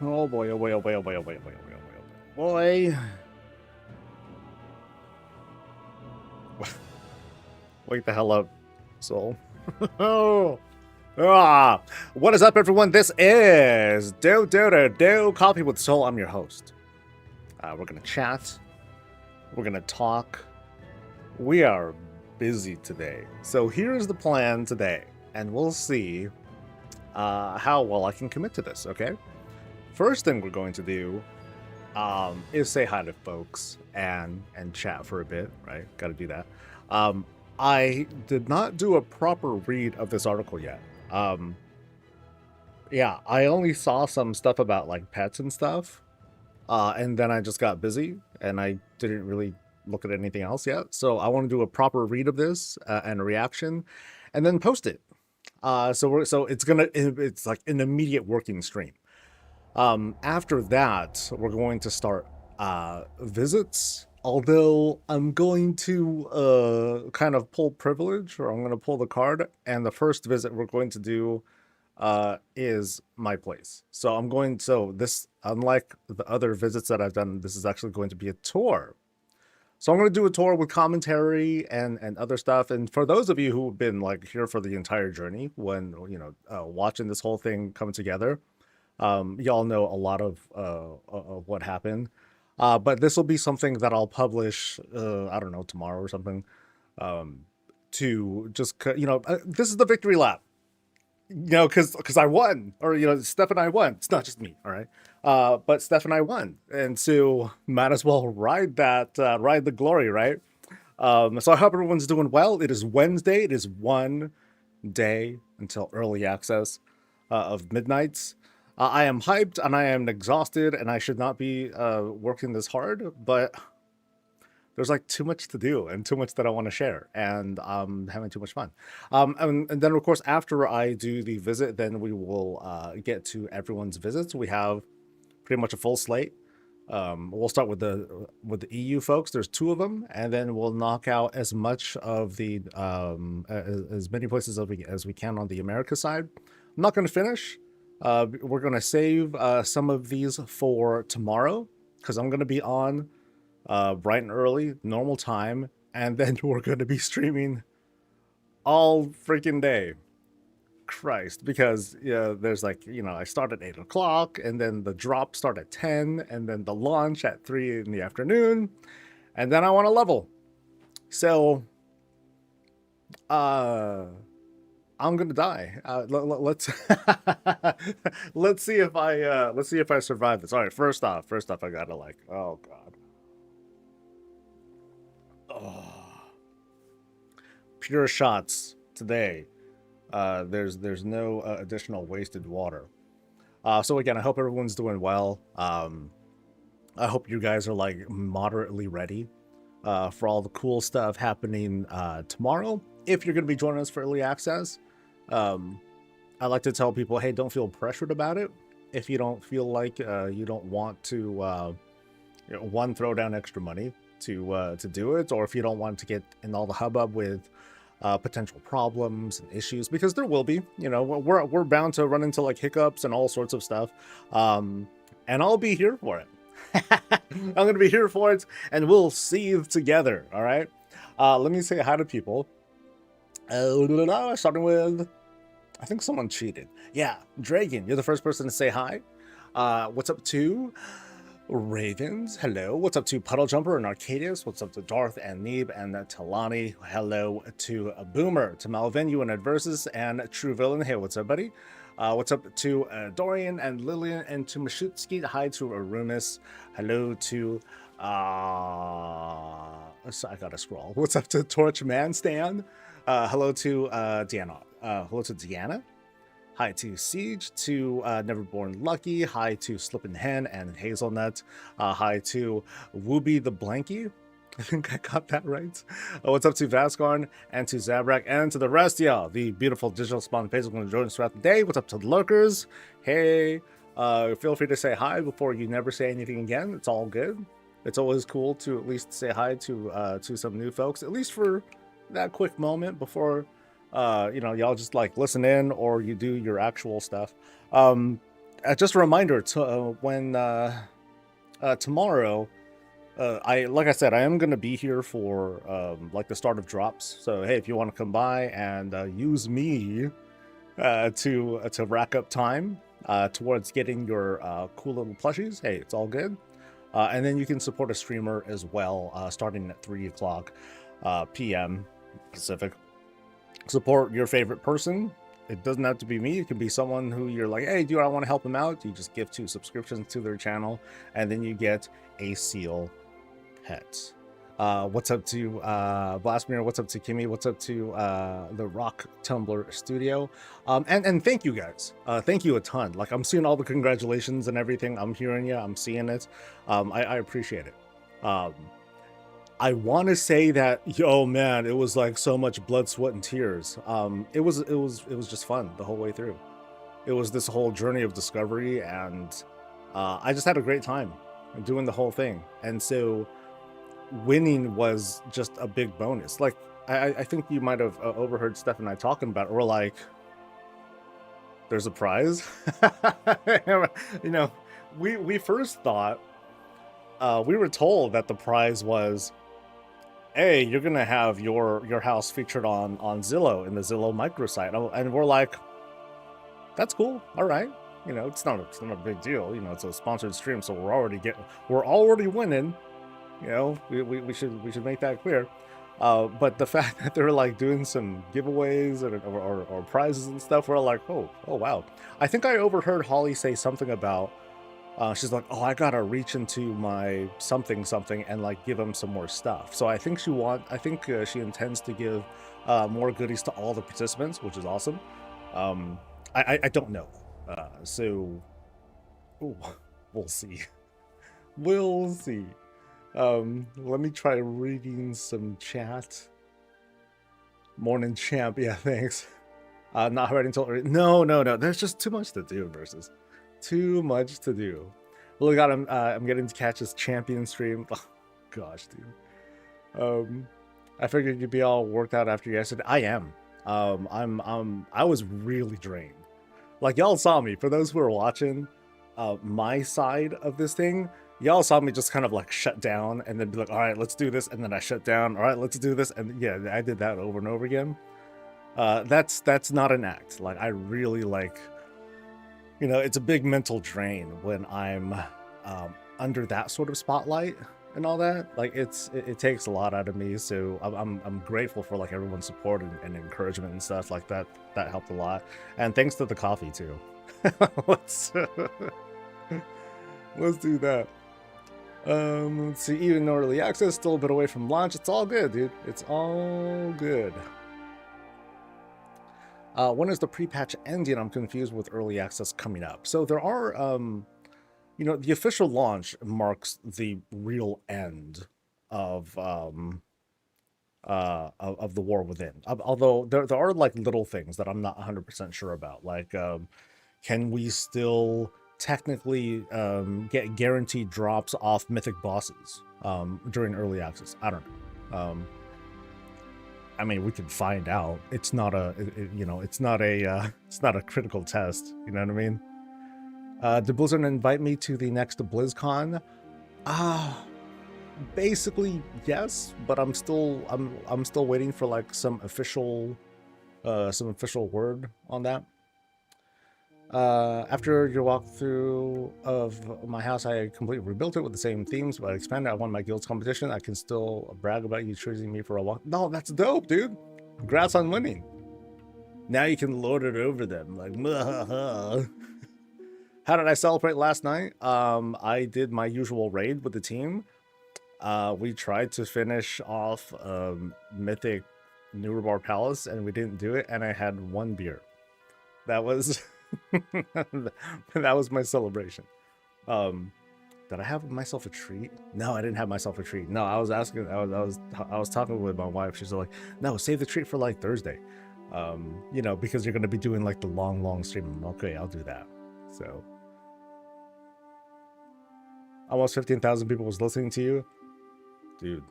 Oh boy, oh boy, oh boy, oh boy, oh boy, oh boy, oh boy, oh boy, oh boy. Wake the hell up, soul. Oh. Ah. What is up, everyone? This is Do Coffee with Soul. I'm your host. We're gonna chat. We're gonna talk. We are busy today. So here's the plan today, and we'll see how well I can commit to this, okay? First thing we're going to do is say hi to folks and chat for a bit, right? Got to do that. I did not do a proper read of this article yet. Yeah, I only saw some stuff about like pets and stuff, and then I just got busy and I didn't really look at anything else yet. So I want to do a proper read of this and a reaction, and then post it. So it's like an immediate working stream. After that, we're going to start visits. Although I'm going to kind of pull privilege, or I'm going to pull the card, and the first visit we're going to do is my place. So this, unlike the other visits that I've done, this is actually going to be a tour. So I'm going to do a tour with commentary and other stuff. And for those of you who've been like here for the entire journey, when watching this whole thing come together, y'all know a lot of what happened. But this will be something that I'll publish, I don't know, tomorrow or something. To just, this is the victory lap, because I won, or, Steph and I won. It's not just me, all right? But Steph and I won. And so might as well ride ride the glory, right? So I hope everyone's doing well. It is Wednesday. It is one day until early access of Midnights. I am hyped and I am exhausted and I should not be working this hard, but there's like too much to do and too much that I want to share, and I'm having too much fun. And then of course after I do the visit, then we will get to everyone's visits. We have pretty much a full slate. We'll start with the EU folks. There's two of them, and then we'll knock out as much of the as many places as we can on the America side. I'm not going to finish. We're going to save some of these for tomorrow, because I'm going to be on bright and early, normal time, and then we're going to be streaming all freaking day. Christ, because there's like, I start at 8 o'clock, and then the drop start at 10, and then the launch at 3 in the afternoon, and then I want to level. So, I'm gonna die. Let's let's see if I survive this. All right, first off, I gotta oh god, pure shots today. There's no additional wasted water. So again, I hope everyone's doing well. I hope you guys are like moderately ready for all the cool stuff happening tomorrow. If you're gonna be joining us for early access. I like to tell people, hey, don't feel pressured about it. If you don't feel like you don't want to, throw down extra money to do it, or if you don't want to get in all the hubbub with potential problems and issues, because there will be, we're bound to run into like hiccups and all sorts of stuff, and I'll be here for it. I'm gonna be here for it, and we'll seethe together. All right. Let me say hi to people. Starting with, I think someone cheated. Yeah, Dragon, you're the first person to say hi. What's up to Ravens? Hello. What's up to Puddle Jumper and Arcadius? What's up to Darth and Neeb and Talani? Hello to Boomer, to Malvenu and Adversus and True Villain. Hey, what's up, buddy? What's up to Dorian and Lillian and to Mashutski? Hi to Arumis. Hello to so I gotta scroll. What's up to Torch Man Stan? Hello to Deanna. Hello to Deanna. Hi to Siege, to Neverborn Lucky. Hi to Slippin' Hen and Hazelnut. Hi to Wooby the Blanky. I think I got that right. What's up to Vascarn and to Zabrak and to the rest of y'all. The beautiful digital spawn face is going to join us throughout the day. What's up to the lurkers? Hey, feel free to say hi before you never say anything again. It's all good. It's always cool to at least say hi to some new folks, at least for that quick moment before y'all just like listen in or you do your actual stuff. Just a reminder to when tomorrow. Like I said, I am gonna be here for like the start of drops. So hey, if you want to come by and use me to rack up time towards getting your cool little plushies, hey, it's all good. And then you can support a streamer as well, starting at 3 o'clock p.m. Pacific. Support your favorite person. It doesn't have to be me. It can be someone who you're like, hey, dude, I want to help them out. You just give 2 subscriptions to their channel, and then you get a seal pet. What's up to Blasmir? What's up to Kimmy? What's up to the Rock Tumblr Studio? And thank you guys. Thank you a ton. Like, I'm seeing all the congratulations and everything. I'm hearing you. I'm seeing it. I appreciate it. I want to say that, yo, man, it was like so much blood, sweat, and tears. It was just fun the whole way through. It was this whole journey of discovery, and I just had a great time doing the whole thing. And so winning was just a big bonus. Like, I think you might have overheard Steph and I talking about it. We're like, there's a prize. You know, we first thought, we were told that the prize was, hey, you're gonna have your house featured on Zillow in the Zillow microsite. And we're like, that's cool. All right. You know, it's not a big deal. You know, it's a sponsored stream, so we're already winning. You know, we should make that clear. But the fact that they're like doing some giveaways or prizes and stuff, we're like, oh wow. I think I overheard Holly say something about, she's like, oh, I gotta reach into my something and like give them some more stuff. So I think she intends to give more goodies to all the participants, which is awesome. I don't know. So ooh, we'll see. We'll see. Let me try reading some chat. Morning champ, yeah, thanks. Not ready until no. There's just too much to do, versus. Too much to do. Look, I'm getting to catch this champion stream. Oh, gosh, dude. I figured you'd be all worked out after yesterday. I am. I was really drained. Like, y'all saw me. For those who are watching, my side of this thing, y'all saw me just kind of like shut down and then be like, all right, let's do this. And then I shut down. All right, let's do this. And yeah, I did that over and over again. That's not an act. Like, I really like, you know, it's a big mental drain when I'm under that sort of spotlight and all that. Like, it takes a lot out of me. So I'm grateful for like everyone's support and encouragement and stuff like that. That helped a lot. And thanks to the coffee too. let's do that. Let's see, even early access, still a bit away from launch. It's all good, dude. It's all good. When is the pre-patch ending? I'm confused with early access coming up. So there are, you know, the official launch marks the real end of the War Within. Although there are like little things that I'm not 100% sure about. Like, can we still technically get guaranteed drops off mythic bosses during early access? I don't know. I mean, we can find out. It's not a, you know, it's not a critical test. You know what I mean? Did Blizzard invite me to the next BlizzCon? Basically yes, but I'm still waiting for like some official word on that. After your walkthrough of my house, I completely rebuilt it with the same themes, but I expanded. I won my guild's competition. I can still brag about you choosing me for a walk. No, that's dope, dude. Congrats on winning. Now you can lord it over them. Like, how did I celebrate last night? I did my usual raid with the team. We tried to finish off Mythic Nurubar Palace, and we didn't do it, and I had 1 beer. That was... that was my celebration. Did I have myself a treat? No, I didn't have myself a treat. No, I was asking. I was talking with my wife. She's like, "No, save the treat for like Thursday." You know, because you're gonna be doing like the long stream. Okay, I'll do that. So, almost 15,000 people was listening to you, dude.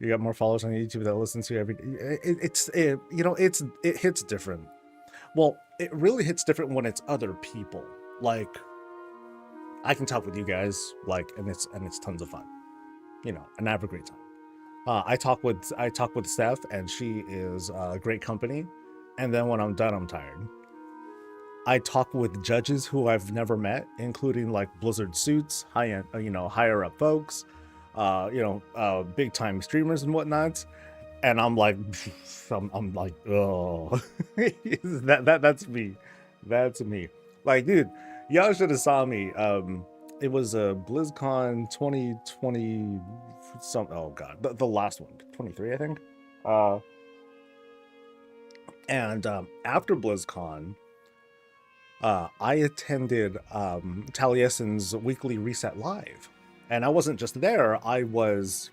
You got more followers on YouTube that listen to you every. You know, it hits different. Well, it really hits different when it's other people. like I can talk with you guys, like, and it's tons of fun, you know, and I have a great time. I talk with Steph, and she is great company. And then when I'm done, I'm tired. I talk with judges who I've never met, including like Blizzard suits, high end, you know, higher up folks, big time streamers and whatnot. And I'm like, I'm like, oh, that's me, that's me. Like, dude, y'all should have saw me. It was a BlizzCon 2020, oh god, the last one, 23, I think. And after BlizzCon, I attended Taliesin's weekly Reset Live, and I wasn't just there. I was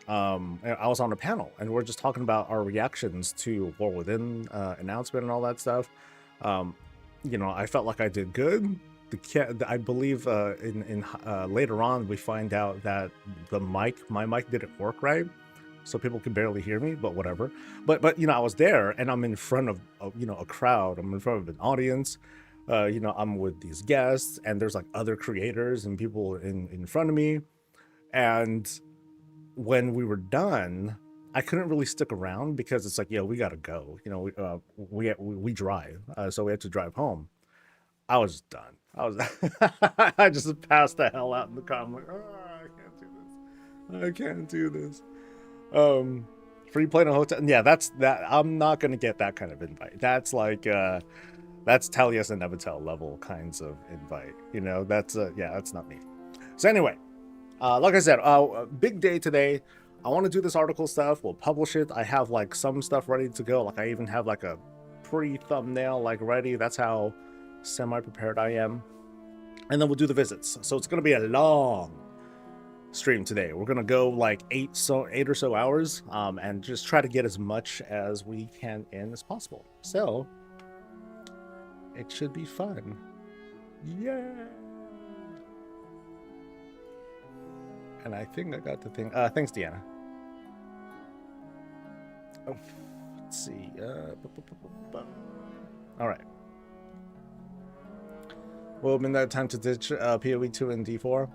on a panel, and we're just talking about our reactions to War Within announcement and all that stuff. You know, I felt like I did good. I believe in later on we find out that my mic didn't work right, so people could barely hear me, but whatever. But you know, I was there, and I'm in front of you know, a crowd. I'm in front of an audience. You know, I'm with these guests, and there's like other creators and people in front of me. And when we were done, I couldn't really stick around because it's like, yeah, we gotta go. You know, we drive, so we had to drive home. I was just done. I just passed the hell out in the car. I'm like, oh, I can't do this. Free play in a hotel. Yeah, that's that. I'm not gonna get that kind of invite. That's like that's Talius and Nevatel level kinds of invite. You know, that's yeah, that's not me. So anyway, like I said, big day today. I want to do this article stuff. We'll publish it. I have like some stuff ready to go. Like I even have like a pre-thumbnail like ready. That's how semi-prepared I am. And then we'll do the visits. So it's gonna be a long stream today. We're gonna go like 8 or so hours, and just try to get as much as we can in as possible. So it should be fun. Yeah. And I think I got the thing. Thanks, Deanna. Oh, let's see. All right. Well, in that time to ditch PoE 2 and D4.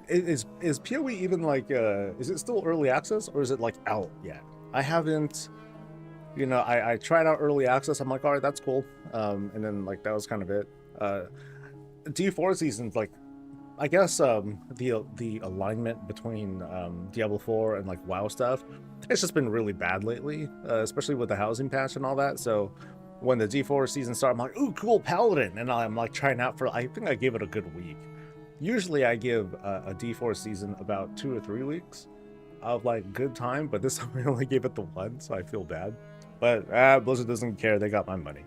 Is PoE even like, is it still early access, or is it like out yet? I haven't, you know, I tried out early access. I'm like, all right, that's cool. And then like, that was kind of it. D4 season's like, I guess the alignment between Diablo 4 and like WoW stuff, it's just been really bad lately, especially with the housing patch and all that. So when the D4 season started, I'm like, ooh, cool, Paladin. And I'm like trying out for, I think I gave it a good week. Usually I give a D4 season about 2 or 3 weeks of like good time, but this time I only gave it the 1, so I feel bad. But Blizzard doesn't care, they got my money.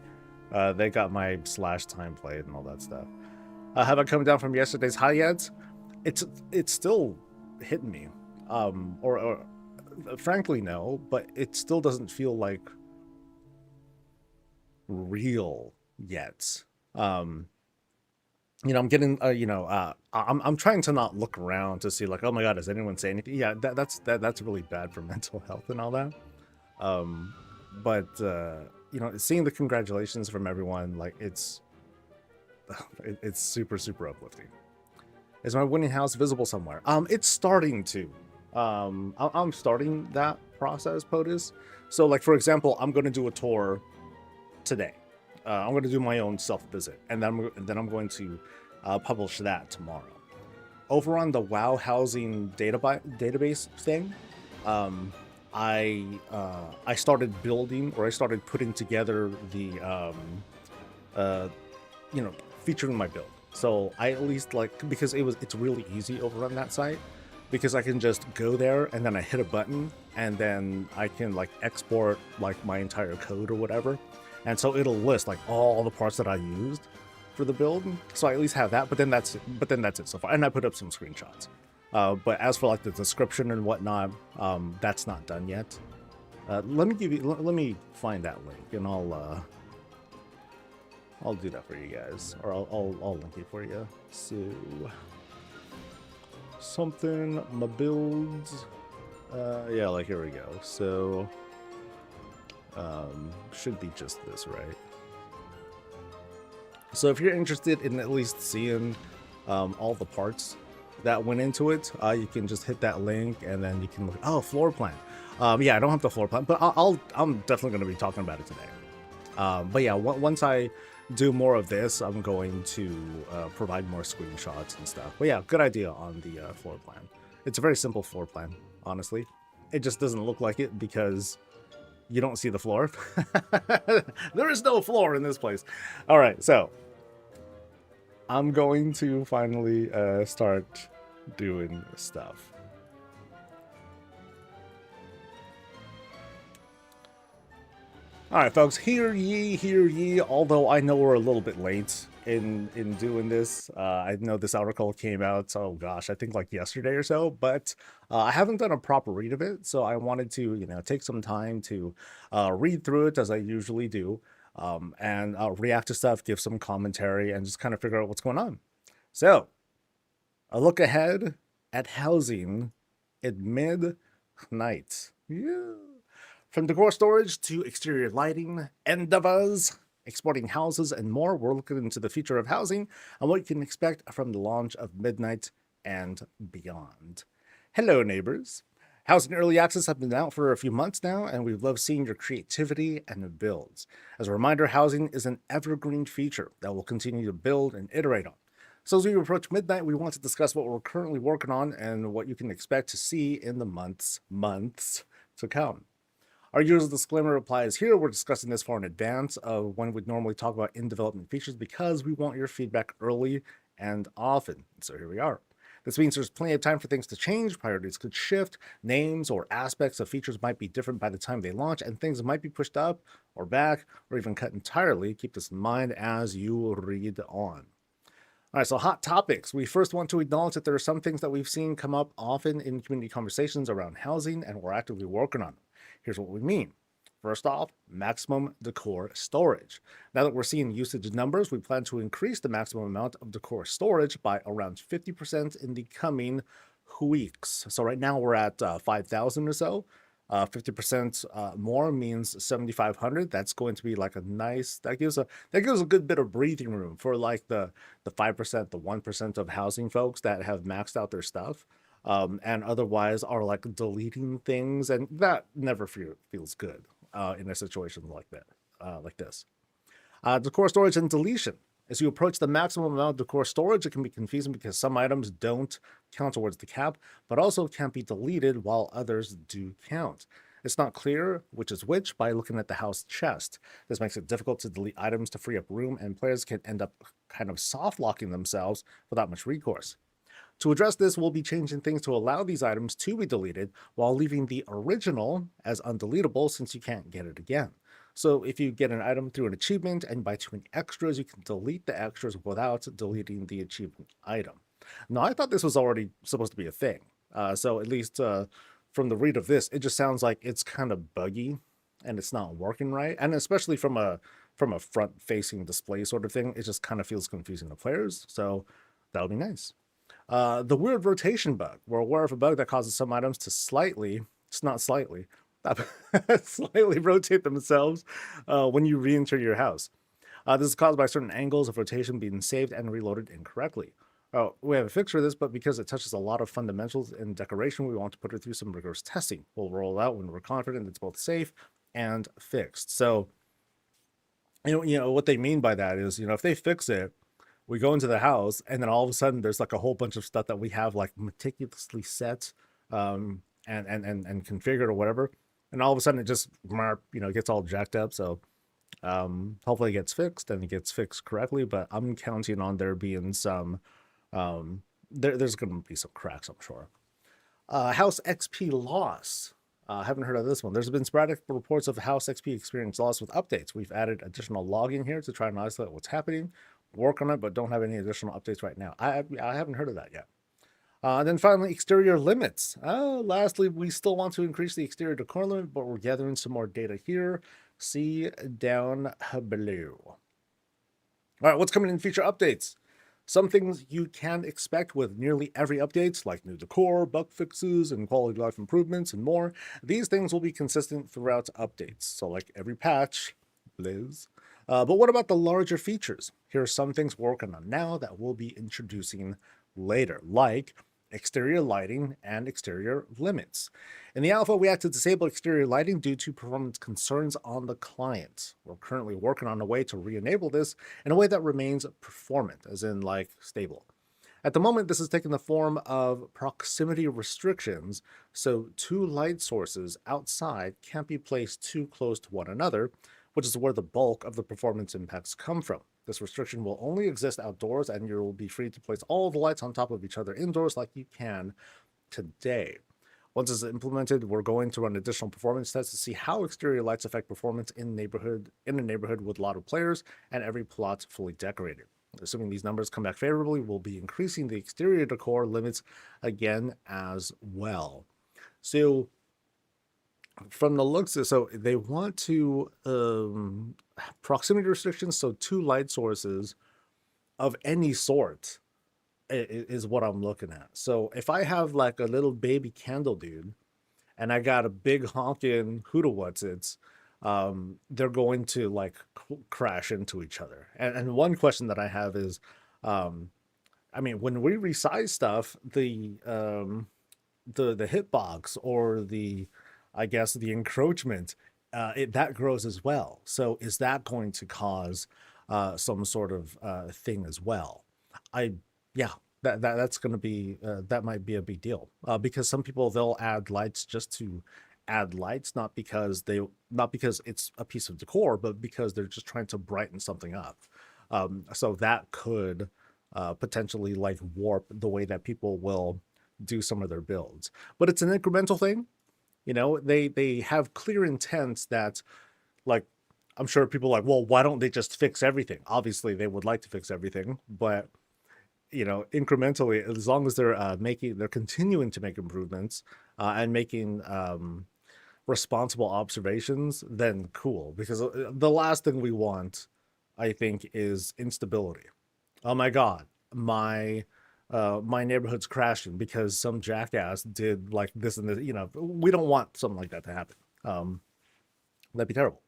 They got my / time played and all that stuff. Have I come down from yesterday's high yet? It's still hitting me. Or frankly, no, but it still doesn't feel like real yet. You know, I'm getting, I'm trying to not look around to see like, oh my god, does anyone say anything? Yeah, that's really bad for mental health and all that. But you know, seeing the congratulations from everyone, like it's super, super uplifting. Is my winning house visible somewhere? It's starting to. I'm starting that process, POTUS. So like, for example, I'm going to do a tour today. I'm going to do my own self-visit, and then I'm going to publish that tomorrow. Over on the WoW housing database thing, I started building, or I started putting together the you know, featuring my build. So I at least like, because it's really easy over on that site, because I can just go there and then I hit a button and then I can like export like my entire code or whatever. And so it'll list like all the parts that I used for the build. So I at least have that, but then that's it so far. And I put up some screenshots. But as for like the description and whatnot, that's not done yet. Let me find that link, and I'll do that for you guys, or I'll link it for you. So something, my builds, yeah, like here we go. So should be just this, right? So if you're interested in at least seeing all the parts that went into it, you can just hit that link and then you can look. Oh, floor plan. Yeah, I don't have the floor plan, but I'm definitely going to be talking about it today. But yeah, once I do more of this, I'm going to provide more screenshots and stuff. But yeah, good idea on the floor plan. It's a very simple floor plan, honestly. It just doesn't look like it because you don't see the floor. There is no floor in this place. All right, so I'm going to finally start doing stuff. All right, folks, hear ye, although I know we're a little bit late in doing this. I know this article came out, oh gosh, I think like yesterday or so, but I haven't done a proper read of it, so I wanted to, take some time to read through it as I usually do, and react to stuff, give some commentary, and just kind of figure out what's going on. So, a look ahead at housing at midnight. Yeah. From decor storage to exterior lighting, endeavors, exporting houses, and more, we're looking into the future of housing and what you can expect from the launch of Midnight and beyond. Hello, neighbors. Housing Early Access have been out for a few months now, and we've loved seeing your creativity and builds. As a reminder, housing is an evergreen feature that we'll continue to build and iterate on. So as we approach midnight, we want to discuss what we're currently working on and what you can expect to see in the months to come. Our usual disclaimer applies here. We're discussing this far in advance of when we'd normally talk about in-development features because we want your feedback early and often. So here we are. This means there's plenty of time for things to change, priorities could shift, names or aspects of features might be different by the time they launch, and things might be pushed up or back or even cut entirely. Keep this in mind as you read on. All right, so hot topics. We first want to acknowledge that there are some things that we've seen come up often in community conversations around housing, and we're actively working on them. Here's what we mean. First off, maximum decor storage. Now that we're seeing usage numbers, we plan to increase the maximum amount of decor storage by around 50% in the coming weeks. So right now we're at 5,000 or so. 50% more means 7,500. That's going to be like a nice, that gives a good bit of breathing room for like the 5%, the 1% of housing folks that have maxed out their stuff. And otherwise are like deleting things, and that never feels good in a situation like that, like this. Decor storage and deletion. As you approach the maximum amount of decor storage, it can be confusing because some items don't count towards the cap, but also can't be deleted while others do count. It's not clear which is which by looking at the house chest. This makes it difficult to delete items to free up room, and players can end up kind of soft locking themselves without much recourse. To address this, we'll be changing things to allow these items to be deleted while leaving the original as undeletable since you can't get it again. So if you get an item through an achievement and by too many extras, you can delete the extras without deleting the achievement item. Now, I thought this was already supposed to be a thing. So at least from the read of this, it just sounds like it's kind of buggy and it's not working right. And especially from a front-facing display sort of thing, it just kind of feels confusing to players. So that'll be nice. The weird rotation bug. We're aware of a bug that causes some items to slightly rotate themselves when you re-enter your house. This is caused by certain angles of rotation being saved and reloaded incorrectly. We have a fix for this, but because it touches a lot of fundamentals in decoration, we want to put it through some rigorous testing. We'll roll it out when we're confident it's both safe and fixed. So, you know what they mean by that is, if they fix it, we go into the house, and then all of a sudden there's like a whole bunch of stuff that we have like meticulously set and configured or whatever, and all of a sudden it just gets all jacked up. So hopefully it gets fixed and it gets fixed correctly. But I'm counting on there being some there's going to be some cracks, I'm sure. House XP loss. Haven't heard of this one. There's been sporadic reports of House XP experience loss with updates. We've added additional logging here to try and isolate what's happening. Work on it, but don't have any additional updates right now. I haven't heard of that yet. Then finally, exterior limits. Lastly, we still want to increase the exterior decor limit, but we're gathering some more data here. See down below. All right, what's coming in feature updates? Some things you can expect with nearly every update, like new decor, bug fixes, and quality of life improvements, and more. These things will be consistent throughout updates. So like every patch, Liz, But what about the larger features? Here are some things we're working on now that we'll be introducing later, like exterior lighting and exterior limits. In the alpha, we had to disable exterior lighting due to performance concerns on the client. We're currently working on a way to re-enable this in a way that remains performant, as in like stable. At the moment, this is taking the form of proximity restrictions, so two light sources outside can't be placed too close to one another, which is where the bulk of the performance impacts come from. This restriction will only exist outdoors, and you will be free to place all the lights on top of each other indoors like you can today. Once it's implemented, we're going to run additional performance tests to see how exterior lights affect performance in a neighborhood with a lot of players and every plot fully decorated. Assuming these numbers come back favorably, we'll be increasing the exterior decor limits again as well. So from the looks of, so they want to proximity restrictions, so two light sources of any sort is what I'm looking at. So if I have like a little baby candle dude and I got a big honking hoodoo-what's-its, they're going to like crash into each other. And one question that I have is, I mean, when we resize stuff, the hitbox or the, I guess, the encroachment, that grows as well. So is that going to cause some sort of thing as well? Yeah, that's going to be that might be a big deal because some people, they'll add lights just to add lights, not because it's a piece of decor, but because they're just trying to brighten something up. So that could potentially like warp the way that people will do some of their builds. But it's an incremental thing. You know, they have clear intents that, like, I'm sure people are like, well, why don't they just fix everything? Obviously, they would like to fix everything, but you know, incrementally, as long as they're continuing to make improvements and making responsible observations, then cool. Because the last thing we want, I think, is instability. Oh my God, my neighborhood's crashing because some jackass did like this and this. You know, we don't want something like that to happen. That'd be terrible.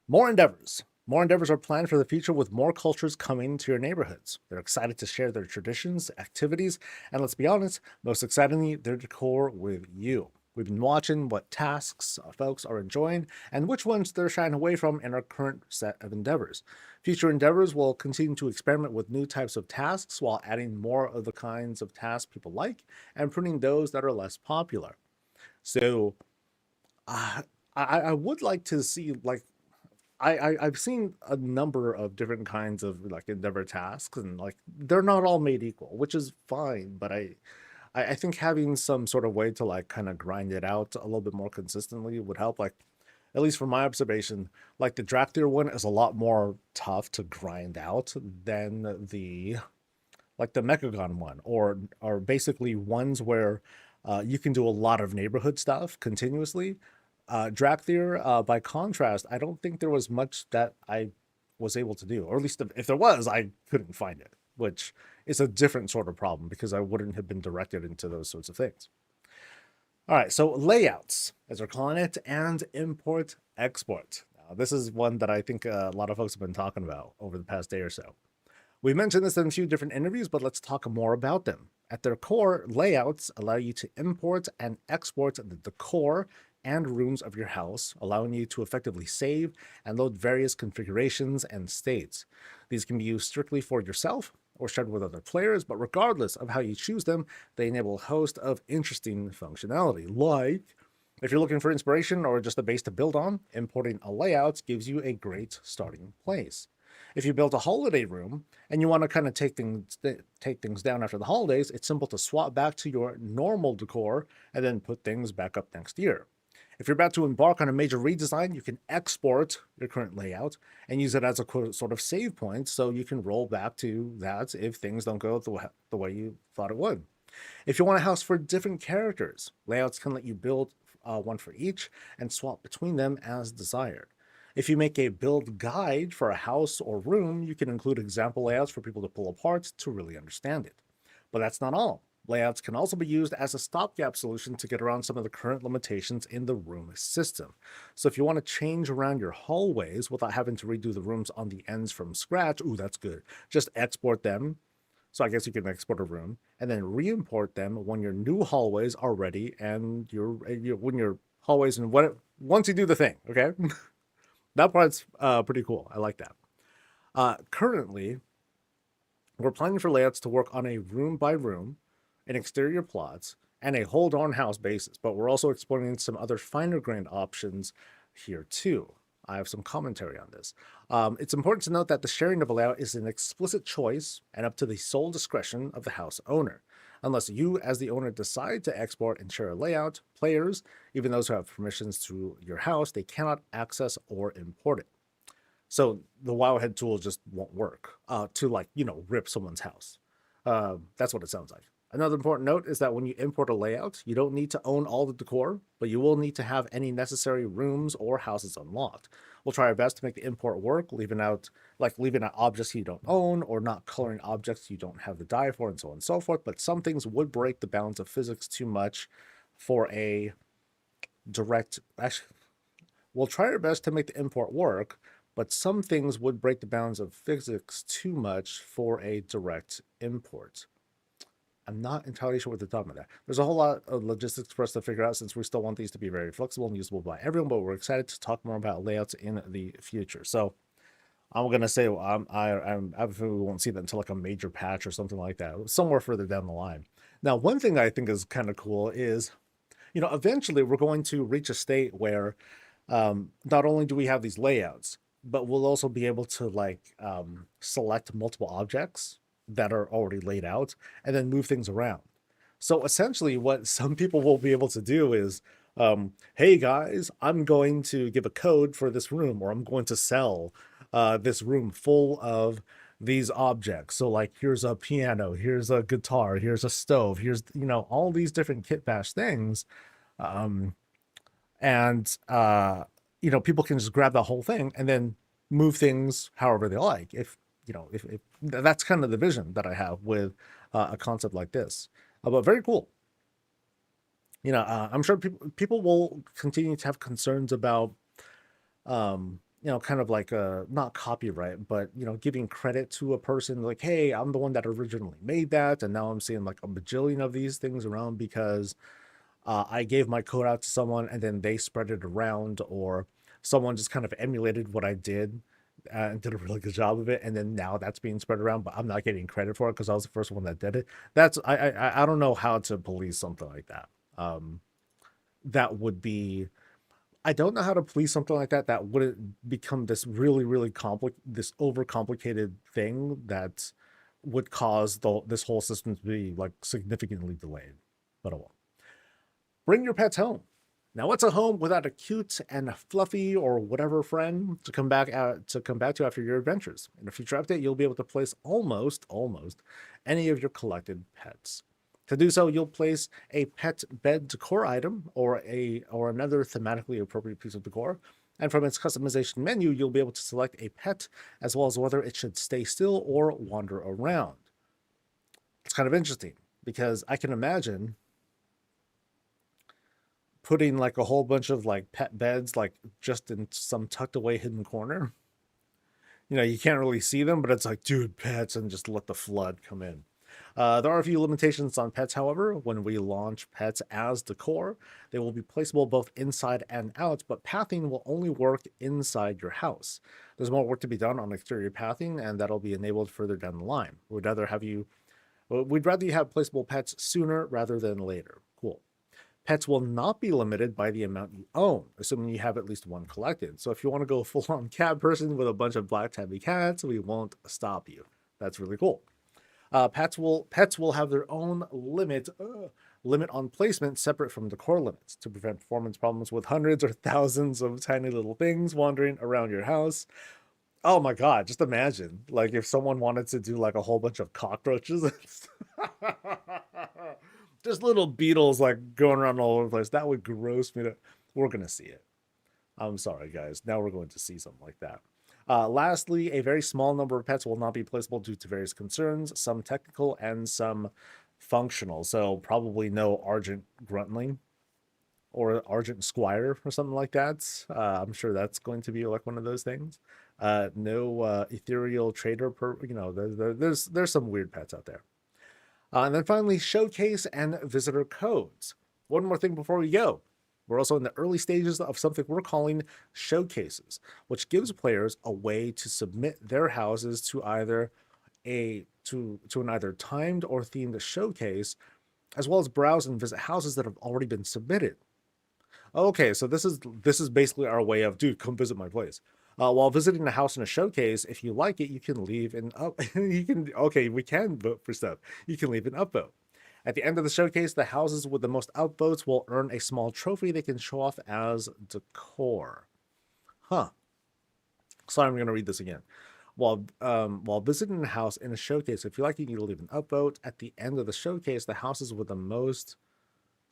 More endeavors. More endeavors are planned for the future with more cultures coming to your neighborhoods. They're excited to share their traditions, activities, and let's be honest, most excitingly, their decor with you. We've been watching what tasks folks are enjoying and which ones they're shying away from in our current set of endeavors. Future endeavors will continue to experiment with new types of tasks while adding more of the kinds of tasks people like and pruning those that are less popular. So I would like to see like I've seen a number of different kinds of like endeavor tasks, and like they're not all made equal, which is fine. But I think having some sort of way to like kind of grind it out a little bit more consistently would help. Like at least from my observation, like the Drakthir one is a lot more tough to grind out than the like the Mechagon one, or basically ones where you can do a lot of neighborhood stuff continuously. Drakthir, by contrast, I don't think there was much that I was able to do, or at least if there was, I couldn't find it, which is a different sort of problem because I wouldn't have been directed into those sorts of things. All right, so layouts, as we're calling it, and import export. Now, this is one that I think a lot of folks have been talking about over the past day or so. We mentioned this in a few different interviews, but let's talk more about them. At their core, layouts allow you to import and export the decor and rooms of your house, allowing you to effectively save and load various configurations and states. These can be used strictly for yourself or shared with other players, but regardless of how you choose them, they enable a host of interesting functionality. Like, if you're looking for inspiration or just a base to build on, importing a layout gives you a great starting place. If you built a holiday room and you want to kind of take things down after the holidays, it's simple to swap back to your normal decor and then put things back up next year. If you're about to embark on a major redesign, you can export your current layout and use it as a sort of save point so you can roll back to that if things don't go the way you thought it would. If you want a house for different characters, layouts can let you build one for each and swap between them as desired. If you make a build guide for a house or room, you can include example layouts for people to pull apart to really understand it. But that's not all. Layouts can also be used as a stopgap solution to get around some of the current limitations in the room system. So if you want to change around your hallways without having to redo the rooms on the ends from scratch, ooh, that's good. Just export them. So I guess you can export a room and then re-import them when your new hallways are ready and when your hallways and once you do the thing, okay? That part's pretty cool. I like that. Currently, we're planning for layouts to work on a room by room, an exterior plots, and a whole darn house basis, but we're also exploring some other finer grained options here too. I have some commentary on this. It's important to note that the sharing of a layout is an explicit choice and up to the sole discretion of the house owner. Unless you, as the owner, decide to export and share a layout, players, even those who have permissions to your house, they cannot access or import it. So the Wowhead tool just won't work to rip someone's house. That's what it sounds like. Another important note is that when you import a layout, you don't need to own all the decor, but you will need to have any necessary rooms or houses unlocked. We'll try our best to make the import work, leaving out objects you don't own or not coloring objects you don't have the die for and so on and so forth. But some things would break the bounds of physics too much for a direct... Actually, we'll try our best to make the import work, but some things would break the bounds of physics too much for a direct import. I'm not entirely sure what they're talking about there. There's a whole lot of logistics for us to figure out since we still want these to be very flexible and usable by everyone, but we're excited to talk more about layouts in the future. So I'm going to say I won't see that until like a major patch or something like that, somewhere further down the line. Now, one thing I think is kind of cool is, eventually we're going to reach a state where not only do we have these layouts, but we'll also be able to select multiple objects that are already laid out and then move things around. So essentially what some people will be able to do is, hey guys, I'm going to give a code for this room, or I'm going to sell this room full of these objects. So here's a piano, here's a guitar, here's a stove, here's, all these different kit bash things. People can just grab the whole thing and then move things however they like. If that's kind of the vision that I have with a concept like this, but very cool. I'm sure people will continue to have concerns about, not copyright, but, giving credit to a person like, hey, I'm the one that originally made that. And now I'm seeing like a bajillion of these things around because I gave my code out to someone and then they spread it around, or someone just kind of emulated what I did and did a really good job of it, and then now that's being spread around, but I'm not getting credit for it because I was the first one that did it. That's I don't know how to police something like that. That would be, I don't know how to police something like that. That wouldn't become this really, really this overcomplicated thing that would cause this whole system to be significantly delayed. But I won't. Bring your pets home. Now, what's a home without a cute and fluffy or whatever friend to come back to after your adventures? In a future update, you'll be able to place almost any of your collected pets. To do so, you'll place a pet bed decor item or another thematically appropriate piece of decor. And from its customization menu, you'll be able to select a pet as well as whether it should stay still or wander around. It's kind of interesting because I can imagine putting a whole bunch of pet beds just in some tucked away hidden corner. You can't really see them, but it's dude, pets, and just let the flood come in. There are a few limitations on pets, however. When we launch pets as decor, they will be placeable both inside and out, but pathing will only work inside your house. There's more work to be done on exterior pathing, and that'll be enabled further down the line. We'd rather you have placeable pets sooner rather than later. Cool. Pets will not be limited by the amount you own, assuming you have at least one collected. So if you want to go full-on cat person with a bunch of black tabby cats, we won't stop you. That's really cool. Pets will have their own limit on placement separate from decor limits to prevent performance problems with hundreds or thousands of tiny little things wandering around your house. Oh my god, just imagine if someone wanted to do a whole bunch of cockroaches. Just little beetles going around all over the place. That would gross me. We're gonna see it. I'm sorry, guys. Now we're going to see something like that. Lastly, a very small number of pets will not be placeable due to various concerns, some technical and some functional. So probably no Argent Gruntling or Argent Squire or something like that. I'm sure that's going to be like one of those things. No Ethereal Trader per, there's some weird pets out there. And then finally, showcase and visitor codes. One more thing before we go. We're also in the early stages of something we're calling showcases, which gives players a way to submit their houses to either to an either timed or themed showcase, as well as browse and visit houses that have already been submitted. Okay, so this is basically our way of, dude, come visit my place. While visiting a house in a showcase, if you like it, you can leave an up. You can okay, we can vote for stuff. You can leave an upvote. At the end of the showcase, the houses with the most upvotes will earn a small trophy they can show off as decor. Huh. So I'm gonna read this again. While visiting a house in a showcase, if you like it, you can leave an upvote. At the end of the showcase, the houses with the most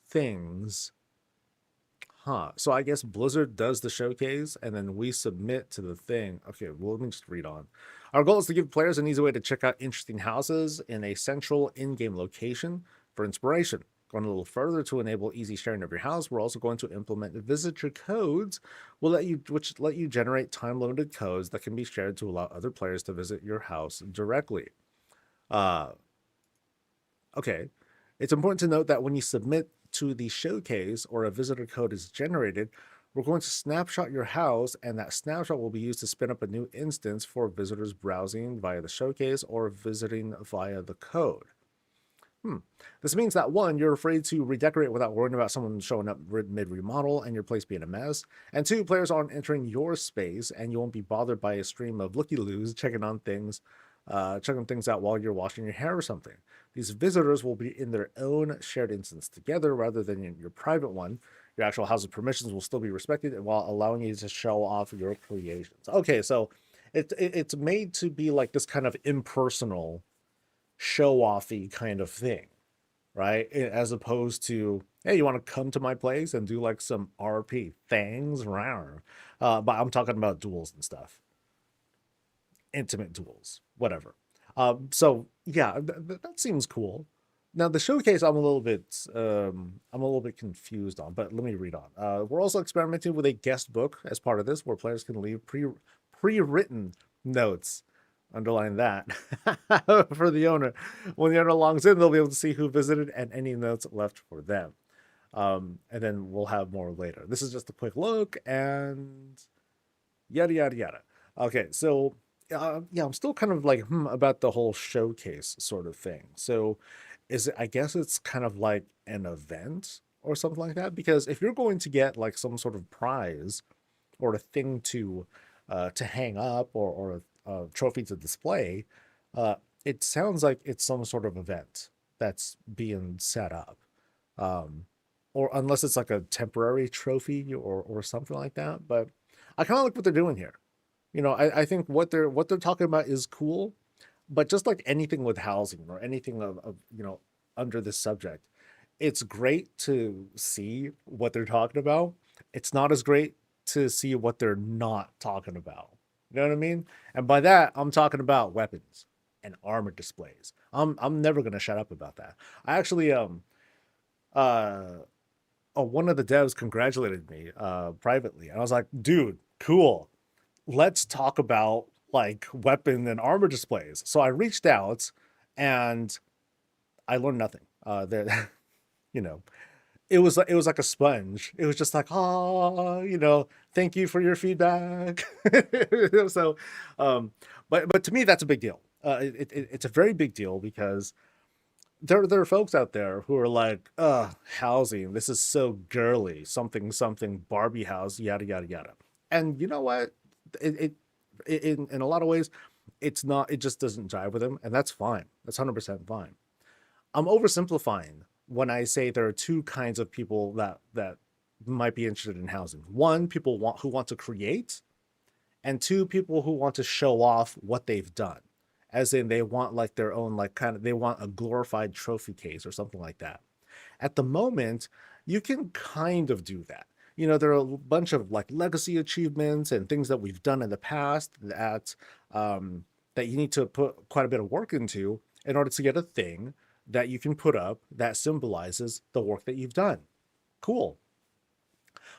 things. Huh. So I guess Blizzard does the showcase and then we submit to the thing. Okay, well, let me just read on. Our goal is to give players an easy way to check out interesting houses in a central in-game location for inspiration. Going a little further to enable easy sharing of your house, we're also going to implement visitor codes, which let you generate time-limited codes that can be shared to allow other players to visit your house directly. Uh, okay. It's important to note that when you submit to the showcase or a visitor code is generated, we're going to snapshot your house, and that snapshot will be used to spin up a new instance for visitors browsing via the showcase or visiting via the code. This means that one, you're afraid to redecorate without worrying about someone showing up mid remodel and your place being a mess. And two, players aren't entering your space and you won't be bothered by a stream of looky-loos checking things out while you're washing your hair or something. These visitors will be in their own shared instance together rather than in your private one. Your actual house's permissions will still be respected while allowing you to show off your creations. Okay, so it's made to be like this kind of impersonal, show-offy kind of thing, right? As opposed to, hey, you want to come to my place and do like some RP things? But I'm talking about duels and stuff, intimate duels, whatever. So yeah, that seems cool. Now the showcase, I'm a little bit confused on, but let me read on. We're also experimenting with a guest book as part of this, where players can leave pre-written notes. Underline that for the owner. When the owner logs in, they'll be able to see who visited and any notes left for them. And then we'll have more later. This is just a quick look and yada yada yada. Okay, so yeah, I'm still kind of like about the whole showcase sort of thing. So I guess it's kind of like an event or something like that, because if you're going to get like some sort of prize or a thing to hang up or a trophy to display, it sounds like it's some sort of event that's being set up. Or unless it's like a temporary trophy or something like that. But I kind of like what they're doing here. I think what they're talking about is cool, but just like anything with housing or anything of under this subject, it's great to see what they're talking about. It's not as great to see what they're not talking about. You know what I mean? And by that, I'm talking about weapons and armor displays. I'm never gonna shut up about that. I actually one of the devs congratulated me privately, and I was like, dude, cool. Let's talk about like weapon and armor displays. So I reached out and I learned nothing. There, you know, it was like a sponge. It was just like, oh, thank you for your feedback. So, but to me that's a big deal. It's a very big deal because there are folks out there who are like, housing. This is so girly. Something something Barbie house. Yada yada yada. And you know what? In a lot of ways, it's not. It just doesn't jive with them, and that's fine. That's 100% fine. I'm oversimplifying when I say there are two kinds of people that might be interested in housing. One, people who want to create, and two, people who want to show off what they've done. As in they want like their own like they want a glorified trophy case or something like that. At the moment, you can kind of do that. There are a bunch of like legacy achievements and things that we've done in the past that you need to put quite a bit of work into in order to get a thing that you can put up that symbolizes the work that you've done. Cool.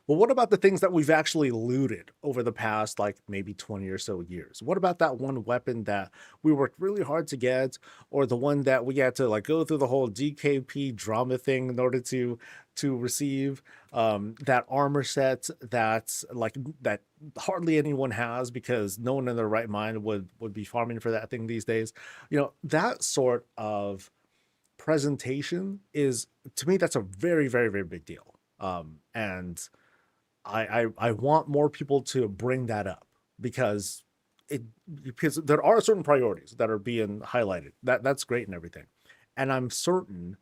But what about the things that we've actually looted over the past, like maybe 20 or so years? What about that one weapon that we worked really hard to get, or the one that we had to like go through the whole DKP drama thing in order to receive that armor set that's like that hardly anyone has because no one in their right mind would be farming for that thing these days. You know, that sort of presentation is, to me, that's a very, very, very big deal. And I want more people to bring that up because it because there are certain priorities that are being highlighted. That's great and everything, and I'm certain.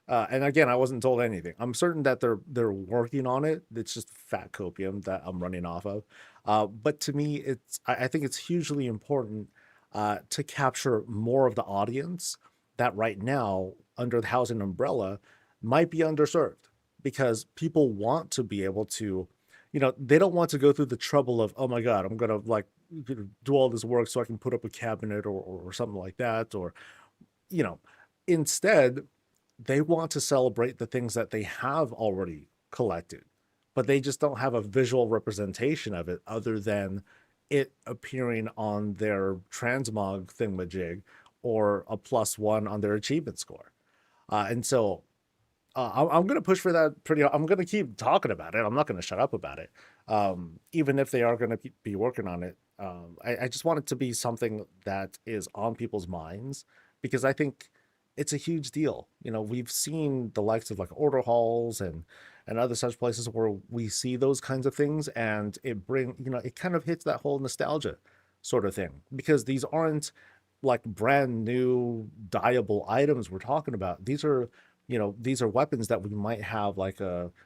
And again, I wasn't told anything. I'm certain that they're working on it. It's just fat copium that I'm running off of. But to me, I think it's hugely important to capture more of the audience that right now under the housing umbrella might be underserved because people want to be able to, you know, they don't want to go through the trouble of, oh my God, I'm gonna like do all this work so I can put up a cabinet or something like that, or you know, instead they want to celebrate the things that they have already collected, but they just don't have a visual representation of it other than it appearing on their transmog thingamajig or a +1 on their achievement score. And so I'm going to push for that pretty. I'm going to keep talking about it. I'm not going to shut up about it, even if they are going to be working on it. I just want it to be something that is on people's minds because I think it's a huge deal. You know, we've seen the likes of like order halls and other such places where we see those kinds of things, and it kind of hits that whole nostalgia sort of thing because these aren't like brand new dyeable items we're talking about. These are weapons that we might have like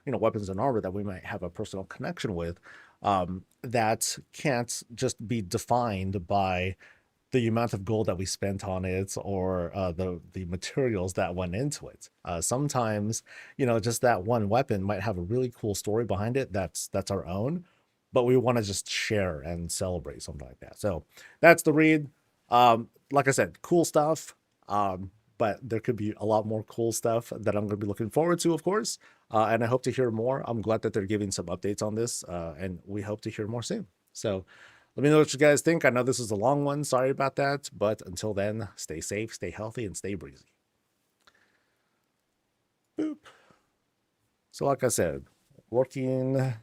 weapons and armor that we might have a personal connection with, that can't just be defined by the amount of gold that we spent on it or the materials that went into it. Sometimes, just that one weapon might have a really cool story behind it that's our own, but we want to just share and celebrate something like that. So that's the read. Like I said, cool stuff. But there could be a lot more cool stuff that I'm going to be looking forward to, of course. And I hope to hear more. I'm glad that they're giving some updates on this, and we hope to hear more soon. So let me know what you guys think. I know this is a long one. Sorry about that. But until then, stay safe, stay healthy, and stay breezy. Boop. So like I said, working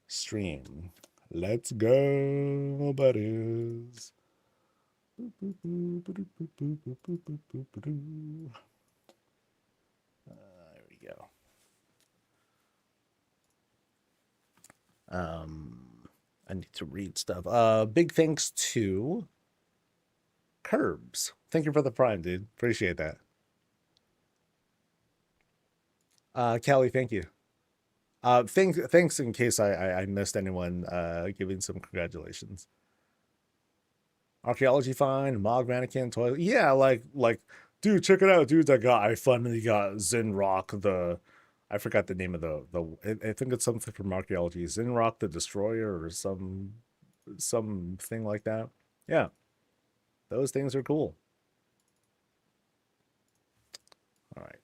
stream. Let's go, buddies. There we go. I need to read stuff. Big thanks to Curbs. Thank you for the prime, dude. Appreciate that. Callie, thank you. Thanks in case I missed anyone giving some congratulations. Archaeology find, Mog Mannequin, toilet. Yeah, like, dude, check it out, dude. I finally got Zinrock I forgot the name of I think it's something from archaeology. Zinrock the Destroyer or something like that. Yeah. Those things are cool. All right.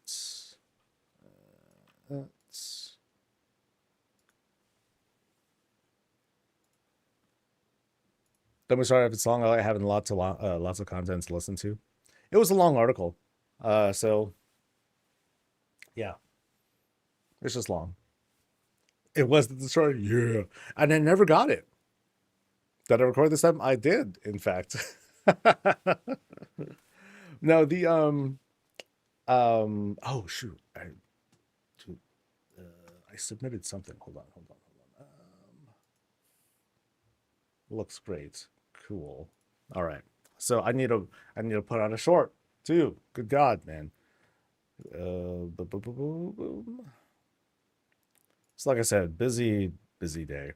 Don't be sorry if it's long. I like having lots of content to listen to. It was a long article, so yeah, it's just long. It was the Destroyer, yeah, and I never got it. Did I record this time? I did, in fact. No, oh shoot, I submitted something. Hold on. Looks great. Cool. All right. So I need to put on a short too. Good God, man. So like I said, busy day.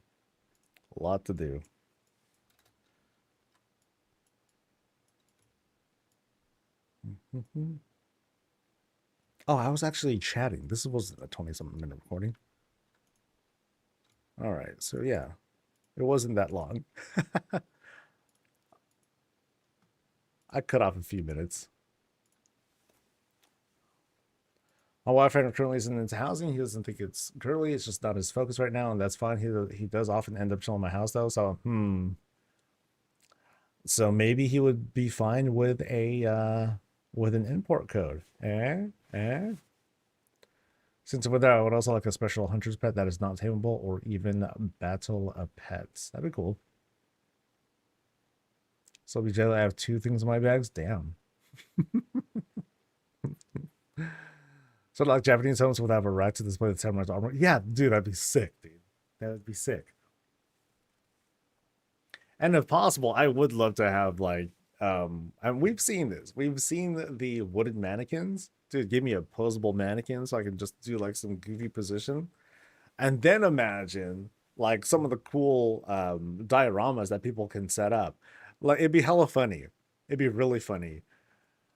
A lot to do. Oh, I was actually chatting. This was a 20-something minute recording. All right. So yeah, it wasn't that long. I cut off a few minutes. My boyfriend currently isn't into housing. He doesn't think it's girly. It's just not his focus right now, and that's fine. He does often end up chilling in my house though. So so maybe he would be fine with a with an import code. Since with that, I would also like a special hunter's pet that is not tameable or even battle of pets. That'd be cool. So be I have 2 things in my bags. Damn. So like Japanese homes would have a right to display the samurai's armor. Yeah, dude, that'd be sick, dude. That would be sick. And if possible, I would love to have like and we've seen this. We've seen the wooden mannequins. Dude, give me a posable mannequin so I can just do like some goofy position. And then imagine like some of the cool dioramas that people can set up. Like it'd be hella funny. It'd be really funny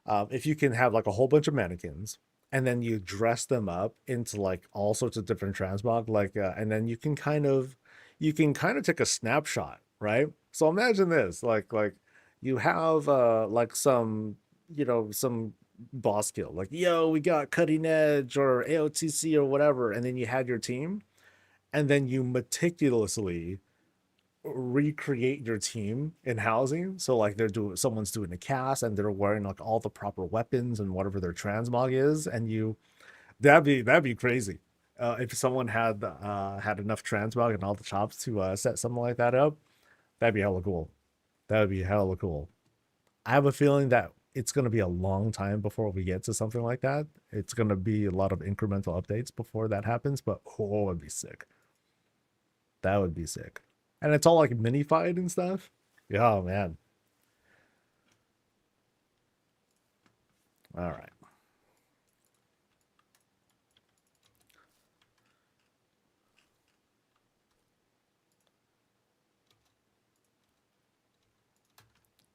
if you can have like a whole bunch of mannequins and then you dress them up into like all sorts of different transmog, like and then you can kind of take a snapshot, right? So imagine this, like you have like some some boss kill, like yo, we got cutting edge or AOTC or whatever, and then you had your team, and then you meticulously recreate your team in housing. So like someone's doing a cast and they're wearing like all the proper weapons and whatever their transmog is, and you that'd be crazy. If someone had enough transmog and all the chops to set something like that up, that'd be hella cool. That would be hella cool. I have a feeling that it's going to be a long time before we get to something like that. It's going to be a lot of incremental updates before that happens, but oh, it'd be sick. That would be sick. And it's all like minified and stuff. Yeah, oh, man. All right.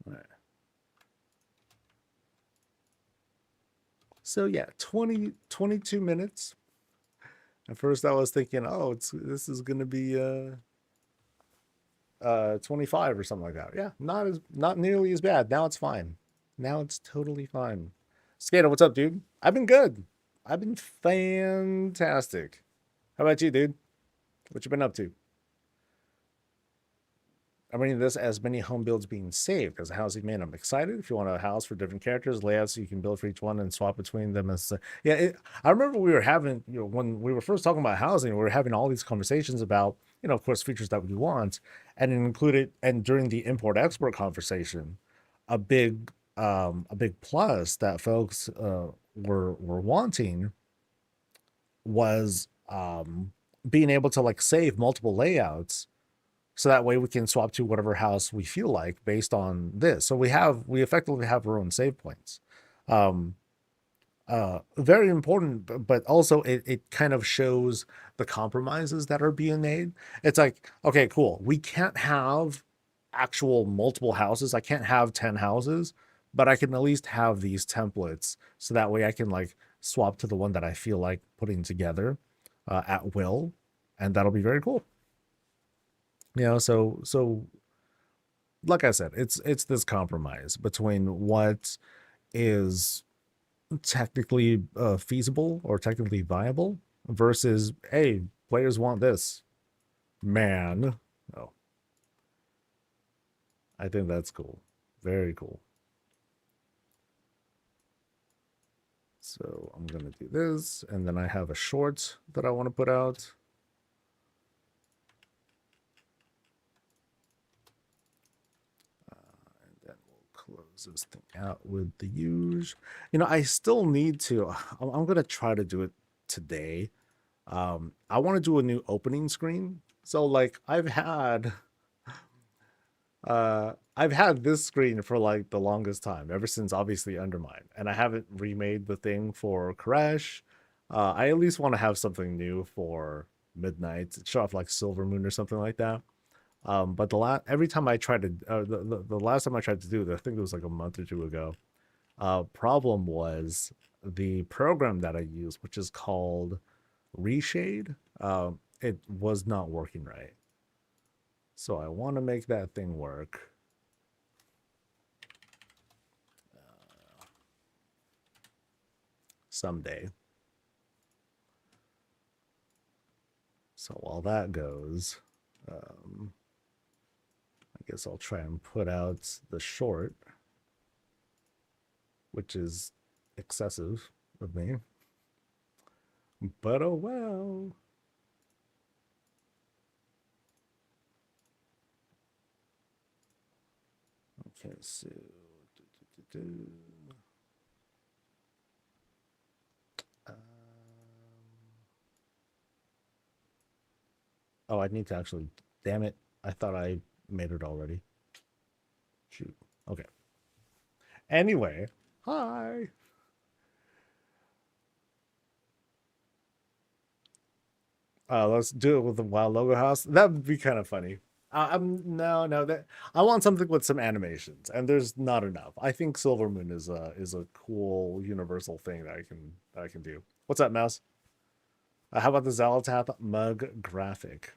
All right. So yeah, 22 minutes. At first I was thinking, oh, this is gonna be 25 or something like that. Yeah, not nearly as bad. Now it's fine. Now it's totally fine. Skater, what's up, dude? I've been good. I've been fantastic. How about you, dude? What you been up to? I'm reading this as many home builds being saved as a housing man. I'm excited. If you want a house for different characters, layouts so you can build for each one and swap between them. As yeah, I remember we were having, when we were first talking about housing, we were having all these conversations about, of course, features that we want, and it included, and during the import export conversation, a big plus that folks were wanting was being able to like save multiple layouts so that way we can swap to whatever house we feel like based on this. So we effectively have our own save points. Um, Very important, but also it kind of shows the compromises that are being made. It's like, okay, cool. We can't have actual multiple houses. I can't have 10 houses, but I can at least have these templates so that way I can like swap to the one that I feel like putting together at will, and that'll be very cool. So like I said, it's this compromise between what is technically feasible or technically viable versus, hey, players want this, man. Oh, I think that's cool. Very cool. So I'm gonna do this, and then I have a short that I want to put out. Close this thing out with the use. I still need to. I'm gonna try to do it today. I want to do a new opening screen. So like I've had this screen for like the longest time, ever since obviously Undermine, and I haven't remade the thing for Crash. I at least want to have something new for Midnight, show off like Silver Moon or something like that. But every time I tried to, the last time I tried to do it, I think it was like a month or two ago. Problem was the program that I use, which is called Reshade. It was not working right. So I want to make that thing work. Someday. So while that goes, I guess I'll try and put out the short, which is excessive of me. But oh well. Okay, so um, oh, I need to actually. Damn it! I thought I made it already. Shoot. Okay. Anyway, hi. Let's do it with the Wild Logo House. That would be kind of funny. No that I want something with some animations, and there's not enough. I think Silver Moon is a cool universal thing that I can do. What's up, Mouse? How about the Zalatath mug graphic?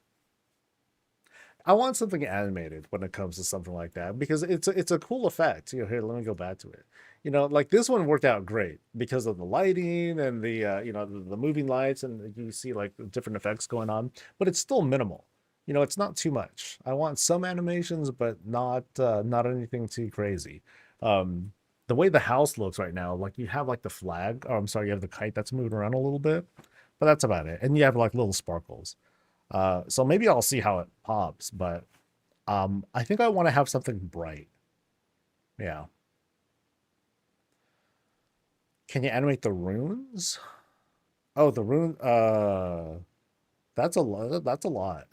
I want something animated when it comes to something like that because it's a cool effect. Here, let me go back to it. Like this one worked out great because of the lighting and the the moving lights, and you see like the different effects going on, but it's still minimal. It's not too much. I want some animations, but not anything too crazy. Um, the way the house looks right now, like you have like the flag, or I'm sorry, you have the kite that's moving around a little bit, but that's about it. And you have like little sparkles. So maybe I'll see how it pops, but I think I want to have something bright. Yeah. Can you animate the runes? Oh, the rune. That's a lot. That's a lot.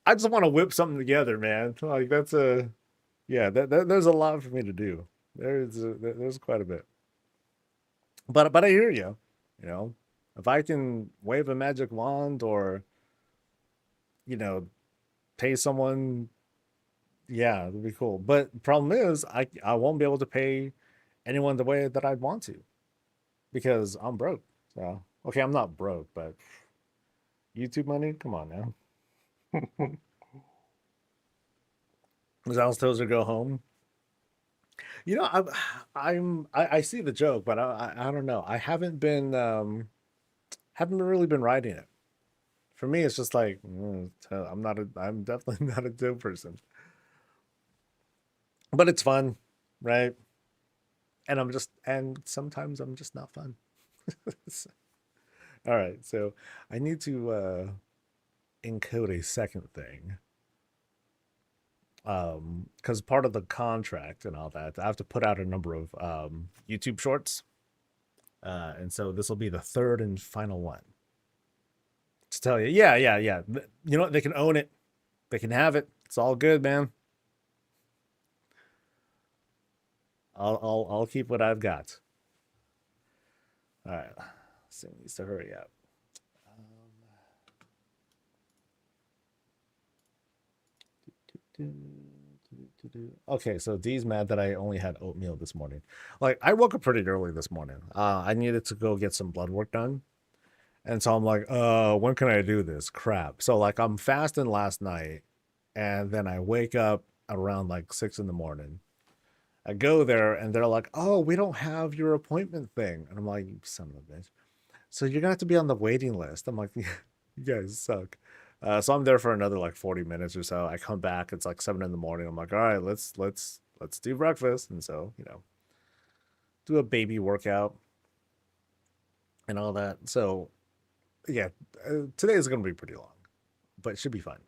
I just want to whip something together, man. Like that's a yeah. There's a lot for me to do. There's quite a bit. But I hear you. You know, if I can wave a magic wand or you know pay someone, yeah, it'd be cool. But the problem is, I won't be able to pay anyone the way that I'd want to because I'm broke. So okay, I'm not broke, but YouTube money, come on now. Zal's Tozer go home. You know, I see the joke, but I don't know. I haven't really been writing it. For me, it's just like I'm definitely not a dope person, but it's fun, right? And sometimes I'm just not fun. All right, so I need to encode a second thing. Because part of the contract and all that, I have to put out a number of YouTube shorts. And so this will be the third and final one. To tell you, yeah. You know what? They can own it. They can have it. It's all good, man. I'll keep what I've got. All right. So needs to hurry up. Okay, so D's mad that I only had oatmeal this morning. Like I woke up pretty early this morning. I needed to go get some blood work done. And so I'm like, when can I do this? Crap. So like I'm fasting last night and then I wake up around like 6 in the morning. I go there and they're like, oh, we don't have your appointment thing. And I'm like, you son of a bitch. So you're gonna have to be on the waiting list. I'm like, you guys suck. So I'm there for another like 40 minutes or so. I come back, it's like 7 in the morning. I'm like, all right, let's do breakfast. And so, do a baby workout and all that. So yeah, today is gonna be pretty long, but it should be fun.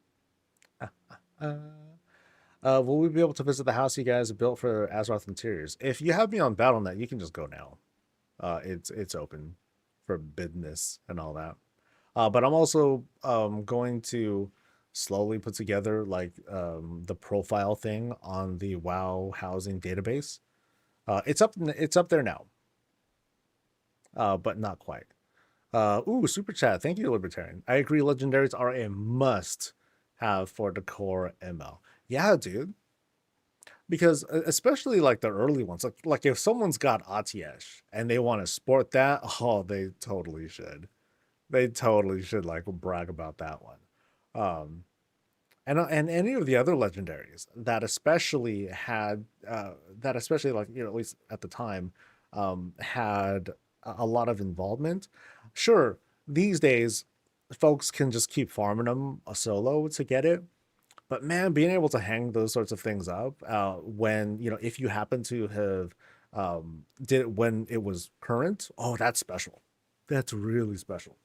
Uh, will we be able to visit the house you guys built for Azeroth Interiors? If you have me on BattleNet, you can just go now. It's open for business and all that. But I'm also going to slowly put together like the profile thing on the WoW housing database. It's up there now, but not quite. Ooh, super chat. Thank you, Libertarian. I agree. Legendaries are a must have for the core ML. Yeah, dude. Because especially like the early ones, like if someone's got Atiesh and they want to sport that, oh, they totally should. They totally should like brag about that one. Um, and any of the other legendaries that especially like at least at the time had a lot of involvement. Sure, these days, folks can just keep farming them a solo to get it. But man, being able to hang those sorts of things up when, if you happen to have did it when it was current, oh, that's special. That's really special.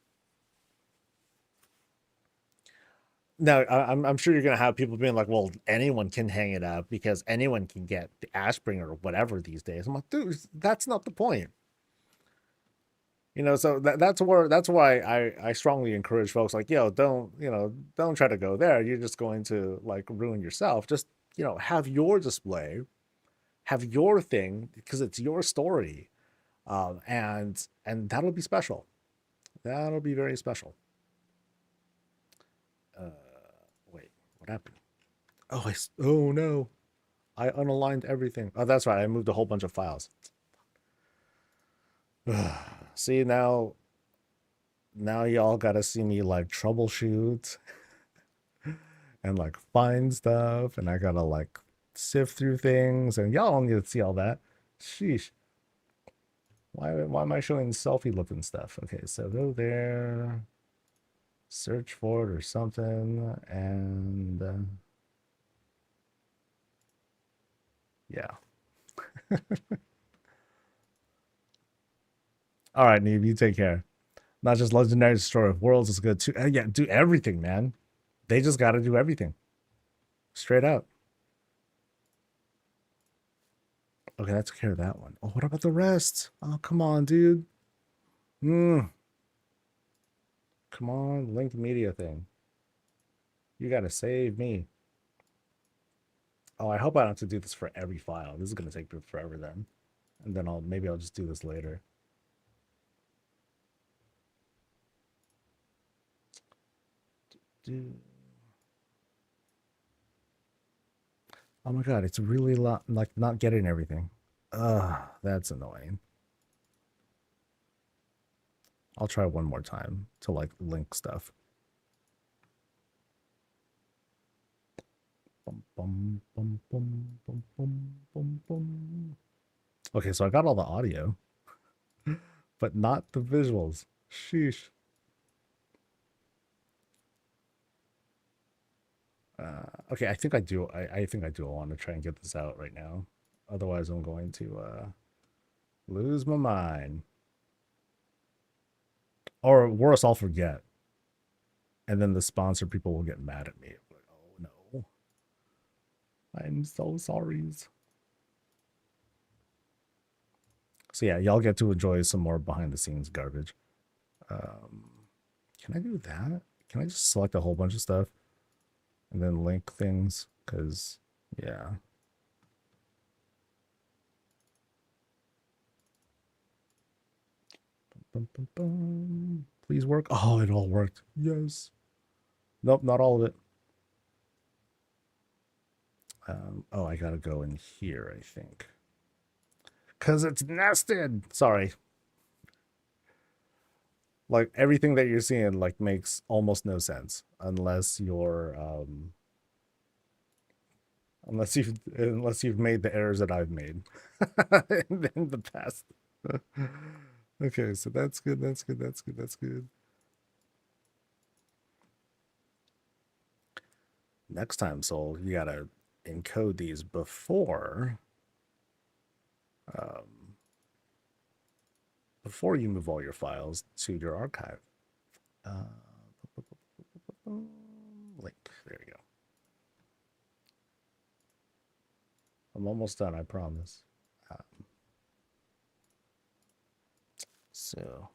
Now, I'm sure you're gonna have people being like, "Well, anyone can hang it up because anyone can get the Ashbringer or whatever these days." I'm like, dude, that's not the point. So that's why I strongly encourage folks like, yo, don't try to go there. You're just going to like ruin yourself. Just have your display, have your thing because it's your story, and that'll be special. That'll be very special. Uh, Wait, what happened? Oh no, I unaligned everything. Oh, that's right. I moved a whole bunch of files. See now y'all gotta see me like troubleshoot and like find stuff, and I gotta like sift through things, and y'all don't need to see all that. Sheesh. Why am I showing selfie looking stuff? Okay, so go there, search for it or something, and yeah. All right, Neve, you take care. Not just Legendary Destroyer of Worlds is good too. Yeah, do everything, man. They just got to do everything. Straight up. Okay, let's care of that one. Oh, what about the rest? Oh, come on, dude. Come on, linked media thing. You gotta save me. Oh, I hope I don't have to do this for every file. This is gonna take forever then. And then maybe I'll just do this later. Oh my god, it's really like not getting everything. That's annoying. I'll try one more time to like link stuff. Okay, so I got all the audio, but not the visuals. Sheesh. Okay, I think I do. I think I do want to try and get this out right now. Otherwise, I'm going to lose my mind. Or worse, I'll forget. And then the sponsor people will get mad at me. Like, oh no. I'm so sorry. So yeah, y'all get to enjoy some more behind the scenes garbage. Can I do that? Can I just select a whole bunch of stuff and then link things? Because, yeah. Please work. Oh, it all worked. Yes. Nope, not all of it. Oh, I gotta go in here, I think. Because it's nested. Sorry. Like everything that you're seeing like makes almost no sense unless you're unless you've made the errors that I've made in the past. Okay, so that's good. That's good. That's good. That's good. Next time, Soul, you gotta encode these before you move all your files to your archive. Link. There you go. I'm almost done, I promise. So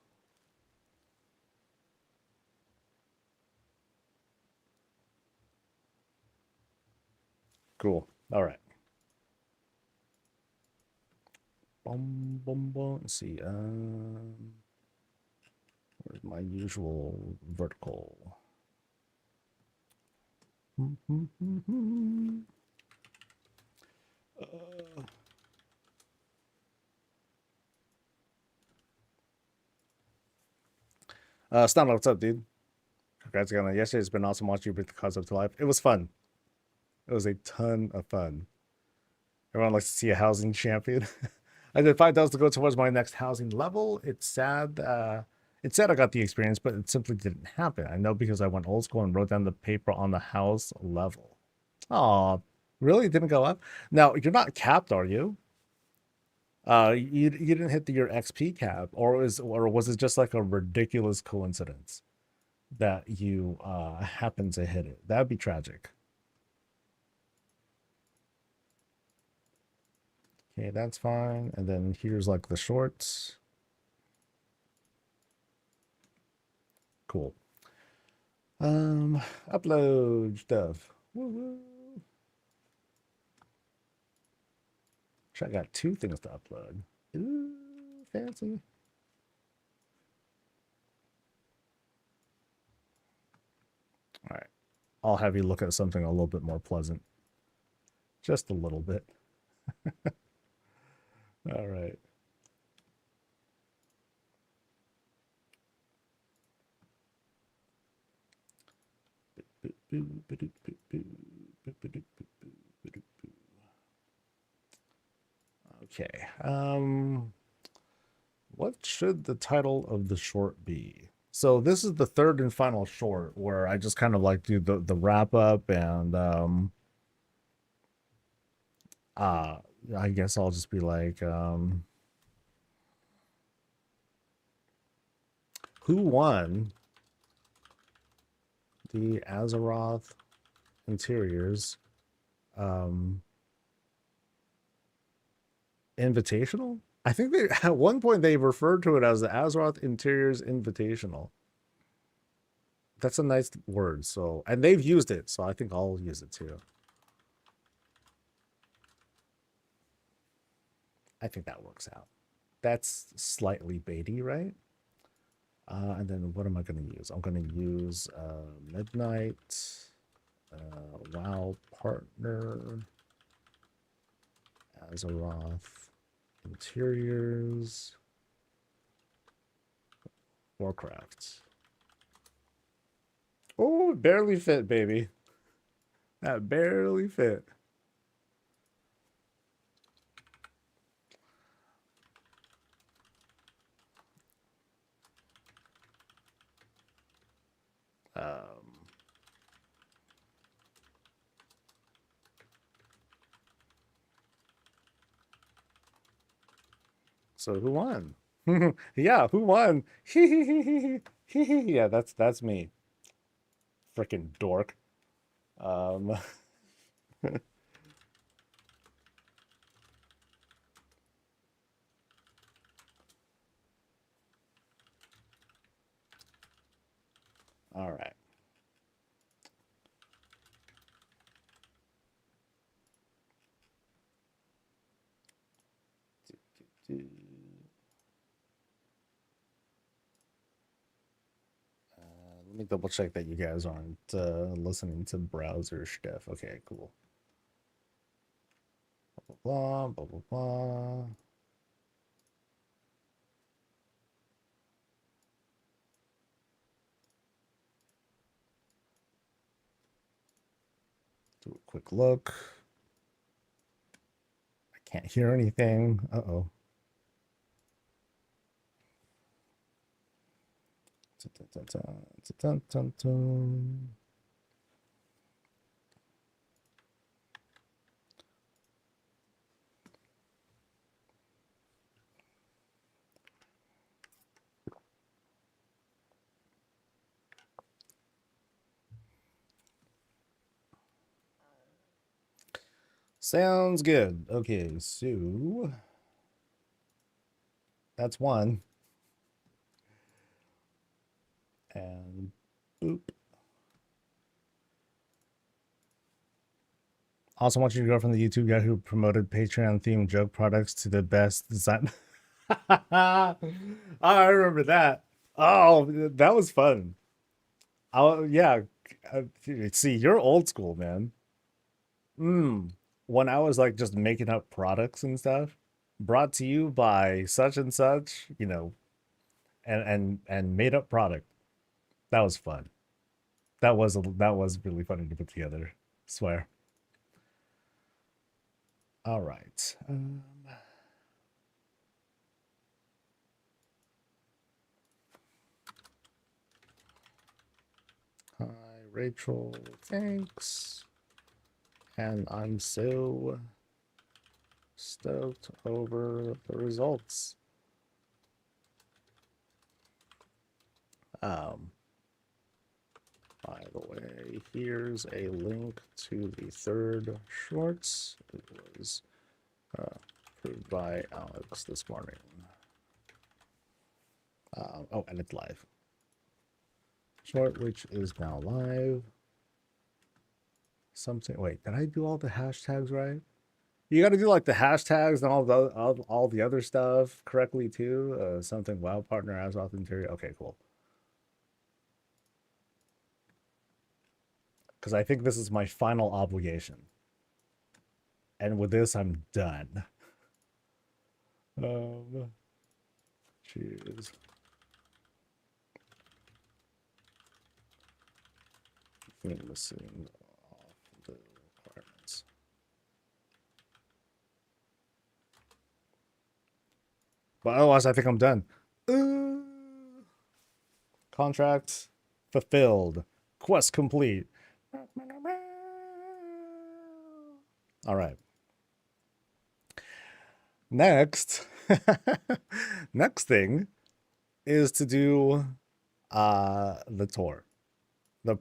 cool. All right. Let's see. Where's my usual vertical? Stan, what's up, dude? Congrats again on yesterday. It's been awesome watching you bring the concept to life. It was fun. It was a ton of fun. Everyone likes to see a housing champion. I did $5 to go towards my next housing level. It's sad It said I got the experience, but it simply didn't happen. I know because I went old school and wrote down the paper on the house level. Oh, really? It didn't go up? Now, you're not capped, are you? You didn't hit your XP cap, or was it just like a ridiculous coincidence that you happened to hit it? That'd be tragic. Okay, that's fine. And then here's like the shorts. Cool. Upload stuff. Woo-woo. I got two things to upload. Ooh, fancy. All right. I'll have you look at something a little bit more pleasant. Just a little bit. All right. Okay. What should the title of the short be? So this is the third and final short where I just kind of like do the wrap up and I guess I'll just be like who won the Azeroth Interiors Invitational? I think they at one point they referred to it as the Azeroth Interiors Invitational. That's a nice word. So, and they've used it, so I think I'll use it too. I think that works out. That's slightly baity, right? And then what am I going to use? I'm going to use Midnight, WoW Partner, Azeroth Interiors, Warcraft. Oh, it barely fit, baby. That barely fit. So who won? Yeah, who won? Yeah, that's me. Freaking dork. Um, all right. Let me double check that you guys aren't listening to browser stuff. Okay, cool. Blah, blah, blah, blah. Do a quick look. I can't hear anything. Uh-oh. Sounds good. Okay, so that's one. And boop. Also want you to go from the YouTube guy who promoted Patreon themed joke products to the best design. I remember that. Oh, that was fun. Oh yeah. See, you're old school, man. When I was like just making up products and stuff, brought to you by such and such, you know, and made up product. That was fun. That was really funny to put together. Swear. All right. Rachel, thanks. And I'm so stoked over the results. By the way, here's a link to the third shorts. It was approved by Alex this morning. Oh, and it's live. Short, which is now live. Something. Wait, did I do all the hashtags right? You got to do like the hashtags and all the other stuff correctly too. Something wow partner as authenticity. Okay, cool. Because I think this is my final obligation, and with this, I'm done. Cheers. Missing off the requirements. But otherwise, I think I'm done. Contract fulfilled. Quest complete. All right. Next, next thing is to do the tour, the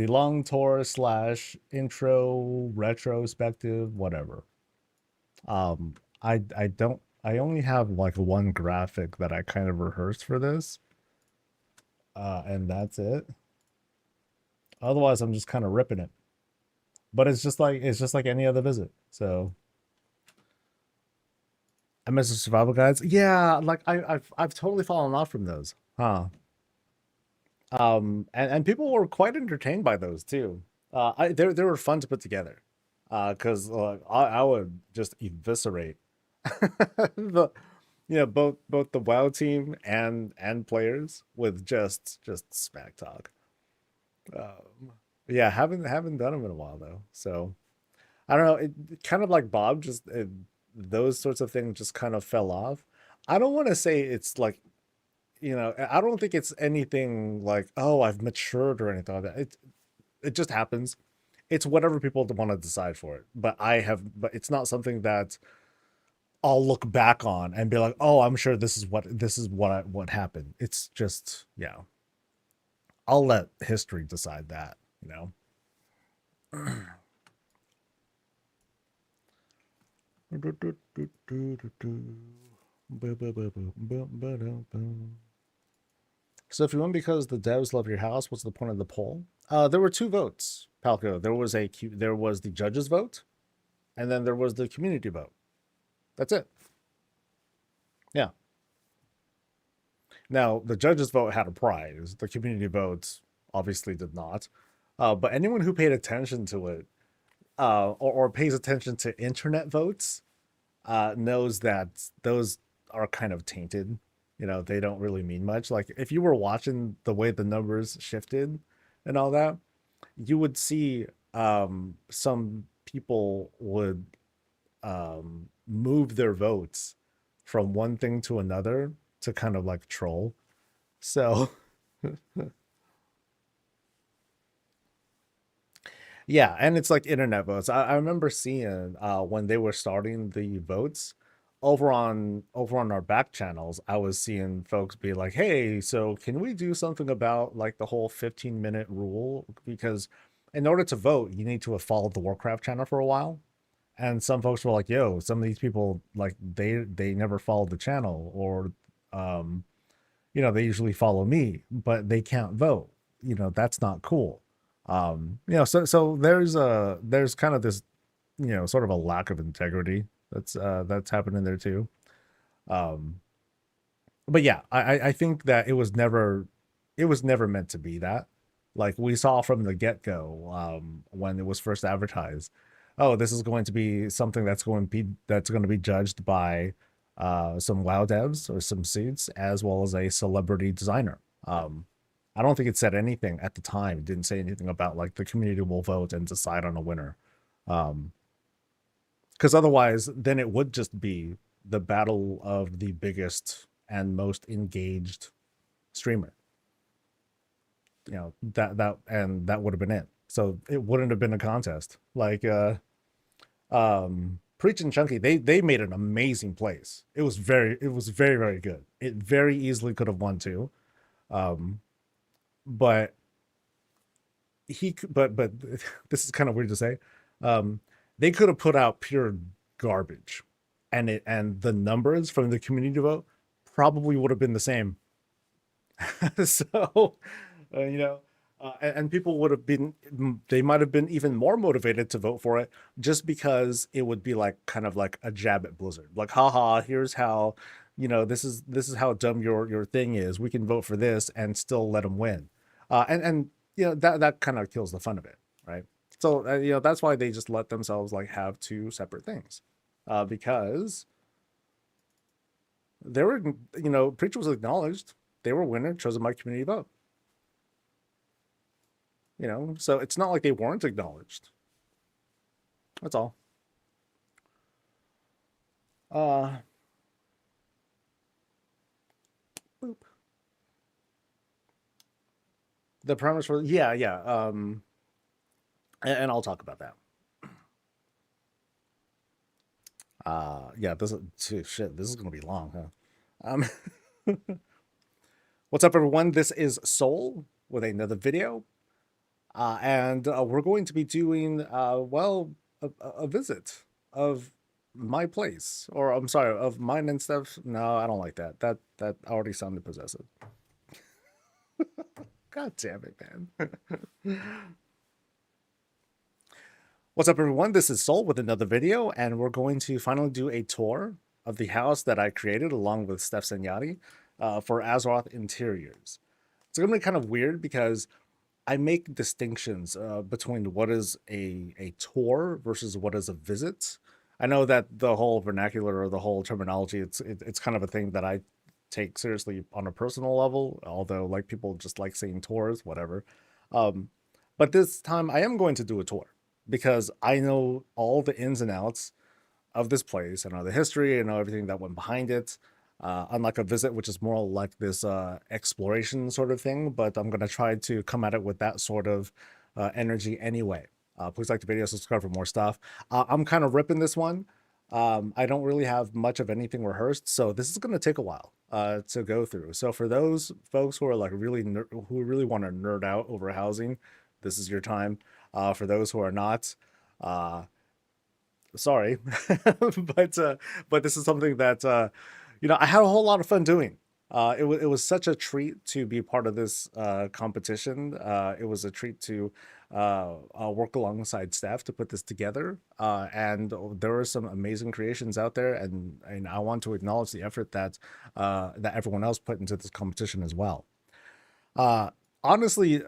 long tour slash intro retrospective, whatever. I only have like one graphic that I kind of rehearsed for this, and that's it. Otherwise, I'm just kind of ripping it. But it's just like any other visit. So I miss the survival guides. Yeah, like I've totally fallen off from those. Huh. And people were quite entertained by those too. They were fun to put together. Because I would just eviscerate the both the WoW team and players with just smack talk. Yeah, haven't done them in a while though. So I don't know. It kind of like Bob, those sorts of things just kind of fell off. I don't want to say it's like, I don't think it's anything like, oh, I've matured or anything like that. It just happens. It's whatever people want to decide for it. But it's not something that I'll look back on and be like, oh, I'm sure this is what happened. It's just, yeah. I'll let history decide that, you know. So if you win because the devs love your house, what's the point of the poll? There were 2 votes, Palco. There was the judges vote, and then there was the community vote. That's it. Yeah. Now the judges vote had a prize. The community vote obviously did not. But anyone who paid attention to it, or pays attention to internet votes, knows that those are kind of tainted. They don't really mean much. Like if you were watching the way the numbers shifted and all that, you would see some people would move their votes from one thing to another to kind of like troll. So yeah, and it's like internet votes. I remember seeing when they were starting the votes over on our back channels, I was seeing folks be like, "Hey, so can we do something about like the whole 15-minute rule? Because in order to vote, you need to have followed the Warcraft channel for a while." And some folks were like, "Yo, some of these people like they never followed the channel, or um, they usually follow me, but they can't vote. That's not cool." So there's kind of this, sort of a lack of integrity that's happening there too. Um, but yeah, I think that it was never meant to be that. Like we saw from the get-go, when it was first advertised, oh, this is going to be something that's going to be judged by some WoW devs or some suits, as well as a celebrity designer. I don't think it said anything at the time. It didn't say anything about like the community will vote and decide on a winner. Because otherwise, then it would just be the battle of the biggest and most engaged streamer. that would have been it. So it wouldn't have been a contest. Like Preach and Chunky, they made an amazing place. It was very very good. It very easily could have won too. Um, but but this is kind of weird to say. Um, they could have put out pure garbage, and the numbers from the community vote probably would have been the same. So, you know, and people would have been, they might have been even more motivated to vote for it just because it would be like kind of like a jab at Blizzard. Like, haha, here's how, this is how dumb your thing is. We can vote for this and still let them win. And that kind of kills the fun of it, right? So, that's why they just let themselves like have two separate things, because they were, Preacher was acknowledged. They were winner, chosen by community vote. So it's not like they weren't acknowledged. That's all. Uh, Boop. The premise for, yeah. And I'll talk about that. Yeah, shit. This is gonna be long, huh? What's up, everyone? This is Soul with another video, and we're going to be doing a visit of my place, or I'm sorry, of mine and stuff. No, I don't like that. That already sounded possessive. God damn it, man. What's up, everyone? This is Soul with another video, and we're going to finally do a tour of the house that I created along with Steph Senyati for Azeroth Interiors. It's going to be kind of weird because I make distinctions between what is a tour versus what is a visit. I know that the whole vernacular or the whole terminology, it's kind of a thing that I take seriously on a personal level, although like people just like saying tours, whatever. Um, but this time I am going to do a tour because I know all the ins and outs of this place. I know the history, I know everything that went behind it. Unlike a visit, which is more like this exploration sort of thing, but I'm going to try to come at it with that sort of energy anyway. Please like the video, subscribe for more stuff. I'm kind of ripping this one. I don't really have much of anything rehearsed, so this is going to take a while to go through. So for those folks who are like who really want to nerd out over housing, this is your time. For those who are not, sorry, but this is something that I had a whole lot of fun doing. It was such a treat to be part of this competition. It was a treat to work alongside staff to put this together. And there were some amazing creations out there, and I want to acknowledge the effort that everyone else put into this competition as well. Honestly,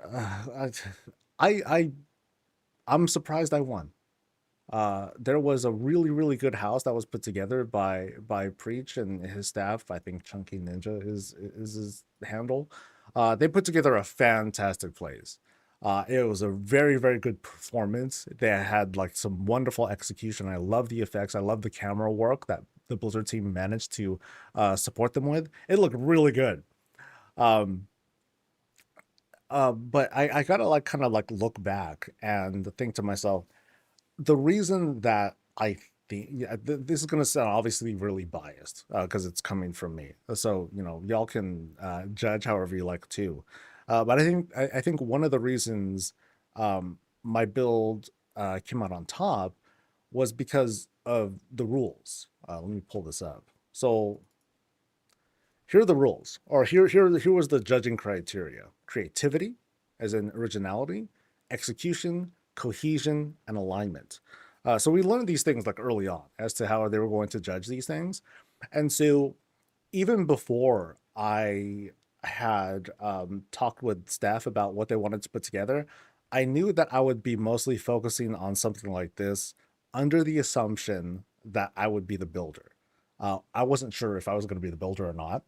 I'm surprised I won. There was a really really good house that was put together by Preach and his staff. I think Chunky Ninja is his handle. They put together a fantastic place. It was a very very good performance. They had like some wonderful execution. I love the effects. I love the camera work that the Blizzard team managed to support them with. It looked really good. Um, but I gotta like kind of like look back and think to myself, the reason that I think, yeah, this is going to sound obviously really biased because it's coming from me. So, y'all can judge however you like too. But I think one of the reasons my build came out on top was because of the rules. Let me pull this up. So here are the rules, or here was the judging criteria: creativity, as in originality, execution, cohesion, and alignment. So we learned these things like early on as to how they were going to judge these things, and so even before I had talked with staff about what they wanted to put together, I knew that I would be mostly focusing on something like this under the assumption that I would be the builder. I wasn't sure if I was going to be the builder or not.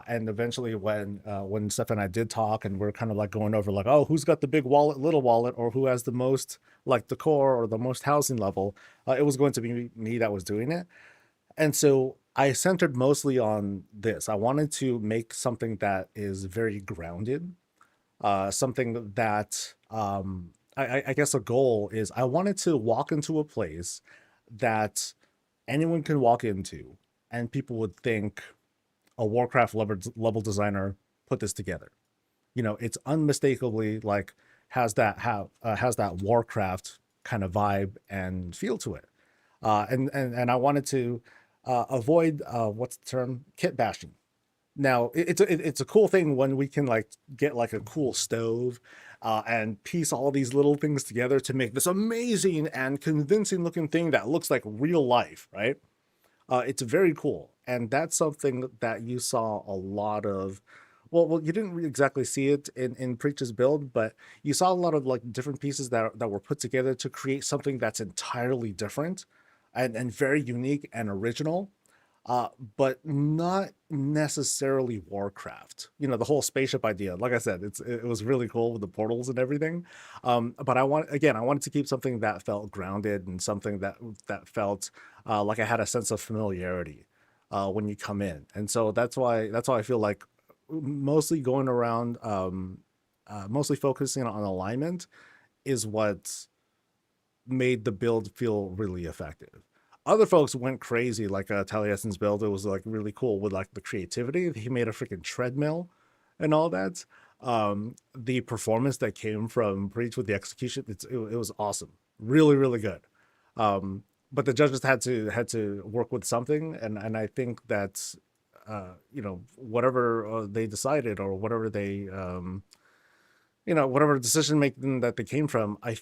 And eventually, when Steph and I did talk, and we're kind of like going over like, oh, who's got the big wallet, little wallet, or who has the most like decor or the most housing level, it was going to be me that was doing it. And so I centered mostly on this. I wanted to make something that is very grounded. something that I guess a goal is I wanted to walk into a place that anyone can walk into and people would think a Warcraft level designer put this together. You know, it's unmistakably like has that Warcraft kind of vibe and feel to it. And I wanted to avoid what's the term, kit bashing. Now it's a cool thing when we can like get like a cool stove and piece all these little things together to make this amazing and convincing looking thing that looks like real life, right? It's very cool, and that's something that you saw a lot of. Well, you didn't exactly see it in Preach's build, but you saw a lot of like different pieces that were put together to create something that's entirely different and very unique and original, but not necessarily Warcraft. You know, the whole spaceship idea. Like I said, it was really cool with the portals and everything. But I wanted to keep something that felt grounded and something that felt like I had a sense of familiarity when you come in. And so that's why I feel like mostly going around, mostly focusing on alignment is what made the build feel really effective. Other folks went crazy, like Taliesin's build. It was like really cool with like the creativity. He made a freaking treadmill and all that. The performance that came from Breach with the execution, it was awesome, really really good. But the judges had to work with something, and I think that you know, whatever they decided or whatever they you know, whatever decision making that they came from, I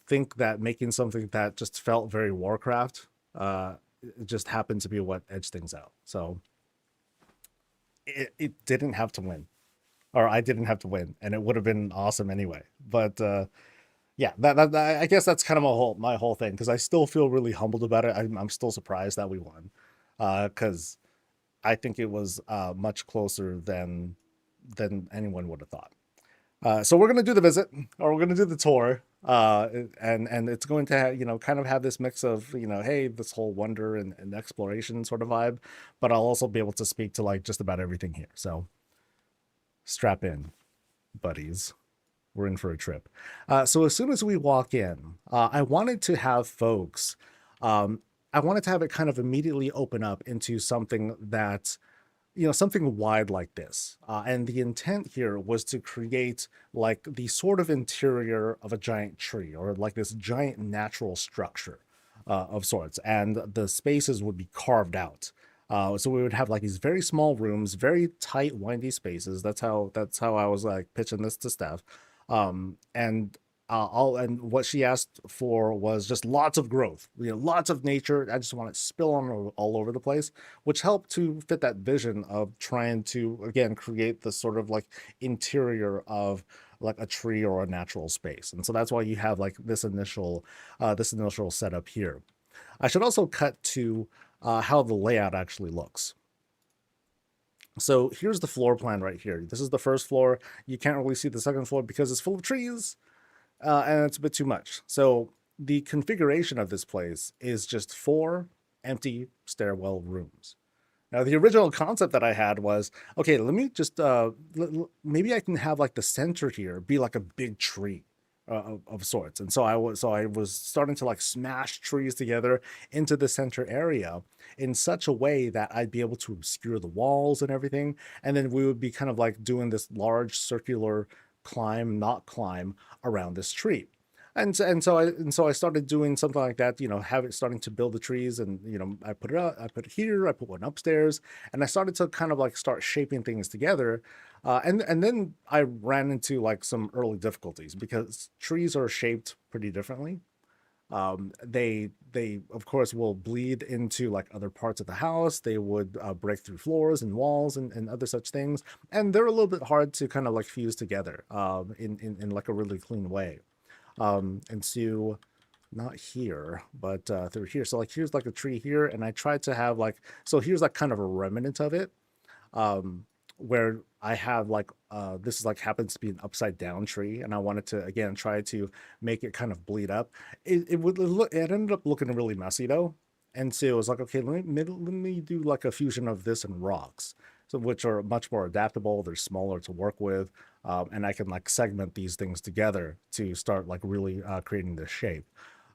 think that making something that just felt very Warcraft, it just happened to be what edged things out. So it didn't have to win, or I didn't have to win, and it would have been awesome anyway. But yeah, I guess that's kind of my whole thing, because I still feel really humbled about it. I'm still surprised that we won, because I think it was much closer than anyone would have thought. So we're gonna do the visit, or we're gonna do the tour, and it's going to you know, kind of have this mix of, you know, hey, this whole wonder and exploration sort of vibe, but I'll also be able to speak to like just about everything here. So strap in, buddies. We're in for a trip. So as soon as we walk in, I wanted to have folks. I wanted to have it kind of immediately open up into something that, you know, something wide like this. And the intent here was to create like the sort of interior of a giant tree, or like this giant natural structure of sorts. And the spaces would be carved out. So we would have like these very small rooms, very tight, windy spaces. That's how I was like pitching this to Steph. And all, and what she asked for was just lots of growth, you know, lots of nature. I just want it to spill on all over the place, which helped to fit that vision of trying to again create the sort of like interior of like a tree or a natural space. And so that's why you have like this initial setup here. I should also cut to how the layout actually looks. So here's the floor plan right here. This is the first floor. You can't really see the second floor because it's full of trees, and it's a bit too much. So the configuration of this place is just 4 empty stairwell rooms. Now, the original concept that I had was, okay, let me just, maybe I can have like the center here be like a big tree of sorts. And so I was starting to like smash trees together into the center area in such a way that I'd be able to obscure the walls and everything. And then we would be kind of like doing this large circular climb, not climb around this tree. And so I started doing something like that, you know, starting to build the trees, and you know, I put it up, I put it here, I put one upstairs, and I started to kind of like start shaping things together. And then I ran into like some early difficulties because trees are shaped pretty differently. They of course will bleed into like other parts of the house. They would break through floors and walls and other such things, and they're a little bit hard to kind of like fuse together in like a really clean way. And so not here, but through here. So like here's like a tree here, and I tried to have like, so here's like kind of a remnant of it, where I have like this is like happens to be an upside down tree, and I wanted to again try to make it kind of bleed up. It ended up looking really messy though, and so it was like, okay, let me do like a fusion of this and rocks, so which are much more adaptable. They're smaller to work with, and I can like segment these things together to start like really creating this shape.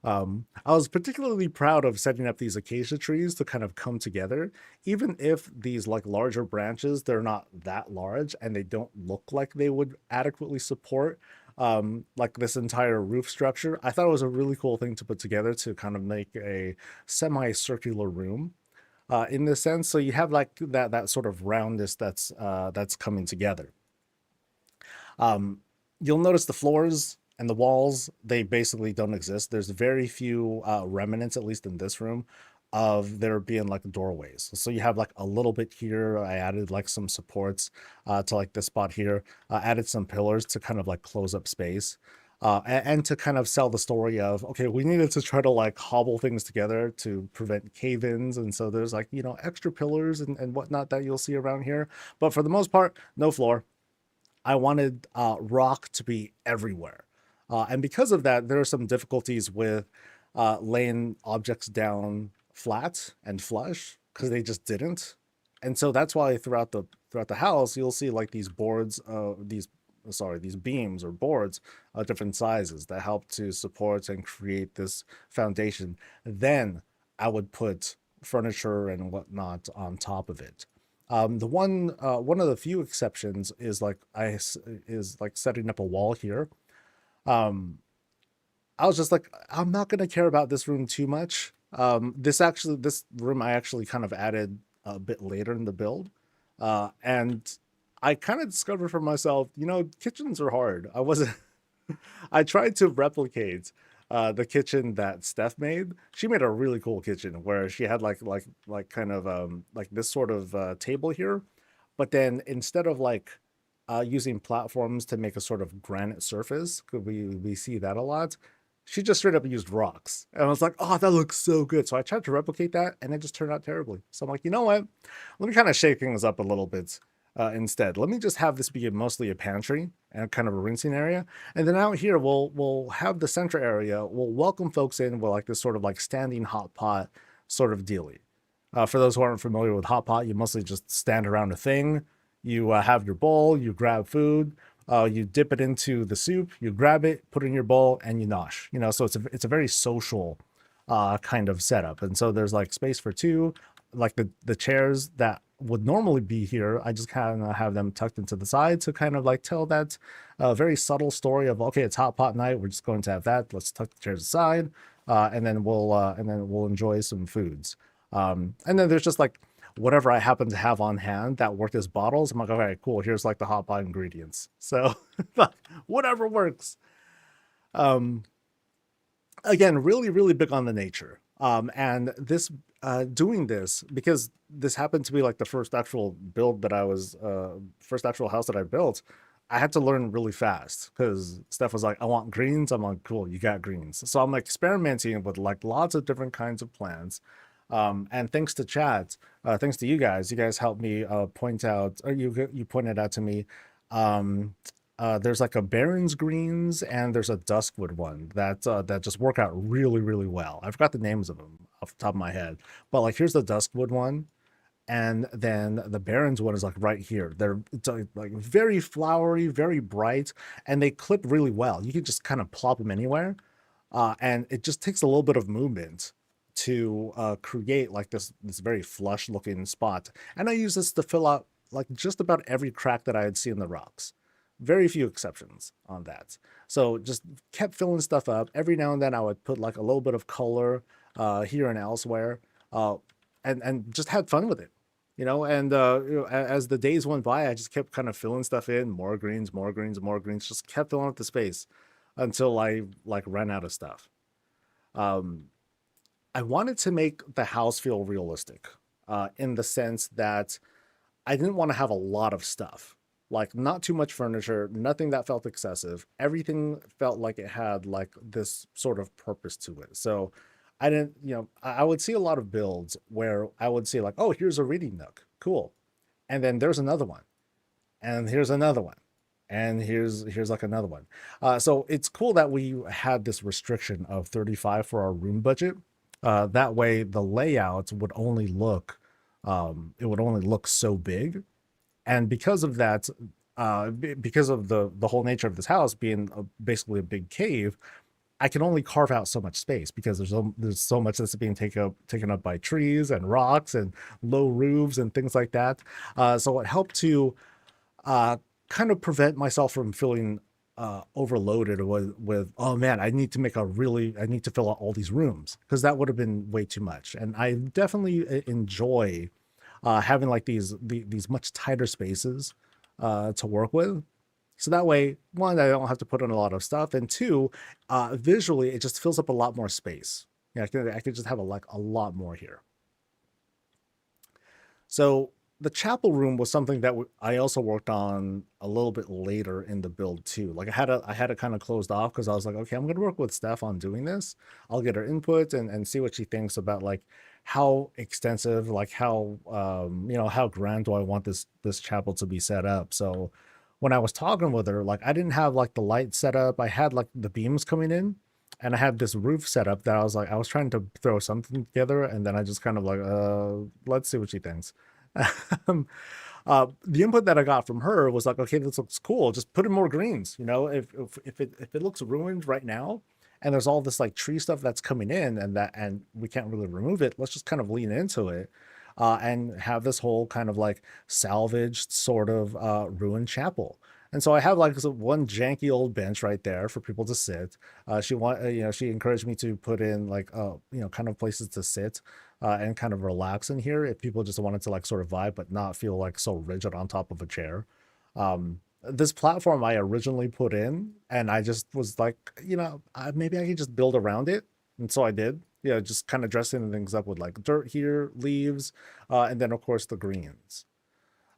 I was particularly proud of setting up these acacia trees to kind of come together, even if these like larger branches, they're not that large and they don't look like they would adequately support like this entire roof structure. I thought it was a really cool thing to put together to kind of make a semicircular room in this sense. So you have like that sort of roundness that's coming together. Um, you'll notice the floors and the walls, they basically don't exist. There's very few remnants, at least in this room, of there being like doorways. So you have like a little bit here. I added like some supports to like this spot here, added some pillars to kind of like close up space. And to kind of sell the story of, okay, we needed to try to like hobble things together to prevent cave-ins. And so there's like, extra pillars and whatnot that you'll see around here. But for the most part, no floor. I wanted rock to be everywhere. And because of that, there are some difficulties with laying objects down flat and flush because they just didn't. And so that's why throughout the house, you'll see like these boards, these beams or boards of different sizes that help to support and create this foundation. Then I would put furniture and whatnot on top of it. The one of the few exceptions is like is like setting up a wall here. Um, I was just like, I'm not gonna care about this room too much. This room I actually kind of added a bit later in the build, and I kind of discovered for myself, kitchens are hard. I wasn't. I tried to replicate the kitchen that Steph made. She made a really cool kitchen where she had like kind of like this sort of table here, but then instead of like using platforms to make a sort of granite surface, 'cause we see that a lot. She just straight up used rocks, and I was like, "Oh, that looks so good." So I tried to replicate that, and it just turned out terribly. So I'm like, you know what? Let me kind of shake things up a little bit instead. Let me just have this be mostly a pantry and kind of a rinsing area, and then out here we'll have the center area. We'll welcome folks in with like this sort of like standing hot pot sort of dealy. For those who aren't familiar with hot pot, you mostly just stand around a thing. You have your bowl, you grab food, you dip it into the soup, you grab it, put it in your bowl, and you nosh. So it's a very social kind of setup. And so there's like space for two, like the chairs that would normally be here. I just kind of have them tucked into the side to kind of like tell that very subtle story of, okay, it's hot pot night. We're just going to have that. Let's tuck the chairs aside, and then we'll enjoy some foods. And then there's just like whatever I happen to have on hand that worked as bottles. I'm like, okay, cool. Here's like the hot pot ingredients. So whatever works. Um, Again, really, really big on the nature. And this doing this because this happened to be like the first actual house that I built. I had to learn really fast because Steph was like, I want greens. I'm like, cool, you got greens. So I'm like experimenting with like lots of different kinds of plants. And thanks to chat, thanks to you guys helped me point out, or you pointed out to me, um, there's like a Baron's greens and there's a Duskwood one that just work out really, really well. I forgot the names of them off the top of my head, but like here's the Duskwood one, and then the Baron's one is like right here. It's like very flowery, very bright, and they clip really well. You can just kind of plop them anywhere, and it just takes a little bit of movement to create like this very flush looking spot. And I use this to fill out like just about every crack that I had seen in the rocks. Very few exceptions on that. So just kept filling stuff up. Every now and then I would put like a little bit of color here and elsewhere, uh, and just had fun with it. And as the days went by, I just kept kind of filling stuff in, more greens, more greens, more greens, just kept filling up the space until I like ran out of stuff. Um, I wanted to make the house feel realistic, in the sense that I didn't want to have a lot of stuff, like not too much furniture, nothing that felt excessive. Everything felt like it had like this sort of purpose to it. So I didn't, I would see a lot of builds where I would see like, oh, here's a reading nook, cool, and then there's another one, and here's another one, and here's like another one. So it's cool that we had this restriction of 35 for our room budget. That way the layout would only look it would only look so big. And because of that, because of the whole nature of this house being basically a big cave, I can only carve out so much space because there's so much that's being taken up by trees and rocks and low roofs and things like that. So it helped to uh, kind of prevent myself from feeling overloaded with, oh man, I need to fill out all these rooms, because that would have been way too much. And I definitely enjoy having like these much tighter spaces to work with. So that way, one, I don't have to put in a lot of stuff, and two, visually, it just fills up a lot more space. Yeah, I could just have a lot more here. So the chapel room was something that I also worked on a little bit later in the build too. Like I had it kind of closed off because I was like, okay, I'm gonna work with Steph on doing this. I'll get her input and see what she thinks about like how extensive, like how how grand do I want this chapel to be set up. So when I was talking with her, like I didn't have like the light set up. I had like the beams coming in, and I had this roof set up that I was trying to throw something together, and then I just kind of like, let's see what she thinks. um, the input that I got from her was like, okay, this looks cool. Just put in more greens. You know, if it looks ruined right now, and there's all this like tree stuff that's coming in, and we can't really remove it, let's just kind of lean into it, and have this whole kind of like salvaged sort of ruined chapel. And so I have like one janky old bench right there for people to sit. She encouraged me to put in like kind of places to sit and kind of relax in here if people just wanted to like sort of vibe but not feel like so rigid on top of a chair. This platform I originally put in, and I just was like, maybe I could just build around it, and so I did. Yeah, just kind of dressing things up with like dirt here, leaves, and then of course the greens.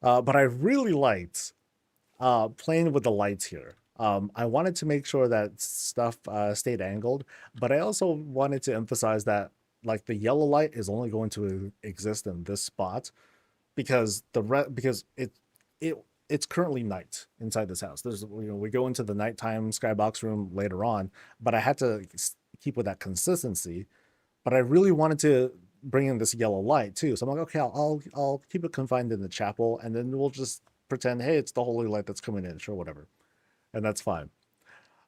But I really liked playing with the lights here. I wanted to make sure that stuff stayed angled, but I also wanted to emphasize that like the yellow light is only going to exist in this spot because because it it's currently night inside this house. We go into the nighttime skybox room later on, but I had to keep with that consistency. But I really wanted to bring in this yellow light too. So I'm like, okay, I'll keep it confined in the chapel, and then we'll just pretend, hey, it's the holy light that's coming in, sure, whatever, and that's fine.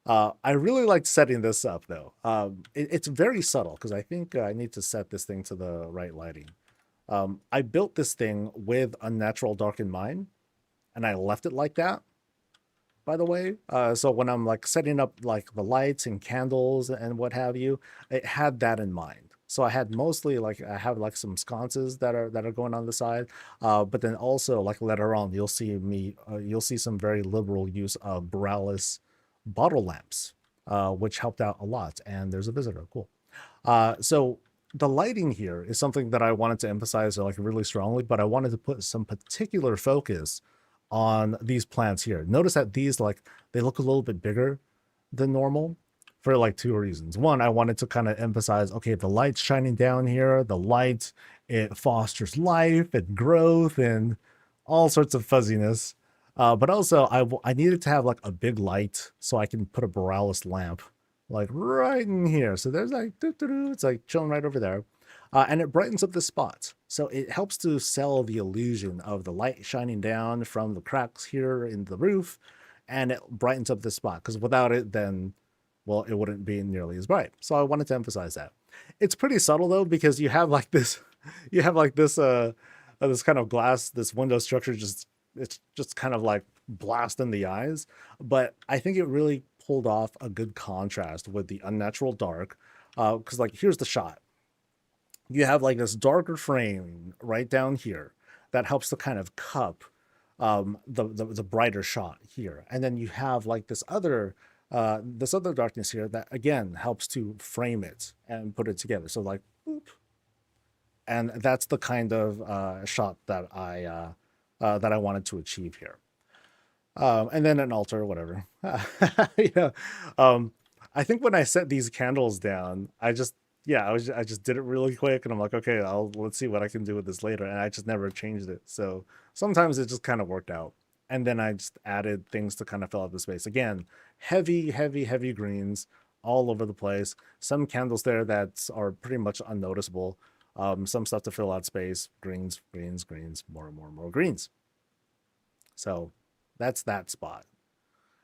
I really liked setting this up though. It's very subtle because I think I need to set this thing to the right lighting. I built this thing with unnatural dark in mind, and I left it like that, by the way. So when I'm like setting up like the lights and candles and what have you, it had that in mind. So I had mostly like I have like some sconces that are going on the side, but then also like later on you'll see some very liberal use of Borealis bottle lamps, which helped out a lot. And there's a visitor, cool. So the lighting here is something that I wanted to emphasize like really strongly, but I wanted to put some particular focus on these plants here. Notice that these like they look a little bit bigger than normal for like two reasons. One, I wanted to kind of emphasize, okay, the light's shining down here, the light, it fosters life and growth and all sorts of fuzziness. But also I needed to have like a big light so I can put a Borealis lamp like right in here. So there's like, it's like chilling right over there. And it brightens up the spot. So it helps to sell the illusion of the light shining down from the cracks here in the roof, and it brightens up the spot, because without it, then, well, it wouldn't be nearly as bright. So I wanted to emphasize that. It's pretty subtle though, because you have like this, you have like this kind of glass, this window structure, it's just kind of like blasting the eyes. But I think it really pulled off a good contrast with the unnatural dark. Because like here's the shot, you have like this darker frame right down here that helps to kind of cup the brighter shot here, and then you have like this other darkness here that again helps to frame it and put it together. So like, boop, and that's the kind of shot that I wanted to achieve here. And then an altar, whatever. Yeah. I think when I set these candles down, I just did it really quick, and I'm like, okay, let's see what I can do with this later, and I just never changed it. So sometimes it just kind of worked out, and then I just added things to kind of fill out the space. Again, heavy, heavy, heavy greens all over the place. Some candles there that are pretty much unnoticeable. Some stuff to fill out space. Greens, greens, greens, more and more and more greens. So That's that spot.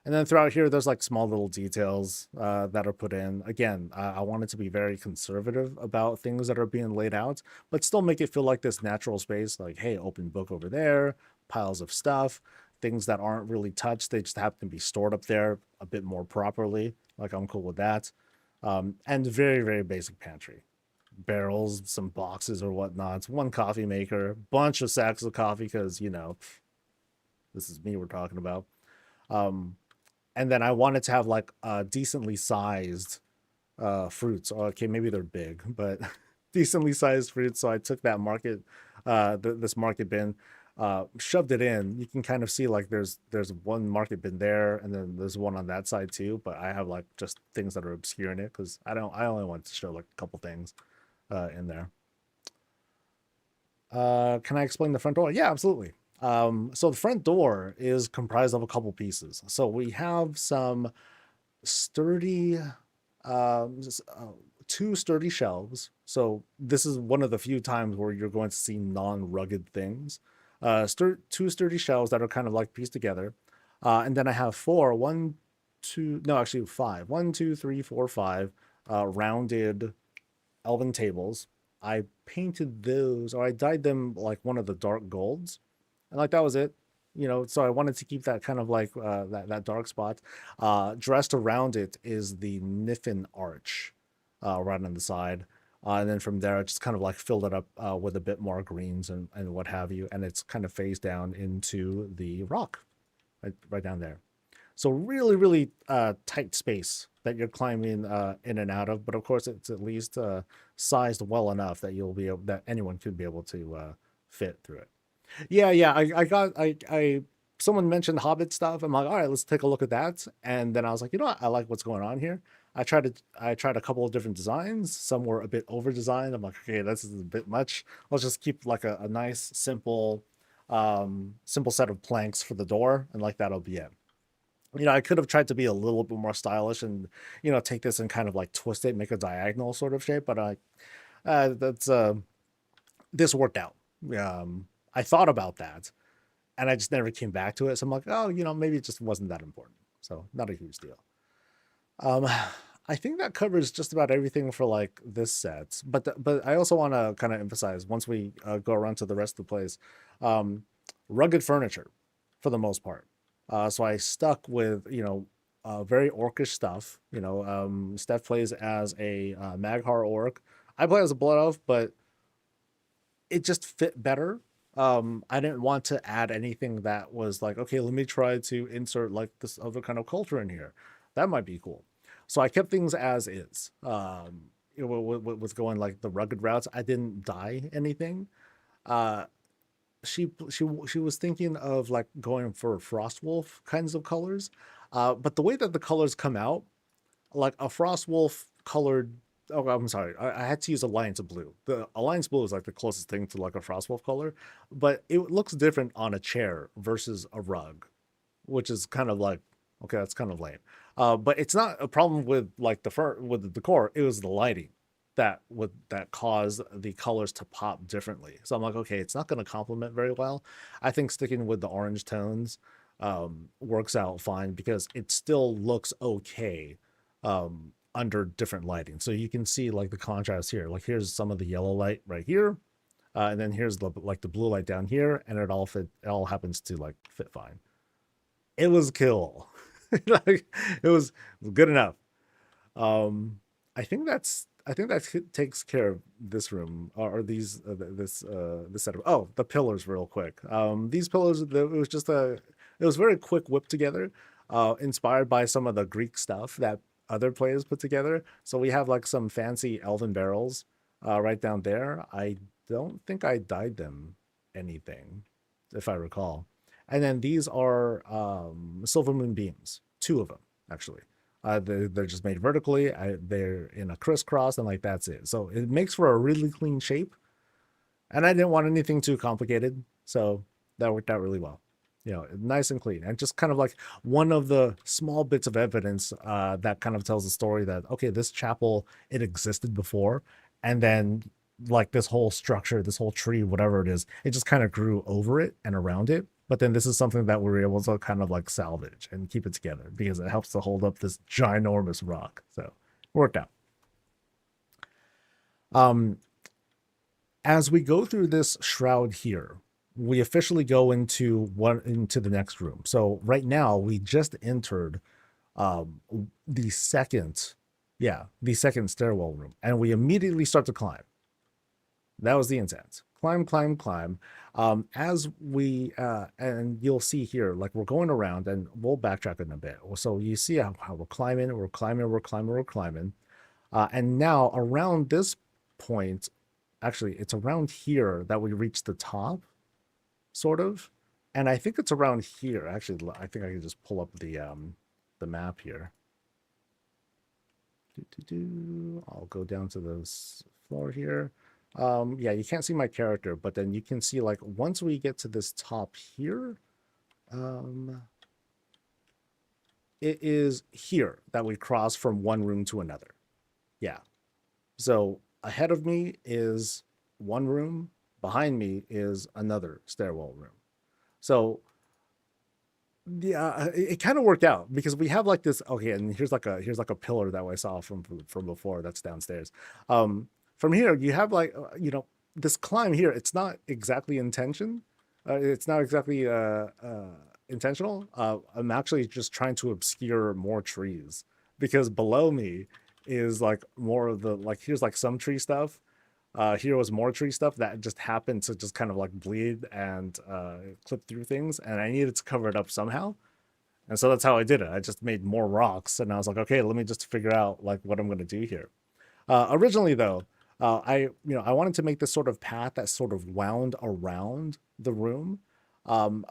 And then throughout here, there's like small little details that are put in. Again, I wanted to be very conservative about things that are being laid out, but still make it feel like this natural space. Like, hey, open book over there, piles of stuff, things that aren't really touched. They just happen to be stored up there a bit more properly. Like, I'm cool with that. And very, very basic pantry. Barrels, some boxes or whatnot, one coffee maker, bunch of sacks of coffee because, you know, this is me we're talking about. Um, and then I wanted to have like decently sized fruits. Okay, maybe they're big, but decently sized fruits. So I took that market, this market bin, shoved it in. You can kind of see like there's one market bin there, and then there's one on that side too. But I have like just things that are obscuring it because I only want to show like a couple things in there. Can I explain the front door? Yeah, absolutely. So the front door is comprised of a couple pieces. So we have some sturdy, two sturdy shelves. So this is one of the few times where you're going to see non-rugged things. Two sturdy shelves that are kind of like pieced together. And then I have five. One, two, three, four, five rounded elven tables. I painted those, or I dyed them like one of the dark golds, and like that was it. You know, so I wanted to keep that kind of like that dark spot. Dressed around it is the Niffin arch, right on the side, and then from there I just kind of like filled it up with a bit more greens and what have you, and it's kind of phased down into the rock, right down there. So really, really tight space that you're climbing in and out of, but of course it's at least sized well enough that that anyone could be able to fit through it. Yeah, yeah. I someone mentioned Hobbit stuff. I'm like, all right, let's take a look at that. And then I was like, you know what? I like what's going on here. I tried a couple of different designs. Some were a bit over designed. I'm like, okay, this is a bit much. Let's just keep like a nice, simple set of planks for the door, and like that'll be it. You know, I could have tried to be a little bit more stylish and, you know, take this and kind of like twist it, make a diagonal sort of shape, but that's this worked out. I thought about that and I just never came back to it. So I'm like, oh, you know, maybe it just wasn't that important. So not a huge deal. Um, I think that covers just about everything for like this set. But I also want to kind of emphasize once we go around to the rest of the place, um, rugged furniture for the most part. So I stuck with very orcish stuff. Steph plays as a Maghar orc. I play as a blood elf, but it just fit better. I didn't want to add anything that was like, okay, let me try to insert like this other kind of culture in here. That might be cool. So I kept things as is. With going like the rugged routes, I didn't dye anything. Uh, she was thinking of like going for Frostwolf kinds of colors, but the way that the colors come out, like a Frostwolf colored. Oh, I'm sorry. I had to use Alliance Blue. The Alliance Blue is like the closest thing to like a Frostwolf color, but it looks different on a chair versus a rug, which is kind of like, okay, that's kind of lame. But it's not a problem with like with the decor. It was the lighting that caused the colors to pop differently. So I'm like, okay, it's not going to complement very well. I think sticking with the orange tones works out fine because it still looks okay under different lighting. So you can see like the contrast here. Like here's some of the yellow light right here, and then here's the blue light down here, and it all happens to like fit fine. It was kill. Like it was good enough. I think that takes care of this room or these this set of the pillars real quick. These pillars, it was very quick whipped together, inspired by some of the Greek stuff that other players put together. So we have like some fancy elven barrels right down there. I don't think I dyed them anything, if I recall. And then these are silver moon beams, two of them actually. They're just made vertically. They're in a crisscross, and like that's it. So it makes for a really clean shape. And I didn't want anything too complicated, so that worked out really well. Nice and clean, and just kind of like one of the small bits of evidence that kind of tells the story that okay, this chapel it existed before, and then like this whole structure, this whole tree, whatever it is, it just kind of grew over it and around it. But then this is something that we're able to kind of like salvage and keep it together because it helps to hold up this ginormous rock. So it worked out. Um, as we go through this shroud here, we officially go into the next room. So right now we just entered um the second, the second stairwell room, and we immediately start to climb. That was the intent. Climb, climb, climb. As we and you'll see here, like we're going around, and we'll backtrack in a bit. So you see how we're climbing, we're climbing, we're climbing, we're climbing. And now around this point, actually, it's around here that we reach the top, sort of. And I think it's around here. Actually, I think I can just pull up the map here. I'll go down to this floor here. Yeah, you can't see my character, but then you can see like once we get to this top here, it is here that we cross from one room to another. Yeah. So ahead of me is one room, behind me is another stairwell room. So yeah, it kind of worked out because we have like this. Okay, and here's like a pillar that I saw from before that's downstairs. From here you have like this climb here. It's not exactly intention. It's not exactly intentional. I'm actually just trying to obscure more trees because below me is like more of the like here's like some tree stuff. Here was more tree stuff that just happened to just kind of like bleed and clip through things, and I needed to cover it up somehow. And so that's how I did it. I just made more rocks, and I was like, okay, let me just figure out like what I'm gonna do here. Originally, though, I wanted to make this sort of path that sort of wound around the room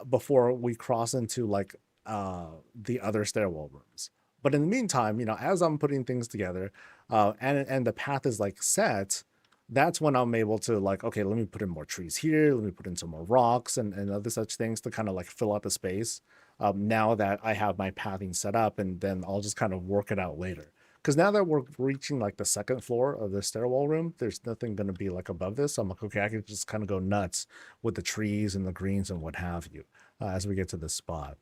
before we cross into like the other stairwell rooms. But in the meantime, as I'm putting things together, and the path is like set, that's when I'm able to like, okay, let me put in more trees here, let me put in some more rocks and other such things to kind of like fill out the space. Now that I have my pathing set up, and then I'll just kind of work it out later. Because now that we're reaching like the second floor of the stairwell room, there's nothing going to be like above this. So I'm like, okay, I can just kind of go nuts with the trees and the greens and what have you as we get to this spot.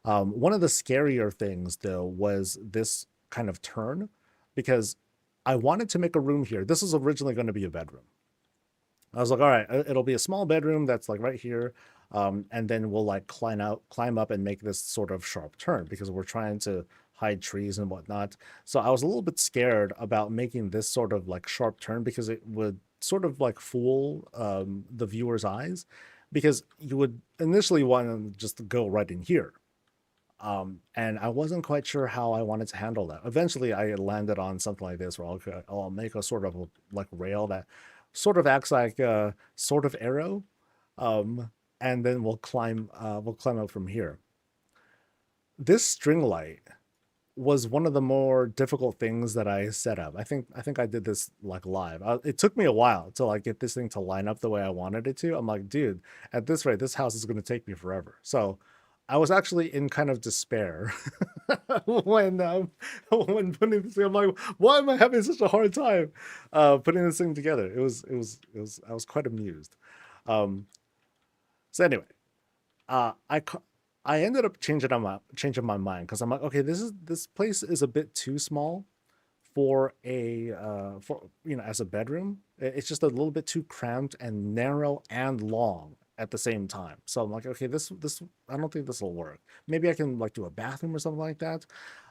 One of the scarier things, though, was this kind of turn because I wanted to make a room here. This was originally going to be a bedroom. I was like, all right, it'll be a small bedroom that's like right here. And then we'll like climb up and make this sort of sharp turn because we're trying to hide trees and whatnot. So I was a little bit scared about making this sort of like sharp turn because it would sort of like fool the viewer's eyes, because you would initially want to just go right in here. And I wasn't quite sure how I wanted to handle that. Eventually, I landed on something like this where I'll make a sort of like rail that sort of acts like a sort of arrow, and then we'll climb up from here. This string light was one of the more difficult things that I set up. I think I did this like live. It took me a while to like get this thing to line up the way I wanted it to. I'm like, dude, at this rate, this house is going to take me forever. So I was actually in kind of despair when when putting this thing. I'm like, why am I having such a hard time putting this thing together? It was I was quite amused. Um, so anyway, uh, I ca- I ended up changing my mind because I'm like, okay, this place is a bit too small for a for as a bedroom. It's just a little bit too cramped and narrow and long at the same time. So I'm like, okay, this I don't think this will work. Maybe I can like do a bathroom or something like that.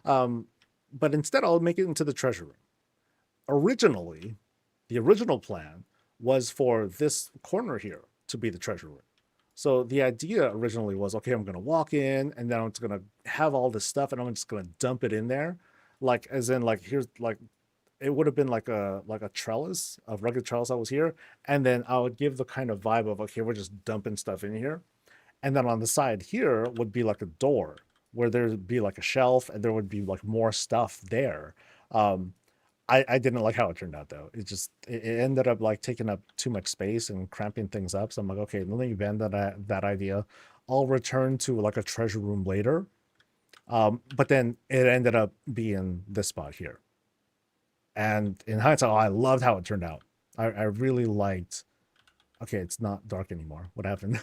Um, but instead, I'll make it into the treasure room. Originally, the original plan was for this corner here to be the treasure room. So the idea originally was, okay, I'm gonna walk in and then I'm just gonna have all this stuff and I'm just gonna dump it in there. Like as in like here's like it would have been like a trellis, a rugged trellis that was here. And then I would give the kind of vibe of, okay, we're just dumping stuff in here. And then on the side here would be like a door where there'd be like a shelf and there would be like more stuff there. Um, I didn't like how it turned out though. It ended up like taking up too much space and cramping things up. So I'm like, okay, let me abandon that idea. I'll return to like a treasure room later. But then it ended up being this spot here. And in hindsight, I loved how it turned out. I really liked. Okay, it's not dark anymore. What happened?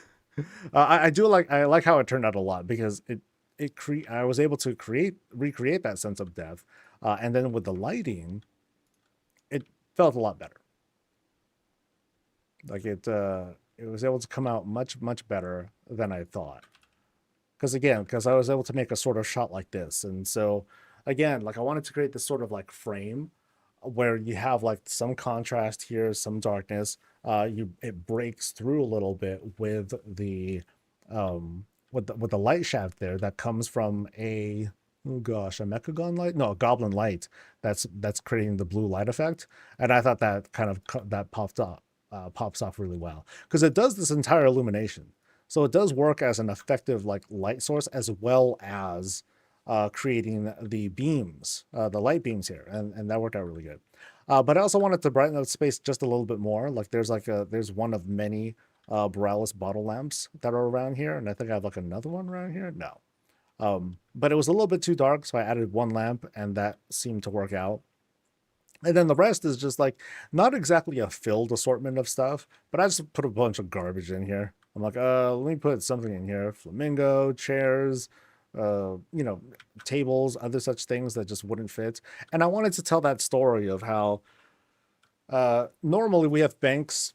I like how it turned out a lot because I was able to recreate that sense of depth, and then with the lighting, it felt a lot better. Like it was able to come out much better than I thought. Because I was able to make a sort of shot like this, and so again, like I wanted to create this sort of like frame where you have like some contrast here, some darkness. It breaks through a little bit with the light shaft there that comes from a, oh gosh, a mechagon light, no, a goblin light that's creating the blue light effect. And I thought that kind of that pops off really well because it does this entire illumination. So it does work as an effective like light source as well as creating the beams, the light beams here, and that worked out really good. But I also wanted to brighten up space just a little bit more. Like there's one of many Borealis bottle lamps that are around here, and I think I have like another one around here. No, but it was a little bit too dark, so I added one lamp, and that seemed to work out. And then the rest is just like not exactly a filled assortment of stuff, but I just put a bunch of garbage in here. I'm like, let me put something in here. Flamingo, chairs, you know, tables, other such things that just wouldn't fit. And I wanted to tell that story of how normally we have banks,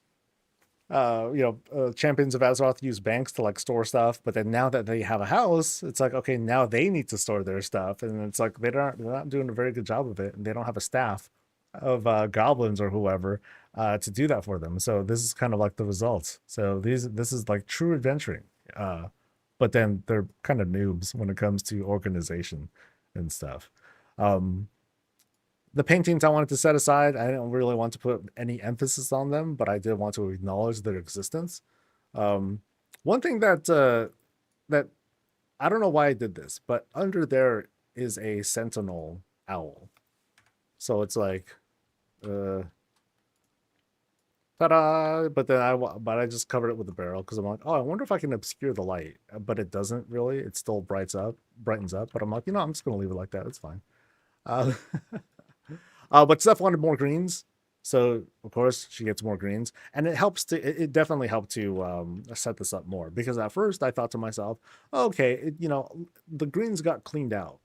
champions of Azeroth use banks to like store stuff, but then now that they have a house, it's like, okay, now they need to store their stuff. And it's like they're not doing a very good job of it, and they don't have a staff of goblins or whoever to do that for them. So this is kind of like the results. So this is like true adventuring. But then they're kind of noobs when it comes to organization and stuff. Um, the paintings I wanted to set aside, I didn't really want to put any emphasis on them, but I did want to acknowledge their existence. Um, one thing that I don't know why I did this, but under there is a sentinel owl. So it's like, uh, ta-da! But I just covered it with a barrel because I'm like, oh, I wonder if I can obscure the light, but it doesn't really. It still brightens up. But I'm like, I'm just gonna leave it like that. It's fine. Uh, but Steph wanted more greens, so of course she gets more greens, and it definitely helped to set this up more because at first I thought to myself, okay, the greens got cleaned out.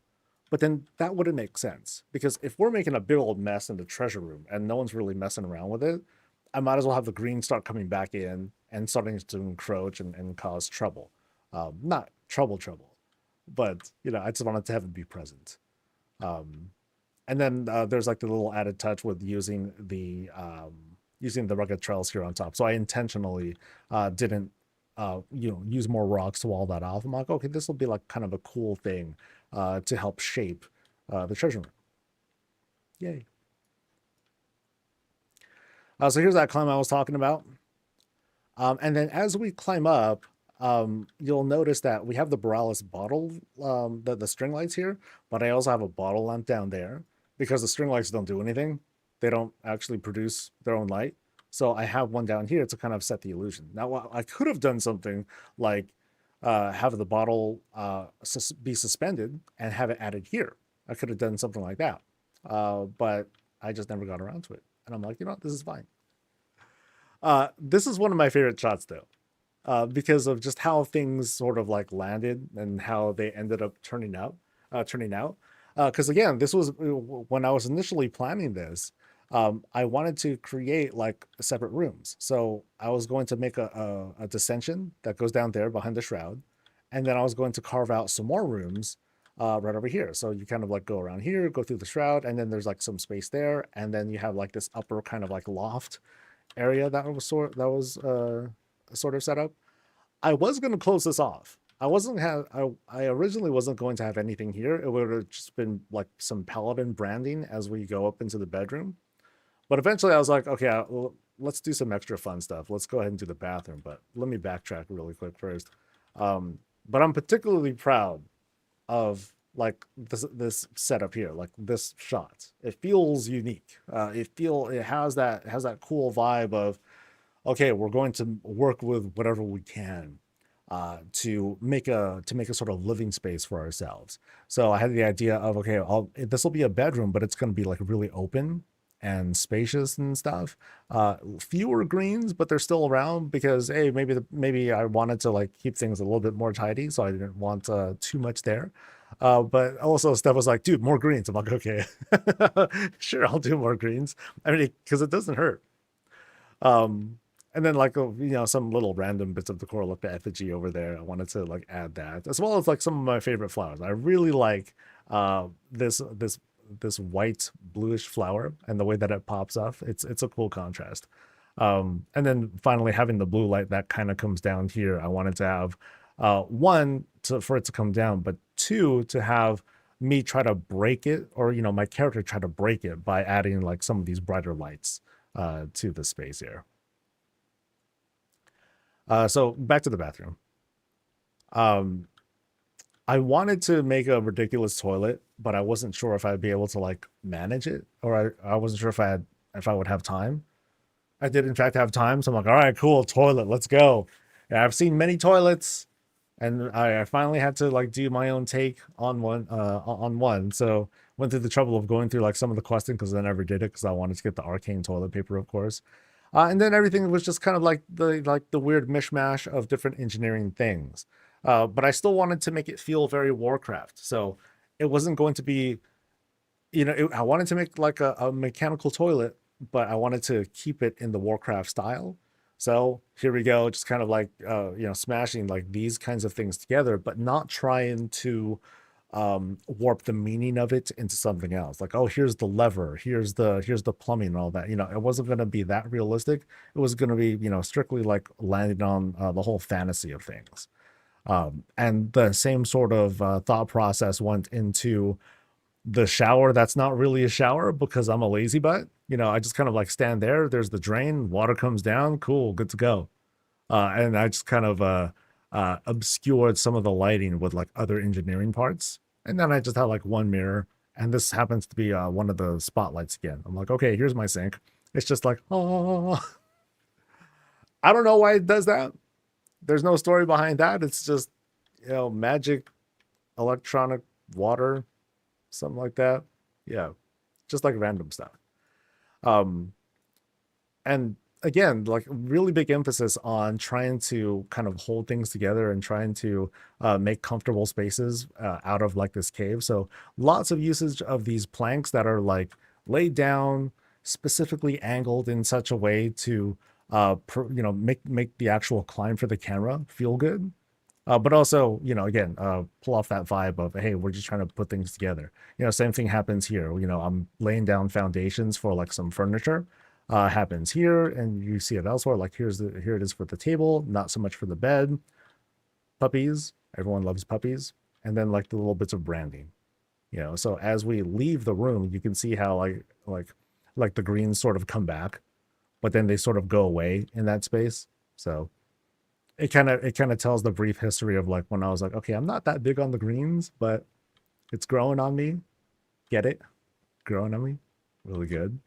But then that wouldn't make sense because if we're making a big old mess in the treasure room and no one's really messing around with it, I might as well have the green start coming back in and starting to encroach and cause trouble. Not trouble, but I just wanted to have it be present. Um, and then there's like the little added touch with using the rugged trails here on top. So I intentionally didn't use more rocks to wall that off. I'm like, okay, this will be like kind of a cool thing to help shape the treasure room. Yay. So here's that climb I was talking about. And then as we climb up, you'll notice that we have the Borealis bottle, the string lights here, but I also have a bottle lamp down there because the string lights don't do anything. They don't actually produce their own light. So I have one down here to kind of set the illusion. Now, I could have done something like have the bottle be suspended and have it added here. I could have done something like that. But I just never got around to it. And I'm like, this is fine. This is one of my favorite shots though, because of just how things sort of like landed and how they ended up turning out. Because again, this was when I was initially planning this. I wanted to create like separate rooms. So I was going to make a dissension that goes down there behind the shroud. And then I was going to carve out some more rooms right over here. So you kind of like go around here, go through the shroud, and then there's like some space there. And then you have like this upper kind of like loft area that was sort of set up. I was going to close this off. I originally wasn't going to have anything here. It would have just been like some paladin branding as we go up into the bedroom. But eventually I was like, okay, let's do some extra fun stuff. Let's go ahead and do the bathroom. But let me backtrack really quick first. But I'm particularly proud of like this setup here, like this shot. It feels unique. It has that cool vibe of, okay, we're going to work with whatever we can to make a sort of living space for ourselves. So I had the idea of, okay, this will be a bedroom, but it's going to be like really open, and spacious and stuff. Fewer greens, but they're still around because hey, maybe I wanted to like keep things a little bit more tidy, so I didn't want too much there. But also Steph was like, dude, more greens. I'm like, okay, sure, I'll do more greens. I mean, because it doesn't hurt. Um, and then like some little random bits of decor, like the effigy over there. I wanted to like add that, as well as like some of my favorite flowers. I really like this white bluish flower and the way that it pops off. It's a cool contrast. And then finally having the blue light that kind of comes down here. I wanted to have one for it to come down, but two to have me try to break it, or my character try to break it by adding like some of these brighter lights to the space here. So back to the bathroom. Um, I wanted to make a ridiculous toilet, but I wasn't sure if I'd be able to like manage it, or I wasn't sure if I would have time. I did in fact have time, so I'm like, all right, cool, toilet, let's go. And I've seen many toilets, and I finally had to like do my own take on one. So went through the trouble of going through like some of the questing because I never did it because I wanted to get the arcane toilet paper, of course. And then everything was just kind of like the weird mishmash of different engineering things. But I still wanted to make it feel very Warcraft. So it wasn't going to be, I wanted to make like a mechanical toilet, but I wanted to keep it in the Warcraft style. So here we go, just kind of like smashing like these kinds of things together, but not trying to warp the meaning of it into something else. Like, oh, here's the lever, here's the plumbing and all that. It wasn't going to be that realistic. It was going to be strictly like landing on the whole fantasy of things. And the same sort of thought process went into the shower that's not really a shower because I'm a lazy butt. I just kind of like stand there. There's the drain, water comes down, cool, good to go. And I just kind of obscured some of the lighting with like other engineering parts. And then I just had like one mirror, and this happens to be one of the spotlights again. I'm like, okay, here's my sink. It's just like, oh, I don't know why it does that. There's no story behind that. It's just, magic, electronic water, something like that. Yeah, just like random stuff. Um, and again, like really big emphasis on trying to kind of hold things together and trying to make comfortable spaces out of like this cave. So lots of usage of these planks that are like laid down, specifically angled in such a way to make the actual climb for the camera feel good. But also, again, pull off that vibe of, hey, we're just trying to put things together. Same thing happens here. I'm laying down foundations for like some furniture. Happens here, and you see it elsewhere. Like here it is for the table, not so much for the bed. Puppies, everyone loves puppies, and then like the little bits of branding. So as we leave the room, you can see how like the greens sort of come back, but then they sort of go away in that space. So it kind of tells the brief history of like when I was like, okay, I'm not that big on the greens, but it's growing on me. Get it? Growing on me. Really good.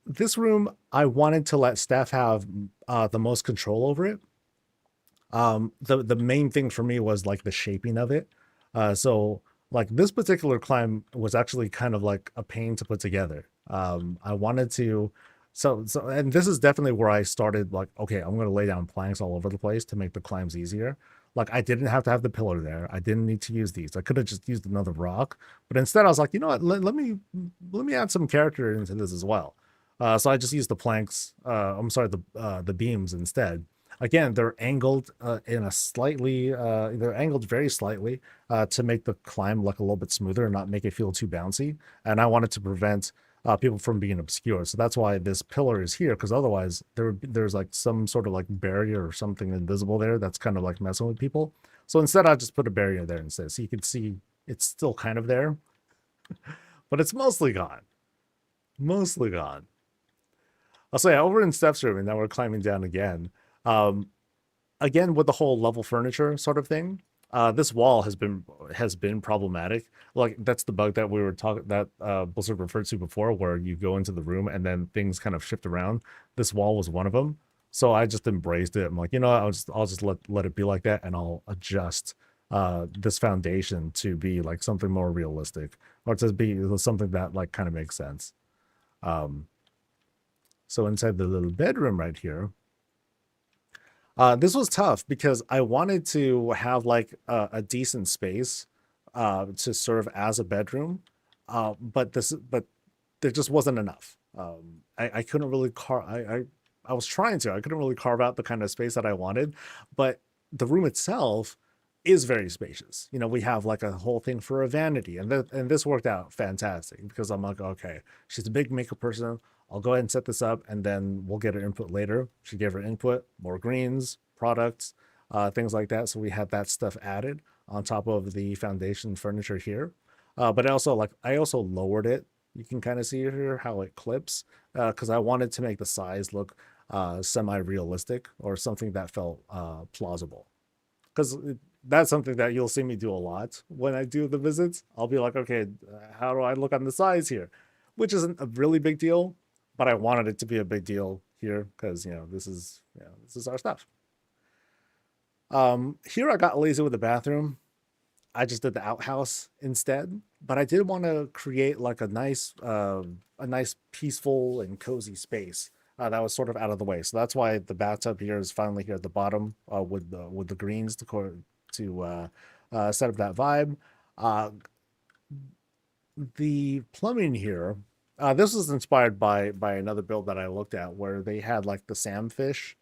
This room, I wanted to let Steph have the most control over it. The main thing for me was like the shaping of it. So like this particular climb was actually kind of like a pain to put together. I wanted to, and this is definitely where I started like, okay, I'm going to lay down planks all over the place to make the climbs easier. Like I didn't have to have the pillar there. I didn't need to use these. I could have just used another rock, but instead I was like, you know what? Let me add some character into this as well. So I just used the planks. I'm sorry, the beams instead. Again, they're angled they're angled very slightly to make the climb look a little bit smoother and not make it feel too bouncy. And I wanted to prevent people from being obscure. So that's why this pillar is here, because otherwise there's like some sort of like barrier or something invisible there that's kind of like messing with people. So instead I just put a barrier there instead. So you can see it's still kind of there, but it's mostly gone. Mostly gone. I'll say over in Steph's room, and now we're climbing down again. Again, with the whole level furniture sort of thing, this wall has been problematic. Like that's the bug that we were talking that Blizzard referred to before, where you go into the room and then things kind of shift around. This wall was one of them, so I just embraced it. I'm like, I'll just let it be like that, and I'll adjust this foundation to be like something more realistic. or to be something that like kind of makes sense. Um, so inside the little bedroom right here, this was tough because I wanted to have like a decent space to serve as a bedroom, but there just wasn't enough. I couldn't really carve. I was trying to. I couldn't really carve out the kind of space that I wanted, but the room itself is very spacious. You know, we have like a whole thing for a vanity, and this worked out fantastic because I'm like, okay, she's a big makeup person. I'll go ahead and set this up, and then we'll get her input later. She gave her input, more greens, products, things like that. So we had that stuff added on top of the foundation furniture here. But I also lowered it. You can kind of see here how it clips because I wanted to make the size look semi-realistic or something that felt plausible. Because that's something that you'll see me do a lot when I do the visits. I'll be like, okay, how do I look on the size here? Which isn't a really big deal, but I wanted it to be a big deal here because this is this is our stuff. Here I got lazy with the bathroom. I just did the outhouse instead, but I did want to create like a nice peaceful and cozy space that was sort of out of the way. So that's why the bathtub here is finally here at the bottom with the greens to set up that vibe. Uh, the plumbing here, this was inspired by another build that I looked at where they had like the Samfish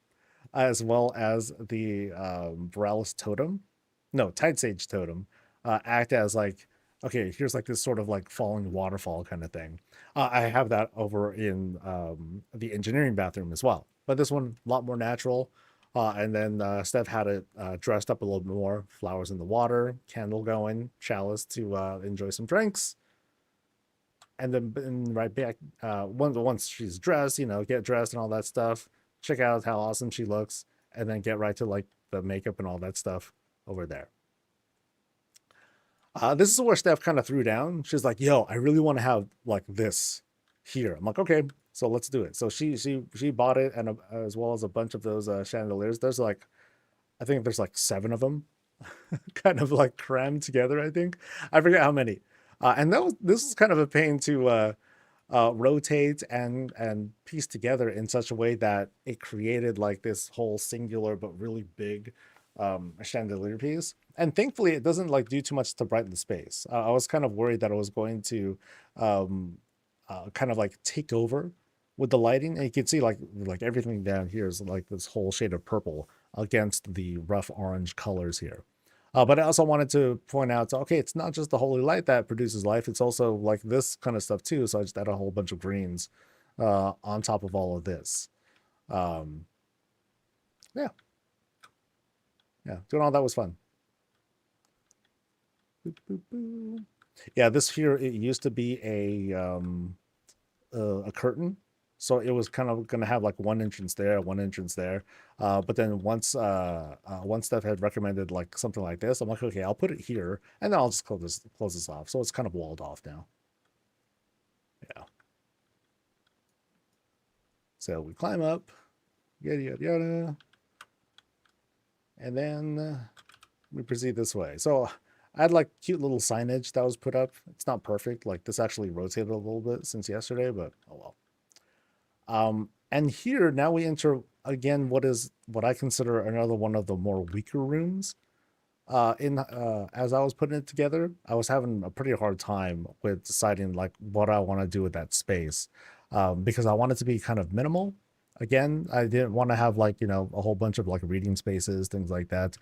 as well as the Borealis totem, no, Tide Sage totem, act as like, okay, here's like this sort of like falling waterfall kind of thing. I have that over in the engineering bathroom as well, but this one a lot more natural. And then Steph had it dressed up a little bit more, flowers in the water, candle going, chalice to enjoy some drinks. And then right back, once she's dressed, get dressed and all that stuff, check out how awesome she looks, and then get right to like the makeup and all that stuff over there. This is where Steph kind of threw down. She's like, "Yo, I really want to have like this here." I'm like, "Okay, so let's do it." So she bought it, and as well as a bunch of those chandeliers. There's like, I think there's like 7 of them, kind of like crammed together. I think I forget how many. And this is kind of a pain to rotate and piece together in such a way that it created like this whole singular but really big chandelier piece. And thankfully, it doesn't like do too much to brighten the space. I was kind of worried that it was going to um, kind of like take over with the lighting. And you can see like everything down here is like this whole shade of purple against the rough orange colors here. But I also wanted to point out, okay, it's not just the holy light that produces life. It's also like this kind of stuff too. So I just add a whole bunch of greens on top of all of this. Um, yeah, yeah, doing all that was fun. Boop, boop, boop. Yeah, this here, it used to be a curtain. So it was kind of going to have like one entrance there, one entrance there. But then once Steph had recommended like something like this, I'm like, okay, I'll put it here, and then I'll just close this off. So it's kind of walled off now. Yeah. So we climb up, yada yada yada, and then we proceed this way. So I had like cute little signage that was put up. It's not perfect. Like this actually rotated a little bit since yesterday, but oh well. And here now we enter again what I consider another one of the more weaker rooms. In As I was putting it together, I was having a pretty hard time with deciding like what I want to do with that space, because I want it to be kind of minimal. Again, I didn't want to have like a whole bunch of like reading spaces, things like that.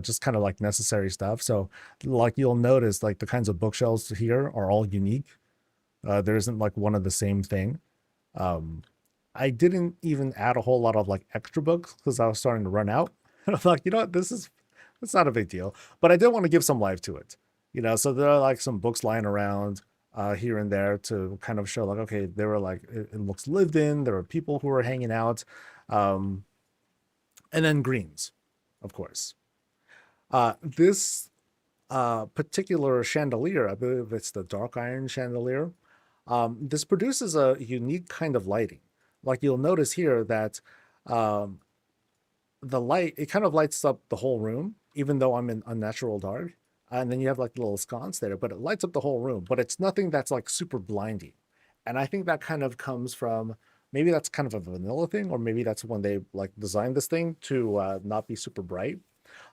Just kind of like necessary stuff. So like you'll notice like the kinds of bookshelves here are all unique. There isn't like one of the same thing. Um, I didn't even add a whole lot of like extra books because I was starting to run out. And I'm like, what, it's not a big deal. But I did want to give some life to it. So there are like some books lying around here and there to kind of show like, okay, they were like, it looks lived in. There were people who were hanging out. Um, and then greens, of course. This particular chandelier, I believe it's the dark iron chandelier. This produces a unique kind of lighting. Like you'll notice here that um, the light, it kind of lights up the whole room, even though I'm in unnatural dark. and then you have like a little sconce there, but it lights up the whole room. But it's nothing that's like super blinding. And I think that kind of comes from, maybe that's kind of a vanilla thing, or maybe that's when they like designed this thing to not be super bright.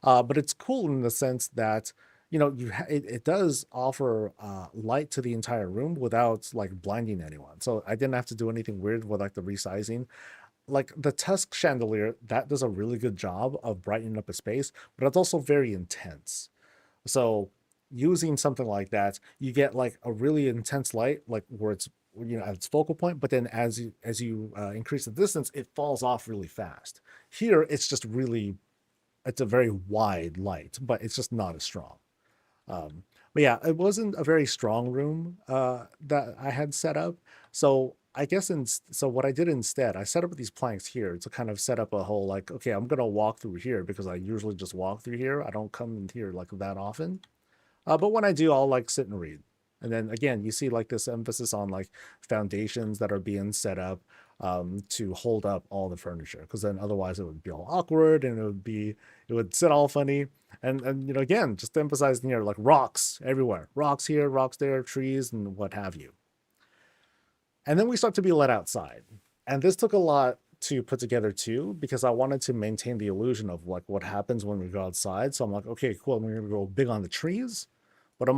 But it's cool in the sense that, you know, it does offer light to the entire room without like blinding anyone. So I didn't have to do anything weird with like the resizing. Like the Tusk chandelier, that does a really good job of brightening up a space, but it's also very intense. So using something like that, you get like a really intense light, like where it's, you know, at its focal point, but then as you increase the distance, it falls off really fast. Here, it's just really, it's a very wide light, but it's just not as strong. But yeah, it wasn't a very strong room that I had set up. So I guess so what I did instead, I set up these planks here to kind of set up a whole like, okay, I'm gonna walk through here because I usually just walk through here. I don't come in here like that often. But when I do, I'll like sit and read. And then again, you see like this emphasis on like foundations that are being set up to hold up all the furniture, because then otherwise it would be all awkward and it would sit all funny. And you know, again, just emphasizing here like rocks everywhere, rocks here, rocks there, trees, and what have you. And then we start to be let outside, and this took a lot to put together too, because I wanted to maintain the illusion of like what happens when we go outside. So I'm like, okay, cool, I'm gonna go big on the trees, but I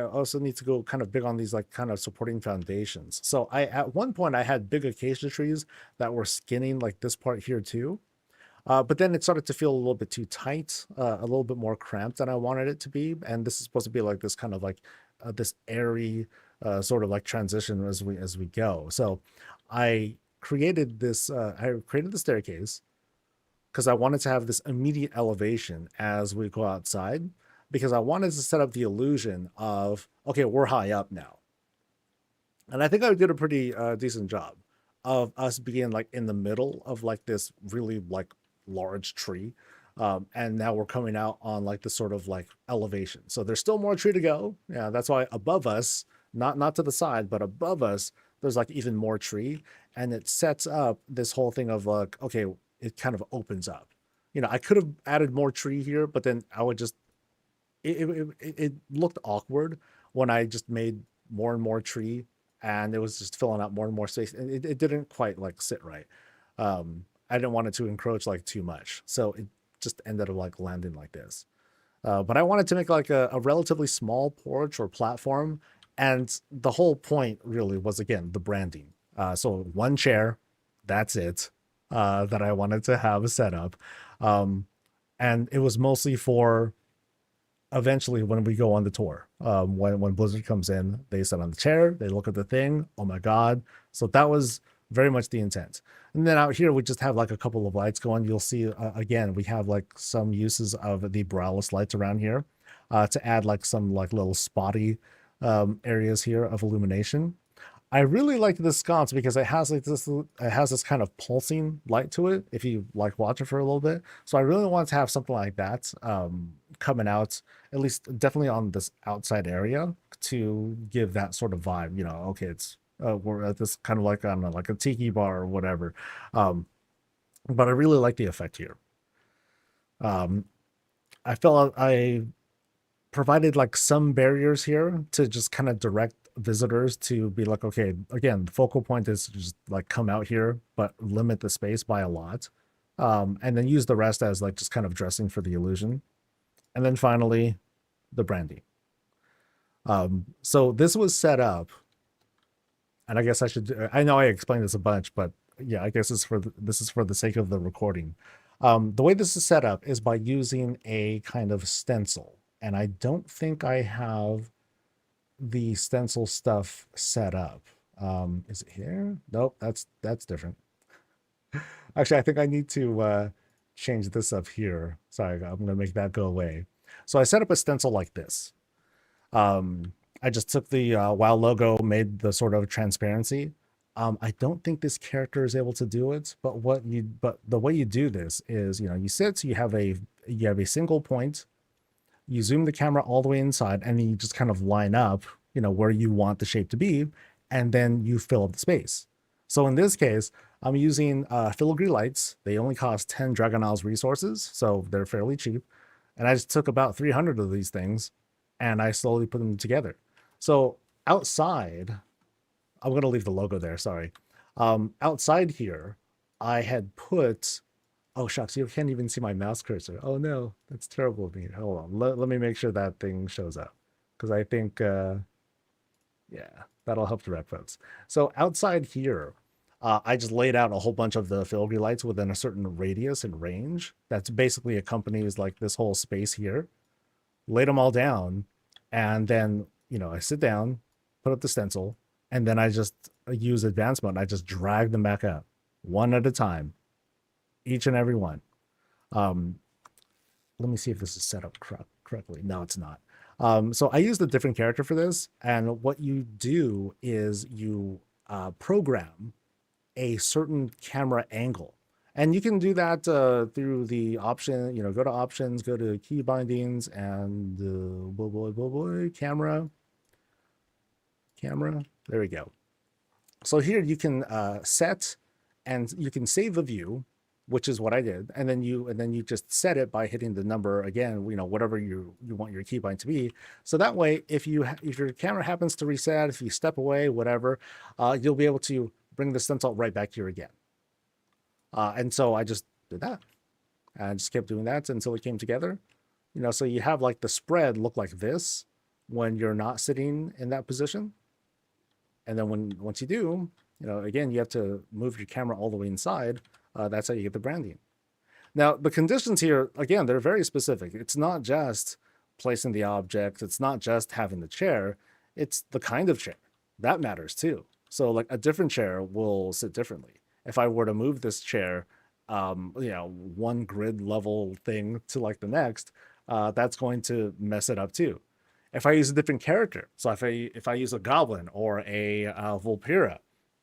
also need to go kind of big on these like kind of supporting foundations. So at one point I had big acacia trees that were skinning like this part here too. But then it started to feel a little bit too tight, a little bit more cramped than I wanted it to be. And this is supposed to be like this kind of like this airy sort of like transition as we go. So I I created the staircase because I wanted to have this immediate elevation as we go outside, because I wanted to set up the illusion of, okay, we're high up now. And I think I did a pretty decent job of us being like in the middle of like this really like large tree. And now we're coming out on like this sort of like elevation. So there's still more tree to go. Yeah, that's why above us, not to the side, but above us, there's like even more tree. And it sets up this whole thing of like, okay, it kind of opens up. You know, I could have added more tree here, but then I would just, it looked awkward when I just made more and more tree, and it was just filling out more and more space, and it didn't quite like sit right. I didn't want it to encroach like too much, so it just ended up like landing like this. But I wanted to make like a relatively small porch or platform, and the whole point really was, again, the branding. So one chair, that's it, that I wanted to have set up, and it was mostly for eventually when we go on the tour. When Blizzard comes in, they sit on the chair, they look at the thing, oh my god. So that was very much the intent. And then out here we just have like a couple of lights going. You'll see again, we have like some uses of the browless lights around here to add like some like little spotty areas here of illumination. I really like this sconce because it has this kind of pulsing light to it if you like watch it for a little bit. So I really want to have something like that coming out, at least definitely on this outside area, to give that sort of vibe. You know, okay, it's we're at this kind of like, I don't know, like a tiki bar or whatever. But I really like the effect here. I felt I provided like some barriers here to just kind of direct visitors to be like, okay, again, the focal point is to just like come out here, but limit the space by a lot. And then use the rest as like just kind of dressing for the illusion. And then finally, the brandy. So this was set up, and I guess I know I explained this a bunch, but yeah, I guess this is for the sake of the recording. The way this is set up is by using a kind of stencil. And I don't think I have the stencil stuff set up. Is it here? Nope, that's different. Actually, I think I need to change this up here. Sorry, I'm gonna make that go away. So I set up a stencil like this. I just took the WoW logo, made the sort of transparency. I don't think this character is able to do it, but the way you do this is, you know, you sit, so you have a single point. You zoom the camera all the way inside, and then you just kind of line up, you know, where you want the shape to be, and then you fill up the space. So in this case, I'm using filigree lights. They only cost 10 Dragon Isles resources, so they're fairly cheap. And I just took about 300 of these things and I slowly put them together. So outside, I'm going to leave the logo there. Sorry. Outside here, I had put, oh, shucks, you can't even see my mouse cursor. Oh, no, that's terrible of me. Hold on. Let me make sure that thing shows up because I think, yeah, that'll help direct folks. So outside here, I just laid out a whole bunch of the filigree lights within a certain radius and range. That's basically accompanies like this whole space here. Laid them all down, and then I sit down, put up the stencil, and then I just use advanced mode. And I just drag them back up, one at a time, each and every one. Um, Let me see if this is set up correctly. No, it's not. So I used a different character for this, and what you do is you program a certain camera angle. And you can do that through the option, go to options, go to key bindings, and camera. There we go. So here you can set, and you can save the view, which is what I did, and then you just set it by hitting the number again, whatever you want your keybind to be. So that way, if your camera happens to reset, if you step away, whatever, you'll be able to bring the stencil right back here again. And so I just did that. And I just kept doing that until it came together. So you have like the spread look like this when you're not sitting in that position. And then once you do, again, you have to move your camera all the way inside. That's how you get the branding. Now, the conditions here, again, they're very specific. It's not just placing the object. It's not just having the chair. It's the kind of chair. That matters too. So like a different chair will sit differently. If I were to move this chair, one grid level thing to like the next, that's going to mess it up too. If I use a different character, so if I use a goblin or a Vulpera,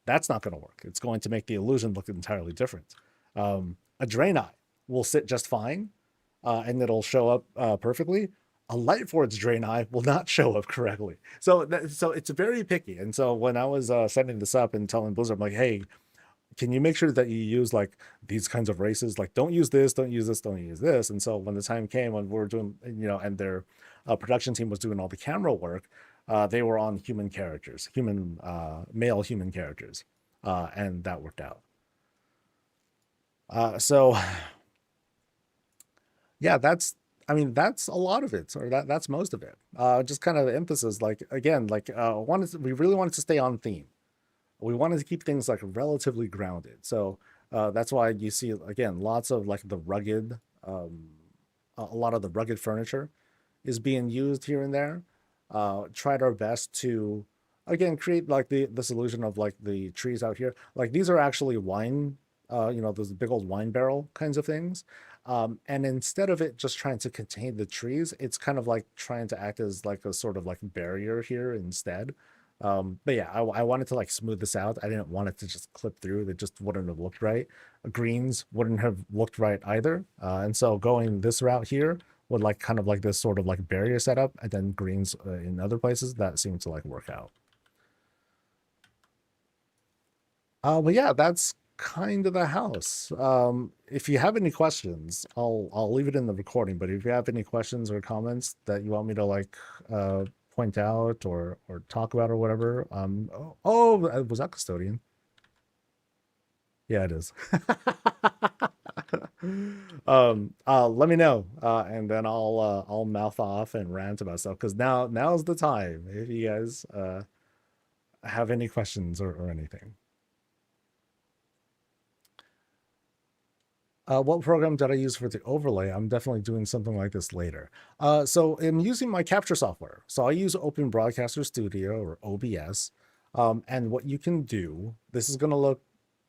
that's not going to work. It's going to make the illusion look entirely different. A Drain Eye will sit just fine, and it'll show up perfectly. A Lightforged Drain Eye will not show up correctly. So it's very picky. And so when I was setting this up and telling Blizzard, I'm like, hey, can you make sure that you use like these kinds of races? Like, don't use this, don't use this, don't use this. And so when the time came when we were doing, and their production team was doing all the camera work, they were on human characters, male human characters, and that worked out. So yeah, that's a lot of it, or that's most of it. Just kind of emphasis, like again, like we really wanted to stay on theme. We wanted to keep things like relatively grounded. So that's why you see again lots of like the rugged, a lot of the rugged furniture is being used here and there. Tried our best to again create like this illusion of like the trees out here. Like these are actually wine, those big old wine barrel kinds of things. And instead of it just trying to contain the trees, it's kind of like trying to act as like a sort of like barrier here instead. But yeah, I wanted to like smooth this out. I didn't want it to just clip through. It just wouldn't have looked right. Greens wouldn't have looked right either. And so going this route here with like kind of like this sort of like barrier setup, and then greens in other places, that seemed to like work out. But yeah, that's kind of the house. If you have any questions, I'll leave it in the recording, but if you have any questions or comments that you want me to like point out or talk about or whatever, was that custodian? Yeah, it is. Let me know, and then I'll mouth off and rant about stuff, because now's the time if you guys have any questions or anything. What program did I use for the overlay? I'm definitely doing something like this later. So I'm using my capture software. So I use Open Broadcaster Studio, or OBS. And what you can do, this is going to look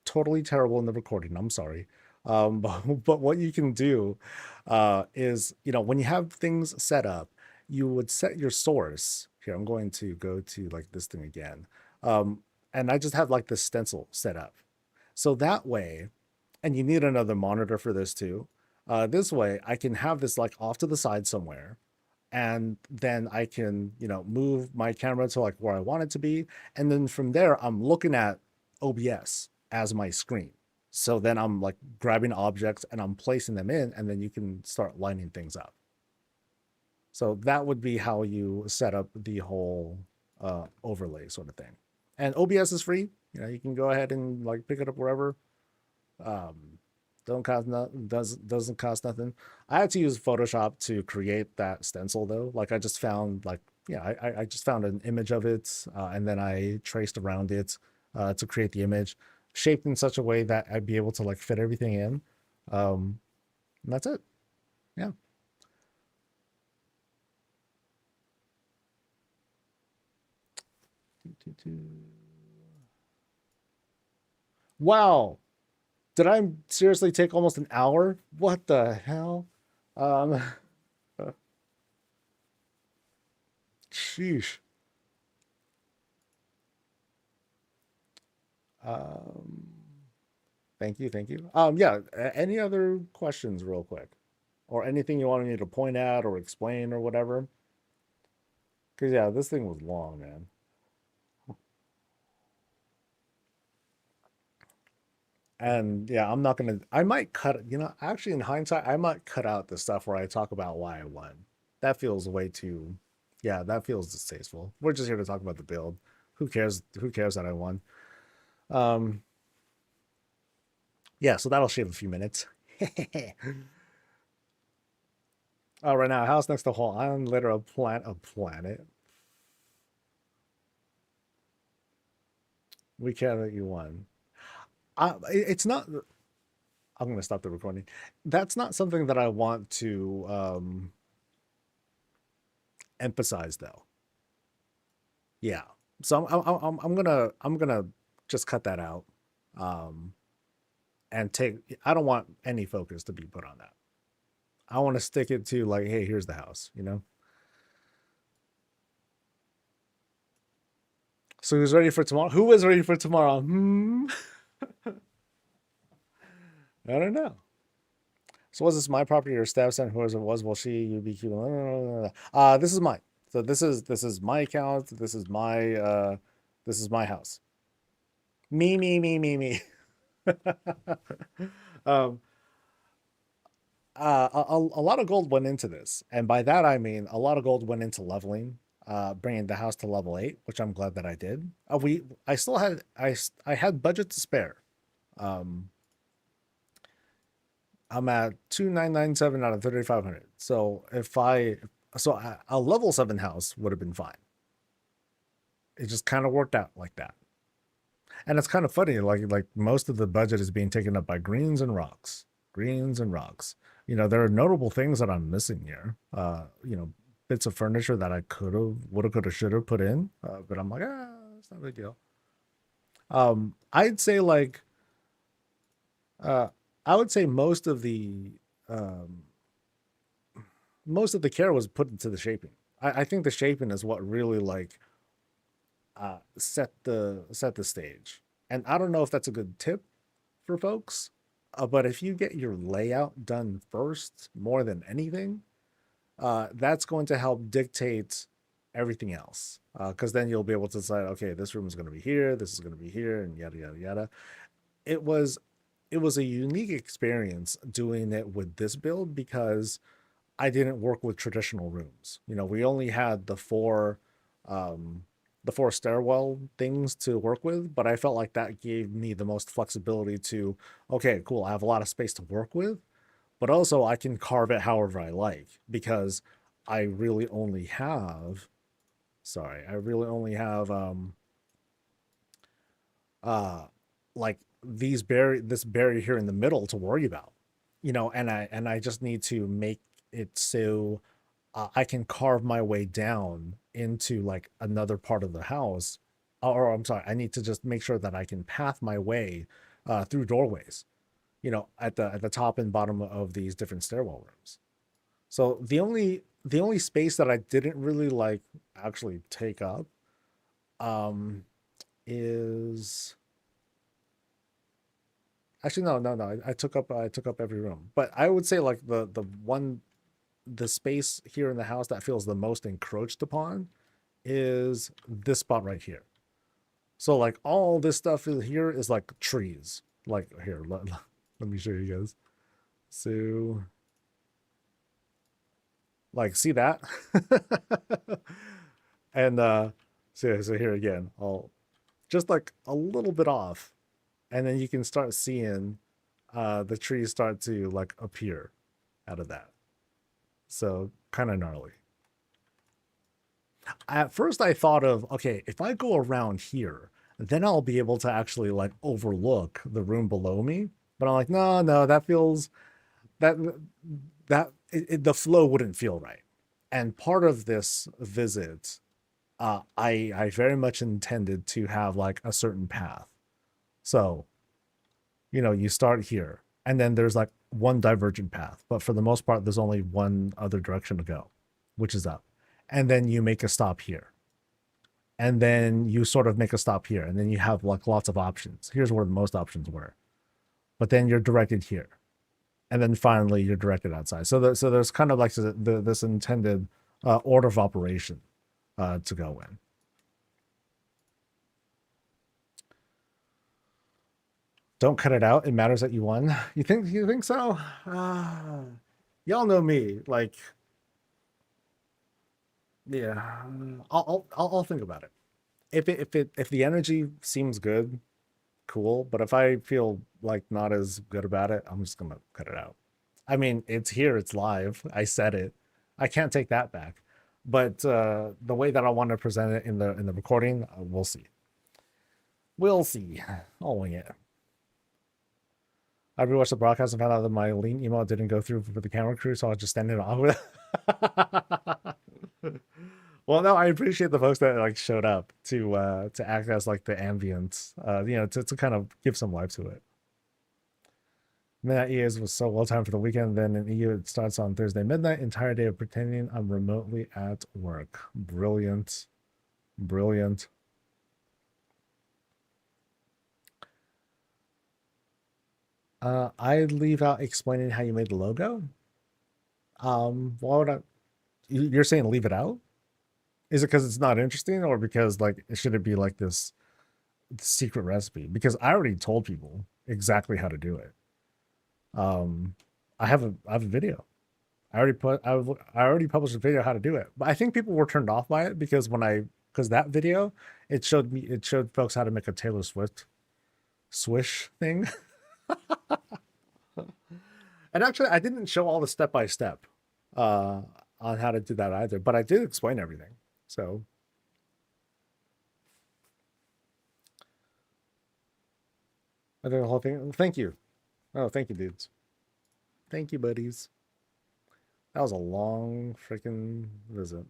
totally terrible in the recording, I'm sorry. But what you can do is, when you have things set up, you would set your source. Here, I'm going to go to like this thing again. And I just have like this stencil set up. So that way, and you need another monitor for this too. This way I can have this like off to the side somewhere, and then I can, move my camera to like where I want it to be. And then from there, I'm looking at OBS as my screen. So then I'm like grabbing objects and I'm placing them in, and then you can start lining things up. So that would be how you set up the whole overlay sort of thing. And OBS is free. You know, you can go ahead and like pick it up wherever. Um, don't cost no, doesn't cost nothing. I had to use Photoshop to create that stencil though. Like I just found like yeah, I just found an image of it and then I traced around it to create the image, shaped in such a way that I'd be able to like fit everything in. And that's it. Yeah. Wow. Did I seriously take almost an hour? What the hell? Um, sheesh. Um, thank you, thank you. Yeah. Any other questions, real quick, or anything you wanted me to point out or explain or whatever? Because yeah, this thing was long, man. And yeah, I'm not gonna. I might cut. You know, actually, in hindsight, I might cut out the stuff where I talk about why I won. That feels way too. Yeah, that feels distasteful. We're just here to talk about the build. Who cares? Who cares that I won? Um, yeah, so that'll shave a few minutes. Oh, right now, house next to whole island, later a planet. We care that you won. It's not. I'm gonna stop the recording. That's not something that I want to emphasize, though. Yeah. So I'm gonna just cut that out, um, and take. I don't want any focus to be put on that. I want to stick it to like, hey, here's the house. You know. So who's ready for tomorrow? Who is ready for tomorrow? Hmm. I don't know. So was this my property or staff son? Whoever it was, will she you be keeping? This is mine. So this is my account. This is my house. Me. um, a lot of gold went into this, and by that I mean a lot of gold went into leveling, bringing the house to level 8, which I'm glad that I did. I still had I had budget to spare. Um, I'm at 2997 out of 3500. So if I so a level 7 house would have been fine. It just kind of worked out like that. And it's kind of funny, like most of the budget is being taken up by greens and rocks. Greens and rocks. You know, there are notable things that I'm missing here. You know, bits of furniture that I could have, would have, could have, should have put in. But I'm like, it's not a big deal. I'd say like uh I would say um most of the care was put into the shaping. I think the shaping is what really like set the stage. And I don't know if that's a good tip for folks, but if you get your layout done first more than anything, that's going to help dictate everything else. Because then you'll be able to decide, okay, this room is going to be here, this is going to be here, and yada yada yada. It was it was a unique experience doing it with this build because I didn't work with traditional rooms. You know, we only had um, the four stairwell things to work with, but I felt like that gave me the most flexibility to, okay, cool, I have a lot of space to work with, but also I can carve it however I like because I really only have, sorry, I really only have uh like this barrier here in the middle to worry about, you know, and I just need to make it so I can carve my way down into like another part of the house. Or I'm sorry, I need to just make sure that I can path my way through doorways, you know, at the top and bottom of these different stairwell rooms. So the only space that I didn't really like actually take up um is actually no. I took up every room. But I would say like the space here in the house that feels the most encroached upon is this spot right here. So like all this stuff here is like trees. Like here, let me show you guys. So Like, see that? And so here again, I'll just like a little bit off, and then you can start seeing the trees start to like appear out of that. So kind of gnarly. At first I thought of, okay, if I go around here, then I'll be able to actually like overlook the room below me. But I'm like, no, that feels that the flow wouldn't feel right. And part of this visit, I very much intended to have like a certain path. So, you start here, and then there's like one divergent path, but for the most part, there's only one other direction to go, which is up. And then you make a stop here. And then you sort of make a stop here, and then you have like lots of options. Here's where the most options were. But then you're directed here. And then finally you're directed outside. So there's kind of like this intended order of operation to go in. Don't cut it out. It matters that you won. You think so? Y'all know me. Like, yeah, I'll think about it. If the energy seems good, cool. But if I feel like not as good about it, I'm just gonna cut it out. I mean, it's here, it's live. I said it. I can't take that back. But the way that I want to present it in the recording, we'll see. We'll see. I'll wing it. I rewatched the broadcast and found out that my lean email didn't go through for the camera crew, so I was just standing off with it. Well, no, I appreciate the folks that like showed up to act as like the ambience, to kind of give some life to it. Midnight EAs was so well timed for the weekend. Then in EU it starts on Thursday midnight. Entire day of pretending I'm remotely at work. Brilliant, brilliant. I'd leave out explaining how you made the logo. Why would I? You're saying leave it out? Is it because it's not interesting, or because like should it be like this secret recipe? Because I already told people exactly how to do it. I have a video. I already published a video how to do it, but I think people were turned off by it because because that video it showed folks how to make a Taylor Swift swish thing. And actually, I didn't show all the step by step on how to do that either, but I did explain everything. So I did the whole thing. Thank you. Oh, thank you, dudes. Thank you, buddies. That was a long freaking visit.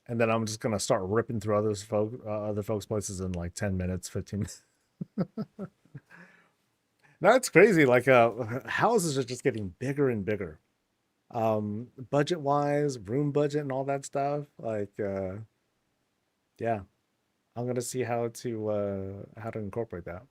And then I'm just gonna start ripping through other folks' places in like 10 minutes, 15 minutes. That's crazy. Like houses are just getting bigger and bigger. Budget wise, room budget and all that stuff. Like yeah. I'm gonna see how to incorporate that.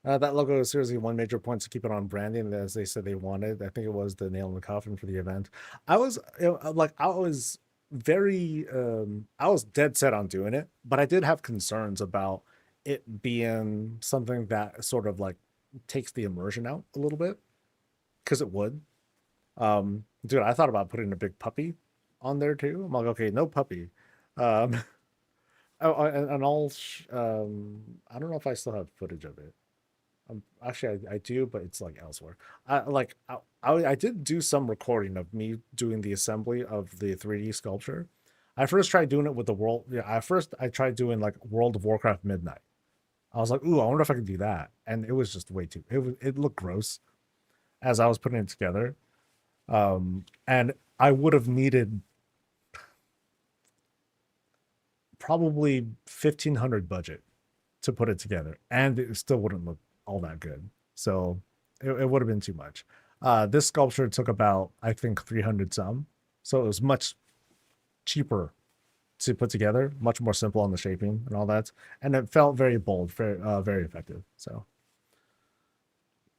That logo is seriously one major point to keep it on branding, as they said they wanted. I think it was the nail in the coffin for the event. I was I was dead set on doing it, but I did have concerns about it being something that sort of like takes the immersion out a little bit, because it would. Dude, I thought about putting a big puppy on there too. I'm like, okay, no puppy. Um, and I don't know if I still have footage of it. Actually, I do, but it's like elsewhere. I did do some recording of me doing the assembly of the 3D sculpture. I first tried doing it with the world. Yeah, I tried doing like World of Warcraft Midnight. I was like, ooh, I wonder if I could do that, and it was just way too. It looked gross as I was putting it together, and I would have needed probably 1,500 budget to put it together, and it still wouldn't look all that good. So it would have been too much. This sculpture took about, I think, 300 some. So it was much cheaper to put together, much more simple on the shaping and all that. And it felt very bold, very effective. So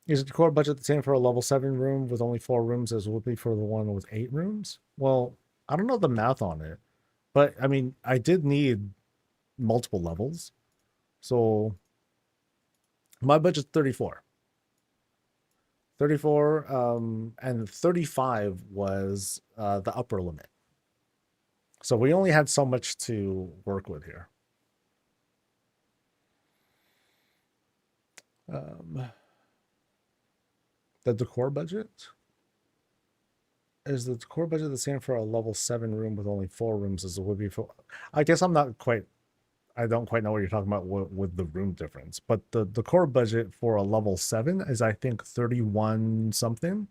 is the core budget the same for a level 7 room with only 4 rooms as would be for the one with 8 rooms? Well, I don't know the math on it, but I mean, I did need multiple levels. So my budget's 34. 34, and 35 was the upper limit. So we only had so much to work with here. Um, the decor budget? Is the decor budget the same for a level 7 room with only 4 rooms as it would be for... I guess I don't quite know what you're talking about with the room difference, but the core budget for a level 7 is, I think, 31 something.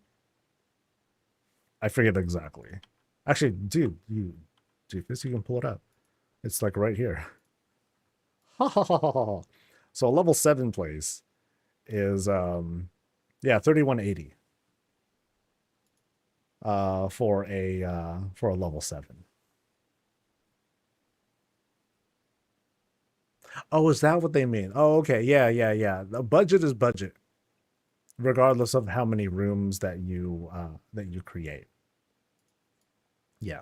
I forget exactly. Actually, dude, you can pull it up. It's like right here. So a level 7 place is yeah, 3180 for a level 7. Oh, is that what they mean? Oh, okay. Yeah, yeah, yeah. The budget is budget, regardless of how many rooms that you create. Yeah.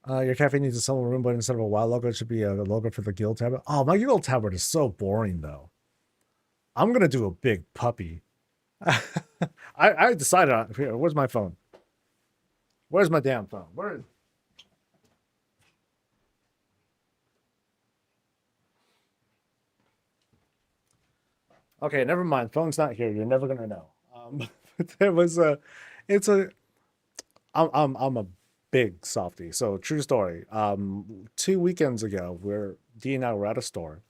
Your cafe needs a solo room, but instead of a WoW logo, it should be a logo for the guild tablet. Oh, my guild tablet is so boring though. I'm gonna do a big puppy. I decided on here. Where's my phone? Where's my damn phone? Where is... Okay, never mind. Phone's not here. You're never gonna know. There was a, it's a, I'm a big softie. So true story. 2 weekends ago, D and I were at a store.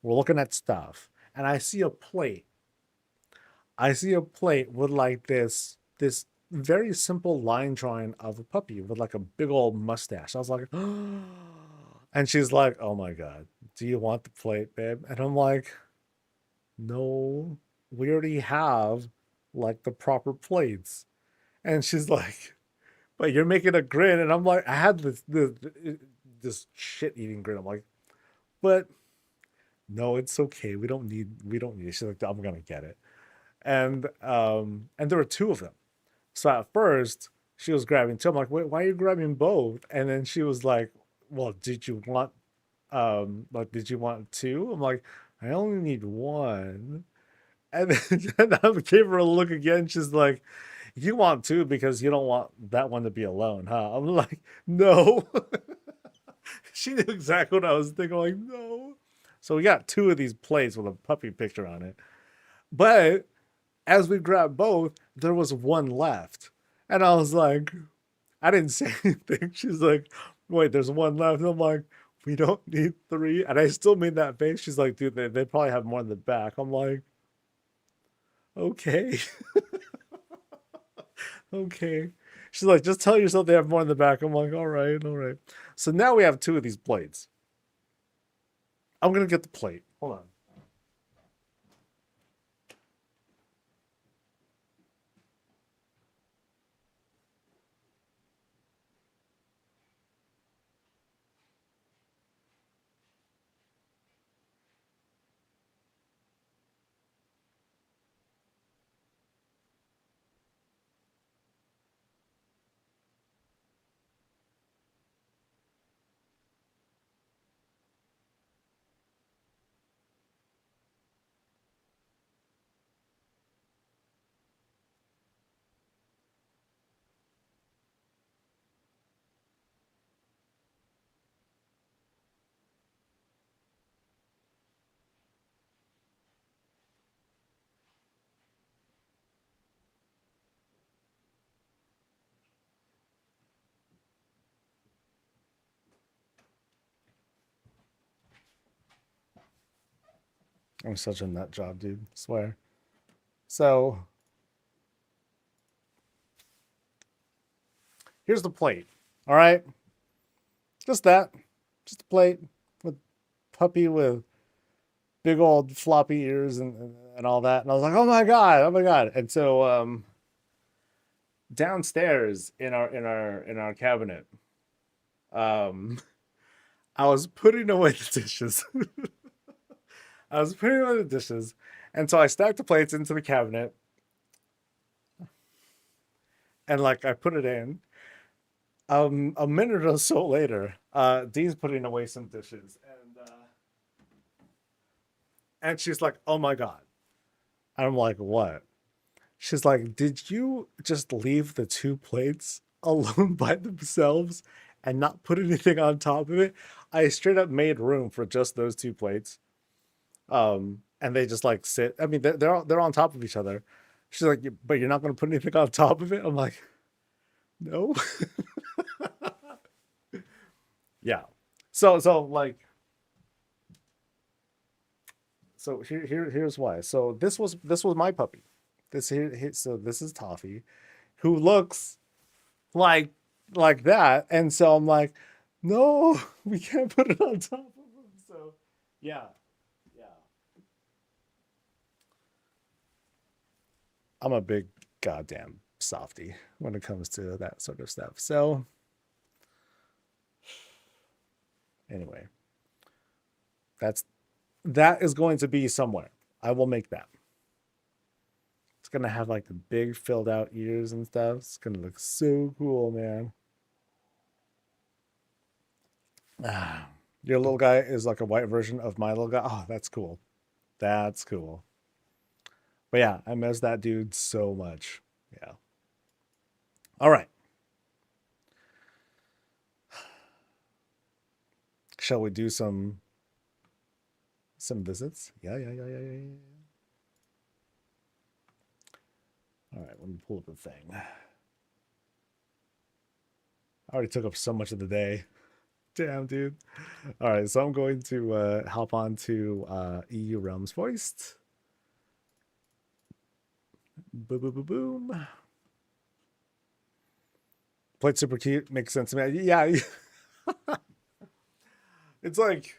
We're looking at stuff, and I see a plate. I see a plate with like this very simple line drawing of a puppy with like a big old mustache. I was like, and she's like, "Oh my god, do you want the plate, babe?" And I'm like, "No, we already have like the proper plates." And she's like, "But you're making a grin," and I'm like, I had this shit eating grin. I'm like, "But no, it's okay. We don't need it." She's like, "I'm gonna get it." And there were two of them. So at first she was grabbing two. I'm like, "Wait, why are you grabbing both?" And then she was like, "Well, did you want two?" I'm like, "I only need one." And then I gave her a look again. She's like, "You want two because you don't want that one to be alone, huh?" I'm like, "No." She knew exactly what I was thinking. I'm like, "No." So we got two of these plates with a puppy picture on it. But as we grabbed both, there was one left. And I was like, I didn't say anything. She's like, "Wait, there's one left." And I'm like, "We don't need three." And I still made that face. She's like, "Dude, they probably have more in the back." I'm like, "Okay." Okay. She's like, "Just tell yourself they have more in the back." I'm like, "All right, all right." So now we have two of these plates. I'm going to get the plate. Hold on. I'm such a nut job, dude. I swear. So here's the plate. All right. Just that. Just a plate with puppy with big old floppy ears and all that. And I was like, "Oh my God. Oh my God." And so downstairs in our cabinet, um I was putting away the dishes. I was putting away the dishes. And so I stacked the plates into the cabinet and like I put it in. A minute or so later, Dee's putting away some dishes and she's like, "Oh my God." I'm like, what? She's like, did you just leave the two plates alone by themselves and not put anything on top of it? I straight up made room for just those two plates. And they just like sit. I mean, they're on top of each other. She's like, but you're not gonna put anything on top of it? I'm like, no. Yeah. So like here's why. So this was my puppy. So this is Toffee, who looks like like that, and so I'm like, no, we can't put it on top of him. So yeah, yeah. I'm a big goddamn softy when it comes to that sort of stuff. So anyway, that's that is going to be somewhere. I will make that. It's gonna have like the big filled out ears and stuff. It's gonna look so cool, man. Ah, your little guy is like a white version of my little guy. Oh, that's cool. That's cool. But yeah, I miss that dude so much. Yeah. All right. Shall we do some visits? Yeah, yeah, yeah, yeah, yeah, yeah. All right, let me pull up the thing. I already took up so much of the day. Damn, dude. All right, so I'm going to hop on to EU Realms Voiced. Boom, boom, boom, boom. Played super cute. Makes sense to me. Yeah. It's like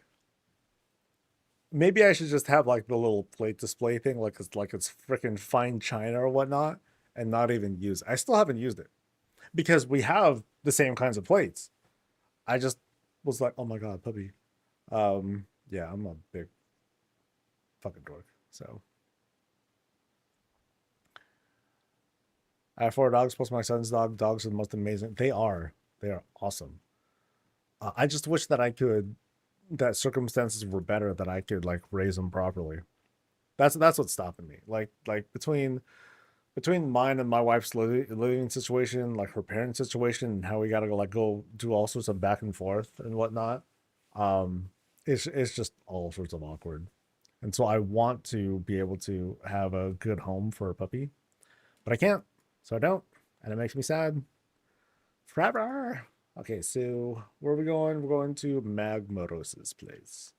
maybe I should just have like the little plate display thing, like it's freaking fine china or whatnot, and not even use it. I still haven't used it because we have the same kinds of plates. I just was like, oh my god, puppy. Yeah, I'm a big fucking dork. So I have four dogs plus my son's dog. Dogs are the most amazing. They are. They are awesome. I just wish that I could, that circumstances were better that I could like raise them properly. That's what's stopping me. Like between mine and my wife's living situation, like her parent situation, and how we gotta go do all sorts of back and forth and whatnot. Um, it's just all sorts of awkward. And so I want to be able to have a good home for a puppy, but I can't. So I don't, and it makes me sad forever. Okay, so where are we going? We're going to Magmoros's place.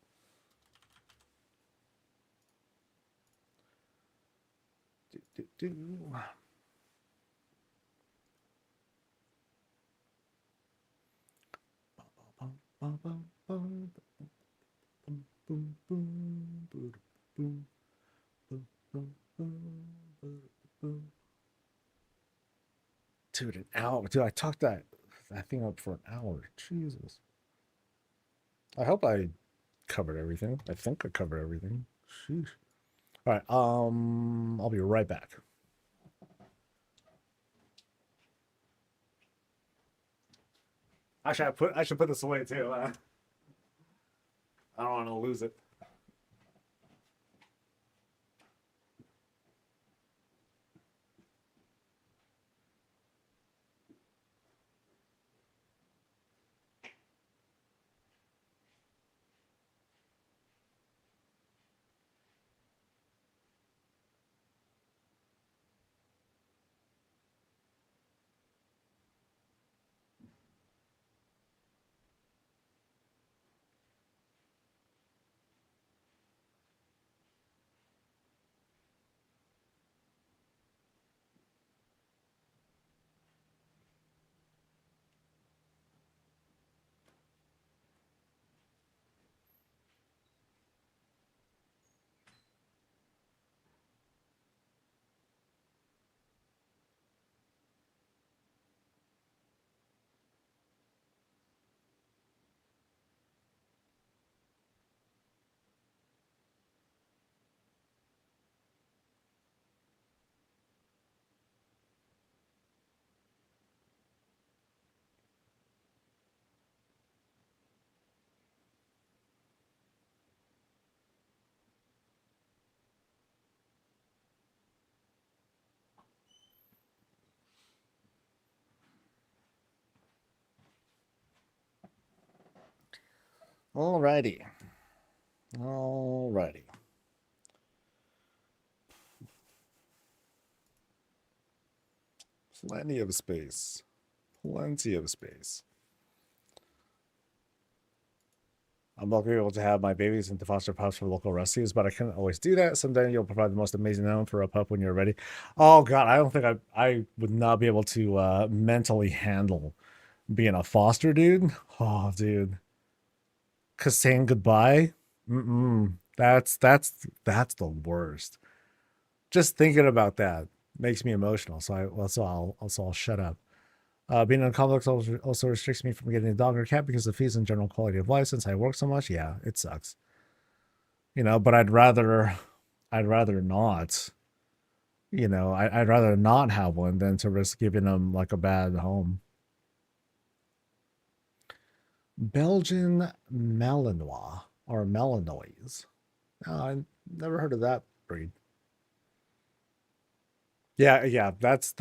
Do, do, do. Dude, an hour. Dude, I talked that thing up for an hour. Jesus. I hope I covered everything. I think I covered everything. Sheesh. All right. I'll be right back. I should put this away too. I don't want to lose it. Alrighty. Alrighty. Plenty of space. Plenty of space. I'm lucky able to have my babies and to foster pups for local rescues, but I can't always do that. Someday you'll provide the most amazing home for a pup when you're ready. Oh God, I don't think I would not be able to mentally handle being a foster dude. Oh, dude, cause saying goodbye, that's the worst. Just thinking about that makes me emotional. So I'll shut up. Being in conflict also restricts me from getting a dog or cat because of fees and general quality of life. Since I work so much, yeah, it sucks. But I'd rather not. I'd rather not have one than to risk giving them like a bad home. Belgian Malinois or Malinois. Oh, I never heard of that breed. Yeah, yeah, that's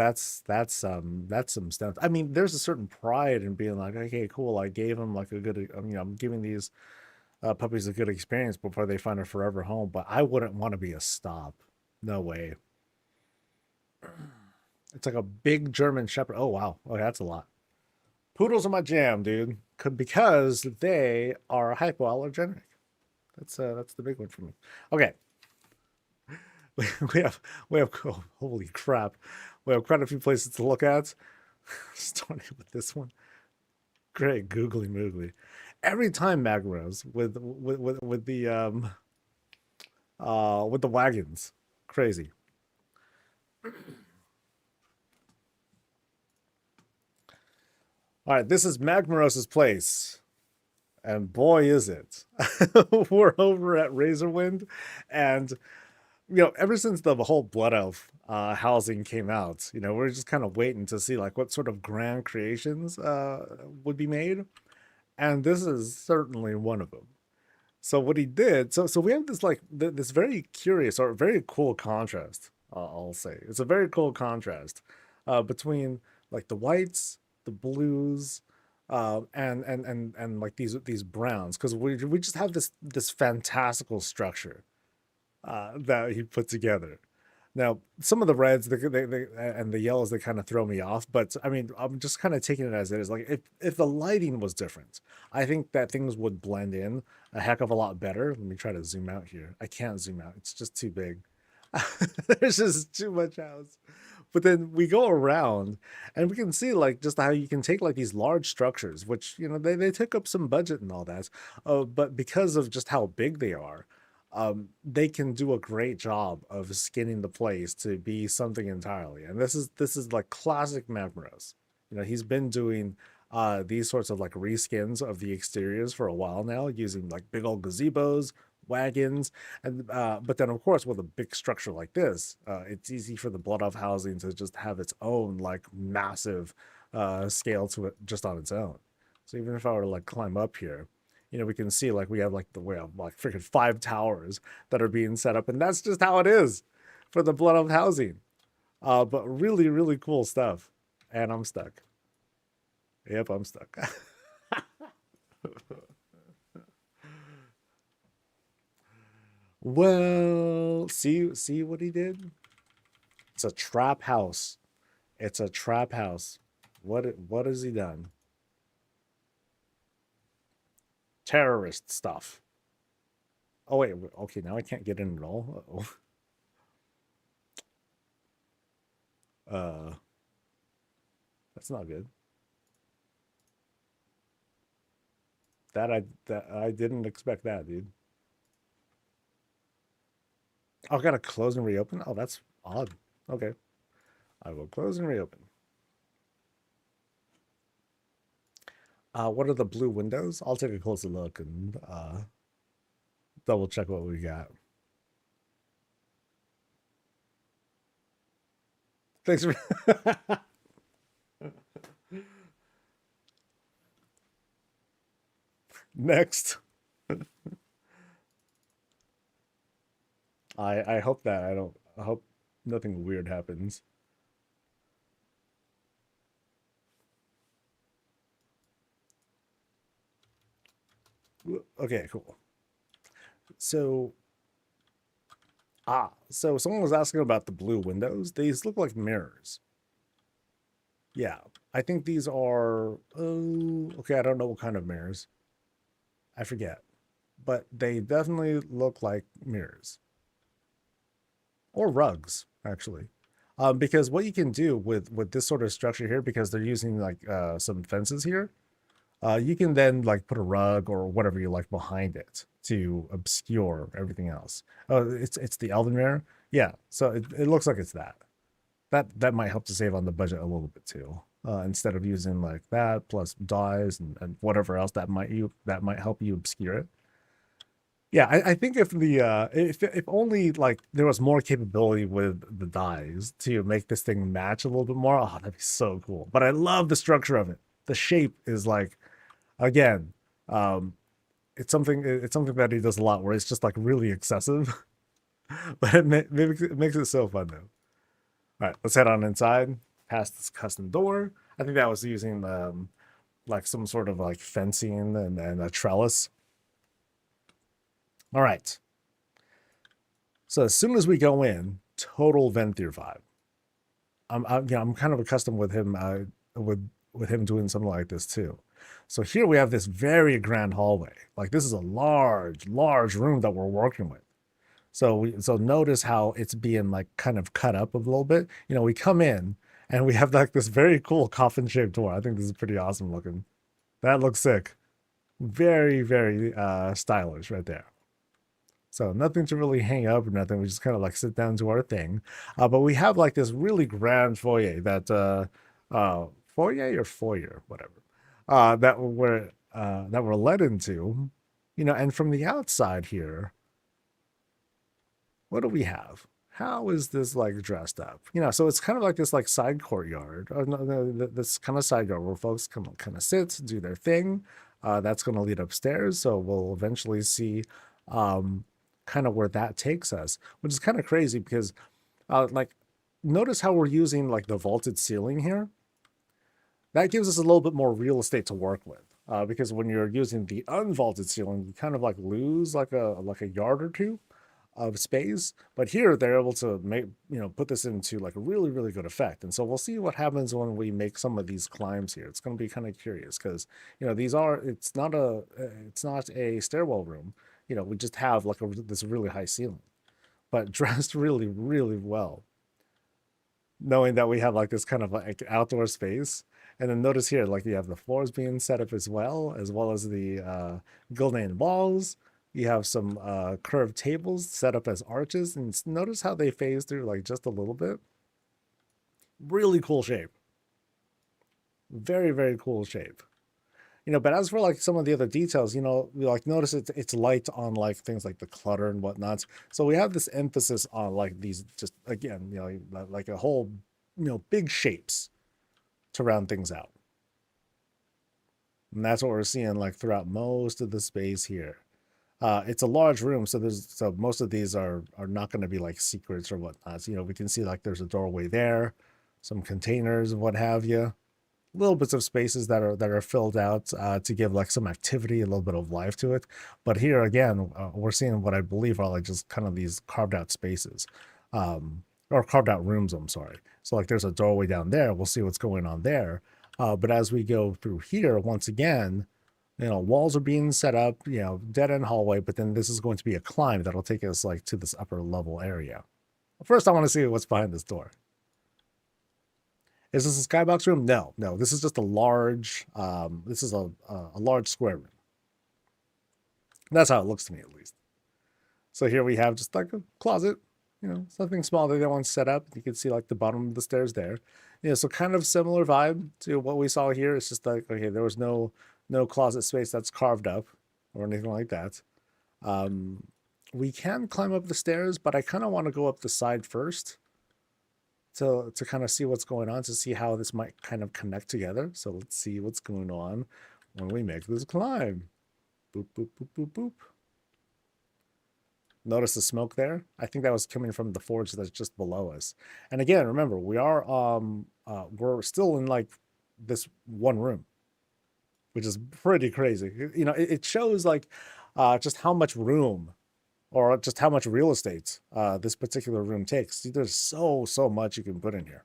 some stuff. I mean, there's a certain pride in being like, okay, cool. I gave them like a good, I'm giving these puppies a good experience before they find a forever home. But I wouldn't want to be a stop. No way. It's like a big German Shepherd. Oh wow, okay, that's a lot. Poodles are my jam, dude. Because they are hypoallergenic. That's the big one for me. Okay, we have oh, holy crap, we have quite a few places to look at. Starting with this one. Great googly moogly. Every time Magros with the wagons. Crazy. All right, this is Magmaros's place. And boy is it. We're over at Razorwind, and ever since the whole Blood Elf housing came out, we're just kind of waiting to see like what sort of grand creations would be made, and this is certainly one of them. So what he did, so we have this like this very curious or very cool contrast. I'll say it's a very cool contrast between like the whites, the blues, and like these browns, because we just have this fantastical structure that he put together. Now, some of the reds and the yellows, they kind of throw me off, but I mean, I'm just kind of taking it as it is. Like, if the lighting was different, I think that things would blend in a heck of a lot better. Let me try to zoom out here. I can't zoom out; it's just too big. There's just too much house. But then we go around and we can see like just how you can take like these large structures, which they took up some budget and all that, but because of just how big they are, they can do a great job of skinning the place to be something entirely. And this is like classic Mavros. He's been doing these sorts of like reskins of the exteriors for a while now, using like big old gazebos, wagons, and but then of course with a big structure like this, it's easy for the blood off housing to just have its own like massive scale to it just on its own. So even if I were to like climb up here, we can see like we have like freaking 5 towers that are being set up, and that's just how it is for the blood of housing. But really, really cool stuff. And I'm stuck. Yep, I'm stuck. Well, see what he did? It's a trap house. It's a trap house. What has he done? Terrorist stuff. Oh wait, okay, now I can't get in at all. Uh-oh. Uh, that's not good. That I didn't expect that, dude. Oh, I gotta close and reopen. Oh, that's odd. Okay, I will close and reopen. What are the blue windows? I'll take a closer look and double check what we got. Thanks for next. I hope that I don't. I hope nothing weird happens. Okay, cool. So, so someone was asking about the blue windows. These look like mirrors. Yeah, I think these are, oh, okay, I don't know what kind of mirrors. I forget, but they definitely look like mirrors or rugs, actually. Because what you can do with this sort of structure here, because they're using like some fences here, you can then like put a rug or whatever you like behind it to obscure everything else. Oh, it's the Elven mirror. Yeah, so it looks like it's that. That might help to save on the budget a little bit too. Instead of using like that plus dyes and whatever else that might help you obscure it. Yeah, I think if the if only like there was more capability with the dyes to make this thing match a little bit more, oh, that'd be so cool. But I love the structure of it. The shape is like, again, um, it's something that he does a lot where it's just like really excessive, but it makes it so fun though. All right, let's head on inside past this custom door. I think that was using like some sort of like fencing and a trellis. All right. So as soon as we go in, total Venthyr vibe. I'm kind of accustomed with him with him doing something like this too. So here we have this very grand hallway. Like this is a large room that we're working with. So notice how it's being like kind of cut up a little bit. You know, we come in and we have like this very cool coffin shaped door. I think this is pretty awesome looking. That looks sick. Very stylish right there. So nothing to really hang up or nothing. We just kind of like sit down to our thing. But we have like this really grand foyer that foyer or foyer, whatever. That we're led into, you know, and from the outside here, what do we have? How is this like dressed up? You know, so it's kind of like this like side courtyard, or this kind of side yard where folks can kind of sit, do their thing. That's going to lead upstairs, so we'll eventually see um, kind of where that takes us, which is kind of crazy because like notice how we're using like the vaulted ceiling here. That gives us a little bit more real estate to work with. Because when you're using the unvaulted ceiling, you kind of like lose like a yard or two of space, but here they're able to make, you know, put this into like a really good effect. And so we'll see what happens when we make some of these climbs here. It's going to be kind of curious because, you know, it's not a stairwell room. You know, we just have like this really high ceiling, but dressed really well, knowing that we have like this kind of like outdoor space. And then notice here, like you have the floors being set up as well as the Gildan walls. You have some curved tables set up as arches, and notice how they phase through like just a little bit. Really cool shape. Very cool shape. You know, but as for like some of the other details, you know, we like notice it's light on like things like the clutter and whatnot. So we have this emphasis on like these just again, you know, like a whole, you know, big shapes to round things out. And that's what we're seeing like throughout most of the space here. It's a large room, so most of these are not going to be like secrets or whatnot. So, you know, we can see like there's a doorway there, some containers and what have you. Little bits of spaces that are filled out to give like some activity, a little bit of life to it. But here again, we're seeing what I believe are like just kind of these carved out spaces, or carved out rooms. I'm sorry. So like there's a doorway down there. We'll see what's going on there. But as we go through here, once again, you know, walls are being set up. You know, dead end hallway. But then this is going to be a climb that'll take us like to this upper level area. First, I want to see what's behind this door. Is this a skybox room? No. This is just a large. This is a large square room. That's how it looks to me, at least. So here we have just like a closet. You know, something small that they want set up. You can see like the bottom of the stairs there. You know, so kind of similar vibe to what we saw here. It's just like, okay, there was no closet space that's carved up or anything like that. We can climb up the stairs, but I kind of want to go up the side first to kind of see what's going on, to see how this might kind of connect together. So let's see what's going on when we make this climb. Boop, boop, boop, boop, boop. Notice the smoke there? I think that was coming from the forge that's just below us. And again, remember, we're still in like this one room. which is pretty crazy. You know, it shows like just how much room or just how much real estate this particular room takes. See, there's so much you can put in here.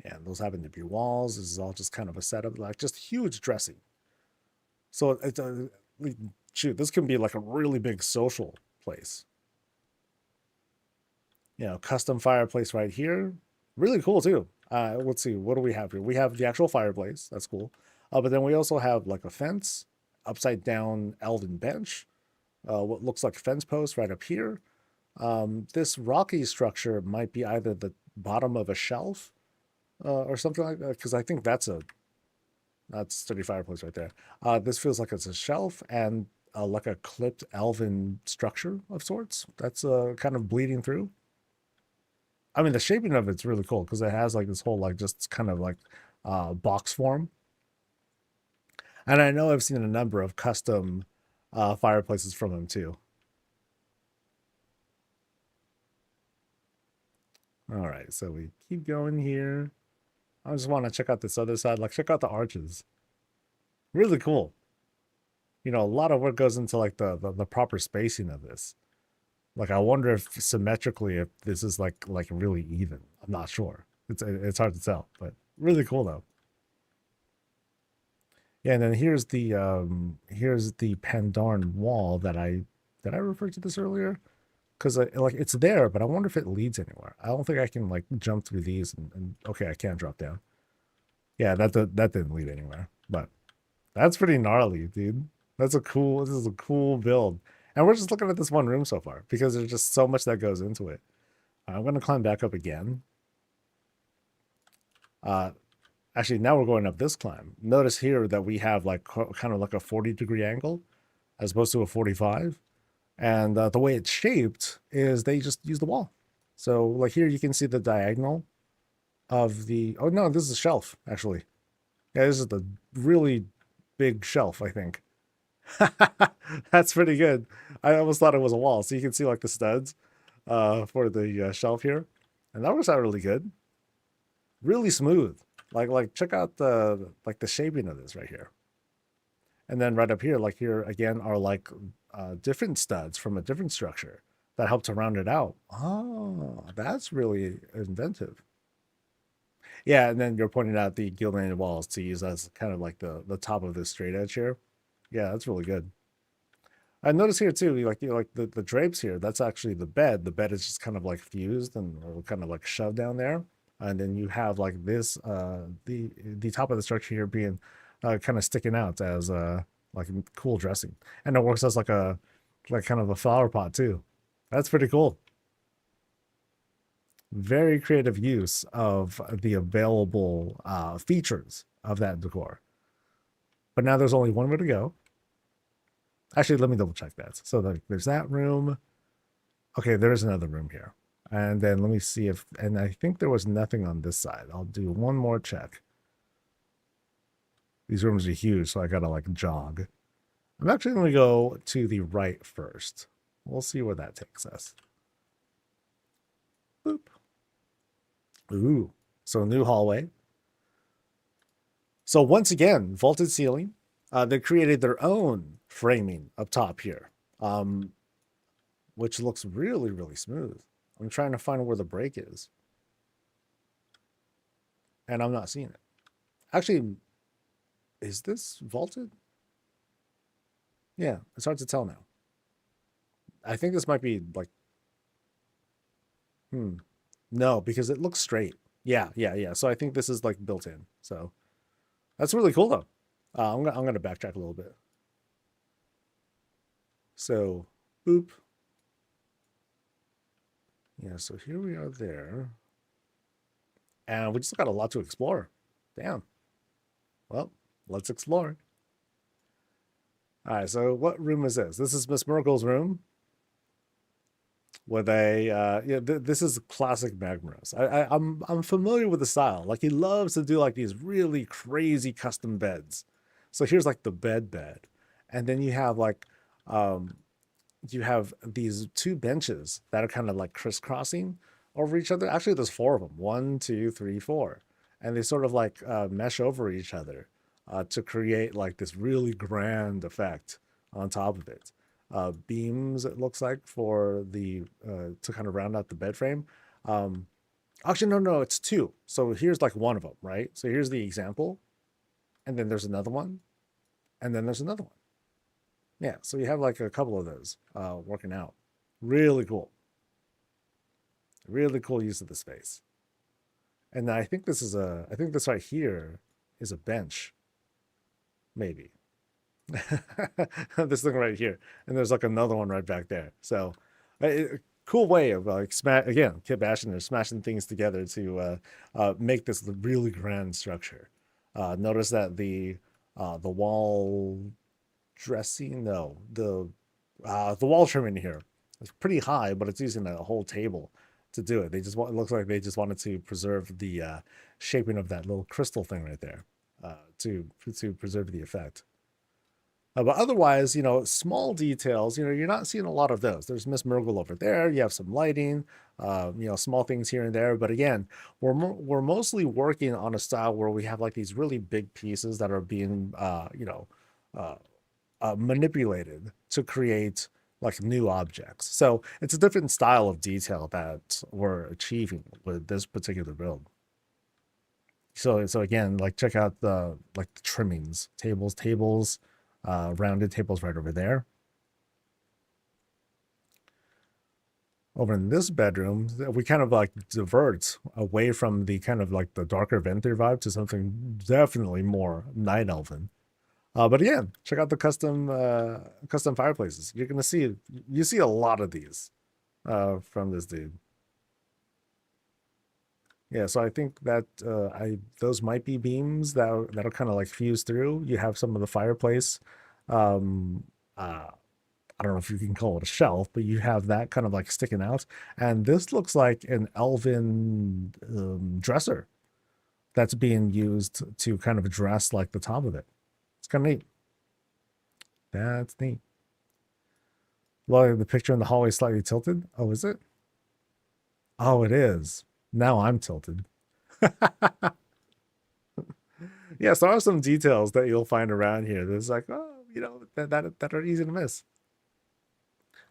Yeah, those happen to be walls. This is all just kind of a setup, like just huge dressing. So it's shoot, this can be like a really big social place. You know, custom fireplace right here. Really cool too. Let's see, what do we have here? We have the actual fireplace. That's cool. But then we also have like a fence, upside down elven bench, what looks like fence posts right up here. This rocky structure might be either the bottom of a shelf or something like that, because I think that's sturdy fireplace right there. This feels like it's a shelf and like a clipped elven structure of sorts that's kind of bleeding through. I mean, the shaping of it's really cool because it has like this whole like just kind of like box form. And I know I've seen a number of custom fireplaces from him too. All right, so we keep going here. I just want to check out this other side. Like, check out the arches. Really cool. You know, a lot of work goes into like the proper spacing of this. Like, I wonder if symmetrically, if this is like really even. I'm not sure. It's hard to tell, but really cool though. Yeah, and then here's the Pandarn wall that I referred to this earlier because like it's there, but I wonder if it leads anywhere. I don't think I can like jump through these and okay, I can drop down. Yeah, that didn't lead anywhere, but that's pretty gnarly, dude. This is a cool build. And we're just looking at this one room so far because there's just so much that goes into it. I'm going to climb back up again. Actually, now we're going up this climb. Notice here that we have like kind of like a 40-degree angle as opposed to a 45. And the way it's shaped is they just use the wall. So like here you can see the diagonal of the, oh no, this is a shelf actually. Yeah, this is the really big shelf, I think. That's pretty good. I almost thought it was a wall. So you can see like the studs for the shelf here. And that works out really good. Really smooth. Like check out the shaping of this right here. And then right up here, like here again are like different studs from a different structure that help to round it out. Oh, that's really inventive. Yeah, and then you're pointing out the gilded walls to use as kind of like the top of this straight edge here. Yeah, that's really good. I notice here too, like the drapes here, that's actually the bed. The bed is just kind of like fused and or kind of like shoved down there. And then you have like this the top of the structure here being kind of sticking out as like cool dressing. And it works as like a kind of a flower pot too. That's pretty cool. Very creative use of the available features of that decor. But now there's only one way to go. Actually, let me double check that. So there's that room. Okay, there's another room here. And then let me see if, and I think there was nothing on this side. I'll do one more check. These rooms are huge, so I gotta like jog. I'm actually gonna go to the right first. We'll see where that takes us. Boop. Ooh, so new hallway. So once again, vaulted ceiling. They created their own framing up top here, which looks really, really smooth. I'm trying to find where the break is. And I'm not seeing it. Actually, is this vaulted? Yeah, it's hard to tell now. I think this might be like, no, because it looks straight. Yeah. So I think this is like built in. So that's really cool though. I'm gonna backtrack a little bit. So, boop. Yeah, so here we are there. And we just got a lot to explore. Damn. Well, let's explore. All right, so what room is this? This is Miss Merkel's room. With this is classic Magmaros. I'm familiar with the style. Like he loves to do like these really crazy custom beds. So here's like the bed, and then you have like you have these two benches that are kind of like crisscrossing over each other. Actually, there's four of them. 1, 2, 3, 4, and they sort of like mesh over each other. to create like this really grand effect on top of it. Beams, it looks like, for the to kind of round out the bed frame. Um, Actually, no, it's two. So here's like one of them, right? So here's the example, and then there's another one, and then there's another one. Yeah, so you have like a couple of those working out. Really cool. Really cool use of the space. And I think I think this right here is a bench, maybe. This thing right here, and there's like another one right back there. So, cool way of like again, Kit bashing or smashing things together to make this really grand structure. Notice that the wall dressing, no, the wall trim in here is pretty high, but it's using a whole table to do it. They just want, it looks like they just wanted to preserve the shaping of that little crystal thing right there to preserve the effect. But otherwise, small details, you're not seeing a lot of those. There's Miss Murgle over there. You have some lighting, small things here and there. But again, we're mostly working on a style where we have like these really big pieces that are being, manipulated to create like new objects. So it's a different style of detail that we're achieving with this particular build. So again, like check out the trimmings, tables, rounded tables right over there. Over in this bedroom, we kind of like divert away from the kind of like the darker Venthyr vibe to something definitely more night elven. But again, check out the custom fireplaces. You're gonna see a lot of these from this dude. Yeah, so I think that those might be beams that'll kind of like fuse through. You have some of the fireplace. Um, I don't know if you can call it a shelf, but you have that kind of like sticking out. And this looks like an elven dresser that's being used to kind of dress like the top of it. It's kind of neat. That's neat. Well, the picture in the hallway is slightly tilted. Oh, is it? Oh, it is. Now I'm tilted. Yeah, so there are some details that you'll find around here that's like, oh, that are easy to miss.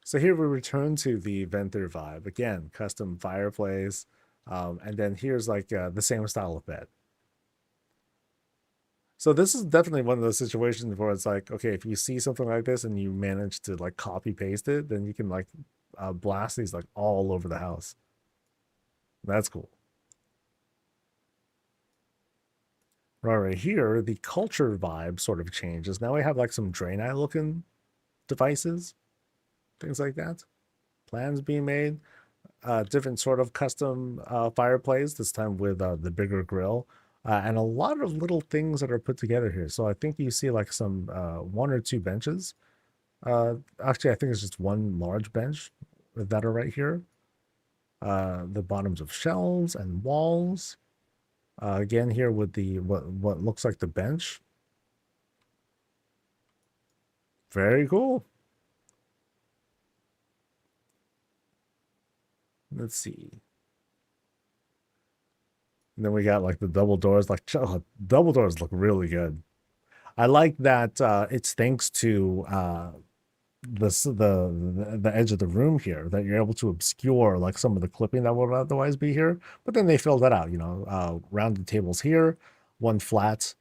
So here we return to the Venthyr vibe. Again, custom fireplace. And then here's like the same style of bed. So this is definitely one of those situations where it's like, okay, if you see something like this and you manage to like copy paste it, then you can like blast these like all over the house. That's cool. Right here, the culture vibe sort of changes. Now we have like some Draenei looking devices, things like that. Plans being made. Different sort of custom fireplace, this time with the bigger grill. And a lot of little things that are put together here. So I think you see like some one or two benches. Actually, I think it's just one large bench that are right here. The bottoms of shelves and walls. Again, here with the what looks like the bench. Very cool. Let's see. And then we got like the double doors. Like double doors look really good. I like that it's thanks to the edge of the room here that you're able to obscure like some of the clipping that would otherwise be here. But then they filled that out, rounded tables here, one flat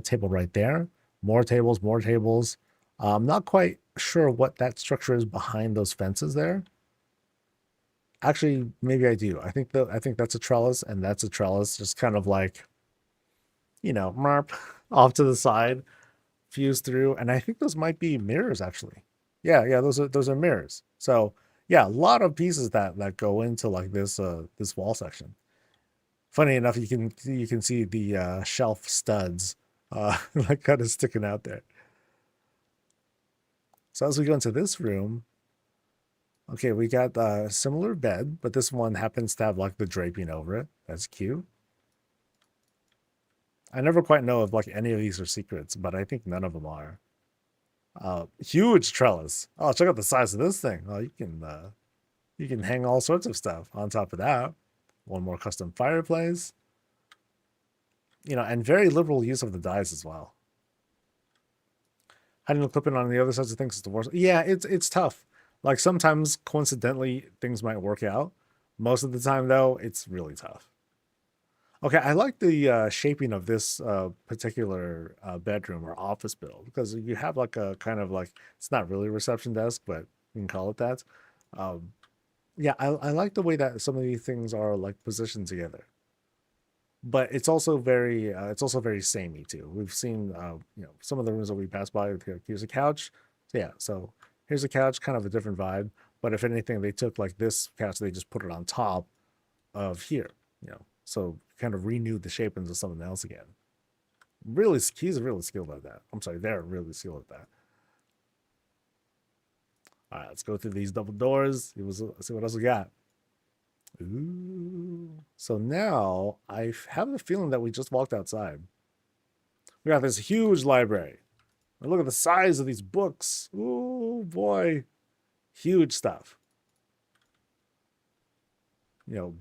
table right there, more tables, more tables. I'm not quite sure what that structure is behind those fences there. Actually, maybe I do. I think that's a trellis, and that's a trellis, just kind of like, marp off to the side, fuse through. And I think those might be mirrors, actually. Yeah, those are mirrors. So yeah, a lot of pieces that go into like this this wall section. Funny enough, you can see the shelf studs like kind of sticking out there. So as we go into this room, okay, we got a similar bed, but this one happens to have like the draping over it. That's cute. I never quite know if like any of these are secrets, but I think none of them are. Huge trellis. Oh, check out the size of this thing. Oh, you can hang all sorts of stuff on top of that. One more custom fireplace. And very liberal use of the dies as well. Hiding equipment on the other sides of things is the worst. Yeah, it's tough. Like sometimes coincidentally things might work out. Most of the time though, it's really tough. Okay, I like the shaping of this particular bedroom or office build because you have like a kind of like it's not really a reception desk, but you can call it that. Um, yeah, I like the way that some of these things are like positioned together, but it's also very samey too. We've seen some of the rooms that we passed by. Here's a couch, yeah. So here's a couch, kind of a different vibe. But if anything, they took like this couch, they just put it on top of here, so kind of renewed the shape into something else again. Really, he's really skilled at that. I'm sorry, they're really skilled at that. All right, let's go through these double doors. See what else we got. Ooh. So now I have the feeling that we just walked outside. We got this huge library. And look at the size of these books. Oh boy. Huge stuff.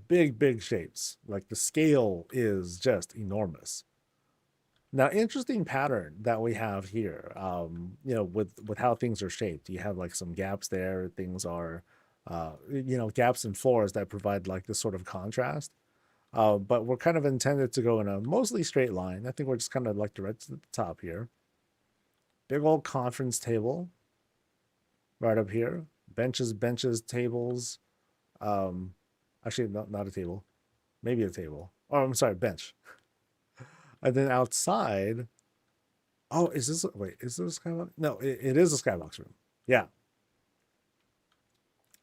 Big, big shapes. Like the scale is just enormous. Now, interesting pattern that we have here, with how things are shaped. You have like some gaps there. Things are, gaps in floors that provide like this sort of contrast. But we're kind of intended to go in a mostly straight line. I think we're just kind of like direct to the top here. Big old conference table right up here. Benches, tables. Um, Actually, not a table. Maybe a table. Oh, I'm sorry, bench. And then outside, oh, is this a skybox? No, it is a skybox room. Yeah.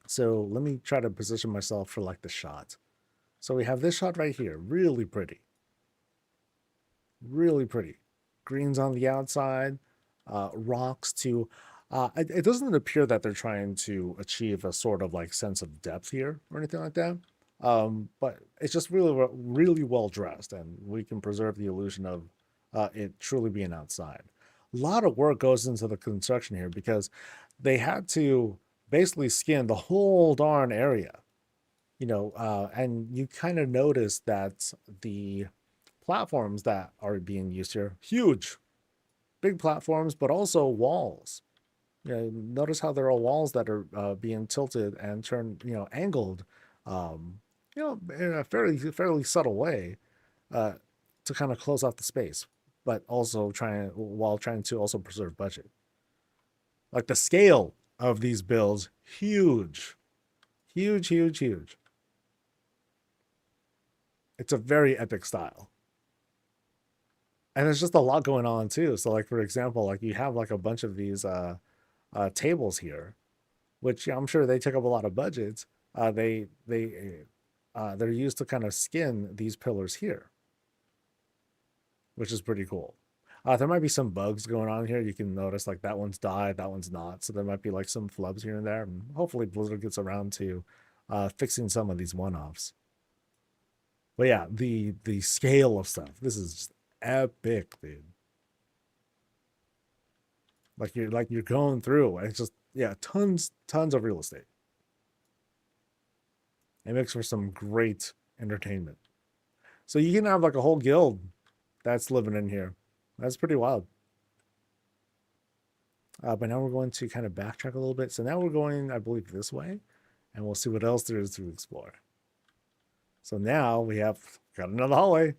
So let me try to position myself for like the shot. So we have this shot right here. Really pretty. Really pretty. Greens on the outside, rocks to, it doesn't appear that they're trying to achieve a sort of like sense of depth here or anything like that. But it's just really, really well dressed, and we can preserve the illusion of it truly being outside. A lot of work goes into the construction here because they had to basically skin the whole darn area, and you kind of notice that the platforms that are being used here, huge, big platforms, but also walls. Notice how there are walls that are being tilted and turned, angled, um, in a fairly subtle way, uh, to kind of close off the space, but also trying to also preserve budget. Like the scale of these builds, huge, huge, huge, huge. It's a very epic style. And there's just a lot going on too. So like for example, like you have like a bunch of these tables here, which I'm sure they take up a lot of budgets. They're used to kind of skin these pillars here, which is pretty cool. There might be some bugs going on here. You can notice like that one's died, that one's not. So there might be like some flubs here and there. And hopefully Blizzard gets around to fixing some of these one-offs. But yeah, the scale of stuff. This is just epic, dude. Like you're going through. And it's just, yeah, tons of real estate. It makes for some great entertainment. So you can have like a whole guild that's living in here. That's pretty wild. But now we're going to kind of backtrack a little bit. So now we're going, I believe, this way, and we'll see what else there is to explore. So now we have got another hallway.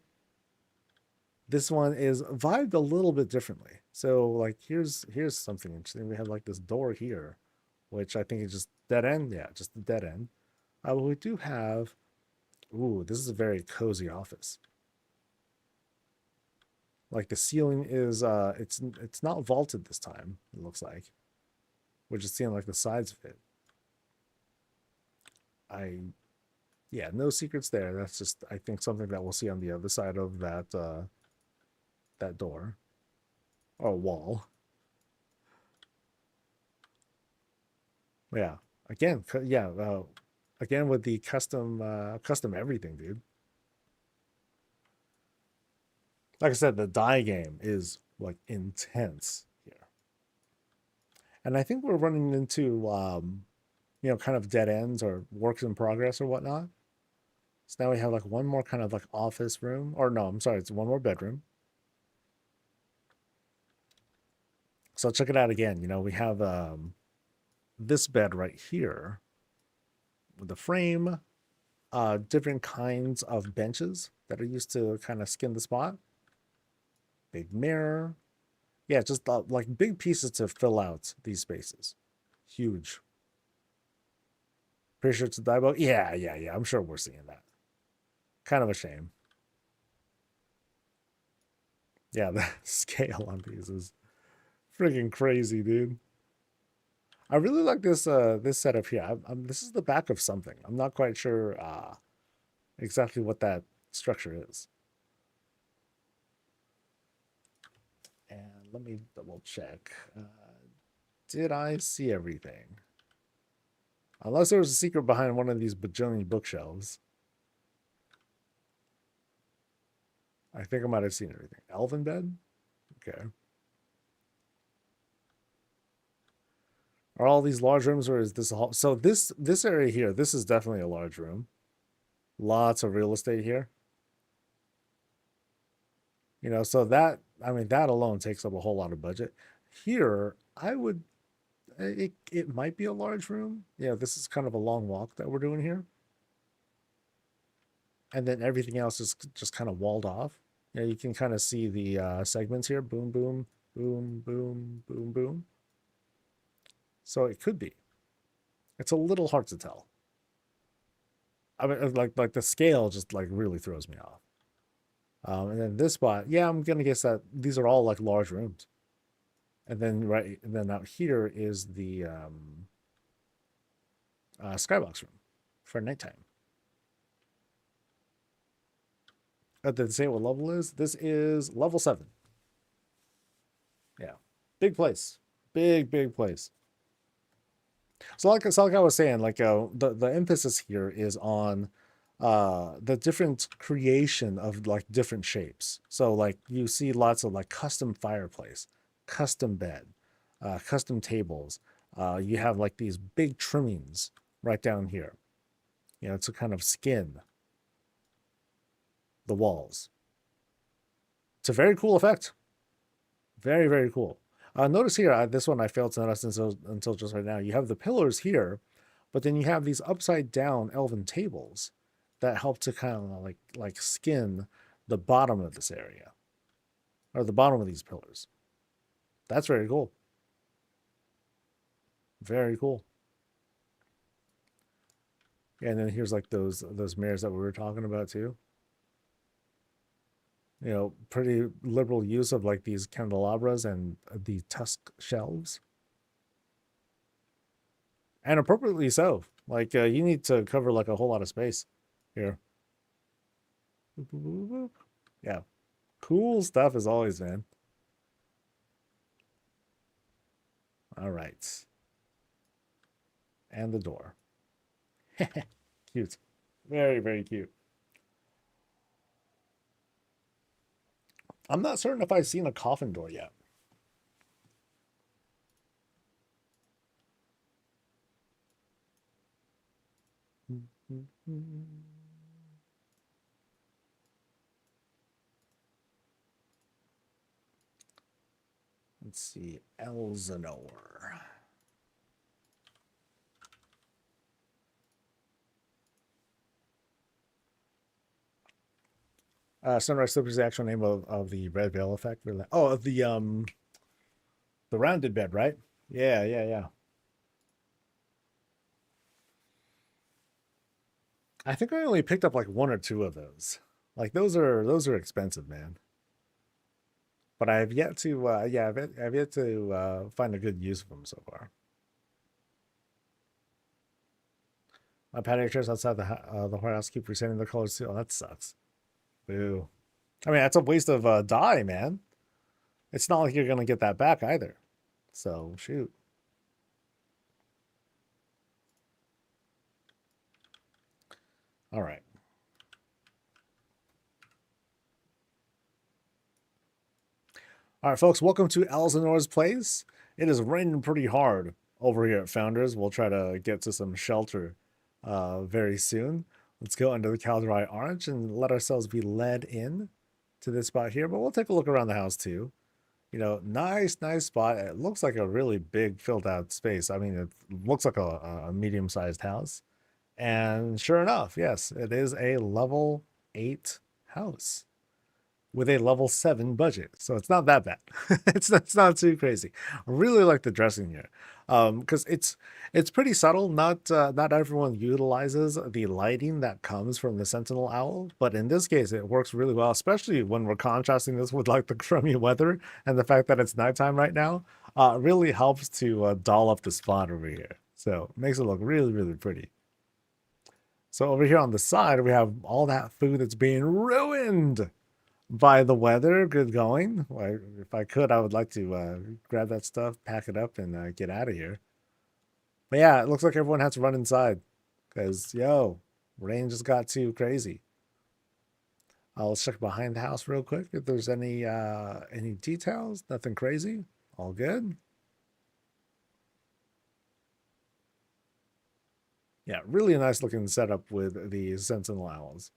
This one is vibed a little bit differently. So like here's something interesting. We have like this door here, which I think is just dead end. Yeah, just the dead end. But we do have, ooh, this is a very cozy office. Like the ceiling is it's not vaulted this time, it looks like. We're just seeing like the sides of it. Yeah, no secrets there. That's just, I think, something that we'll see on the other side of that door or wall. Yeah. Again, yeah, again with the custom everything, dude. Like I said, the die game is like intense here. And I think we're running into kind of dead ends or works in progress or whatnot. So now we have like one more kind of like office room, or no, I'm sorry, it's one more bedroom. So check it out again. You know, we have this bed right here with the frame, different kinds of benches that are used to kind of skin the spot. Big mirror. Yeah, just like big pieces to fill out these spaces. Huge. Pretty sure it's a Daibo. Yeah. I'm sure we're seeing that. Kind of a shame. Yeah, the scale on these is freaking crazy, dude. I really like this setup here. this is the back of something. I'm not quite sure exactly what that structure is. And let me double check. Did I see everything? Unless there was a secret behind one of these bajillion bookshelves. I think I might have seen everything. Elven bed? Okay. Are all these large rooms, or is this a hall? So this area here, this is definitely a large room. Lots of real estate here. You know, so that, I mean, that alone takes up a whole lot of budget. Here, it might be a large room. Yeah, this is kind of a long walk that we're doing here. And then everything else is just kind of walled off. You know, you can kind of see the segments here. Boom, boom, boom, boom, boom, boom. So it could be. It's a little hard to tell. I mean, like the scale just like really throws me off. And then this spot, yeah, I'm gonna guess that these are all like large rooms. And then out here is the skybox room for nighttime. Did they say what level is? This is level 7. Yeah, big place, big place. So like I was saying, like the emphasis here is on the different creation of like different shapes. So like you see lots of like custom fireplace, custom bed, custom tables. You have like these big trimmings right down here, you know, to kind of skin the walls. It's a very cool effect. Very cool. Notice here, this one I failed to notice until just right now. You have the pillars here, but then you have these upside down elven tables that help to kind of like skin the bottom of this area, or the bottom of these pillars. That's very cool. Very cool. And then here's like those mirrors that we were talking about too. You know, pretty liberal use of like these candelabras and the tusk shelves. And appropriately so. Like you need to cover like a whole lot of space here. Boop, boop, boop, boop. Yeah. Cool stuff as always, man. All right. And the door. Cute. Very cute. I'm not certain if I've seen a coffin door yet. Let's see. Elsinore. Sunrise Slip is the actual name of the red veil effect. Oh, of the rounded bed, right? Yeah. I think I only picked up like 1 or 2 of those. Like those are expensive, man. But I have yet to I've yet to find a good use of them so far. My patio chairs outside the whorehouse keep resetting the colors too. Oh, that sucks. Boo. I mean, that's a waste of dye, man. It's not like you're gonna get that back either. So shoot. All right. All right, folks, welcome to Elsinore's Place. It is raining pretty hard over here at Founders. We'll try to get to some shelter very soon. Let's go under the Caldrai Arch and let ourselves be led in to this spot here. But we'll take a look around the house too. You know, nice spot. It looks like a really big filled out space. I mean, it looks like a medium-sized house. And sure enough, yes, it is a level 8 house with a level 7 budget. So it's not that bad. It's not too crazy. I really like the dressing here. Because it's pretty subtle. Not everyone utilizes the lighting that comes from the Sentinel Owl, but in this case it works really well, especially when we're contrasting this with like the crummy weather and the fact that it's nighttime right now. Really helps to doll up the spot over here. So it makes it look really pretty. So over here on the side, we have all that food that's being ruined by the weather. Good going. Well, if I could, I would like to grab that stuff, pack it up, and get out of here. But yeah, it looks like everyone has to run inside because, yo, rain just got too crazy. I'll check behind the house real quick if there's any details. Nothing crazy. All good. Yeah, really nice looking setup with the Sentinel Owls.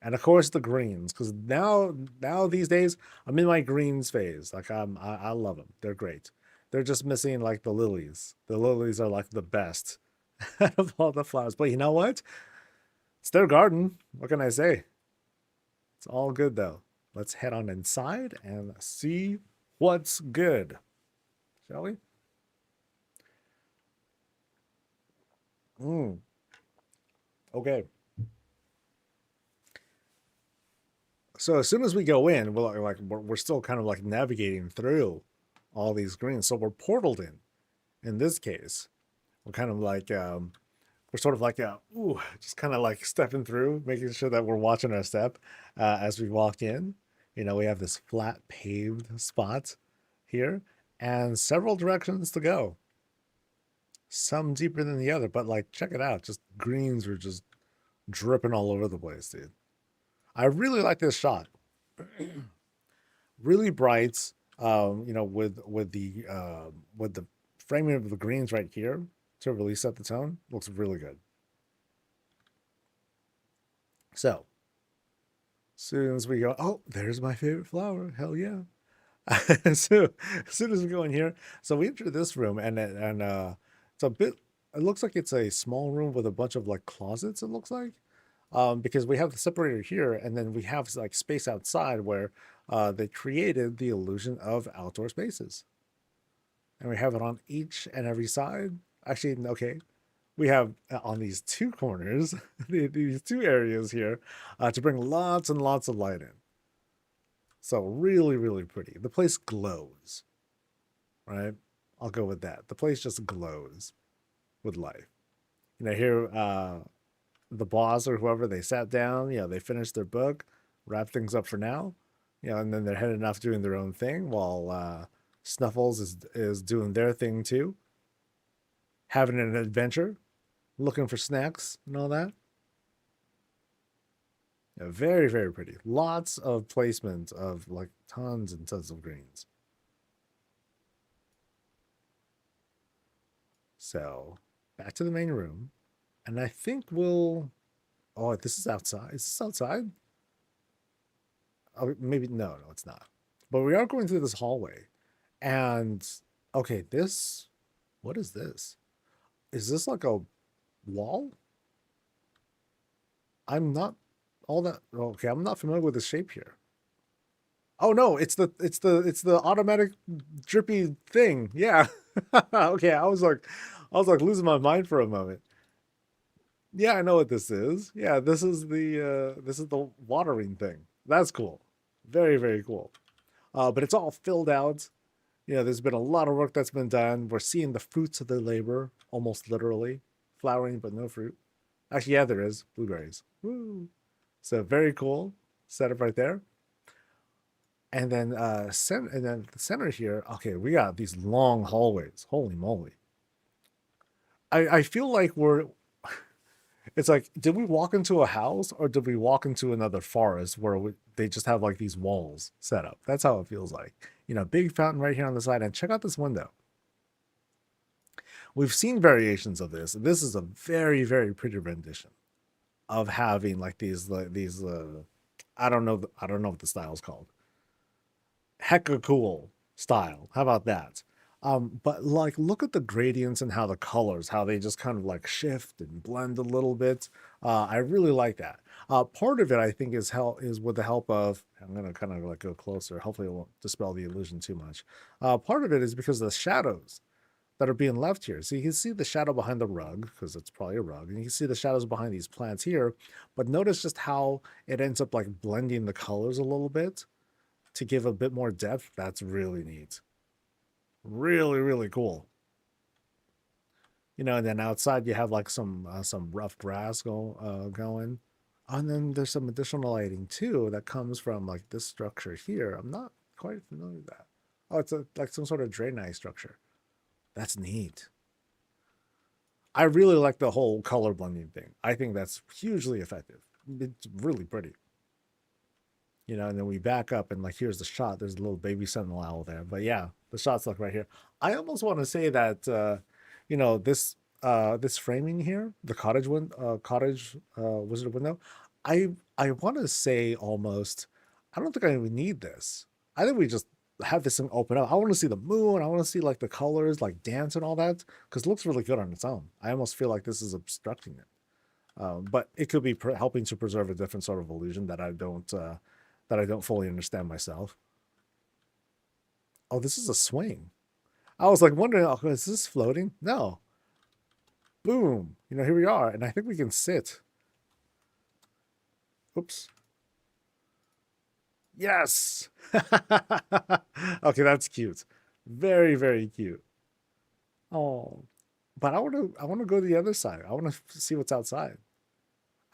And of course the greens, because now these days I'm in my greens phase. Like I love them. They're great. They're just missing like the lilies. The lilies are like the best out of all the flowers. But you know what? It's their garden. What can I say? It's all good though. Let's head on inside and see what's good. Shall we? Okay. So as soon as we go in, we're still kind of like navigating through all these greens. So we're portaled in. In this case, we're kind of like we're sort of like just kind of like stepping through, making sure that we're watching our step as we walk in. You know, we have this flat paved spot here and several directions to go. Some deeper than the other, but like check it out. Just greens were just dripping all over the place, dude. I really like this shot. Really bright. You know, with the framing of the greens right here to really set the tone. Looks really good. So, as soon as we go, oh, there's my favorite flower. Hell yeah. So, as soon as we go in here, so we enter this room and it's a bit, it looks like it's a small room with a bunch of like closets, it looks like. Because we have the separator here and then we have like space outside where they created the illusion of outdoor spaces. And we have it on each and every side. Actually, okay, we have on these two corners, these two areas here, to bring lots and lots of light in. So really pretty. The place glows, right? I'll go with that. The place just glows with life. You know, here, the boss or whoever, they sat down, you know, they finished their book, wrap things up for now, you know, and then they're heading off doing their own thing while Snuffles is doing their thing too, having an adventure, looking for snacks and all that. Yeah, very pretty. Lots of placement of like tons and tons of greens. So back to the main room. And I think we'll, oh, this is outside. Is this outside? Oh, maybe, no, it's not. But we are going through this hallway. And, okay, what is this? Is this like a wall? I'm not all that, okay, I'm not familiar with the shape here. Oh no, it's the automatic drippy thing. Yeah. Okay, I was like losing my mind for a moment. Yeah, I know what this is. Yeah, this is the watering thing. That's cool. Very cool. But it's all filled out. You know, there's been a lot of work that's been done. We're seeing the fruits of their labor, almost literally. Flowering, but no fruit. Actually, yeah, there is. Blueberries. Woo. So very cool setup right there. And then the center here, okay, we got these long hallways. Holy moly. I feel like it's like, did we walk into a house or did we walk into another forest where they just have like these walls set up? That's how it feels like. You know, big fountain right here on the side, and check out this window. We've seen variations of this. This is a very pretty rendition of having like these I don't know what the style is called. Hecka cool style. How about that? But like, look at the gradients and how the colors, how they just kind of like shift and blend a little bit. I really like that. Part of it, I think, is with the help of. I'm gonna kind of like go closer. Hopefully, it won't dispel the illusion too much. Part of it is because of the shadows that are being left here. So you can see the shadow behind the rug, because it's probably a rug, and you can see the shadows behind these plants here. But notice just how it ends up like blending the colors a little bit to give a bit more depth. That's really neat. Really, really cool. And then outside you have like some rough grass going. And then there's some additional lighting too that comes from like this structure here. I'm not quite familiar with that. Oh, it's like some sort of drainage structure. That's neat. I really like the whole color blending thing. I think that's hugely effective. It's really pretty. And then we back up and like here's the shot. There's a little baby sentinel owl there. But yeah, the shot's like right here. I almost want to say that this framing here, the cottage wizard window, I I want to say almost I don't think I even need this. I think we just have this thing open up. I want to see the moon. I want to see like the colors like dance and all that because it looks really good on its own. I almost feel like this is obstructing it. But it could be helping to preserve a different sort of illusion that I don't fully understand myself. Oh, this is a swing. I was like wondering, oh, is this floating? No. Boom. Here we are, and I think we can sit. Oops. Yes. Okay, that's cute. Very, very cute. Oh, but I want to go to the other side. I want to see what's outside.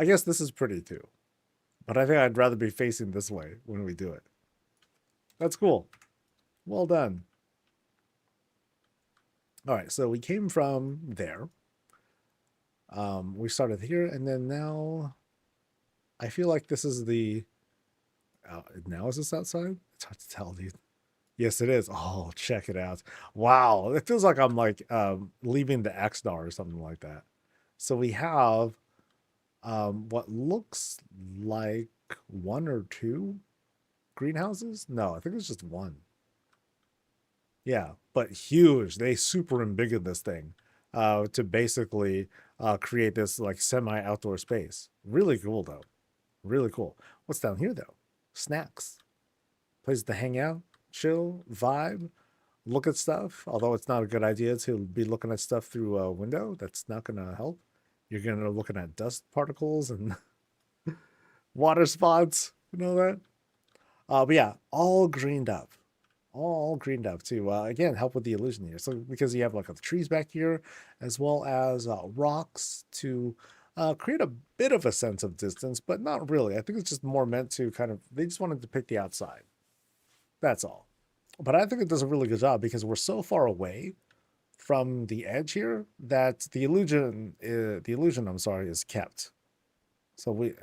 I guess this is pretty too, but I think I'd rather be facing this way when we do it. That's cool. Well done. All right, so we came from there. We started here, and then now I feel like this is the. Now is this outside? It's hard to tell, dude. Yes, it is. Oh, check it out. Wow, it feels like I'm like leaving the X-Star or something like that. So we have what looks like one or two greenhouses. No, I think it's just one. Yeah, but huge. They super embiggened this thing to basically create this like semi-outdoor space. Really cool though. Really cool. What's down here though? Snacks. Place to hang out, chill, vibe, look at stuff. Although it's not a good idea to be looking at stuff through a window. That's not going to help. You're going to be looking at dust particles and water spots and all that. But yeah, all greened up. All greened up to, again, help with the illusion here. So because you have like the trees back here, as well as rocks to create a bit of a sense of distance, but not really. I think it's just more meant to kind of, they just wanted to depict the outside. That's all. But I think it does a really good job because we're so far away from the edge here that the illusion, I'm sorry, is kept. So we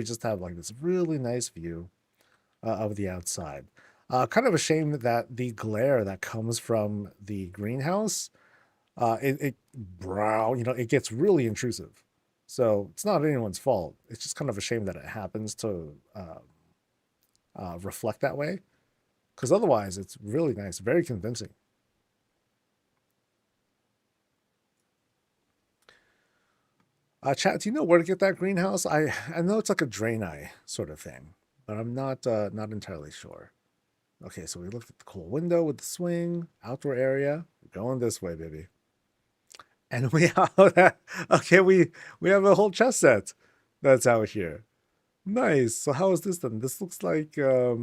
just have like this really nice view of the outside. Kind of a shame that the glare that comes from the greenhouse, it brown, it gets really intrusive. So it's not anyone's fault. It's just kind of a shame that it happens to reflect that way. Because otherwise, it's really nice, very convincing. Chat, do you know where to get that greenhouse? I know it's like a drain eye sort of thing, but I'm not entirely sure. Okay, so we looked at the cool window with the swing, outdoor area. We're going this way, baby. And we have okay, we have a whole chess set that's out here. Nice. So how is this then? This looks like so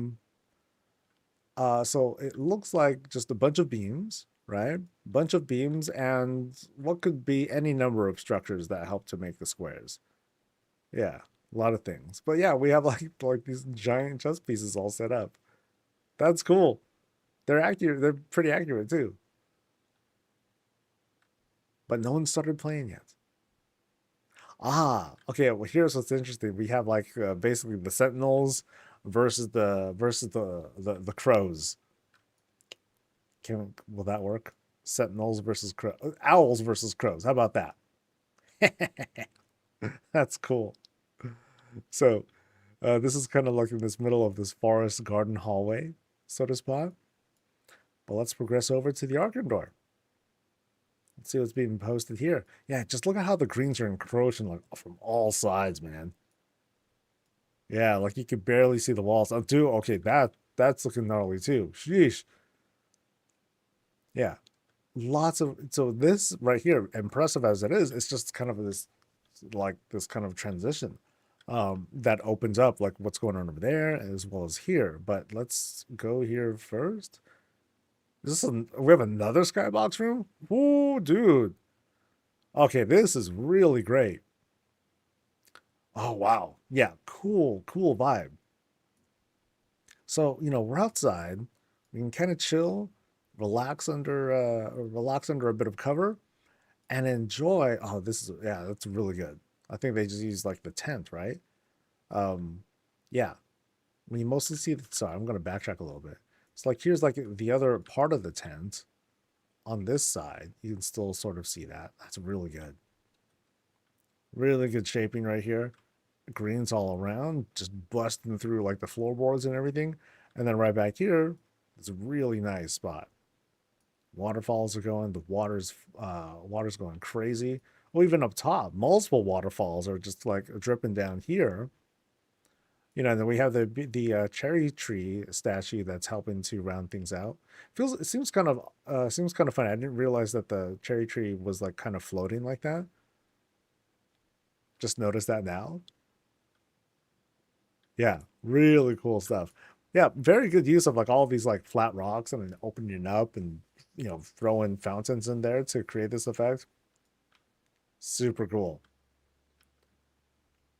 it looks like just a bunch of beams, right? Bunch of beams and what could be any number of structures that help to make the squares. Yeah, a lot of things. But yeah, we have like these giant chess pieces all set up. That's cool. They're accurate. They're pretty accurate too. But no one started playing yet. Ah, okay. Well, here's what's interesting. We have like basically the sentinels versus the crows. Will that work? Sentinels versus crows. Owls versus crows. How about that? That's cool. So this is kind of like in this middle of this forest garden hallway sort of spot. But let's progress over to the Arkham door. Let's see what's being posted here. Yeah, just look at how the greens are encroaching like from all sides, man. Yeah, like you could barely see the walls. Oh, dude, okay, that's looking gnarly too. Sheesh. Yeah, lots of so this right here, impressive as it is, it's just kind of this like this kind of transition that opens up like what's going on over there as well as here. But let's go here first. We have another skybox room? Ooh, dude. Okay, this is really great. Oh wow. Yeah, cool vibe. So, we're outside. We can kind of chill, relax under a bit of cover and enjoy. Oh, yeah, that's really good. I think they just use like the tent, right? Um, yeah. When you mostly see sorry, I'm gonna backtrack a little bit. It's like here's like the other part of the tent on this side. You can still sort of see that. That's really good. Really good shaping right here. Greens all around, just busting through like the floorboards and everything. And then right back here, it's a really nice spot. Waterfalls are going, the water's going crazy. Well, even up top, multiple waterfalls are just like dripping down here. And then we have the cherry tree statue that's helping to round things out. It seems kind of funny. I didn't realize that the cherry tree was like kind of floating like that. Just noticed that now. Yeah, really cool stuff. Yeah, very good use of like all of these like flat rocks and then opening it up and throwing fountains in there to create this effect. Super cool.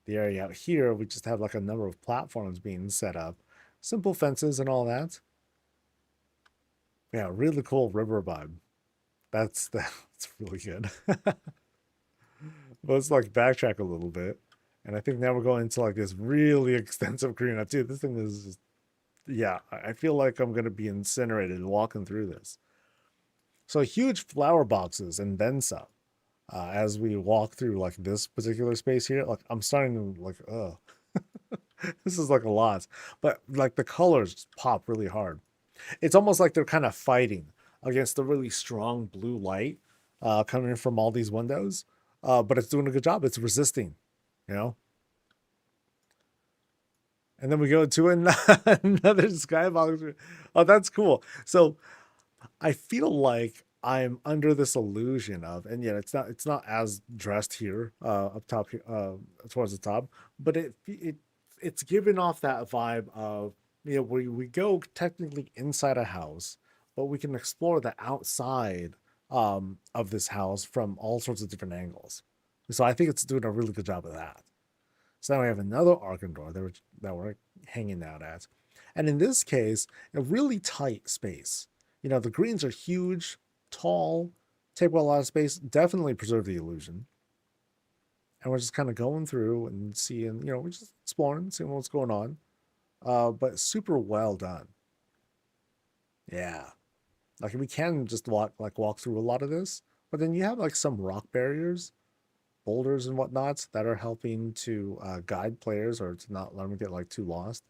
The area out here, we just have like a number of platforms being set up. Simple fences and all that. Yeah, really cool river vibe. That's really good. Let's like backtrack a little bit. And I think now we're going into like this really extensive green. Dude, this thing is just, yeah, I feel like I'm gonna be incinerated walking through this. So huge flower boxes and then some. As we walk through like this particular space here, like I'm starting to like, this is like a lot. But like the colors just pop really hard. It's almost like they're kind of fighting against the really strong blue light coming in from all these windows. But it's doing a good job. It's resisting, you know. And then we go to another skybox. Oh, that's cool. So I feel like I'm under this illusion of, and yeah, it's not as dressed here up top towards the top, but it's giving off that vibe of we go technically inside a house, but we can explore the outside of this house from all sorts of different angles. So I think it's doing a really good job of that. So now we have another Arkham door that we're hanging out at. And in this case, a really tight space. The greens are huge, tall, take up a lot of space, definitely preserve the illusion. And we're just kind of going through and seeing, we're just exploring, seeing what's going on. But super well done. Yeah. Like we can just walk through a lot of this, but then you have like some rock barriers, boulders and whatnots that are helping to guide players or to not let them get like too lost.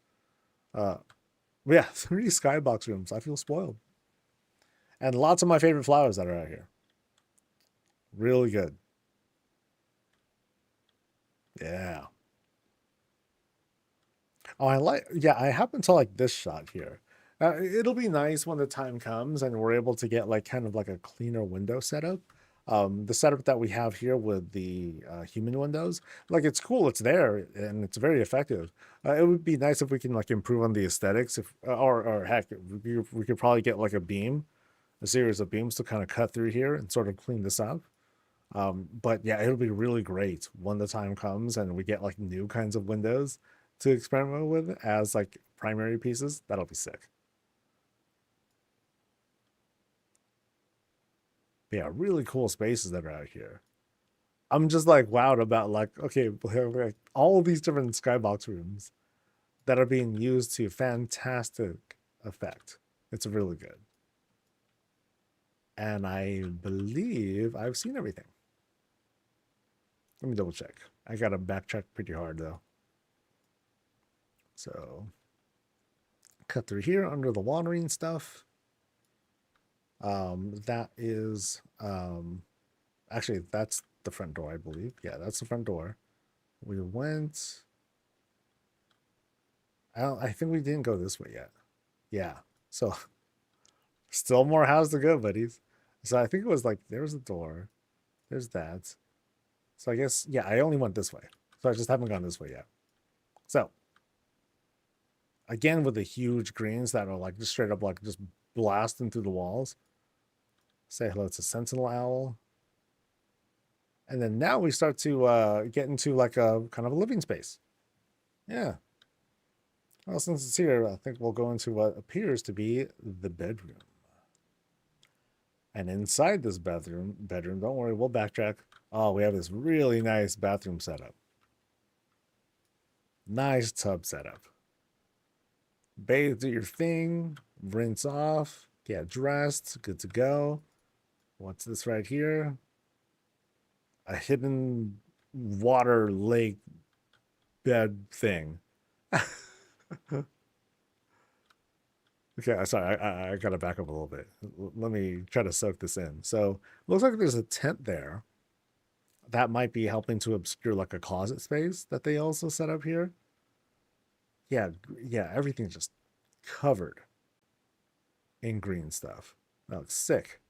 Uh, yeah, 3 skybox rooms. I feel spoiled. And lots of my favorite flowers that are out here. Really good. Yeah. Oh, I happen to like this shot here. It'll be nice when the time comes and we're able to get like kind of like a cleaner window setup. The setup that we have here with the human windows, like it's cool, it's there, and it's very effective. It would be nice if we can like improve on the aesthetics, if or heck, we could probably get like a series of beams to kind of cut through here and sort of clean this up. But yeah, it'll be really great when the time comes and we get like new kinds of windows to experiment with as like primary pieces. That'll be sick. But yeah, really cool spaces that are out here. I'm just like wowed about like, okay, like all these different skybox rooms that are being used to fantastic effect. It's really good. And I believe I've seen everything. Let me double check. I gotta backtrack pretty hard though. So cut through here under the watering stuff. That is actually that's the front door, I believe. Yeah, that's the front door. We went. I think we didn't go this way yet. Yeah. So still more house to go, buddies. So I think it was like there's a door. There's that. So I guess yeah, I only went this way. So I just haven't gone this way yet. So again with the huge greens that are like just straight up like just blasting through the walls. Say hello to Sentinel Owl. And then now we start to get into like a kind of a living space. Yeah. Well, since it's here, I think we'll go into what appears to be the bedroom. And inside this bedroom, don't worry, we'll backtrack. Oh, we have this really nice bathroom setup. Nice tub setup. Bathe, do your thing, rinse off, get dressed, good to go. What's this right here? A hidden water lake bed thing. Okay, sorry, I gotta back up a little bit. Let me try to soak this in. So, looks like there's a tent there. That might be helping to obscure like a closet space that they also set up here. Yeah, yeah, everything's just covered in green stuff. That looks sick.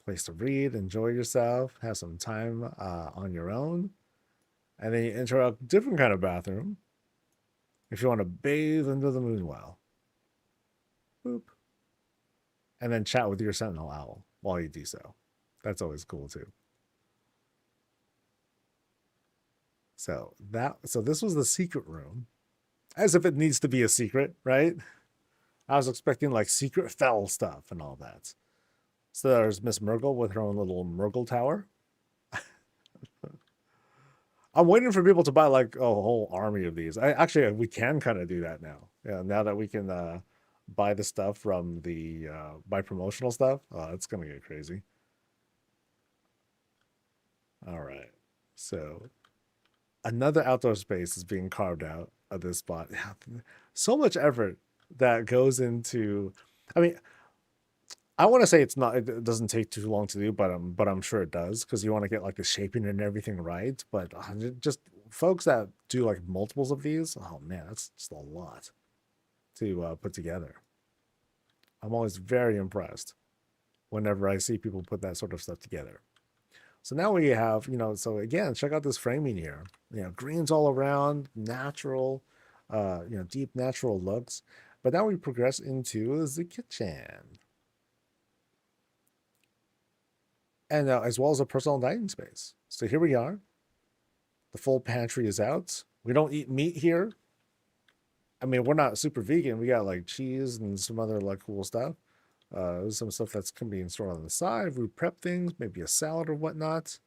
Place to read, enjoy yourself, have some time on your own. And then you enter a different kind of bathroom if you want to bathe under the moon well. Boop. And then chat with your sentinel owl while you do so. That's always cool too. So this was the secret room. As if it needs to be a secret, right? I was expecting like secret fell stuff and all that. So there's Miss Murgle with her own little Murgle tower. I'm waiting for people to buy like a whole army of these. We can kind of do that now. Yeah, now that we can buy the stuff from the buy promotional stuff. It's gonna get crazy. All right. So another outdoor space is being carved out of this spot. So much effort that goes into. I mean, I want to say it's not. It doesn't take too long to do, but I'm sure it does because you want to get like the shaping and everything right. But just folks that do like multiples of these, oh man, that's just a lot to put together. I'm always very impressed whenever I see people put that sort of stuff together. So now we have, so again, check out this framing here. Greens all around, natural, deep natural looks. But now we progress into the kitchen. And as well as a personal dining space. So here we are. The full pantry is out. We don't eat meat here. I mean, we're not super vegan. We got like cheese and some other like cool stuff. Some stuff that's being stored on the side. We prep things, maybe a salad or whatnot.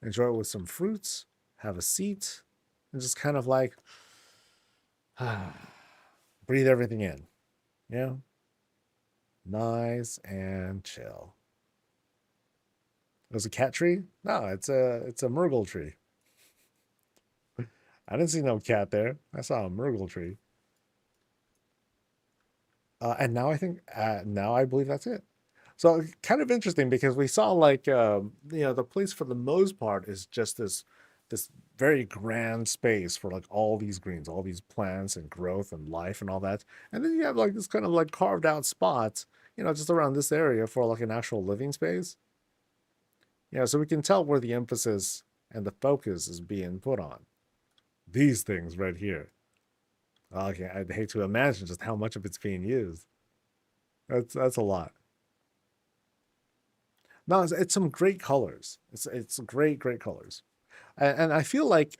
Enjoy it with some fruits. Have a seat. And just kind of like breathe everything in. Yeah. Nice and chill. It was a cat tree? No, it's a Murgle tree. I didn't see no cat there. I saw a Murgle tree. And now now I believe that's it. So kind of interesting because we saw like the place for the most part is just this very grand space for like all these greens, all these plants and growth and life and all that. And then you have like this kind of like carved out spot, just around this area for like an actual living space. So we can tell where the emphasis and the focus is being put on. These things right here. Okay, I'd hate to imagine just how much of it's being used. That's a lot. No, it's some great colors. It's great colors, and I feel like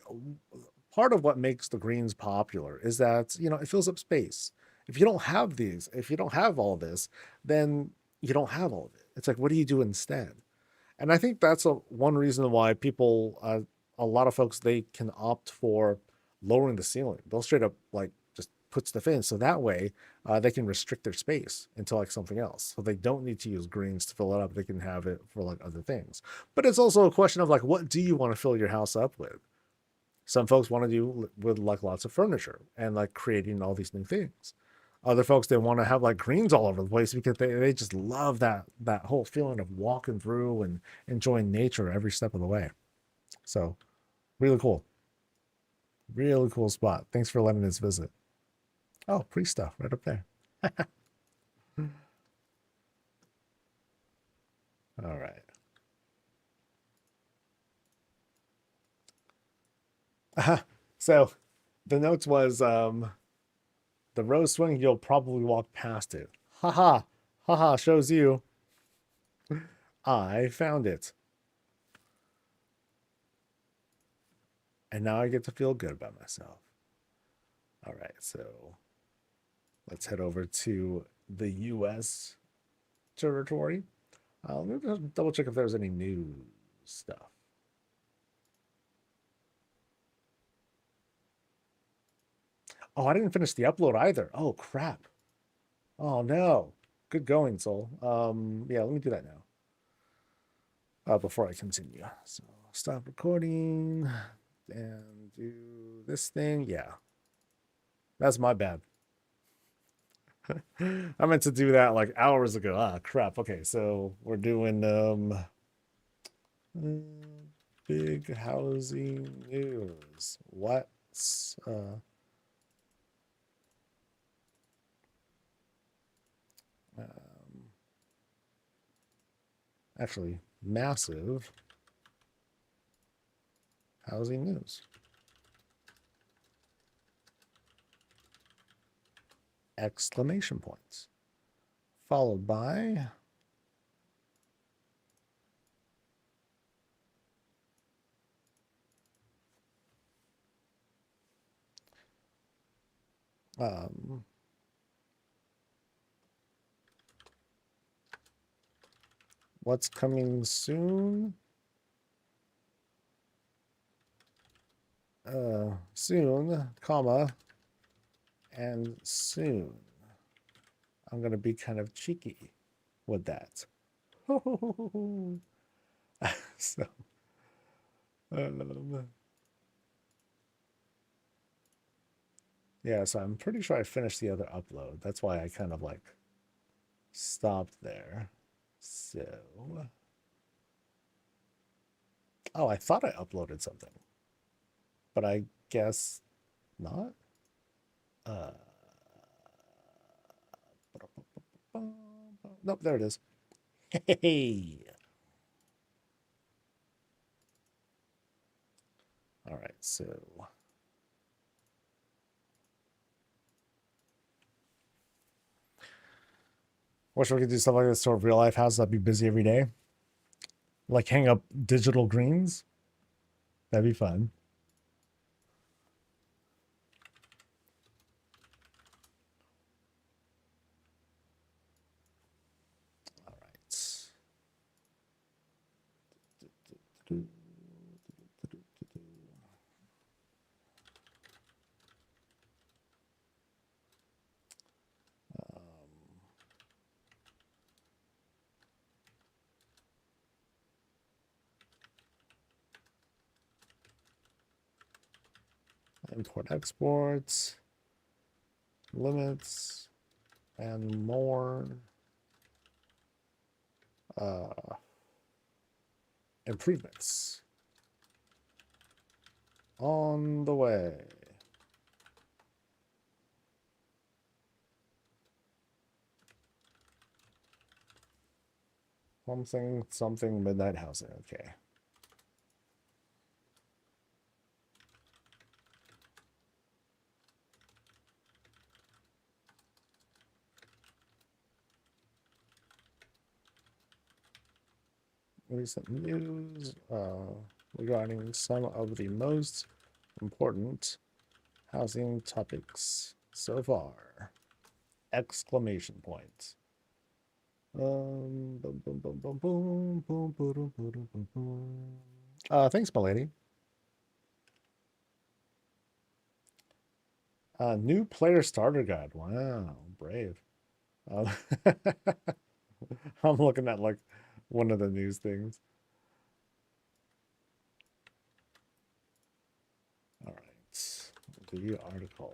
part of what makes the greens popular is that it fills up space. If you don't have these, if you don't have all this, then you don't have all of it. It's like, what do you do instead? And I think that's one reason why people, a lot of folks, they can opt for lowering the ceiling. They'll straight up like just put stuff in, so that way they can restrict their space into like something else. So they don't need to use greens to fill it up. They can have it for like other things. But it's also a question of like, what do you want to fill your house up with? Some folks want to do with like lots of furniture and like creating all these new things. other folks, they want to have like greens all over the place because they just love that whole feeling of walking through and enjoying nature every step of the way. So really cool. Really cool spot. Thanks for letting us visit. Oh, pre stuff right up there. All right. So the notes was the rose swing, you'll probably walk past it. Haha. Haha, shows you. I found it. And now I get to feel good about myself. All right, so let's head over to the US territory. Let me just double check if there's any new stuff. Oh, I didn't finish the upload either. Oh, crap. Oh, no. Good going, Soul. Yeah, let me do that now. Before I continue. So stop recording and do this thing. Yeah, that's my bad. I meant to do that like hours ago. Ah, crap. Okay, so we're doing big housing news. What's actually massive housing news. Exclamation points. Followed by what's coming soon? Soon, comma, and soon. I'm gonna be kind of cheeky with that. So, yeah, so I'm pretty sure I finished the other upload. That's why I kind of like stopped there. So, oh, I thought I uploaded something, but I guess not. Nope, there it is. Hey. All right, so wish we could do stuff like this sort of real life houses that'd be busy every day. Like hang up digital greens. That'd be fun. All right. Import exports, limits, and more improvements on the way. Something midnight housing. Okay. Recent news regarding some of the most important housing topics so far. Exclamation points. Thanks, milady. New player starter guide. Wow, brave. Um, I'm looking at like one of the news things. All right, review article.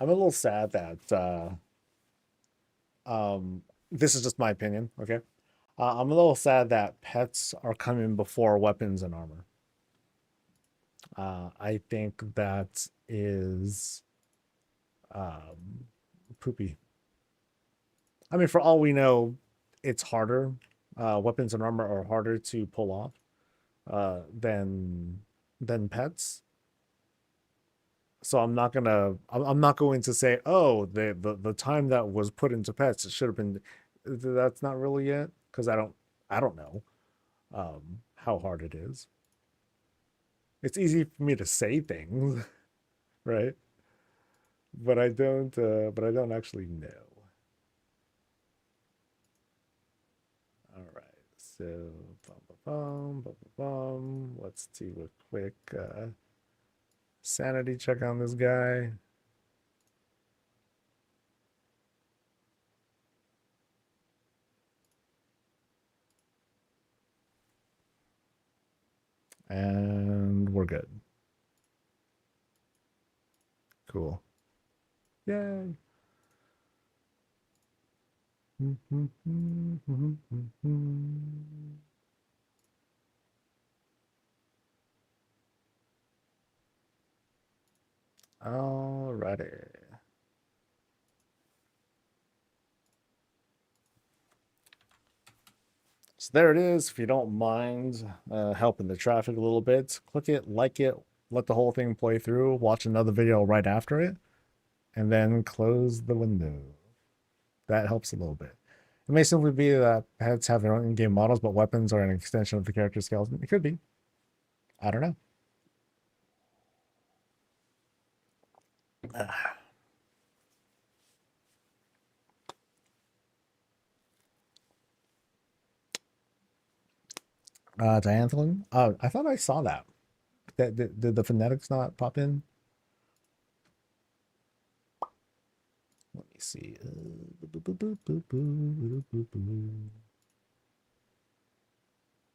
I'm a little sad that this is just my opinion, okay? I'm a little sad that pets are coming before weapons and armor. I think that is um, poopy. I mean, for all we know, it's harder. Weapons and armor are harder to pull off than pets. So I'm not going to say, oh, the time that was put into pets, it should have been. That's not really it, because I don't know how hard it is. It's easy for me to say things, right? But I don't actually know. All right. So, let's do a quick sanity check on this guy. And we're good. Cool. Yay. Alrighty. So there it is. If you don't mind helping the traffic a little bit, click it, like it, let the whole thing play through, watch another video right after it, and then close the window. That helps a little bit. It may simply be that pets have their own in-game models, but weapons are an extension of the character skeleton. It could be. I don't know. Dianthalon? I thought I saw that. Did the phonetics not pop in? Let me see.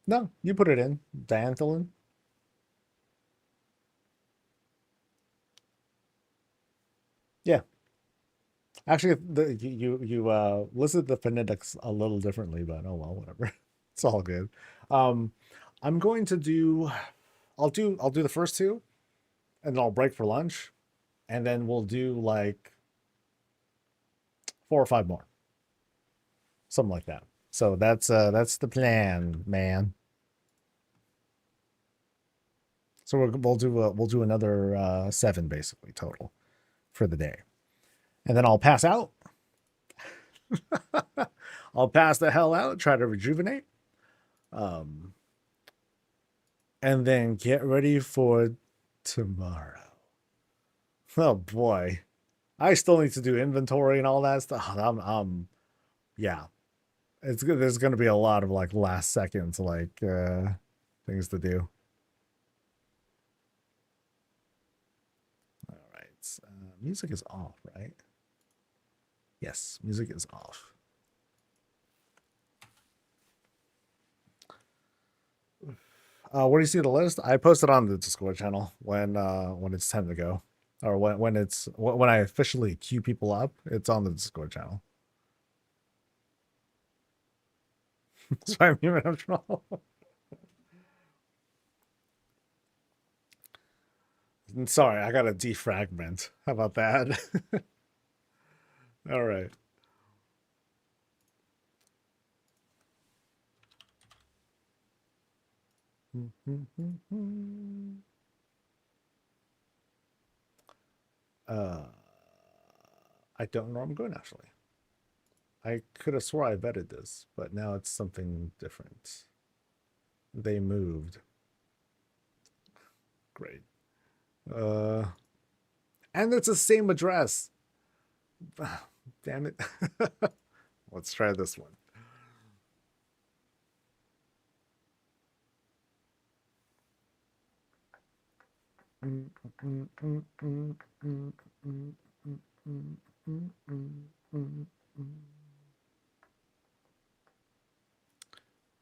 No, you put it in. Dianthalon. Yeah. Actually, you listed the phonetics a little differently, but oh well, whatever. It's all good. Um, I'm going to do. I'll do the first two, and then I'll break for lunch, and then we'll do like 4 or 5 more, something like that. So that's the plan, man. So we'll do another 7 basically total for the day, and then I'll pass out. I'll pass the hell out, try to rejuvenate, um, and then get ready for tomorrow. Oh boy, I still need to do inventory and all that stuff. Yeah, it's good. There's going to be a lot of like last seconds like things to do. All right, music is off, right? Yes, music is off. Where do you see the list? I posted on the Discord channel when it's time to go, or when I officially queue people up. It's on the Discord channel. So I'm human troll. Sorry, I got to defragment. How about that? All right. Uh, I don't know where I'm going actually. I could have swore I vetted this, but now it's something different. They moved. Great. Uh, and it's the same address. Damn it. Let's try this one.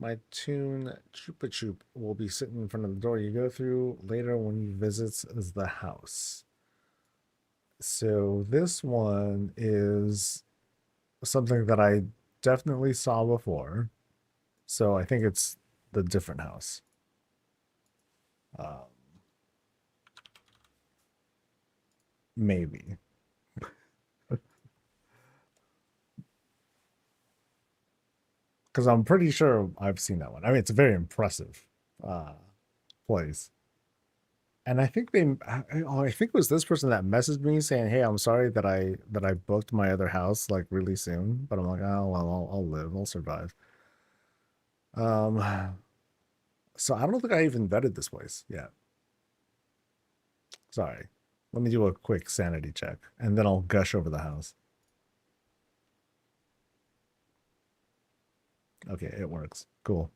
My tune Chupa Chup will be sitting in front of the door you go through later when you visit the house. So this one is something that I definitely saw before. So I think it's the different house. Maybe. Because I'm pretty sure I've seen that one. I mean, it's a very impressive uh, place. And I think I think it was this person that messaged me saying, "Hey, I'm sorry that I booked my other house like really soon." But I'm like, "Oh well, I'll live, I'll survive." Um, so I don't think I even vetted this place yet. Sorry. Let me do a quick sanity check, and then I'll gush over the house. Okay, it works. Cool.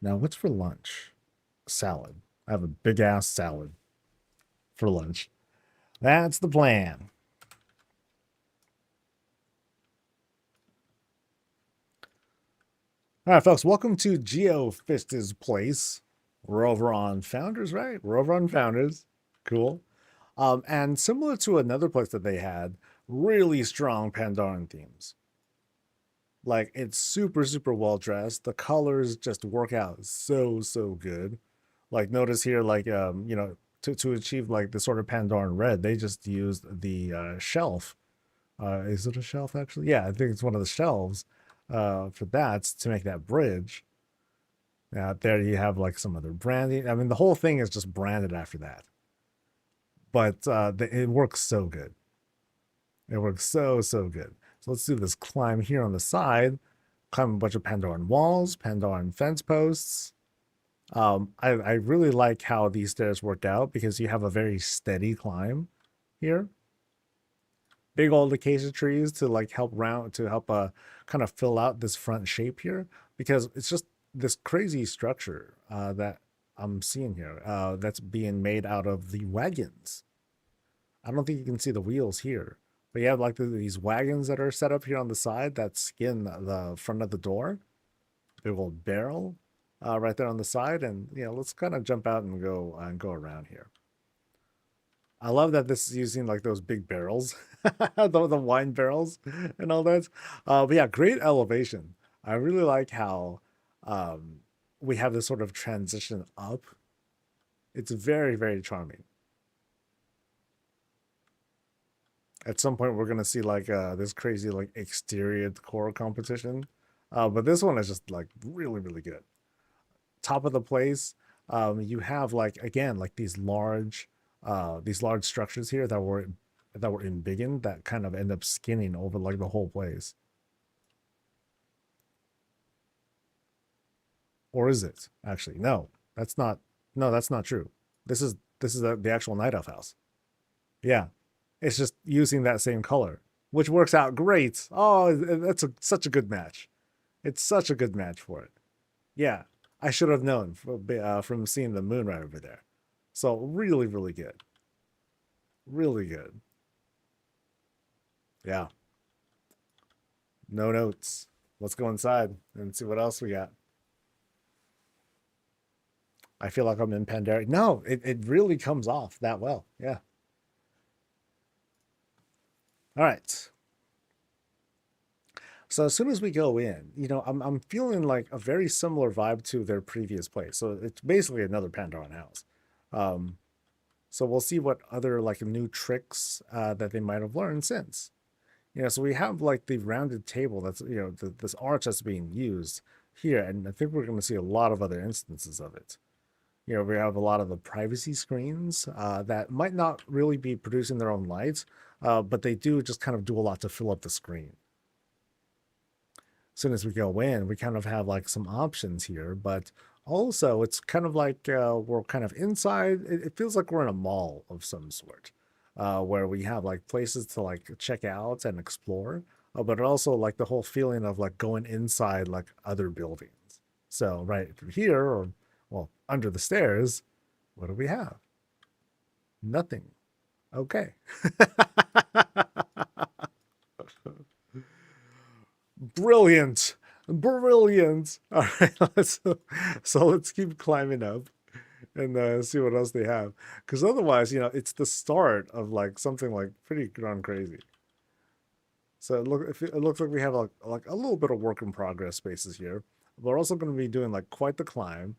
Now, what's for lunch? Salad. I have a big ass salad for lunch. That's the plan. All right, folks, welcome to GeoFist's place. We're over on Founders, right? We're over on Founders. Cool. And similar to another place that they had, really strong Pandaran themes. Like it's super, super well dressed. The colors just work out so, so good. Like notice here, like to achieve like the sort of Pandaran red, they just used the shelf. Is it a shelf actually? Yeah, I think it's one of the shelves for that to make that bridge. Now there you have like some other branding. I mean, the whole thing is just branded after that. But it works so good. It works so, so good. So let's do this climb here on the side. Climb a bunch of Pandoran walls, Pandoran fence posts. I really like how these stairs worked out because you have a very steady climb here. Big old acacia trees to like help kind of fill out this front shape here because it's just this crazy structure that I'm seeing here that's being made out of the wagons. I don't think you can see the wheels here, but you have like these wagons that are set up here on the side that skin the front of the door. Big old barrel right there on the side, and let's kind of jump out and go around here. I love that this is using like those big barrels, the wine barrels and all that. But yeah, great elevation. I really like how we have this sort of transition up. It's very, very charming. At some point, we're gonna see like this crazy like exterior decor competition, but this one is just like really, really good. Top of the place, you have like again like these large structures here that were embiggened that kind of end up skinning over like the whole place. Or is it actually? No, that's not. No, that's not true. This is the actual night elf house. Yeah, it's just using that same color, which works out great. Oh, such a good match. It's such a good match for it. Yeah, I should have known from seeing the moon right over there. So really, really good. Really good. Yeah. No notes. Let's go inside and see what else we got. I feel like I'm in Pandora. No, it really comes off that well. Yeah. All right. So as soon as we go in, I'm feeling like a very similar vibe to their previous place. So it's basically another Pandaran house. Um, so we'll see what other like new tricks that they might have learned since. So we have like the rounded table that's this arch that's being used here, and I think we're going to see a lot of other instances of it. We have a lot of the privacy screens that might not really be producing their own lights, but they do just kind of do a lot to fill up the screen. As soon as we go in, we kind of have like some options here, but also it's kind of like we're kind of inside. It feels like we're in a mall of some sort, where we have like places to like check out and explore, but also like the whole feeling of like going inside like other buildings. So right through here, or well, under the stairs, what do we have? Nothing. Okay. Brilliant. Brilliant. All right, let's keep climbing up and see what else they have. Because otherwise, it's the start of like something like pretty darn crazy. So it looks like we have like a little bit of work in progress spaces here. We're also going to be doing like quite the climb.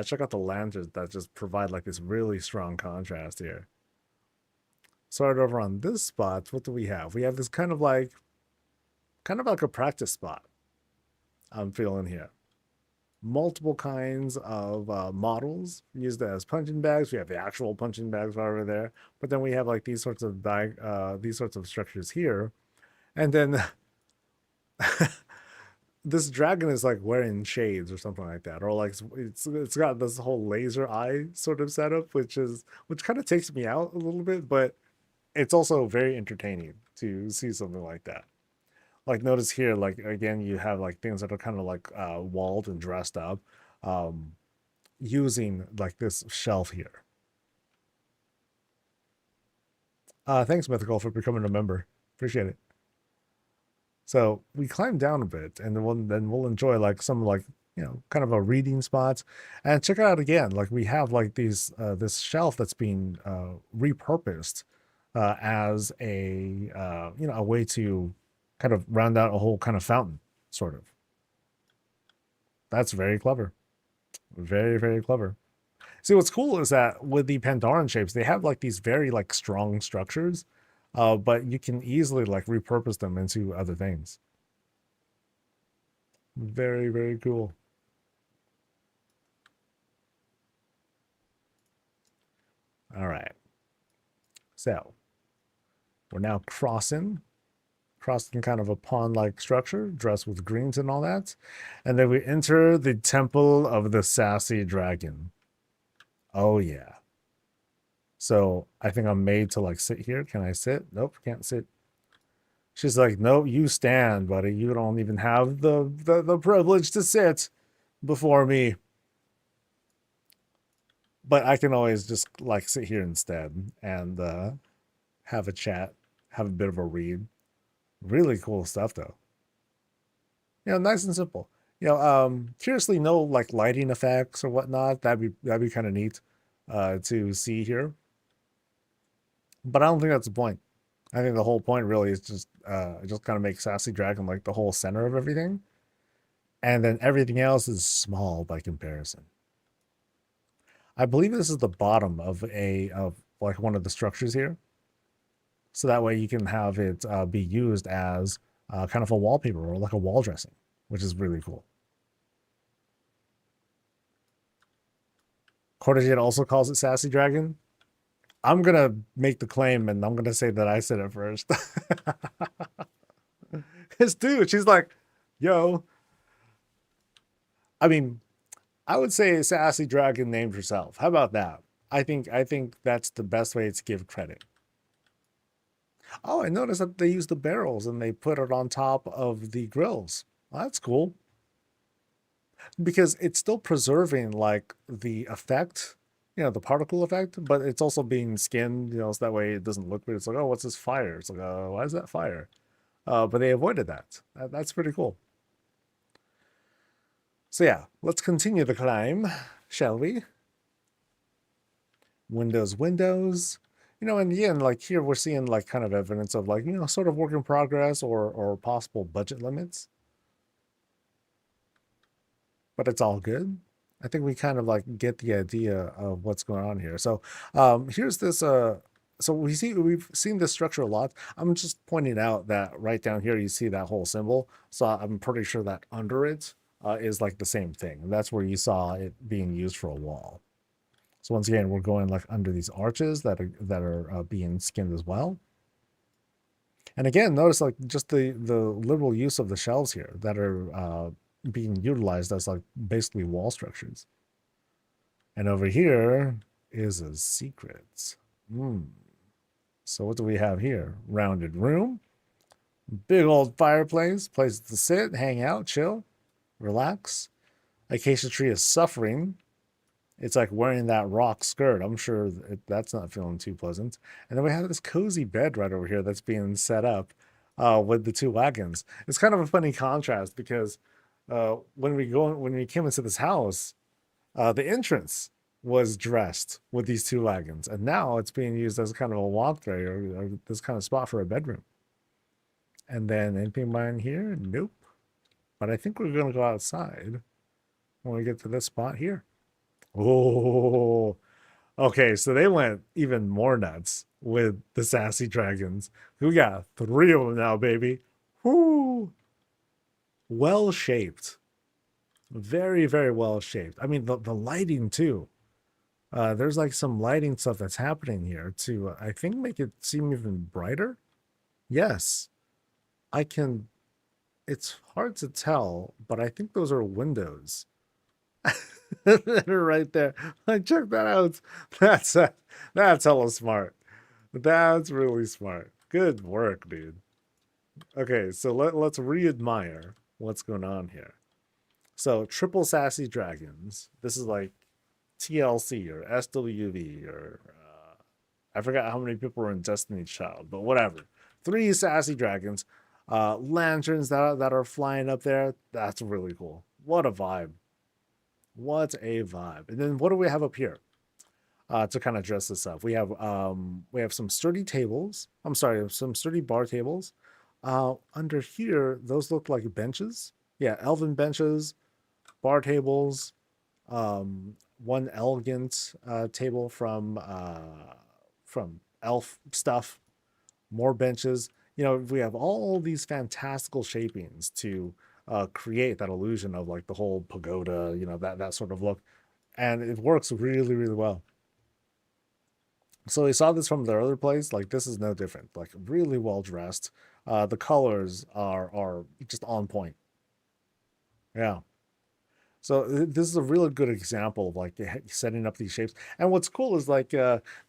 Check out the lanterns that just provide like this really strong contrast here. Started over on this spot. What do we have? We have this kind of like a practice spot. I'm feeling here. Multiple kinds of models used as punching bags. We have the actual punching bags right over there, but then we have like these sorts of these sorts of structures here, and then this dragon is like wearing shades or something like that, or like it's got this whole laser eye sort of setup, which kind of takes me out a little bit, but it's also very entertaining to see something like that. Like notice here, like again, you have like things that are kind of like walled and dressed up, um, using like this shelf here. Thanks, Mythical, for becoming a member. Appreciate it. So we climb down a bit, and then we'll enjoy like some like kind of a reading spots, and check it out again. Like we have like these this shelf that's being repurposed as a a way to kind of round out a whole kind of fountain, sort of. That's very clever, very very clever. See, what's cool is that with the Pandaren shapes, they have like these very like strong structures, but you can easily like repurpose them into other things. Very, very cool. All right. So we're now crossing kind of a pond-like structure, dressed with greens and all that. And then we enter the Temple of the Sassy Dragon. Oh, yeah. So I think I'm made to like sit here. Can I sit? Nope, can't sit. She's like, nope, you stand, buddy. You don't even have the privilege to sit before me. But I can always just like sit here instead and have a chat, have a bit of a read. Really cool stuff though. Nice and simple. Curiously, no like lighting effects or whatnot. That'd be kind of neat to see here. But I don't think that's the point. I think the whole point really is just kind of make Sassy Dragon like the whole center of everything, and then everything else is small by comparison. I believe this is the bottom of like one of the structures here, so that way you can have it be used as kind of a wallpaper or like a wall dressing, which is really cool. Cordiget also calls it Sassy Dragon. I'm gonna make the claim, and I'm gonna say that I said it first. His dude, she's like, "Yo." I mean, I would say Sassy Dragon named herself. How about that? I think that's the best way to give credit. Oh, I noticed that they use the barrels and they put it on top of the grills. Well, that's cool because it's still preserving like the effect, the particle effect, but it's also being skinned, so that way it doesn't look weird. It's like, oh, what's this fire? It's like, why is that fire? But they avoided that. That's pretty cool. So yeah, let's continue the climb, shall we? Windows. And again, like here we're seeing like kind of evidence of like, sort of work in progress or possible budget limits. But it's all good. I think we kind of like get the idea of what's going on here. So here's this so we've seen this structure a lot. I'm just pointing out that right down here you see that whole symbol. So I'm pretty sure that under it is like the same thing. And that's where you saw it being used for a wall. So once again, we're going like under these arches that are being skinned as well. And again, notice like just the liberal use of the shelves here that are being utilized as like basically wall structures. And over here is a secret. So what do we have here? Rounded room, big old fireplace, place to sit, hang out, chill, relax. Acacia tree is suffering. It's like wearing that rock skirt. I'm sure that's not feeling too pleasant. And then we have this cozy bed right over here that's being set up with the two wagons. It's kind of a funny contrast because when we came into this house, the entrance was dressed with these two wagons, and now it's being used as kind of a walkway or this kind of spot for a bedroom. And then anything behind here? Nope. But I think we're gonna go outside when we get to this spot here. Oh, okay. So they went even more nuts with the sassy dragons. We got three of them now, baby. Whoo! Well shaped. Very, very well shaped. I mean, the lighting too. There's like some lighting stuff that's happening here to, I think, make it seem even brighter. Yes, I can. It's hard to tell, but I think those are windows that are right there. Like, check that out. That's hella smart. That's really smart. Good work, dude. Okay, so let's re-admire what's going on here. So triple sassy dragons. This is like TLC or SWV or I forgot how many people were in Destiny's Child, but whatever. Three sassy dragons, lanterns that are flying up there. That's really cool. What a vibe. What a vibe. And then what do we have up here? To kind of dress this up. We have some sturdy tables. I'm sorry, some sturdy bar tables. Under here, those look like benches. Yeah, elven benches, bar tables, one elegant table from elf stuff, more benches. You know, we have all these fantastical shapings to create that illusion of like the whole pagoda, you know, that sort of look, and it works really, really well. So we saw this from the other place. Like this is no different. Like really well dressed. The colors are just on point. Yeah. So this is a really good example of like setting up these shapes. And what's cool is like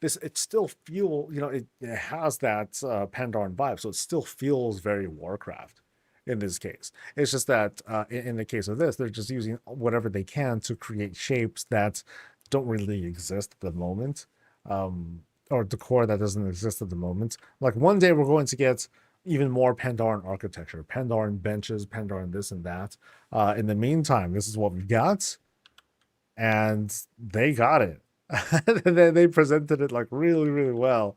this, it still feel, you know, it has that Pandaren vibe. So it still feels very Warcraft in this case. It's just that in the case of this, they're just using whatever they can to create shapes that don't really exist at the moment. Or decor that doesn't exist at the moment. Like one day we're going to get even more Pandaren architecture, Pandaren benches, Pandaren this and that. In the meantime, this is what we've got, and they got it. They presented it like really, really well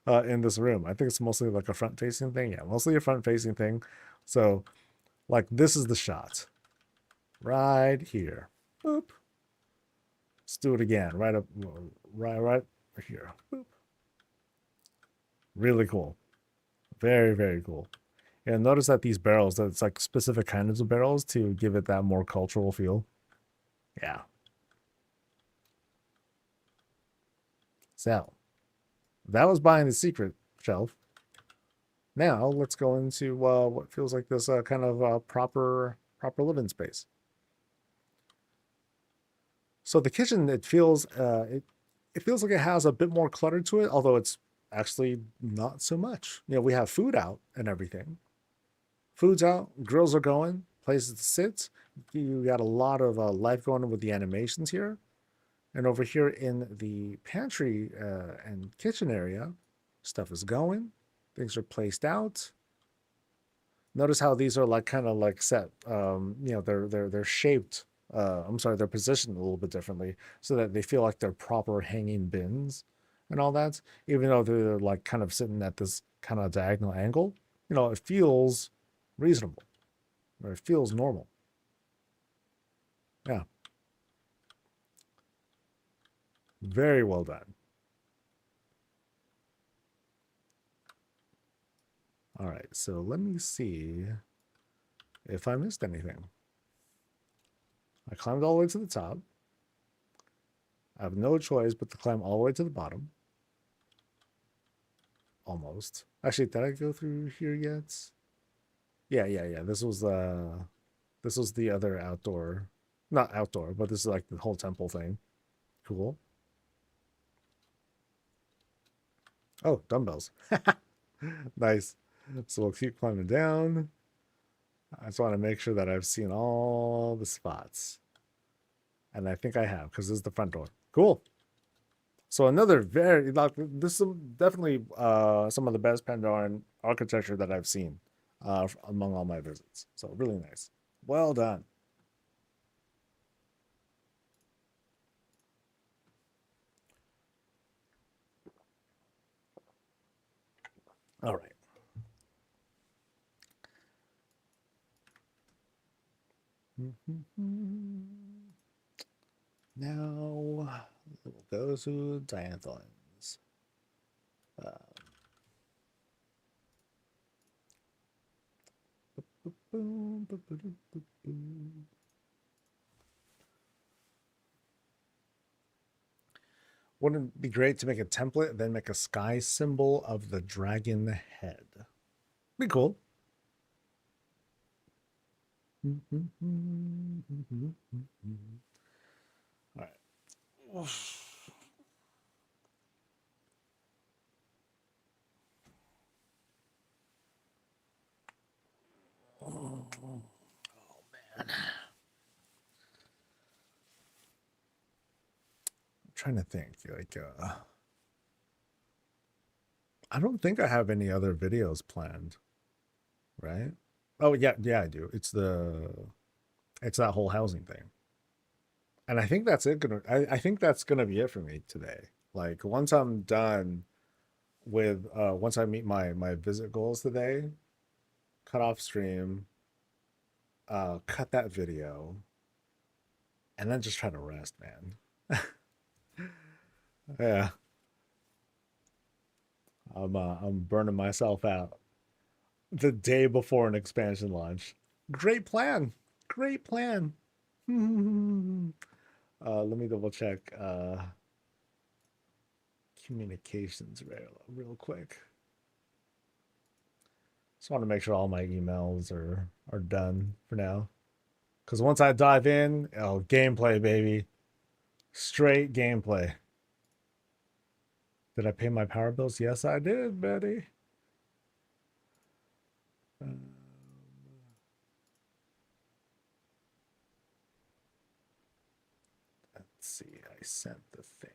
in this room. I think it's mostly like a front-facing thing. Yeah, mostly a front-facing thing. So, like, this is the shot right here. Boop. Let's do it again. Right up, right here. Boop. Really cool. Very, very cool. And notice that these barrels, that it's like specific kinds of barrels to give it that more cultural feel. Yeah. So that was behind the secret shelf. Now let's go into what feels like this kind of proper living space. So the kitchen, it feels it feels like it has a bit more clutter to it, although it's actually not so much. You know, we have food out and everything. Food's out, grills are going, places to sit. You got a lot of life going on with the animations here. And over here in the pantry and kitchen area, stuff is going. Things are placed out. Notice how these are like kind of like set. You know, they're shaped. I'm sorry, they're positioned a little bit differently so that they feel like they're proper hanging bins and all that. Even though they're like kind of sitting at this kind of diagonal angle, you know, it feels reasonable or it feels normal. Yeah. Very well done. All right, so let me see if I missed anything. I climbed all the way to the top. I have no choice but to climb all the way to the bottom. Almost. Actually, did I go through here yet? Yeah. This was the other outdoor, not outdoor, but this is like the whole temple thing. Cool. Oh, dumbbells. Nice. So we'll keep climbing down. I just want to make sure that I've seen all the spots. And I think I have, because this is the front door. Cool. So another very like this is definitely some of the best Pandoran architecture that I've seen among all my visits. So really nice. Well done. All right. Now we'll go to diantholins. Uh, boom, boom, boom, boom, boom. Wouldn't it be great to make a template, then make a sky symbol of the dragon head? Be cool. All right. Oh man. I'm trying to think. Like I don't think I have any other videos planned, right? Oh yeah, I do. It's that whole housing thing. And I think that's it gonna I think that's gonna be it for me today. Like once I'm done with once I meet my visit goals today, cut off stream, cut that video, and then just try to rest, man. Yeah. I'm burning myself out the day before an expansion launch. Great plan. Great plan. Let me double check communications real quick. Just want to make sure all my emails are done for now. Because once I dive in, oh, gameplay, baby. Straight gameplay. Did I pay my power bills? Yes, I did, Betty. Let's see. I sent the thing.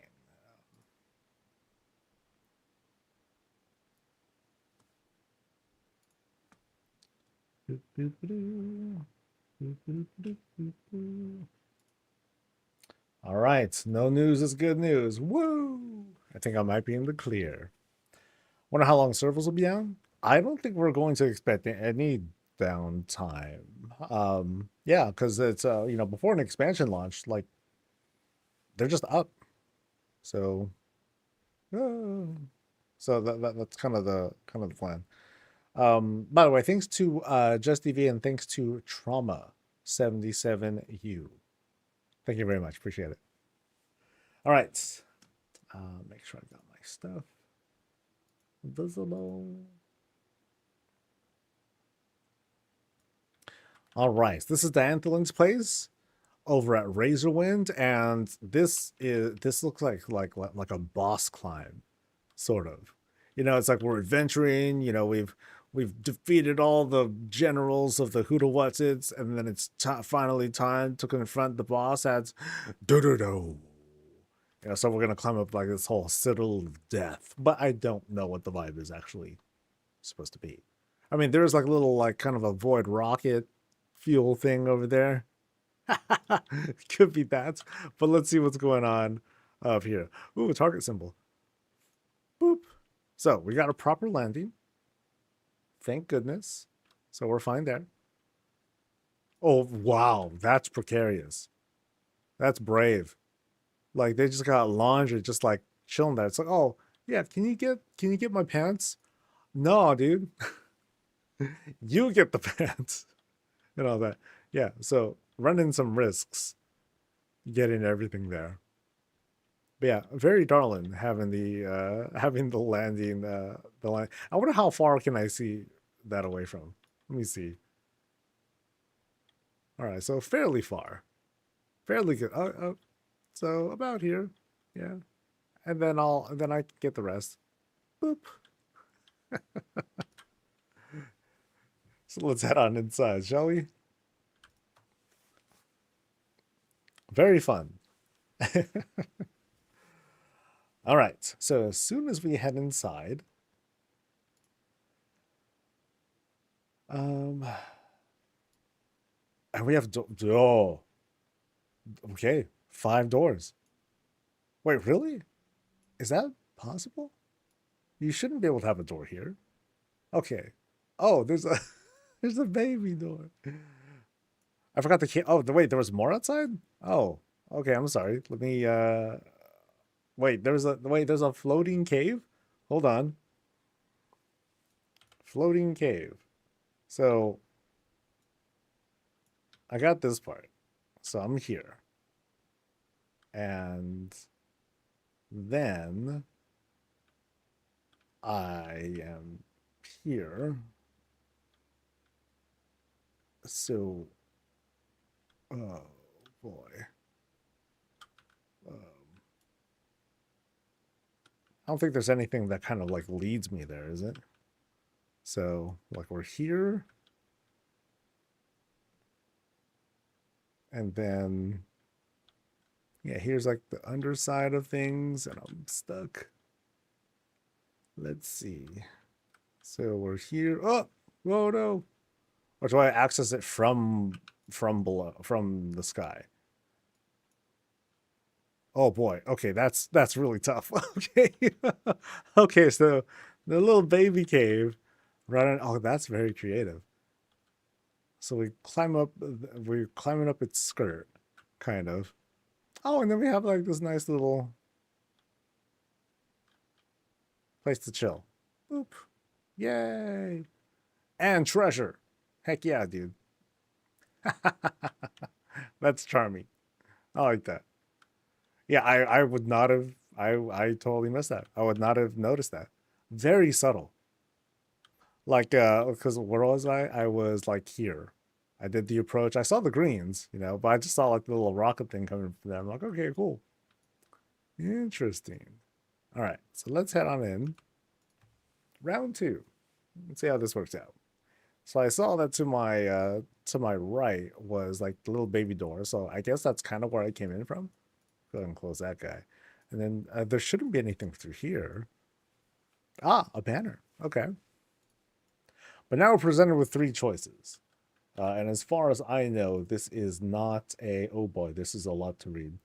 All right. No news is good news. Woo! I think I might be in the clear. Wonder how long servers will be down? I don't think we're going to expect any downtime. Yeah, because it's before an expansion launch, like they're just up. So uh, that's kind of the plan. By the way, thanks to Just EV and thanks to Trauma 77U. Thank you very much. Appreciate it. All right. Make sure I got my stuff visible. All right. This is the Antholin's place over at Razorwind, and this looks like a boss climb, sort of. It's like we're adventuring. We've defeated all the generals of the Hoodawatits, and then it's finally time to confront the boss. As do do do. So we're gonna climb up like this whole citadel of death, but I don't know what the vibe is actually supposed to be. I mean, there's like a little like kind of a void rocket fuel thing over there. Could be that, but let's see what's going on up here. Ooh, a target symbol. Boop. So we got a proper landing. Thank goodness. So we're fine there. Oh wow, that's precarious. That's brave. Like they just got laundry just like chilling there. It's like, oh yeah, can you get my pants? No, dude. You get the pants. And all that. Yeah, so running some risks getting everything there. But yeah, very darling having the landing the line. I wonder how far can I see that away from. Let me see. All right, so fairly far. Fairly good. So about here. Yeah. And then I get the rest. Boop. So let's head on inside, shall we? Very fun. All right. So as soon as we head inside, and we have oh, okay, 5 doors. Wait, really? Is that possible? You shouldn't be able to have a door here. Okay. Oh, there's a there's a baby door. I forgot the key. Oh, wait, there was more outside? Oh, okay, I'm sorry. Let me wait, there's a floating cave? Hold on. Floating cave. So I got this part. So I'm here. And then I am here. So, oh boy. Um, I don't think there's anything that kind of like leads me there, is it? So, like we're here. And then, yeah, here's like the underside of things, and I'm stuck. Let's see. So we're here. Oh, whoa, no. Or do I access it from below, from the sky? Oh boy. Okay, that's really tough. Okay. Okay, so the little baby cave running. Oh, that's very creative. So we climb up. We're climbing up its skirt, kind of. Oh, and then we have like this nice little place to chill. Boop. Yay. And treasure. Heck yeah, dude. That's charming. I like that. Yeah, I would not have I totally missed that. I would not have noticed that. Very subtle. Like because where was I? I was like here. I did the approach. I saw the greens, but I just saw like the little rocket thing coming from there. I'm like, okay, cool. Interesting. All right, so let's head on in. Round two. Let's see how this works out. So I saw that to my right was like the little baby door. So I guess that's kind of where I came in from. Go ahead and close that guy. And then there shouldn't be anything through here. Ah, a banner. Okay. But now we're presented with 3 choices. And as far as I know, this is not a... Oh boy, this is a lot to read.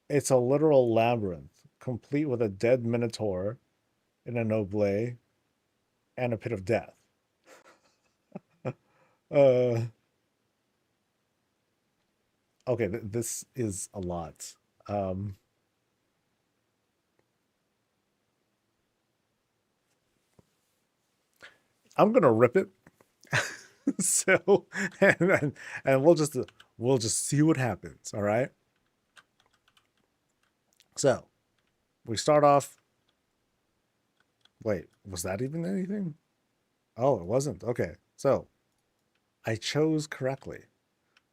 It's a literal labyrinth, complete with a dead minotaur in an oblate and a pit of death. uh, okay, this is a lot. I'm gonna rip it. So and we'll just see what happens. All right. So we start off. Wait, was that even anything? Oh, it wasn't. Okay, so I chose correctly.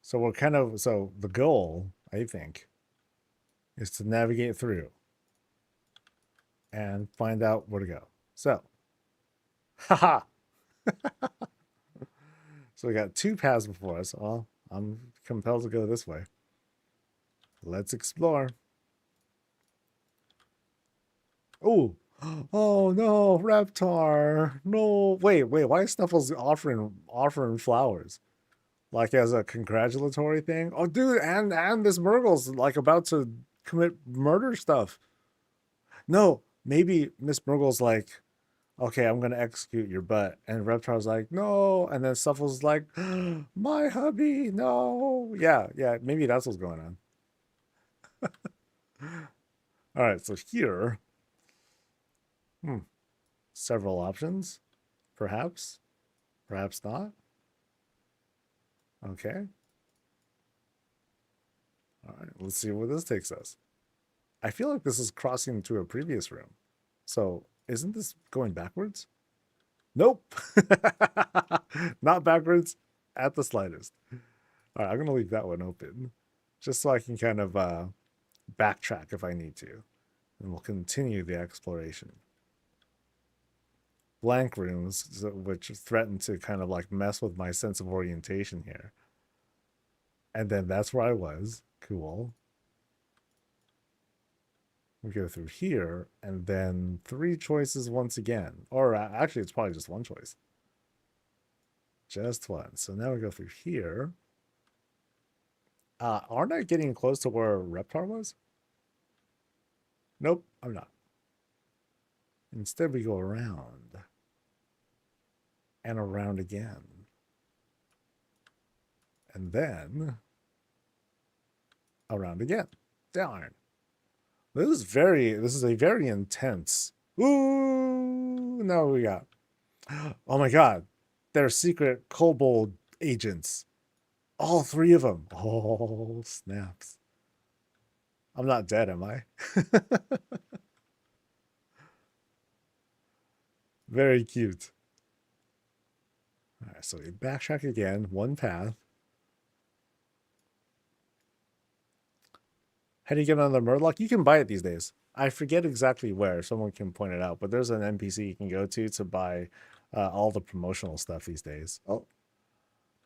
So we're so the goal, I think, is to navigate through and find out where to go. So, haha. So we got 2 paths before us. Well, I'm compelled to go this way. Let's explore. Oh, oh no, Reptar. No, wait. Why is Snuffles offering flowers? Like as a congratulatory thing? Oh, dude, and this Murgle's like about to commit murder stuff. No, maybe Miss Murgle's like, okay, I'm gonna execute your butt, and Reptar's like, no, and then Snuffles like, my hubby, no. Yeah, maybe that's what's going on. All right, so here, several options, perhaps, perhaps not. Okay. All right, let's see where this takes us. I feel like this is crossing into a previous room. So isn't this going backwards? Nope. Not backwards at the slightest. All right, I'm going to leave that one open just so I can kind of backtrack if I need to. And we'll continue the exploration. Blank rooms, which threaten to kind of like mess with my sense of orientation here. And then that's where I was. Cool. We go through here, and then 3 choices once again. Or actually, it's probably just 1 choice. Just 1. So now we go through here. Aren't I getting close to where Reptar was? Nope, I'm not. Instead, we go around. And around again. And then around again. Darn. This is a very intense. Ooh, now we got. Oh my god. They're secret kobold agents. All 3 of them. Oh, snaps. I'm not dead, am I? Very cute. All right, so we backtrack again, 1 path. How do you get on the Murloc? You can buy it these days. I forget exactly where. Someone can point it out, but there's an NPC you can go to buy all the promotional stuff these days. Oh,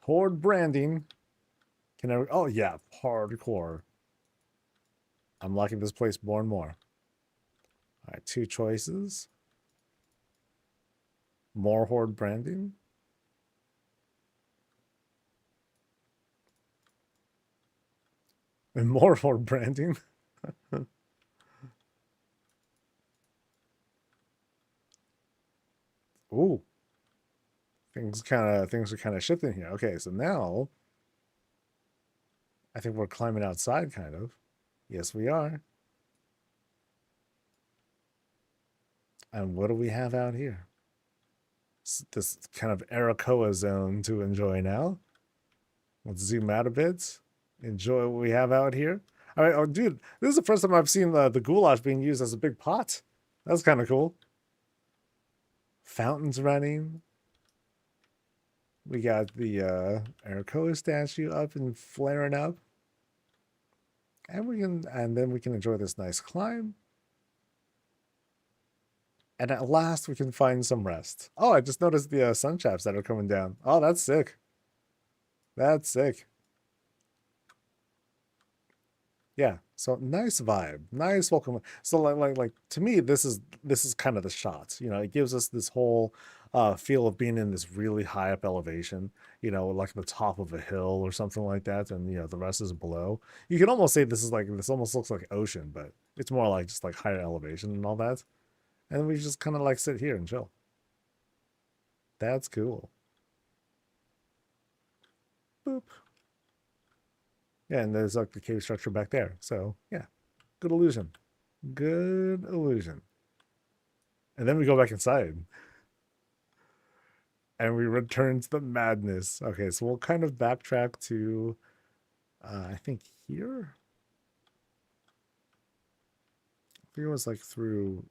Horde branding. Can I? Oh yeah, hardcore. I'm liking this place more and more. All right, 2 choices. More Horde branding. And more Horde branding. Ooh. Things are kind of shifting here. Okay, so now I think we're climbing outside kind of. Yes, we are. And what do we have out here? This kind of Arakoa zone to enjoy now. Let's zoom out a bit. Enjoy what we have out here. All right, oh dude, this is the first time I've seen the goulash being used as a big pot. That's kind of cool. Fountains running. We got the Arakoa statue up and flaring up. And then we can enjoy this nice climb. And at last we can find some rest. Oh, I just noticed the sun chaps that are coming down. Oh, that's sick. That's sick. Yeah. So nice vibe. Nice welcome. So like to me, this is kind of the shot. You know, it gives us this whole feel of being in this really high up elevation, you know, like the top of a hill or something like that, and you know, the rest is below. You can almost say this almost looks like ocean, but it's more like just like higher elevation and all that. And we just kind of like sit here and chill. That's cool. Boop. Yeah, and there's like the cave structure back there. So yeah, good illusion. Good illusion. And then we go back inside. And we return to the madness. Okay, so we'll kind of backtrack to, I think here? I think it was like through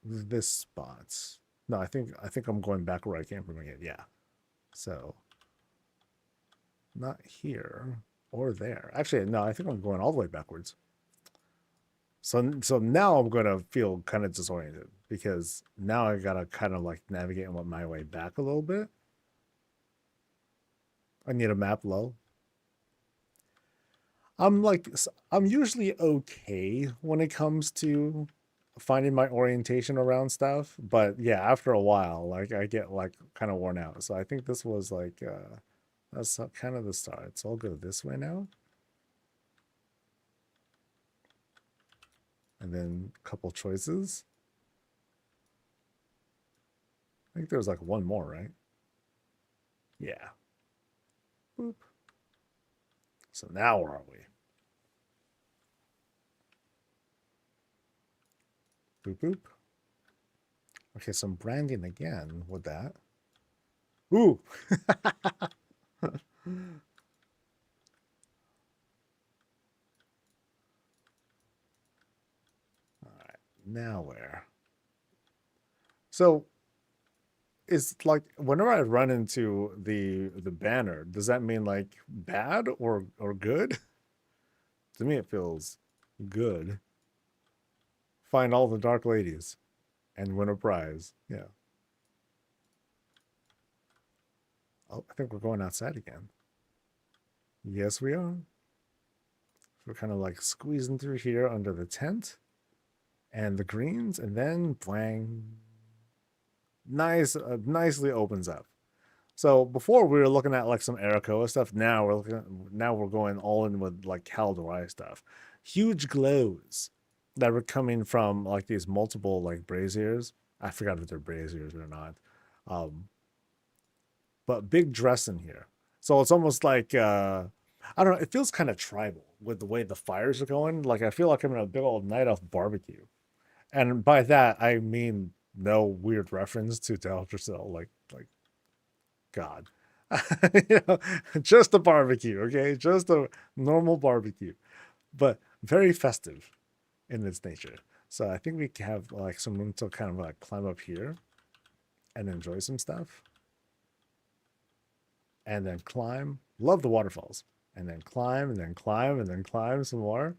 this spot. No, I think I'm going back where I came from again. Yeah. So not here or there. Actually, no, I think I'm going all the way backwards. So now I'm gonna feel kind of disoriented because now I gotta kind of like navigate my way back a little bit. I need a map low. I'm usually okay when it comes to finding my orientation around stuff, but yeah, after a while, like I get like kind of worn out. So I think this was like that's kind of the start. So I'll go this way now. And then a couple choices. I think there's like 1 more, right? Yeah. Boop. So now where are we? Boop boop. Okay, some branding again with that. Ooh. All right, now where? So it's like whenever I run into the banner, does that mean like bad or good? To me, it feels good. Find all the dark ladies and win a prize. Yeah. Oh, I think we're going outside again. Yes, we are. We're kind of like squeezing through here under the tent and the greens, and then blang, nicely opens up. So before we were looking at like some Arakoa stuff. Now we're going all in with like Kaldorei stuff. Huge glows that were coming from like these multiple like braziers. I forgot if they're braziers or not. Um, but big dress in here. So it's almost like I don't know, it feels kind of tribal with the way the fires are going. Like I feel like I'm in a big old night off barbecue. And by that I mean no weird reference to Teldrassil, like God. You know, just a barbecue, okay? Just a normal barbecue. But very festive in its nature. So I think we have like some room to kind of like climb up here and enjoy some stuff. And then climb. Love the waterfalls. And then climb and then climb and then climb some more.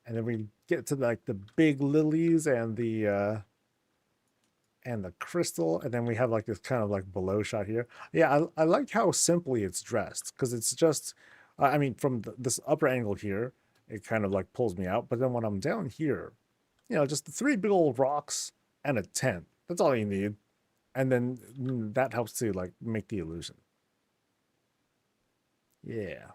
And then we get to like the big lilies and the crystal, and then we have like this kind of like below shot here. Yeah, I like how simply it's dressed, because it's just I mean from this upper angle here, it kind of like pulls me out, but then when I'm down here, you know, just the three big old rocks and a tent, that's all you need. And then that helps to like make the illusion. Yeah.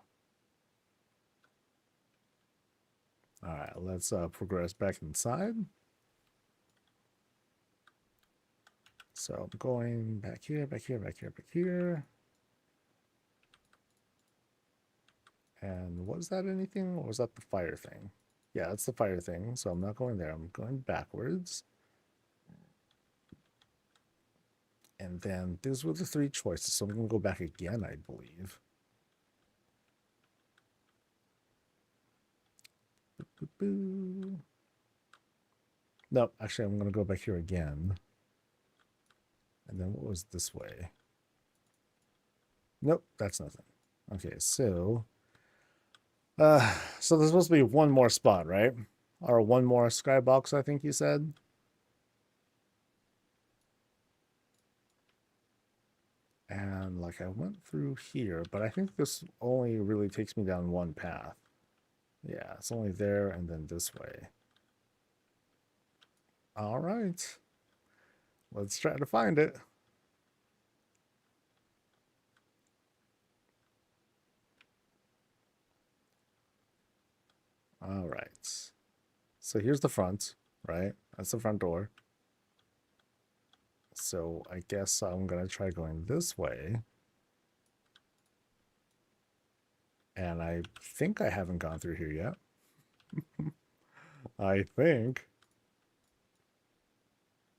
All right, let's progress back inside. So I'm going back here, back here, back here, back here. And was that anything, or was that the fire thing? Yeah, that's the fire thing, so I'm not going there. I'm going backwards. And then these were the three choices, so I'm going to go back again, I believe. No, actually, I'm going to go back here again. And then what was this way? Nope, that's nothing. Okay, so so there's supposed to be one more spot, right? Or one more skybox, I think you said. And like I went through here, but I think this only really takes me down one path. Yeah, it's only there and then this way. All right. Let's try to find it. All right. So here's the front, right? That's the front door. So I guess I'm going to try going this way. And I think I haven't gone through here yet. I think.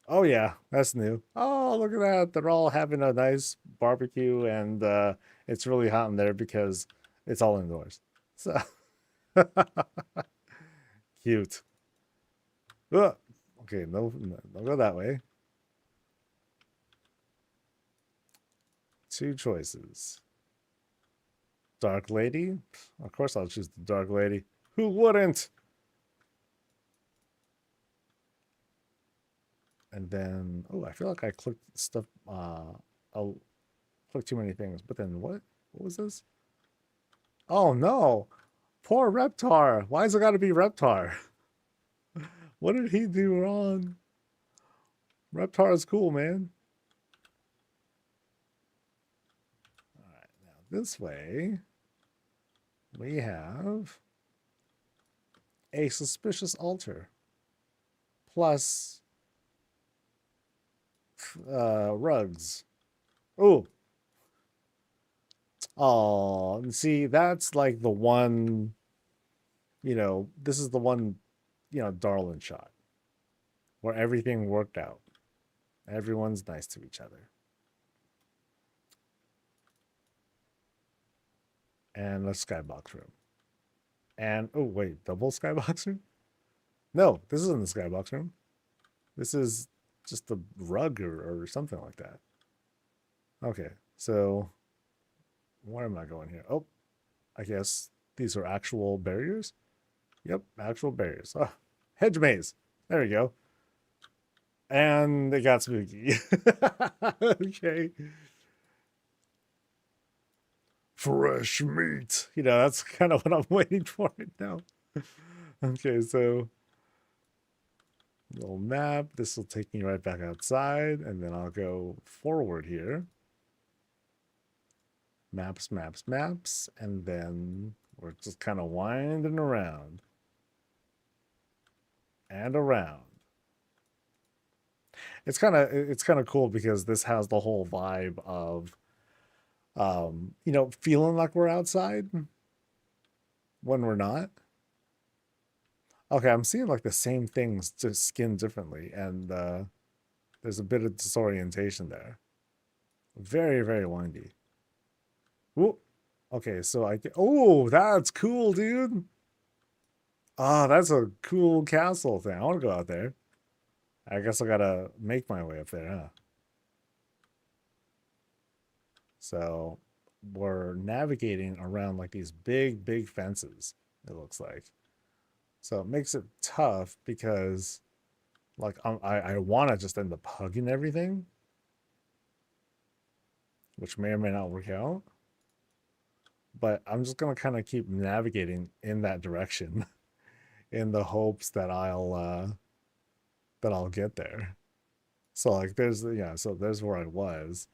Oh yeah, that's new. Oh, look at that. They're all having a nice barbecue, and it's really hot in there because it's all indoors. So cute. Ugh. Okay, no, don't go that way. Two choices. Dark Lady? Of course I'll choose the Dark Lady. Who wouldn't? And then, oh, I feel like I clicked stuff. I'll click too many things. But then what? What was this? Oh no! Poor Reptar. Why's it got to be Reptar? What did he do wrong? Reptar is cool, man. All right, now this way we have a suspicious altar plus rugs. Oh. Oh, see, that's like the one, you know, this is the one, you know, darling shot where everything worked out. Everyone's nice to each other. And a skybox room. And, oh, wait, double skybox room? No, this isn't the skybox room. This is just a rug or something like that. Okay, so where am I going here? Oh, I guess these are actual barriers. Yep, actual barriers. Oh, hedge maze. There we go. And it got spooky. Okay. fresh meat. You know, that's kind of what I'm waiting for right now. Okay, so little map. This will take me right back outside, and then I'll go forward here. Maps, maps, maps, and then we're just kind of winding around and around. It's kind of cool because this has the whole vibe of you know, feeling like we're outside when we're not. Okay, I'm seeing like the same things just skinned differently, and there's a bit of disorientation there. Very, very windy. Whoop. Okay, so I get, oh, that's cool, dude. Ah, that's a cool castle thing. I want to go out there. I guess I gotta make my way up there, huh? So we're navigating around like these big, big fences, it looks like. So it makes it tough because like I want to just end up hugging everything, which may or may not work out. But I'm just gonna kind of keep navigating in that direction in the hopes that I'll get there. So like there's yeah, so there's where I was,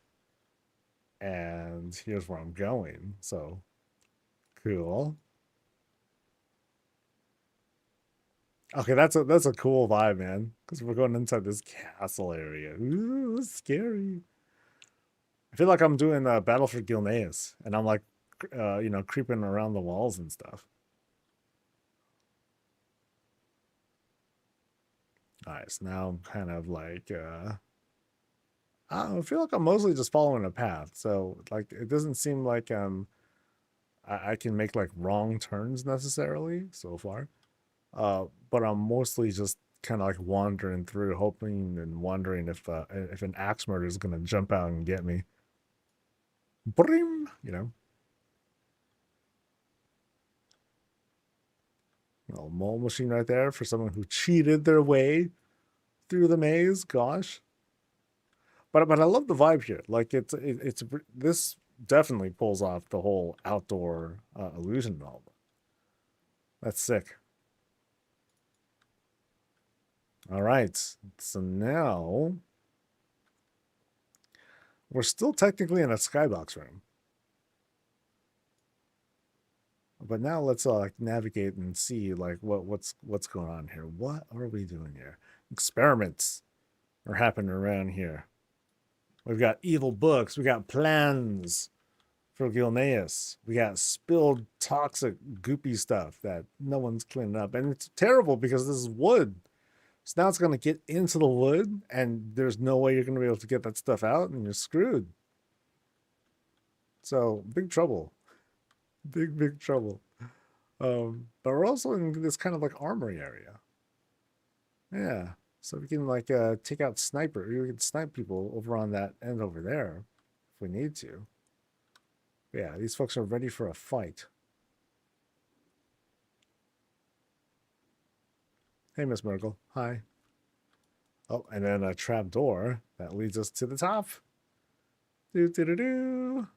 and here's where I'm going. So cool. Okay, that's a cool vibe, man. Because we're going inside this castle area. Ooh, it's scary. I feel like I'm doing Battle for Gilneas, and I'm like, you know, creeping around the walls and stuff. All right, so now I'm kind of like, I feel like I'm mostly just following a path. So like, it doesn't seem like I can make like wrong turns necessarily so far. But I'm mostly just kind of like wandering through, hoping and wondering if an axe murder is gonna jump out and get me. Brim, you know, little mole machine right there for someone who cheated their way through the maze. Gosh, but I love the vibe here. Like it's this definitely pulls off the whole outdoor illusion and all. That's sick. All right, so now we're still technically in a skybox room. But now let's like navigate and see like what's going on here. What are we doing here? Experiments are happening around here. We've got evil books. We got plans for Gilneas. We got spilled toxic goopy stuff that no one's cleaning up, and it's terrible because this is wood. So now it's gonna get into the wood, and there's no way you're gonna be able to get that stuff out, and you're screwed. So big trouble. Big trouble. But we're also in this kind of like armory area. Yeah. So we can like take out sniper. We can snipe people over on that end over there if we need to. But yeah, these folks are ready for a fight. Hey, Miss Merkel. Hi. Oh, and then a trap door that leads us to the top. Do do do do.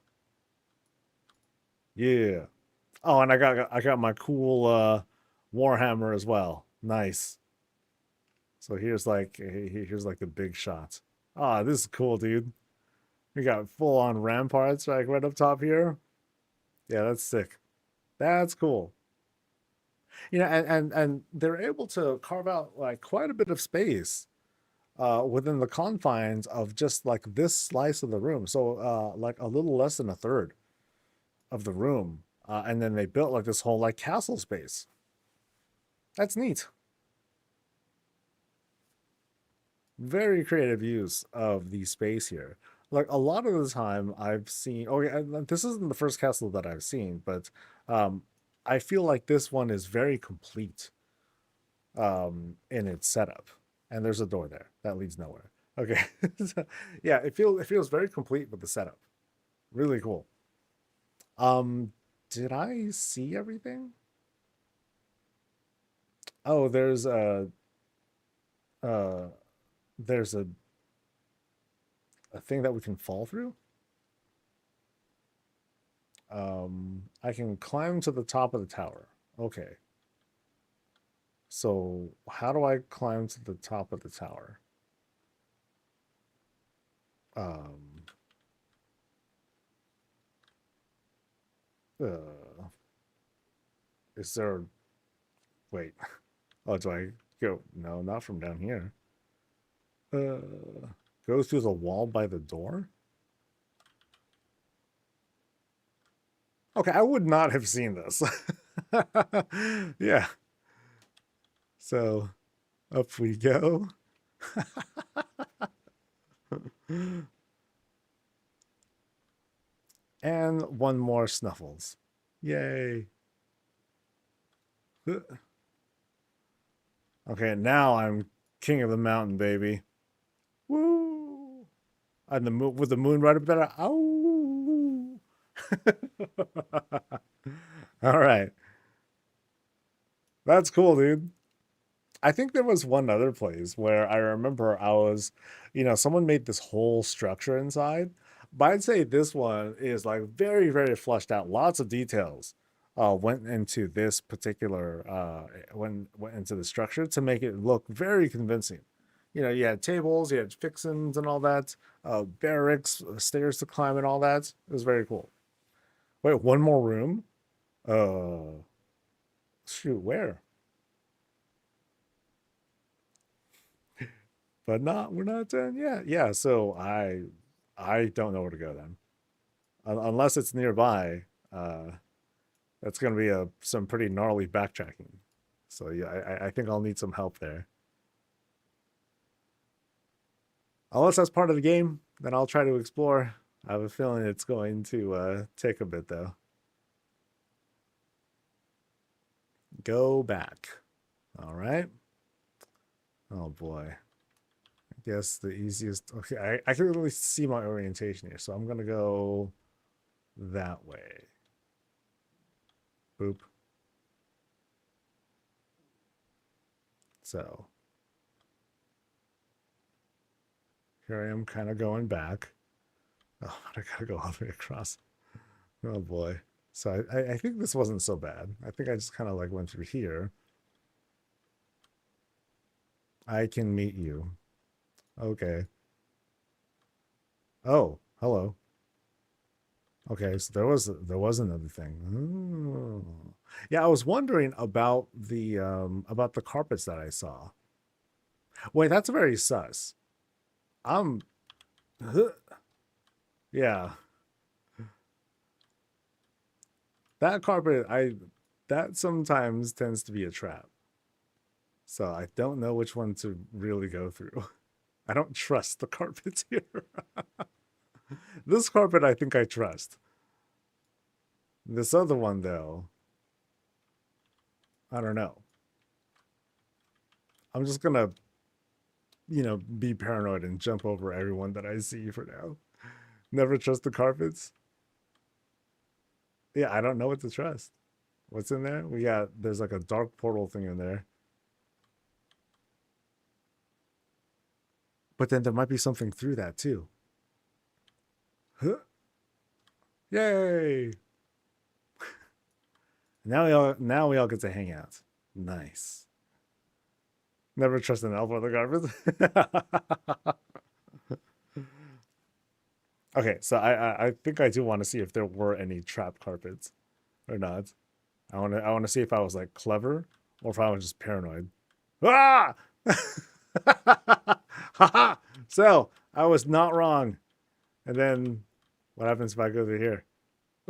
Yeah. Oh, and I got my cool Warhammer as well. Nice. So here's like the big shot. Ah, this is cool, dude. We got full on ramparts like right up top here. Yeah, that's sick. That's cool. You know, and they're able to carve out like quite a bit of space within the confines of just like this slice of the room. So like a little less than a third of the room. And then they built like this whole like castle space. That's neat. Very creative use of the space here. Like a lot of the time I've seen, oh yeah, this isn't the first castle that I've seen, but um, I feel like this one is very complete in its setup. And there's a door there that leads nowhere. Okay. So, yeah, it feels very complete with the setup. Really cool. Um, did I see everything? Oh, uh there's a thing that we can fall through. I can climb to the top of the tower. Okay. So how do I climb to the top of the tower? Um, uh, is there, wait, oh, do I go? No, not from down here. Go through the wall by the door? Okay, I would not have seen this. Yeah. So up we go. And one more Snuffles. Yay. Okay, now I'm king of the mountain, baby. Woo! And the moon with the moon right up there. Ow! All right. That's cool, dude. I think there was one other place where I remember someone made this whole structure inside. But I'd say this one is like very, very fleshed out. Lots of details went into this particular went into the structure to make it look very convincing. You had tables, you had fixins and all that, barracks, stairs to climb and all that. It was very cool. Wait, one more room? Uh, shoot, where? But we're not done yet. Yeah, so I don't know where to go then. Unless it's nearby. That's gonna be some pretty gnarly backtracking. So yeah, I think I'll need some help there. Unless that's part of the game, then I'll try to explore. I have a feeling it's going to take a bit though. Go back. All right. Oh boy. I guess the easiest. Okay, I can really see my orientation here, so I'm gonna go that way. Boop. So here I am kind of going back. Oh, I gotta go all the way across. Oh boy. So I think this wasn't so bad. I think I just kind of like went through here. I can meet you. Okay. Oh, hello. Okay, so there was another thing. Oh. Yeah, I was wondering about the carpets that I saw. Wait, that's very sus. I'm yeah. That carpet that sometimes tends to be a trap. So I don't know which one to really go through. I don't trust the carpets here. This carpet I think I trust. This other one though, I don't know. I'm just gonna, be paranoid and jump over everyone that I see for now. Never trust the carpets. Yeah, I don't know what to trust. What's in there? There's like a dark portal thing in there. But then there might be something through that too. Huh? Yay! Now we all get to hang out. Nice. Never trust an elf or the carpets. Okay, so I think I do want to see if there were any trap carpets or not. I want to see if I was like clever or if I was just paranoid. Ah! Haha! So I was not wrong. And then what happens if I go through here?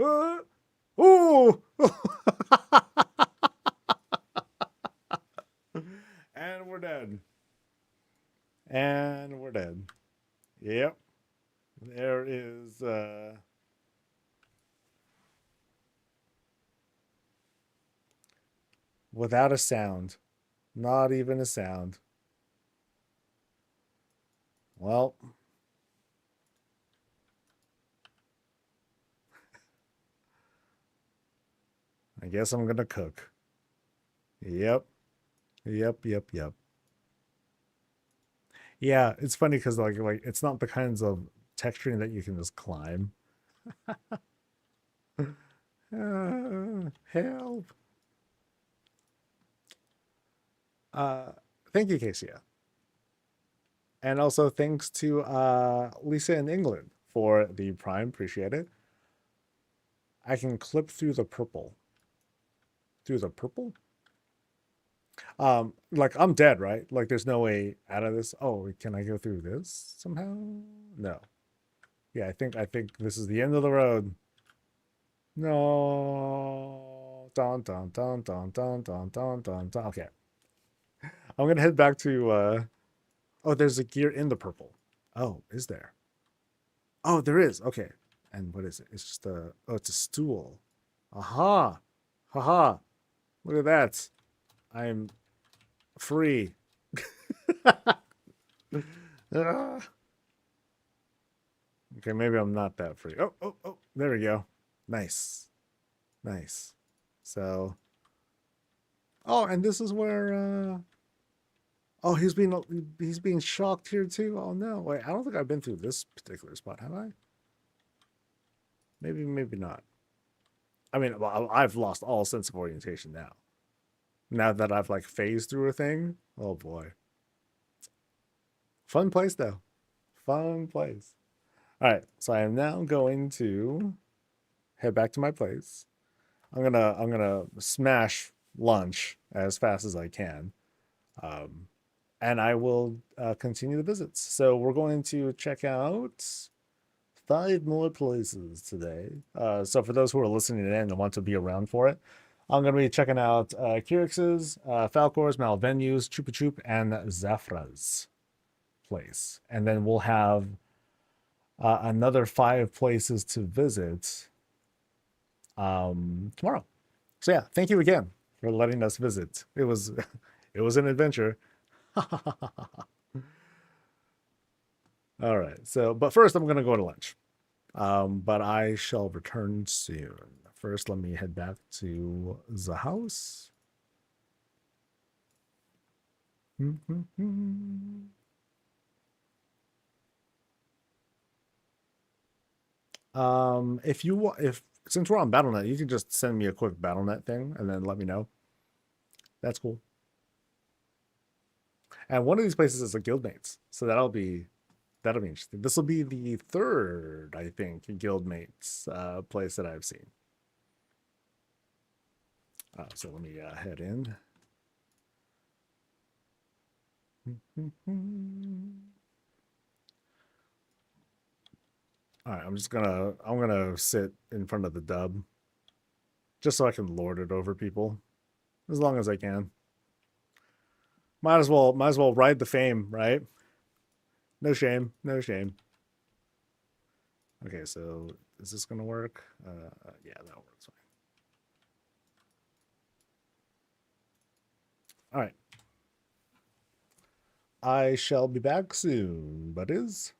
Ah! Ooh! And we're dead. And we're dead. Yep. There is without a sound. Not even a sound. Well, I guess I'm gonna cook. Yep. Yep. Yeah, it's funny because like it's not the kinds of texturing that you can just climb. Help. Thank you, Casey. And also thanks to Lisa in England for the Prime. Appreciate it. I can clip through the purple. Through the purple? Like I'm dead, right? Like there's no way out of this. Oh, can I go through this somehow? No. Yeah, I think this is the end of the road. No. Dun dun dun dun dun dun dun dun dun. Okay. I'm gonna head back to oh, there's a gear in the purple. Oh, is there? Oh, there is. Okay. And what is it? It's just a oh, it's a stool. Aha. Haha. Look at that. I'm free. Ah. Okay, maybe I'm not that free. Oh, oh, oh, there we go. Nice. Nice. So, oh, and this is where oh, he's being shocked here too. Oh no. Wait, I don't think I've been through this particular spot, have I? Maybe not. I mean, well, I've lost all sense of orientation now. Now that I've like phased through a thing. Oh boy. Fun place though. Fun place. All right, so I am now going to head back to my place. I'm gonna smash lunch as fast as I can, um, and I will continue the visits. So we're going to check out 5 more places today. So for those who are listening in and want to be around for it, I'm going to be checking out Kirix's, Falcor's, Malvenu's, Chupa Chup, and Zafra's place, and then we'll have another 5 places to visit tomorrow. So yeah, thank you again for letting us visit. It was it was an adventure. All right. So, but first I'm gonna go to lunch. But I shall return soon. First, let me head back to the house. If you want, if since we're on BattleNet, you can just send me a quick BattleNet thing and then let me know. That's cool. And one of these places is a guildmates, so that'll be interesting. This will be the third, I think, guildmates place that I've seen. So let me head in. All right, I'm gonna sit in front of the dub just so I can lord it over people as long as I can. Might as well ride the fame, right? No shame, no shame. Okay, so is this gonna work? Yeah, that works fine. All right, I shall be back soon, buddies.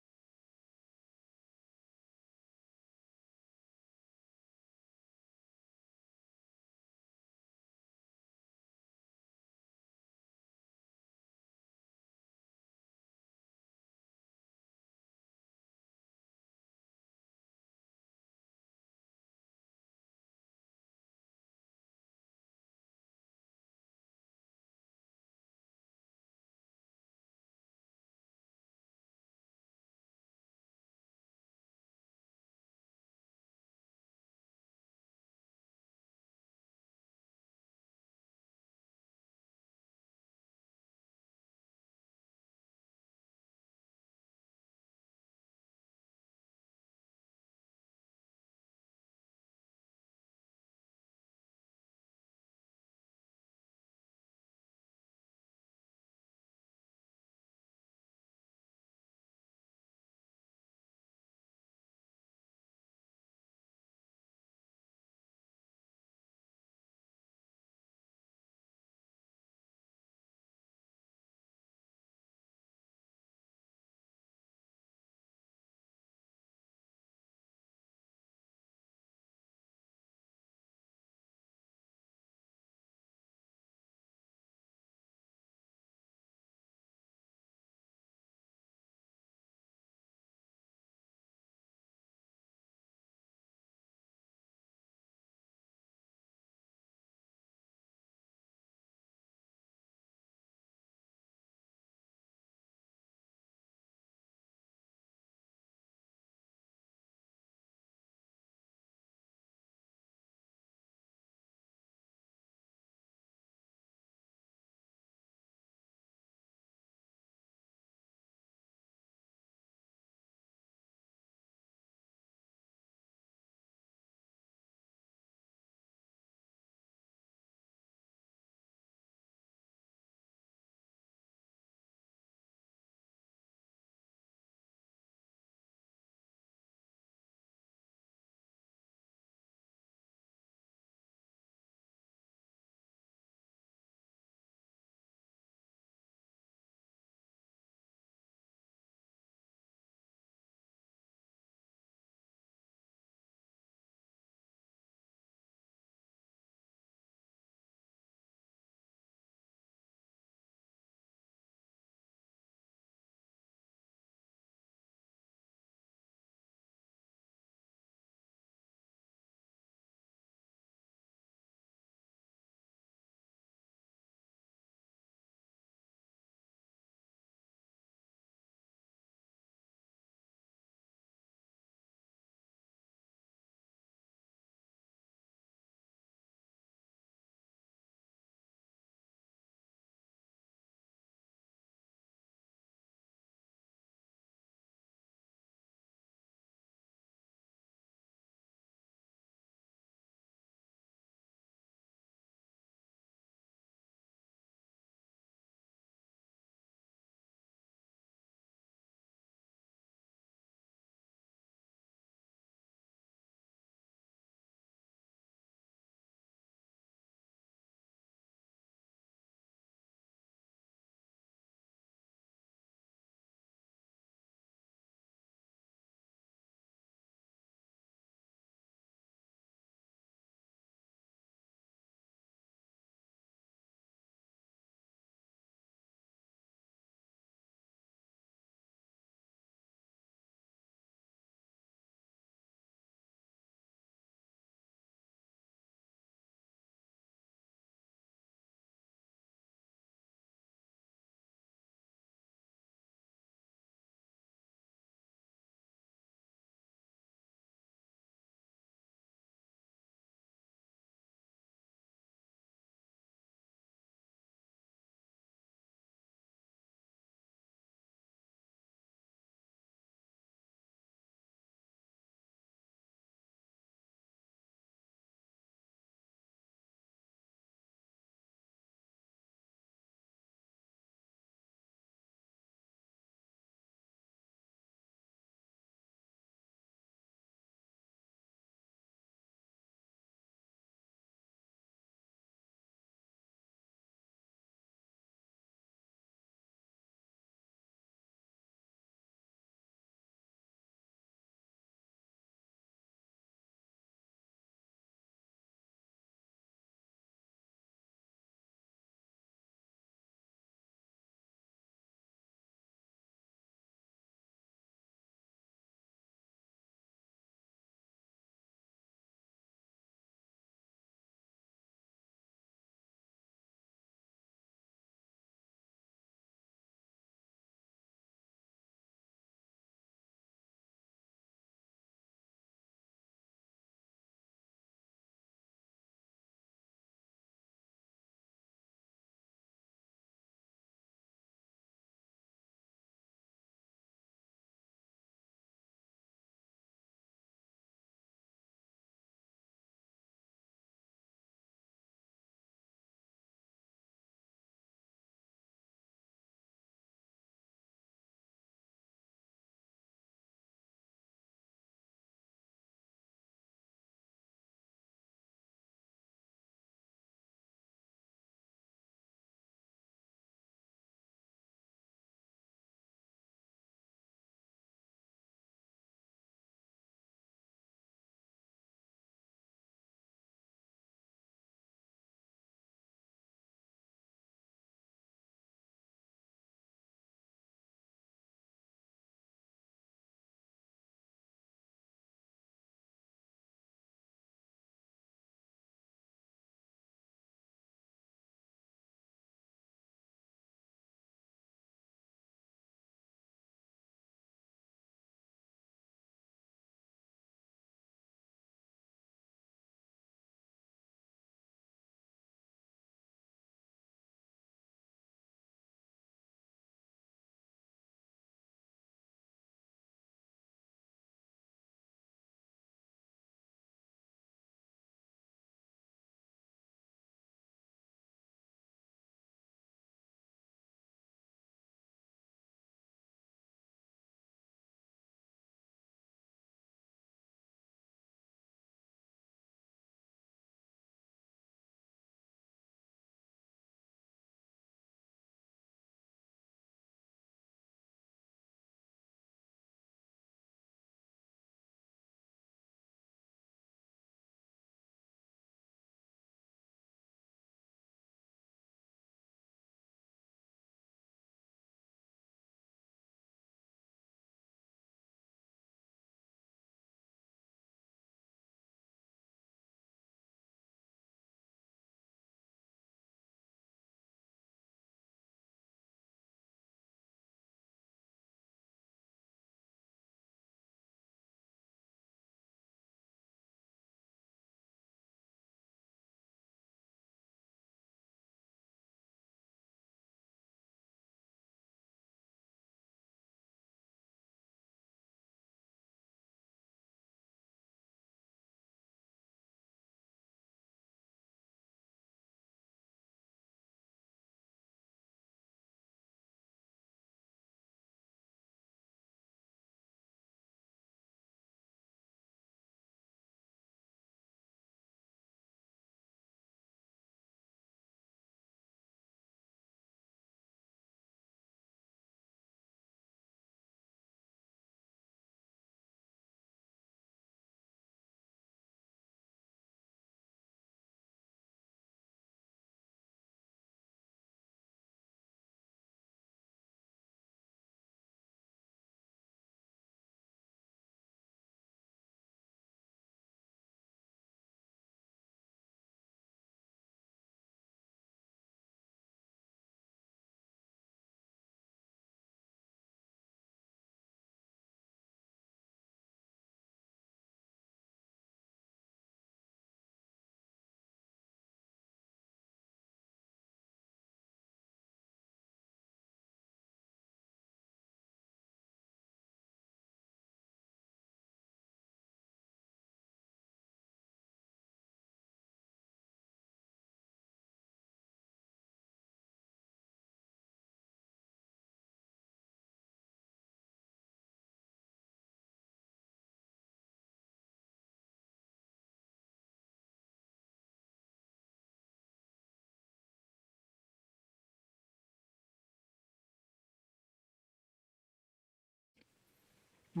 I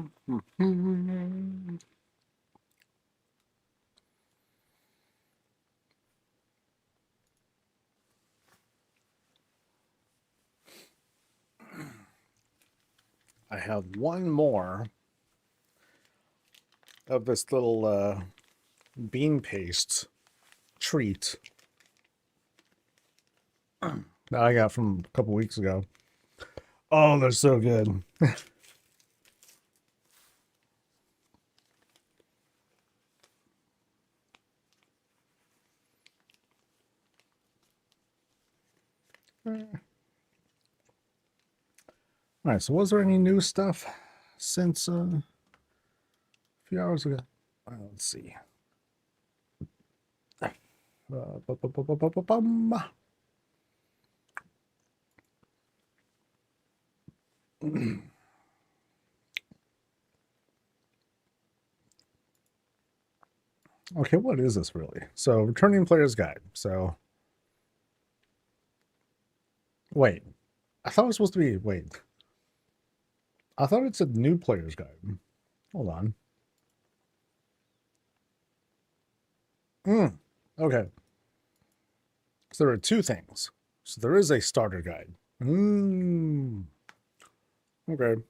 have one more of this little bean paste treat that I got from a couple weeks ago. Oh, they're so good. All right, so was there any new stuff since a few hours ago? Let's see. Okay, what is this really? So, returning player's guide. So, wait. I thought it was supposed to be, wait. I thought it said new player's guide. Hold on. Okay. So there are two things. So there is a starter guide. Okay.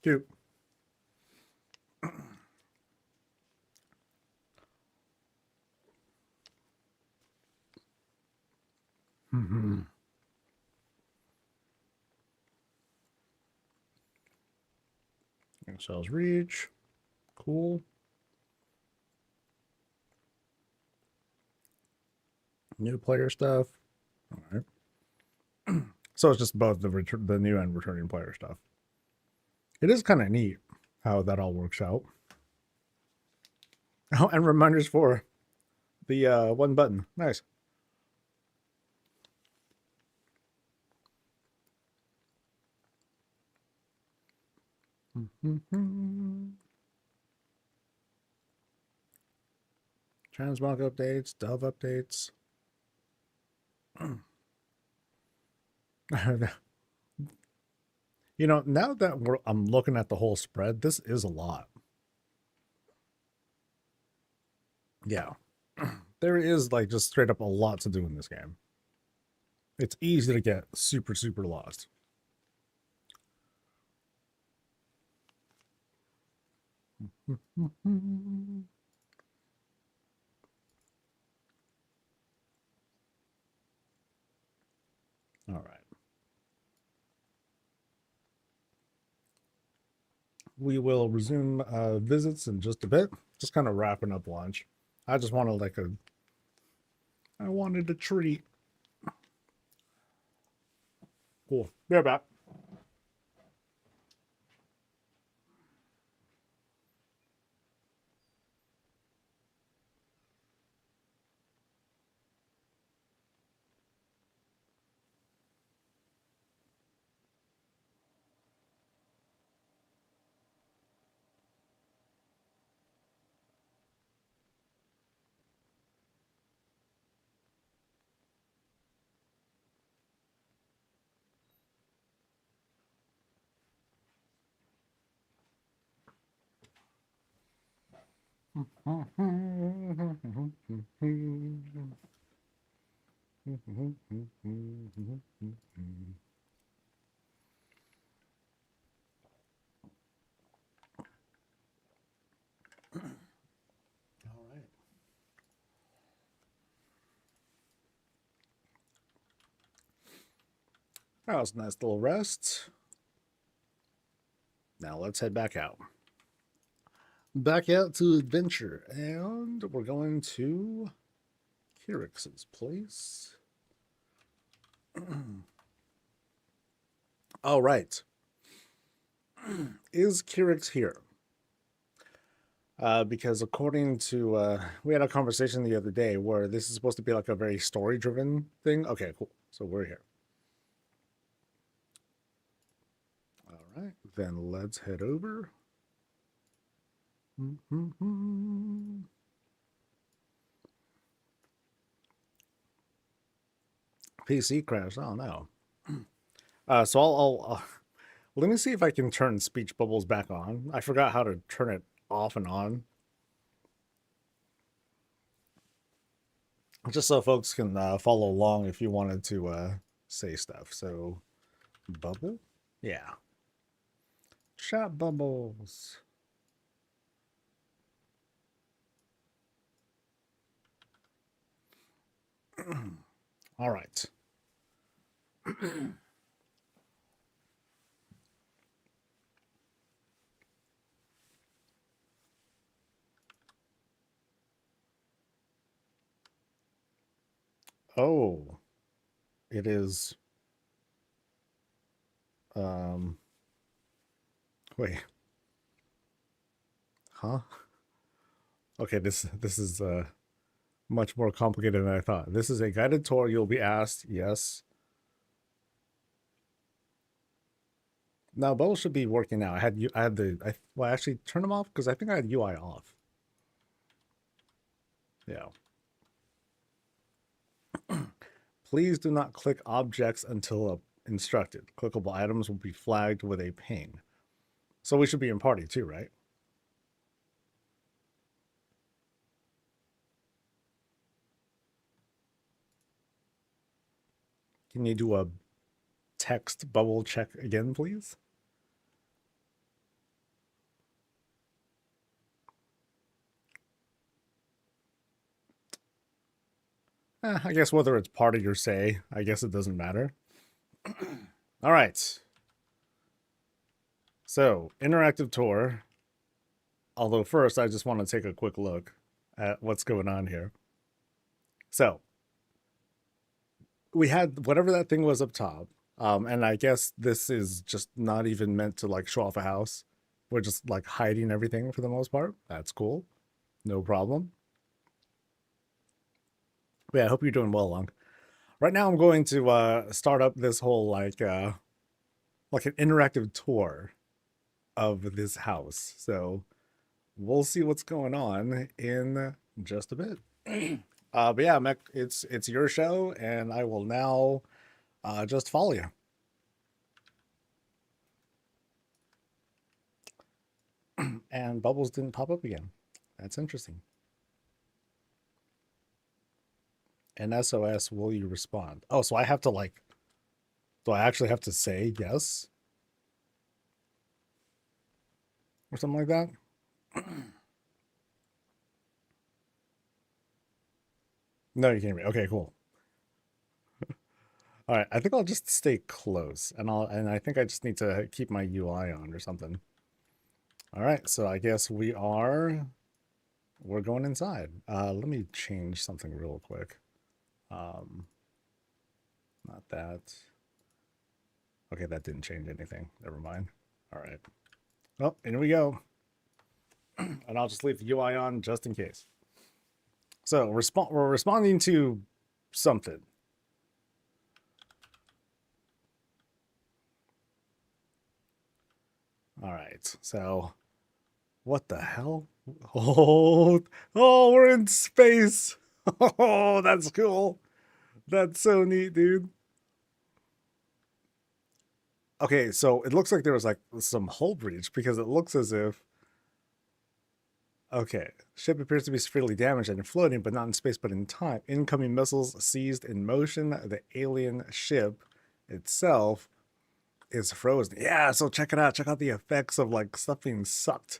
Cute. Cells reach. Cool. New player stuff. All right. So it's just both the new and returning player stuff. It is kind of neat how that all works out. Oh, and reminders for the one button. Nice. Transmog updates, Dove updates. You know, now that I'm looking at the whole spread, this is a lot. Yeah. There is like just straight up a lot to do in this game. It's easy to get super, super lost. All right. We will resume visits in just a bit. Just kind of wrapping up lunch. I just wanted I wanted a treat. Cool. Be back. All right. That was a nice little rest. Now let's head back out. Back out to adventure, and we're going to Kirix's place. All right. Is Kirix here? Because according to we had a conversation the other day where this is supposed to be like a very story driven thing. Okay, cool. So we're here. All right, then let's head over. PC crash. Oh no. So I'll Let me see if I can turn speech bubbles back on. I forgot how to turn it off and on. Just so folks can follow along if you wanted to say stuff. So, bubble? Yeah. Chat bubbles. All right. Oh, it is. Wait. Huh? Okay, this is much more complicated than I thought. This is a guided tour. You'll be asked, yes. Now, both should be working now. Well, I actually turned them off because I think I had UI off. Yeah. Please do not click objects until instructed. Clickable items will be flagged with a ping. So we should be in party too, right? Can you do a text bubble check again, please? I guess whether it's party or say, I guess it doesn't matter. All right. So, interactive tour. Although first, I just want to take a quick look at what's going on here. So, we had whatever that thing was up top. And I guess this is just not even meant to like show off a house. We're just like hiding everything for the most part. That's cool. No problem. But yeah, I hope you're doing well, Long. Right now I'm going to start up this whole like an interactive tour of this house. So we'll see what's going on in just a bit. But yeah, Mech, it's your show, and I will now just follow you. And bubbles didn't pop up again. That's interesting. And SOS, will you respond? Oh, so I have to like, do I actually have to say yes? Or something like that? No, you can't read. Okay, cool. All right, I think I'll just stay close, and I think I just need to keep my UI on or something. All right, so I guess we're going inside. Let me change something real quick. Not that. Okay, that didn't change anything. Never mind. All right. Oh, here we go. And I'll just leave the UI on just in case. So we're responding to something. All right. So what the hell? Oh, we're in space. Oh, that's cool. That's so neat, dude. Okay, so it looks like there was like some hull breach because it looks as if. Okay, ship appears to be severely damaged and floating, but not in space, but in time. Incoming missiles seized in motion. The alien ship itself is frozen. Yeah, so check it out. Check out the effects of like stuff being sucked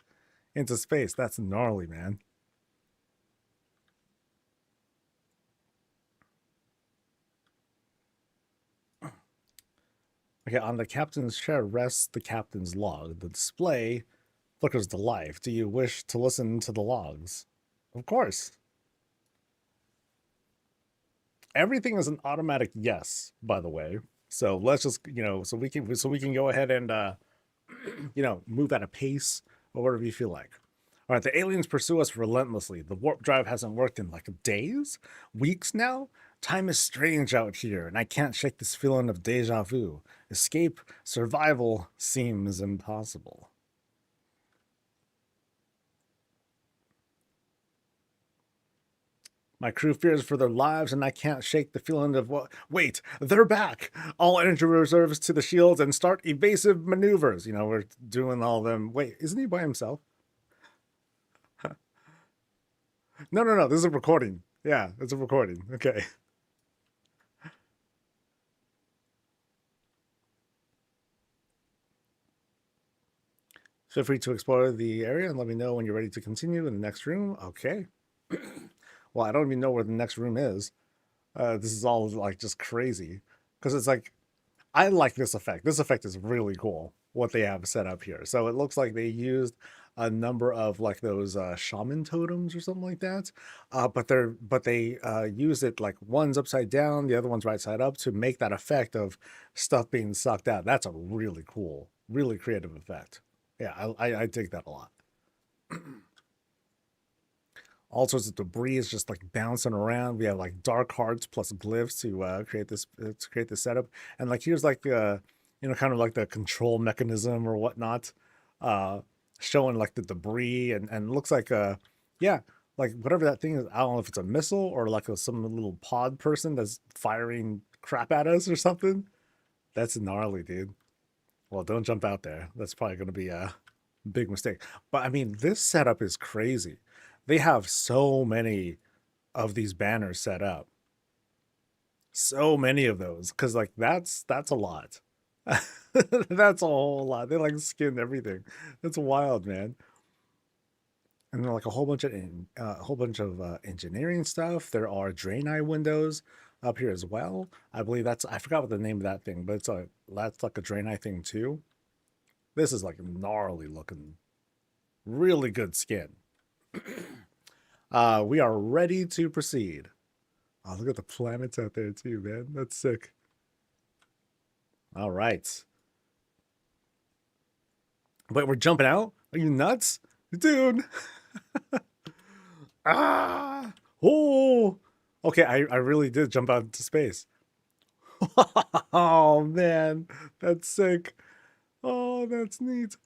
into space. That's gnarly, man. Okay, on the captain's chair rests the captain's log. The display flickers to life. Do you wish to listen to the logs? Of course. Everything is an automatic yes, by the way. So let's just, so we can go ahead and move at a pace or whatever you feel like. All right, the aliens pursue us relentlessly. The warp drive hasn't worked in like days, weeks now. Time is strange out here, and I can't shake this feeling of deja vu. Escape, survival seems impossible. My crew fears for their lives, and I can't shake the feeling of what. Wait, they're back! All energy reserves to the shields and start evasive maneuvers. You know, we're doing all them. Wait, isn't he by himself? No, no, no. This is a recording. Yeah, it's a recording. Okay. Feel free to explore the area and let me know when you're ready to continue in the next room. Okay. Well, I don't even know where the next room is. This is all like just crazy because it's like I like this effect. This effect is really cool. What they have set up here. So it looks like they used a number of like those shaman totems or something like that. But they use it like one's upside down, the other one's right side up to make that effect of stuff being sucked out. That's a really cool, really creative effect. Yeah, I dig that a lot. All sorts of debris is just like bouncing around. We have like dark hearts plus glyphs to create this setup. And like here's like kind of like the control mechanism or whatnot, uh, showing like the debris and it looks like yeah, like whatever that thing is. I don't know if it's a missile or like some little pod person that's firing crap at us or something. That's gnarly, dude. Well, don't jump out there. That's probably going to be a big mistake. But I mean, this setup is crazy. They have so many of these banners set up. So many of those cuz like that's a lot. That's a whole lot. They like skin everything. That's wild, man. And then like a whole bunch of engineering stuff. There are drain eye windows up here as well. I believe that's I forgot what the name of that thing, but that's like a drain eye thing too. This is like gnarly looking, really good skin. We are ready to proceed. Oh, look at the planets out there too, man. That's sick. All right. Wait, we're jumping out? Are you nuts? Dude. Ah. Oh. Okay, I really did jump out into space. Oh man, that's sick. Oh, that's neat.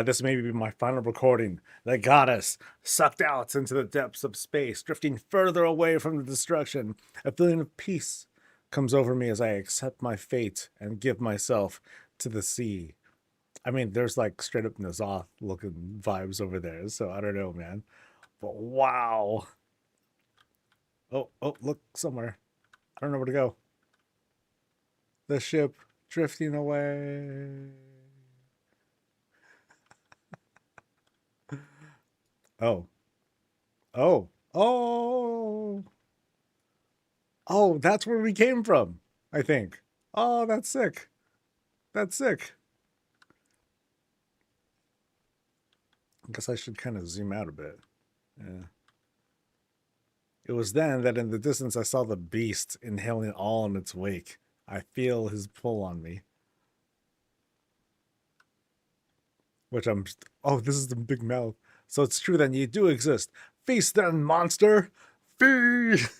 This may be my final recording. The goddess sucked out into the depths of space, drifting further away from the destruction. A feeling of peace comes over me as I accept my fate and give myself to the sea. I mean, there's like straight up Nazoth looking vibes over there, so I don't know, man. But wow. Oh, look somewhere. I don't know where to go. The ship drifting away. Oh, oh, oh. Oh, that's where we came from, I think. Oh, that's sick. That's sick. I guess I should kind of zoom out a bit. Yeah. It was then that in the distance I saw the beast inhaling all in its wake. I feel his pull on me. Which I'm. Oh, this is the big mouth. So it's true then you do exist. Feast then, monster! Feast!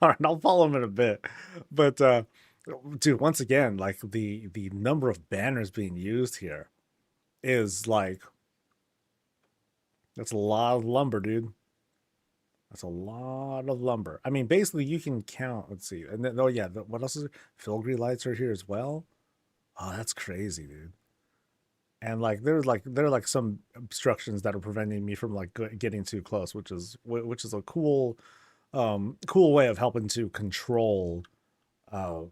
All right, I'll follow him in a bit. But, dude, once again, like the number of banners being used here is like that's a lot of lumber, dude. That's a lot of lumber. I mean, basically, you can count. Let's see, and then oh yeah, what else is it? Filigree lights are here as well. Oh, that's crazy, dude. And like there are like some obstructions that are preventing me from like getting too close, which is a cool way of helping to control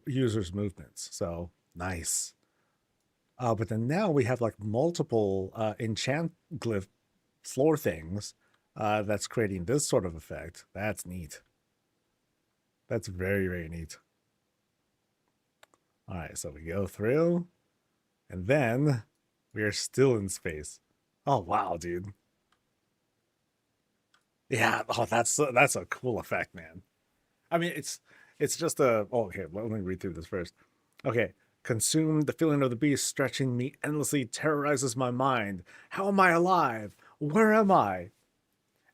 users' movements. So nice. But then now we have like multiple enchant glyph floor things that's creating this sort of effect. That's neat. That's very, very neat. All right, so we go through, and then we are still in space. Oh wow, dude. Yeah. Oh, that's a cool effect, man. I mean, it's just a. Oh, okay. Let me read through this first. Okay. Consumed, the feeling of the beast stretching me endlessly terrorizes my mind. How am I alive? Where am I?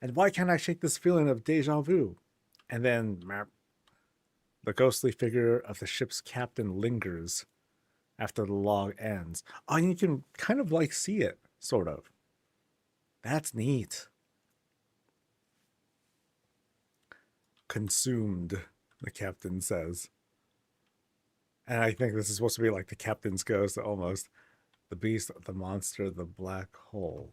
And why can't I shake this feeling of deja vu? And then the ghostly figure of the ship's captain lingers after the log ends. Oh, and you can kind of like see it, sort of. That's neat. consumed, the captain says. And I think this is supposed to be like the captain's ghost almost. The beast, the monster, the black hole.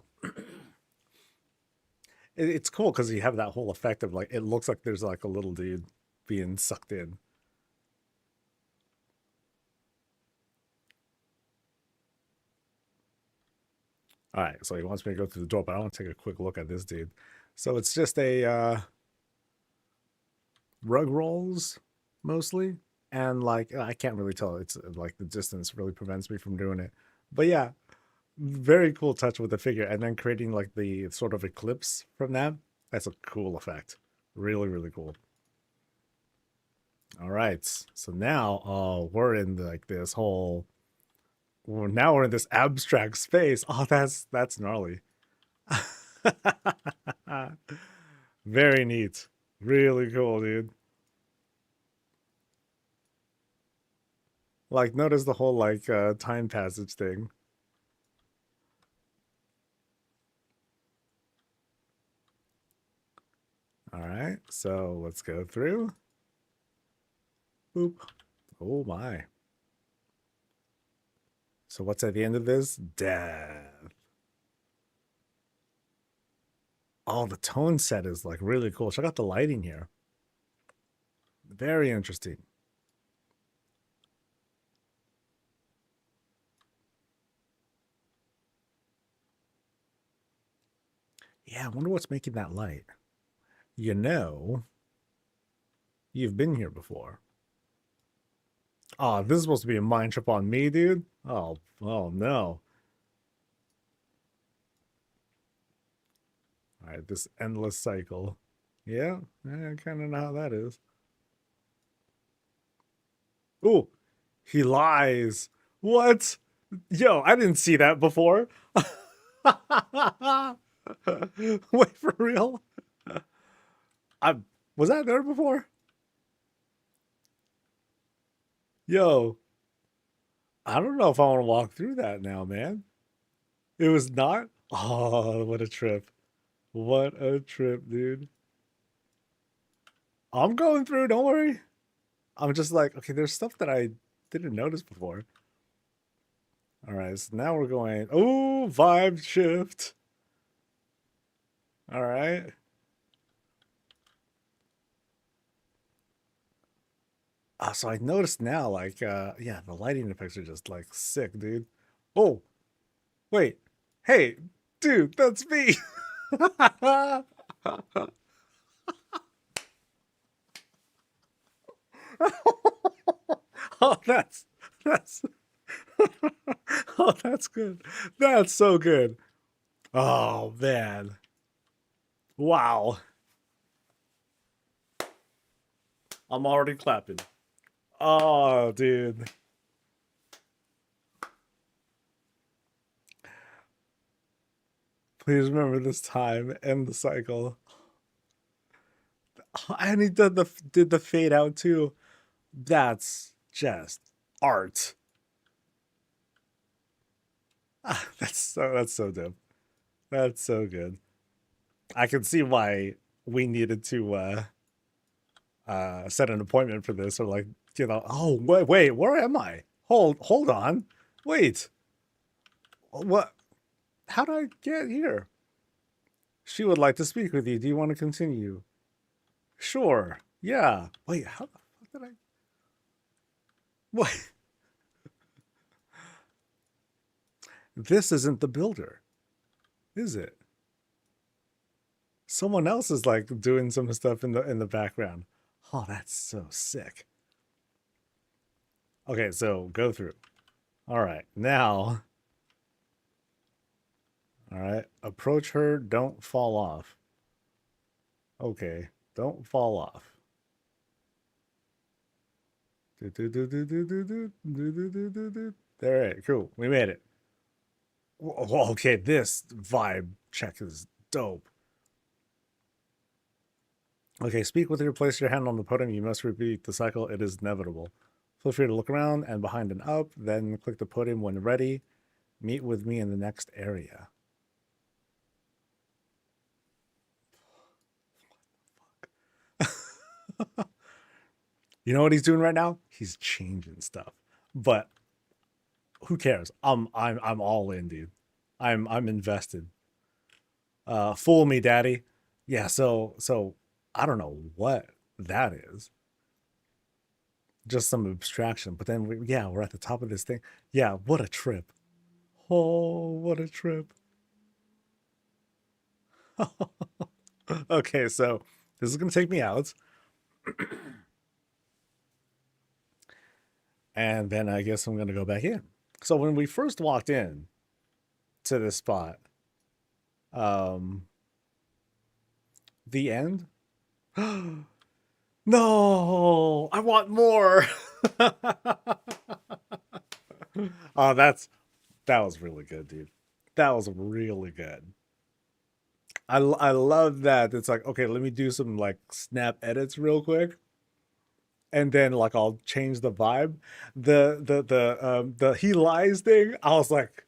It's cool because you have that whole effect of like, it looks like there's like a little dude being sucked in. All right, so he wants me to go through the door, but I want to take a quick look at this dude. So it's just a rug rolls mostly, and like I can't really tell. It's like the distance really prevents me from doing it. But yeah, very cool touch with the figure, and then creating like the sort of eclipse from that. That's a cool effect. Really, really cool. All right, so now we're in like this whole. Well, now we're in this abstract space. Oh, that's gnarly. Very neat. Really cool, dude. Like, notice the whole like time passage thing. All right, so let's go through. Boop. Oh my. So what's at the end of this? Death. Oh, the tone set is like really cool. Check out the lighting here. Very interesting. Yeah, I wonder what's making that light. You know, you've been here before. Oh, this is supposed to be a mind trip on me, dude. Oh no. All right, this endless cycle. Yeah, I kind of know how that is. Ooh, he lies. What? Yo, I didn't see that before. Wait, for real? I was that there before? Yo, I don't know if I want to walk through that now, man. It was not? Oh, what a trip. What a trip, dude. I'm going through, don't worry. I'm just like, okay, there's stuff that I didn't notice before. All right, so now we're going, oh, vibe shift. All right. So I noticed now, like, yeah, the lighting effects are just like sick, dude. Oh, wait. Hey, dude, that's me. Oh, that's oh, that's good. That's so good. Oh man. Wow. I'm already clapping. Oh, dude. Please remember this time. End the cycle. Oh, and he did the fade out too. That's just art. Ah, that's so dope. That's so good. I can see why we needed to set an appointment for this, or like, you know, oh wait, where am I? Hold on. Wait. What, how did I get here? She would like to speak with you. Do you want to continue? Sure. Yeah. Wait, how the fuck did I what? This isn't the builder, is it? Someone else is like doing some stuff in the background. Oh, that's so sick. Okay, so go through. All right, now. All right, approach her. Don't fall off. Okay, don't fall off. All right, cool. We made it. Okay, this vibe check is dope. Okay, speak with her. Place your hand on the podium. You must repeat the cycle. It is inevitable. Feel free to look around and behind and up. Then click the podium when ready. Meet with me in the next area. You know what he's doing right now? He's changing stuff. But who cares? I'm all in, dude. I'm invested. Fool me, daddy. Yeah, so I don't know what that is. Just some abstraction. But then yeah, we're at the top of this thing. Yeah, what a trip. Oh, what a trip. Okay, so this is gonna take me out. And then I guess I'm gonna go back in. So when we first walked in to this spot, um, the end. No, I want more. Oh, that was really good, dude. That was really good. I love that. It's like, okay, let me do some like snap edits real quick, and then like I'll change the vibe. The he lies thing. I was like,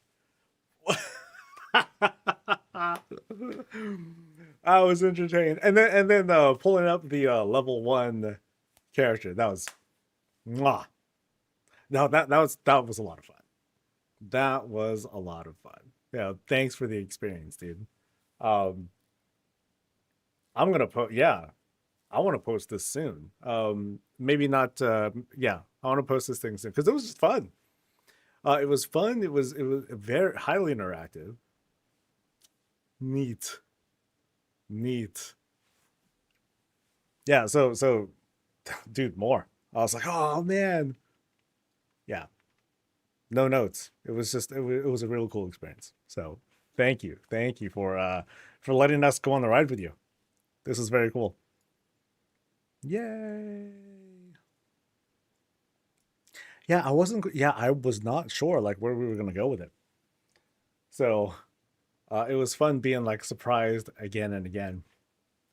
I was entertained, and then pulling up the level 1 character. That was, mwah. No, that was a lot of fun. That was a lot of fun. Yeah, thanks for the experience, dude. Um, I'm gonna post. Yeah, I want to post this soon. Maybe not. Yeah, I want to post this thing soon because it was just fun. It was fun. It was very highly interactive. Neat, neat. Yeah. So, dude, more. I was like, oh man. Yeah. No notes. It was just it was a real cool experience. So thank you for letting us go on the ride with you. This is very cool. Yay. Yeah, I wasn't. Yeah, I was not sure like where we were gonna go with it. So it was fun being like surprised again and again.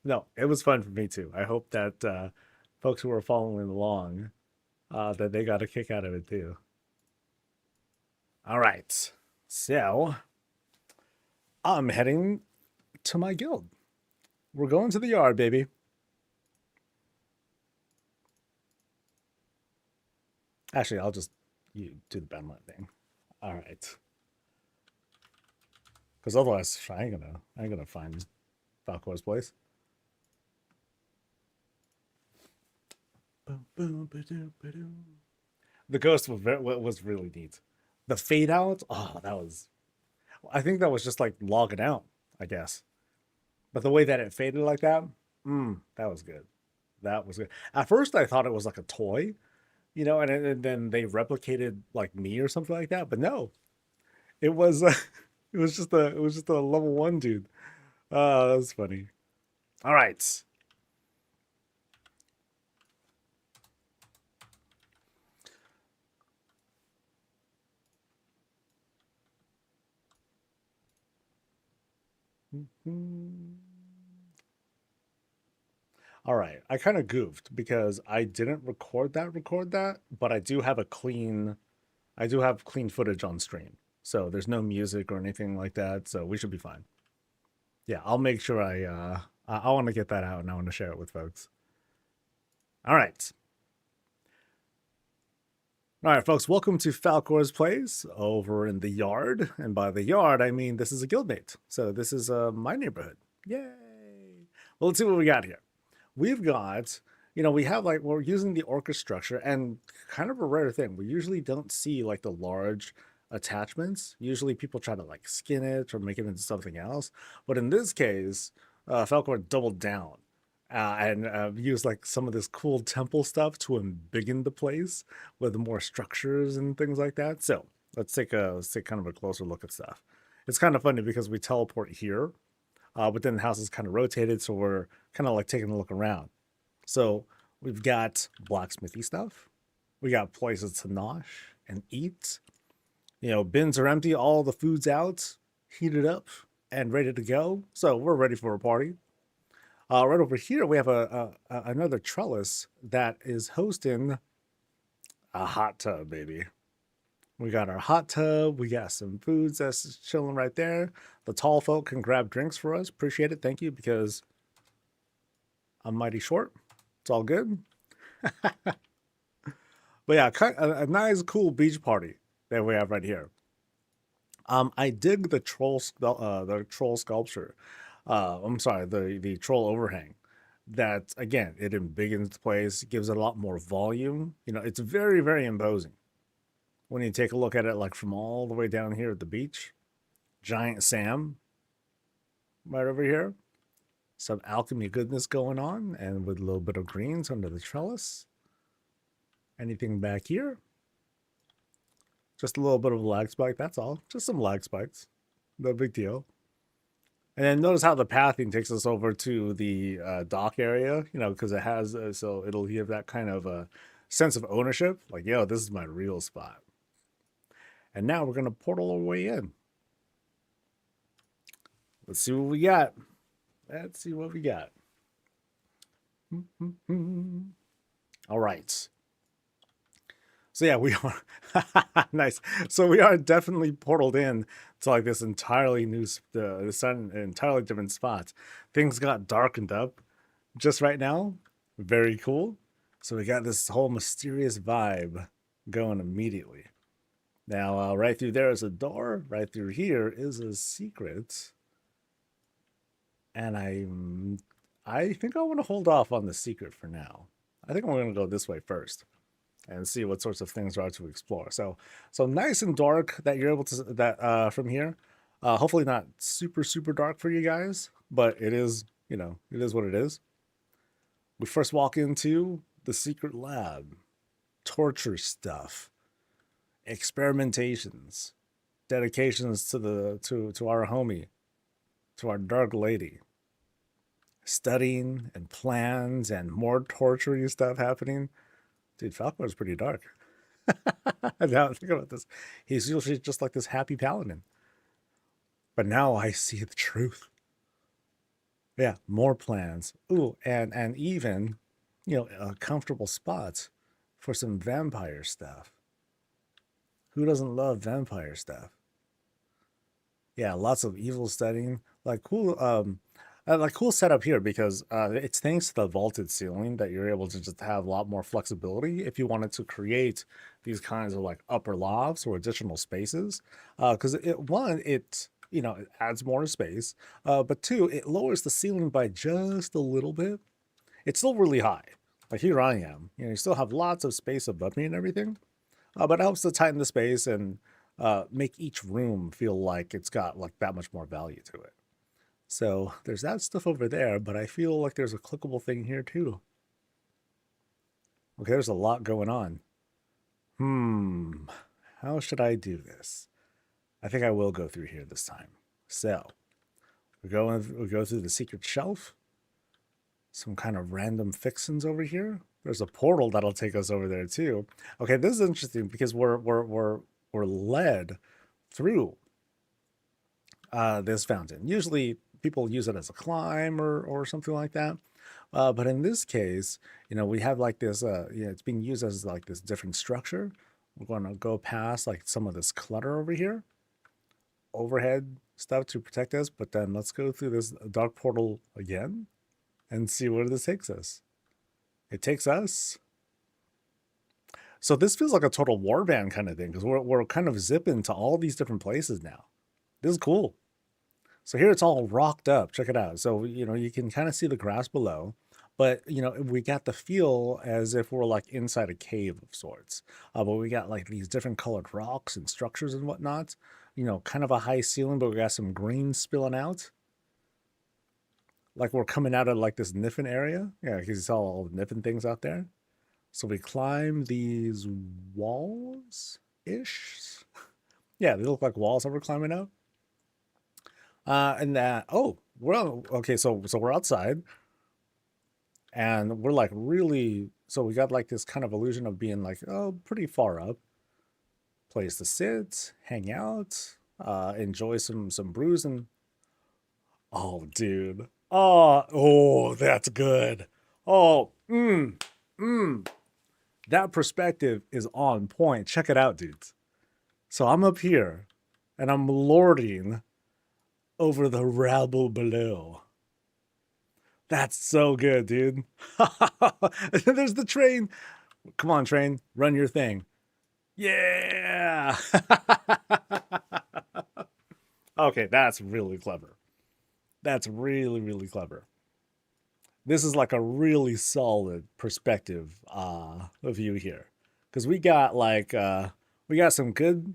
No, it was fun for me too. I hope that folks who were following along that they got a kick out of it too. All right, so I'm heading to my guild. We're going to the yard, baby. Actually, I'll just you do the Benlet thing. All right. Because otherwise, I ain't gonna find Falcor's place. The ghost was really neat. The fade out, oh, that was. I think that was just like logging out, I guess. But the way that it faded like that, that was good. That was good. At first, I thought it was like a toy, you know, and then they replicated like me or something like that. But no, it was it was just a level 1 dude. That was funny. All right. All right. I kind of goofed because I didn't record that, but I do have clean footage on stream. So there's no music or anything like that, so we should be fine. Yeah, I'll make sure I want to get that out and I want to share it with folks. All right. All right, folks, welcome to Falcor's Place over in the yard. And by the yard, I mean this is a guildmate. So this is my neighborhood. Yay. Well, let's see what we got here. We've got, you know, we have like, we're using the orca structure and kind of a rare thing. We usually don't see like the large attachments. Usually people try to like skin it or make it into something else. But in this case, Falcor doubled down and used like some of this cool temple stuff to embiggen the place with more structures and things like that. So let's take kind of a closer look at stuff. It's kind of funny because we teleport here, but then the house is kind of rotated, so we're kind of like taking a look around. So we've got blacksmithy stuff. We got places to nosh and eat. You know, bins are empty, all the food's out, heated up and ready to go. So we're ready for a party. Right over here, we have another trellis that is hosting a hot tub, baby. We got our hot tub. We got some foods that's chilling right there. The tall folk can grab drinks for us. Appreciate it. Thank you, because I'm mighty short. all good. But yeah, a nice, cool beach party that we have right here. I dig the the troll sculpture. I'm sorry, the troll overhang. That again, it embiggens the place, gives it a lot more volume. You know, it's very, very imposing when you take a look at it, like from all the way down here at the beach. Giant Sam, right over here. Some alchemy goodness going on, and with a little bit of greens under the trellis. Anything back here? Just a little bit of lag spike, that's all. Just some lag spikes. No big deal. And then notice how the pathing takes us over to the dock area, you know, because it has, so it'll give that kind of a sense of ownership. Like, yo, this is my real spot. And now we're going to portal our way in. Let's see what we got. Let's see what we got. All right. So yeah, we are nice. So we are definitely portaled in to like this entirely new, this entirely different spot. Things got darkened up just right now. Very cool. So we got this whole mysterious vibe going immediately. Now, right through there is a door. Right through here is a secret. And I think I want to hold off on the secret for now. I think I'm going to go this way first and see what sorts of things are to explore. So nice and dark that you're able to from here. Hopefully not super dark for you guys, but it is, you know, it is what it is. We first walk into the secret lab, torture stuff, experimentations, dedications to our homie, to our dark lady. Studying and plans and more torturing stuff happening. Dude, Falcor's pretty dark. Now think about this. He's usually just like this happy paladin. But now I see the truth. Yeah, more plans. Ooh, and even, you know, comfortable spots for some vampire stuff. Who doesn't love vampire stuff? Yeah, lots of evil studying. Like cool setup here because it's thanks to the vaulted ceiling that you're able to just have a lot more flexibility if you wanted to create these kinds of like upper lofts or additional spaces. Because it you know, it adds more space, but two, it lowers the ceiling by just a little bit. It's still really high. Like here I am, you know, you still have lots of space above me and everything, but it helps to tighten the space and make each room feel like it's got like that much more value to it. So there's that stuff over there, but I feel like there's a clickable thing here too. Okay, there's a lot going on. How should I do this? I think I will go through here this time. So we go through the secret shelf. Some kind of random fixins over here. There's a portal that'll take us over there too. Okay, this is interesting because we're led through this fountain. Usually people use it as a climb or something like that. But in this case, you know, we have like this, you know, it's being used as like this different structure. We're going to go past like some of this clutter over here, overhead stuff to protect us. But then let's go through this dark portal again and see where this takes us. It takes us. So this feels like a total warband kind of thing because we're kind of zipping to all these different places now. This is cool. So here it's all rocked up. Check it out. So, you know, you can kind of see the grass below, but, you know, we got the feel as if we're like inside a cave of sorts. But we got like these different colored rocks and structures and whatnot. You know, kind of a high ceiling, but we got some green spilling out. Like we're coming out of like this Niffin area. Yeah, because you saw all the Niffin things out there. So we climb these walls-ish. Yeah, they look like walls that we're climbing up. And that, oh, well, okay, so we're outside. And we're like really, so we got like this kind of illusion of being like, oh, pretty far up. Place to sit, hang out, enjoy some brews and, oh, dude. Oh, that's good. Oh, that perspective is on point. Check it out, dudes. So I'm up here and I'm lording over the rabble below. That's so good, dude. There's the train. Come on, train, run your thing. Yeah. Okay, that's really clever. That's really, really clever. This is like a really solid perspective view here. Because we got some good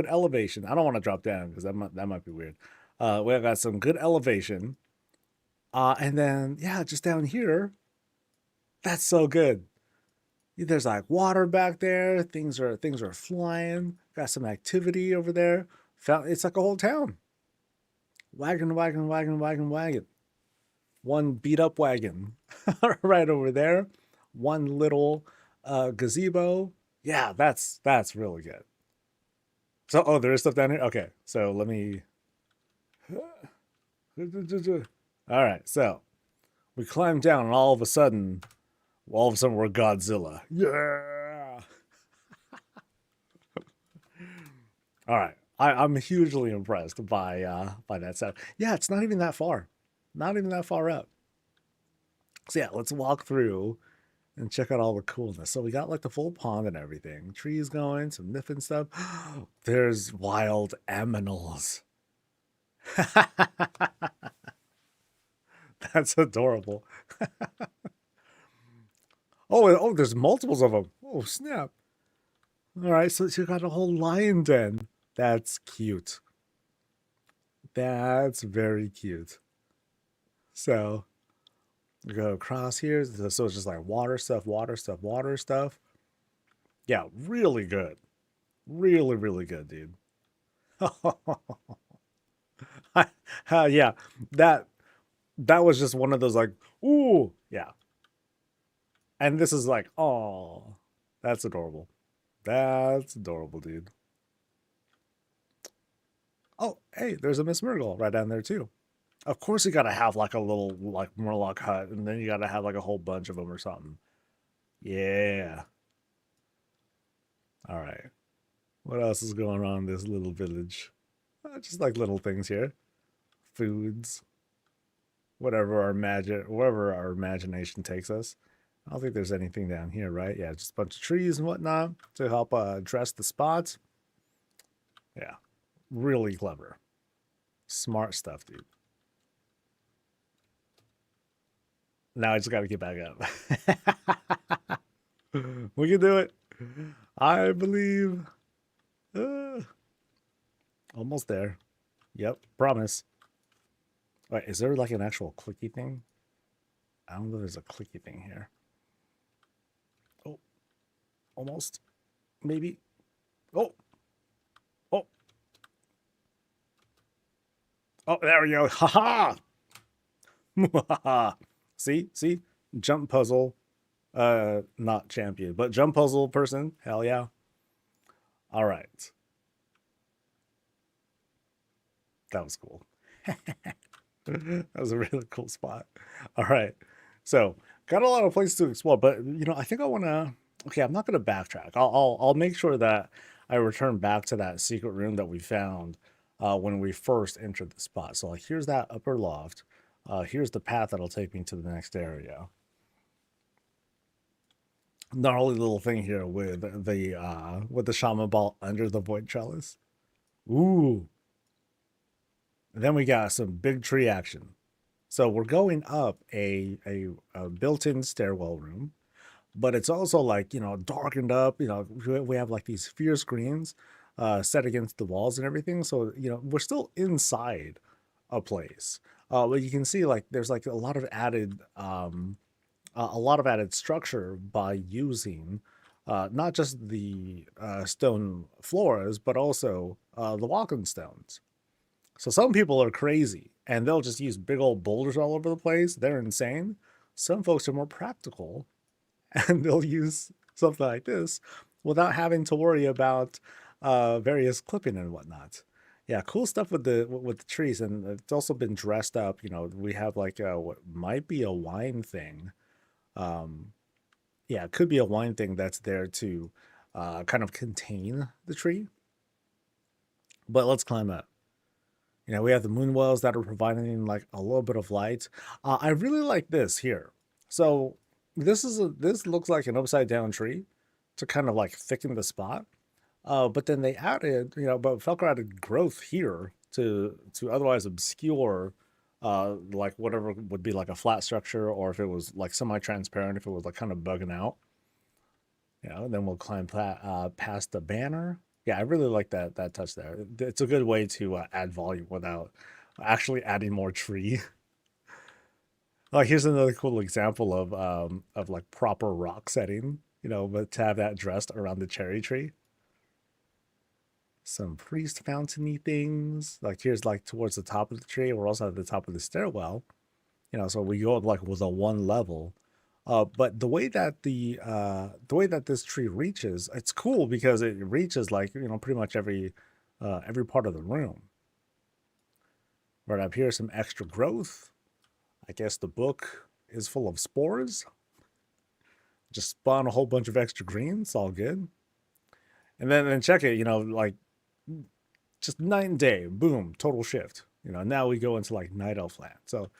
elevation. I don't want to drop down because that might be weird. We got some good elevation. And then yeah, just down here, that's so good. There's like water back there. Things are flying. Got some activity over there. It's like a whole town. Wagon, wagon, wagon, wagon, wagon. One beat up wagon right over there. One little gazebo. Yeah, that's really good. So oh, there is stuff down here. Okay, so let me. All right, so we climb down, and all of a sudden we're Godzilla. Yeah. All right. I'm hugely impressed by that sound. Yeah, it's not even that far. Not even that far up. So yeah, let's walk through and check out all the coolness. So we got like the full pond and everything. Trees going, some niffin stuff. There's wild aminals. That's adorable. Oh, there's multiples of them. Oh, snap. All right, so you got a whole lion den. That's cute. That's very cute. So we go across here. So it's just like water stuff, water stuff, water stuff. Yeah, really good. Really, really good, dude. Yeah, that that was just one of those like, ooh, yeah. And this is like, oh, that's adorable. That's adorable, dude. Oh, hey, there's a Miss Murgle right down there too. Of course, you gotta have like a little like Murloc hut, and then you gotta have like a whole bunch of them or something. Yeah. All right. What else is going on in this little village? Just like little things here, foods, wherever our imagination takes us. I don't think there's anything down here, right? Yeah, just a bunch of trees and whatnot to help dress the spots. Yeah, really clever, smart stuff, dude. Now I just got to get back up. We can do it. I believe. Uh, Almost there. Yep, promise. Wait, is there like an actual clicky thing? I don't know if there's a clicky thing here. Oh, almost. Maybe. Oh, oh, oh, there we go. Ha ha! See? Jump puzzle. Not champion, but jump puzzle person. Hell yeah. All right. That was cool. That was a really cool spot. All right. So got a lot of places to explore, but I think I want to. Okay, I'm not going to backtrack. I'll make sure that I return back to that secret room that we found when we first entered the spot. So like, here's that upper loft. Here's the path that'll take me to the next area. Gnarly little thing here with the shaman ball under the void trellis. Ooh. And then we got some big tree action. So we're going up a built-in stairwell room, but it's also like, darkened up. We have like these fear screens set against the walls and everything. So, we're still inside a place. But you can see like there's like a lot of added structure by using not just the stone floors, but also the walking stones. So some people are crazy and they'll just use big old boulders all over the place. They're insane. Some folks are more practical and they'll use something like this without having to worry about various clipping and whatnot. Yeah, cool stuff with the trees, and it's also been dressed up. We have like what might be a wine thing. Um, yeah, it could be a wine thing that's there to kind of contain the tree. But let's climb up. You know, we have the moon wells that are providing like a little bit of light. I really like this here. So this looks like an upside down tree to kind of like thicken the spot. But then they added, you know, but Felker added growth here to otherwise obscure, like whatever would be like a flat structure, or if it was like semi-transparent, if it was like kind of bugging out. You know, then we'll climb past the banner. Yeah, I really like that touch there. It's a good way to add volume without actually adding more tree. Like here's another cool example of like proper rock setting. You know, but to have that dressed around the cherry tree. Some priest fountainy things. Like here's like towards the top of the tree. We're also at the top of the stairwell. You know, so we go up like with a one level. But the way that this tree reaches, it's cool because it reaches like, you know, pretty much every part of the room. Right up here, some extra growth. I guess the book is full of spores. Just spawn a whole bunch of extra greens. All good. And then check it, you know, like just night and day, boom, total shift. You know, now we go into like Night Elf land. So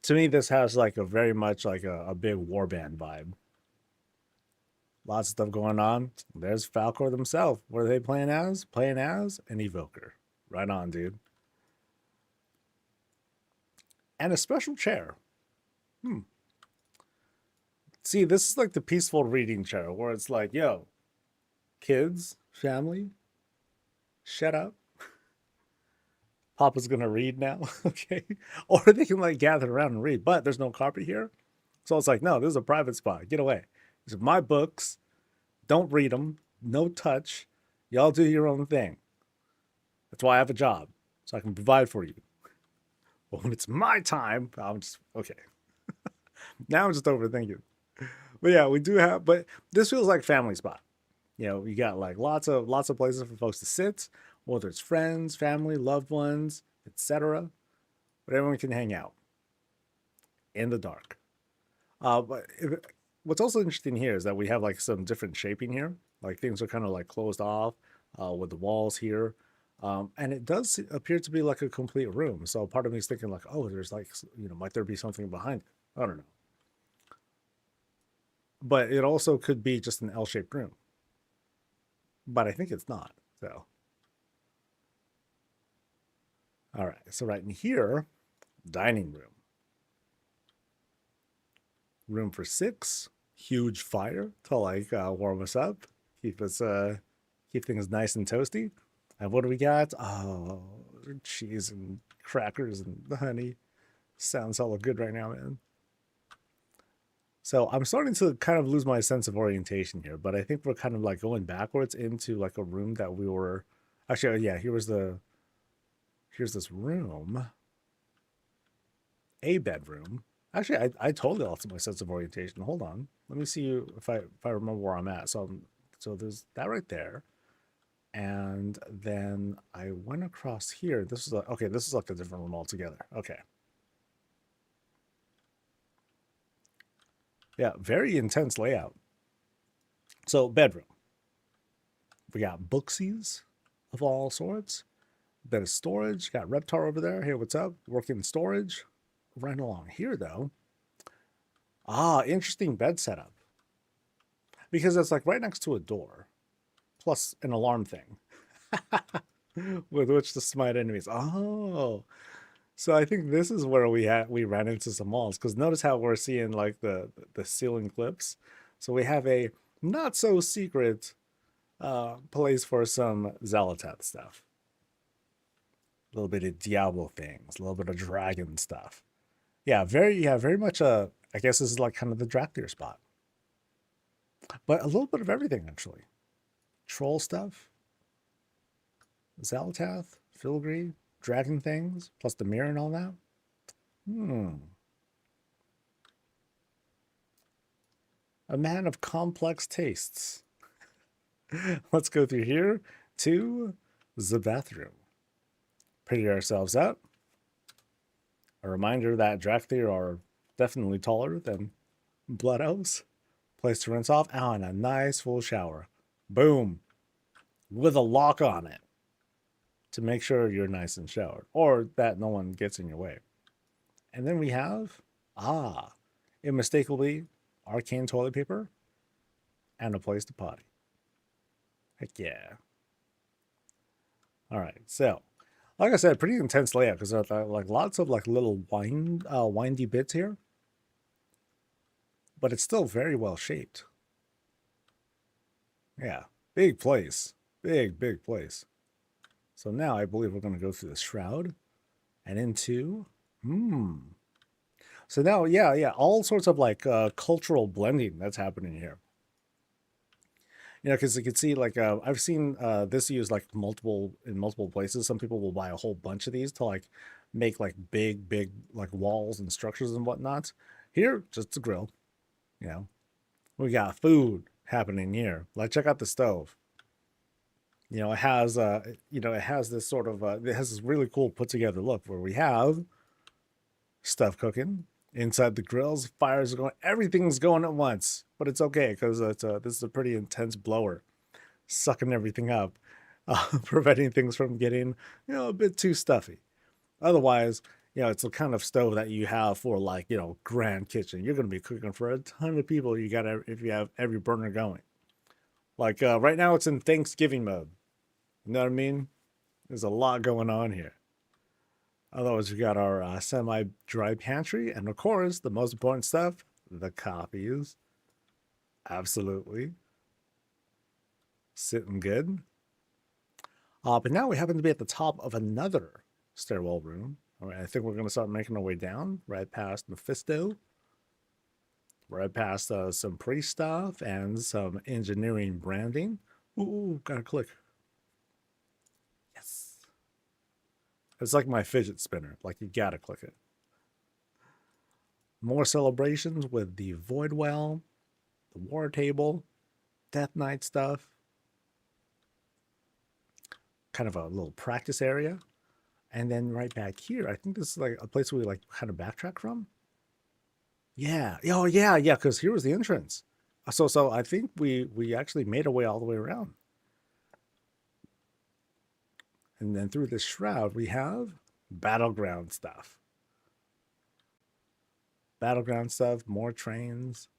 to me, this has like a very much like a big warband vibe. Lots of stuff going on. There's Falcor themselves. What are they playing as? Playing as an evoker. Right on, dude. And a special chair. See, this is like the peaceful reading chair where it's like, yo, kids, family, shut up. Papa's gonna read now, okay? Or they can like gather around and read, but there's no carpet here. So it's like, no, this is a private spot. Get away. These are my books. Don't read them. No touch. Y'all do your own thing. That's why I have a job, so I can provide for you. But when it's my time, I'm just okay. Now I'm just overthinking. But yeah, we do have. But this feels like family spot. You know, you got like lots of places for folks to sit, whether it's friends, family, loved ones, etc. But everyone can hang out in the dark. What's also interesting here is that we have like some different shaping here. Like things are kind of like closed off with the walls here. And it does appear to be like a complete room. So part of me is thinking like, oh, there's like, you know, might there be something behind it? I don't know. But it also could be just an L-shaped room. But I think it's not. So, all right. So right in here, dining room. Room for 6. Huge fire to like warm us up, keep things nice and toasty. And what do we got? Oh, cheese and crackers and honey. Sounds hella good right now, man. So I'm starting to kind of lose my sense of orientation here, but I think we're kind of like going backwards into like a room that we were actually, yeah, here's this room, a bedroom. Actually, I totally lost my sense of orientation. Hold on. Let me see if I remember where I'm at. So there's that right there. And then I went across here. This is okay, this is like a different room altogether. Okay. Yeah, very intense layout. So bedroom. We got booksies of all sorts. Bit of storage. Got Reptar over there. Hey, what's up? Working storage. Right along here though. Interesting bed setup. Because it's like right next to a door. Plus an alarm thing. With which to smite enemies. Oh. So I think this is where we ran into some walls. Because notice how we're seeing like the ceiling clips. So we have a not so secret place for some Xalatath stuff. A little bit of Diablo things, a little bit of dragon stuff. Yeah, very much I guess this is like kind of the Drakthir spot. But a little bit of everything actually. Troll stuff. Xalatath, filigree, dragon things, plus the mirror and all that. A man of complex tastes. Let's go through here to the bathroom. Pretty ourselves up. A reminder that Drakthir are definitely taller than Blood Elves. Place to rinse off. Oh, and a nice full shower. Boom. With a lock on it. to make sure you're nice and showered or that no one gets in your way. And then we have, unmistakably arcane toilet paper and a place to potty. Heck yeah. All right, so like I said, pretty intense layout because there's like lots of like little windy bits here, but it's still very well shaped. Yeah, big place, big place. So now I believe we're going to go through the shroud and into So now, yeah, all sorts of like cultural blending that's happening here. You know, because you can see like I've seen this used like in multiple places. Some people will buy a whole bunch of these to like make like big like walls and structures and whatnot. Here, just a grill. You know, we got food happening here. Like check out the stove. You know, it has this sort of it has this really cool put together look where we have stuff cooking inside the grills, fires are going, everything's going at once, but it's okay because this is a pretty intense blower, sucking everything up, preventing things from getting a bit too stuffy. Otherwise, it's the kind of stove that you have for like grand kitchen. You're going to be cooking for a ton of people. If you have every burner going. Like right now, it's in Thanksgiving mode. You know what I mean? There's a lot going on here. Otherwise, we got our semi-dry pantry, and of course, the most important stuff, the coffees. Absolutely. Sitting good. But now we happen to be at the top of another stairwell room. All right, I think we're going to start making our way down, right past Mephisto, right past some priest stuff and some engineering branding. Ooh, gotta click. Yes. It's like my fidget spinner. Like, you gotta click it. More celebrations with the Void Well, the War Table, Death Knight stuff. Kind of a little practice area. And then right back here, I think this is like a place where we like kind of backtrack from. Yeah. Oh, yeah, because here was the entrance. So I think we actually made our way all the way around. And then through this shroud, we have battleground stuff. Battleground stuff, more trains.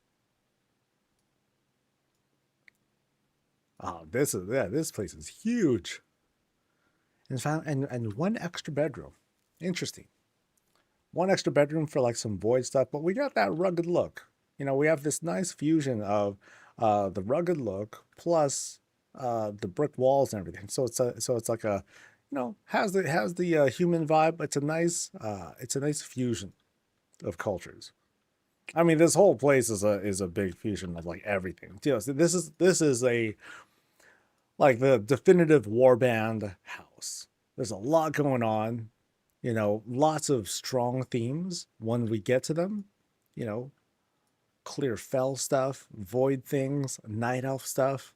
Oh, this place is huge. And one extra bedroom. Interesting. One extra bedroom for like some void stuff, but we got that rugged look. We have this nice fusion of the rugged look plus the brick walls and everything. So it's like a has the human vibe. It's a nice fusion of cultures. I mean, this whole place is a big fusion of like everything. So this is a like the definitive warband house. There's a lot going on, lots of strong themes when we get to them, clear fell stuff, void things, night elf stuff.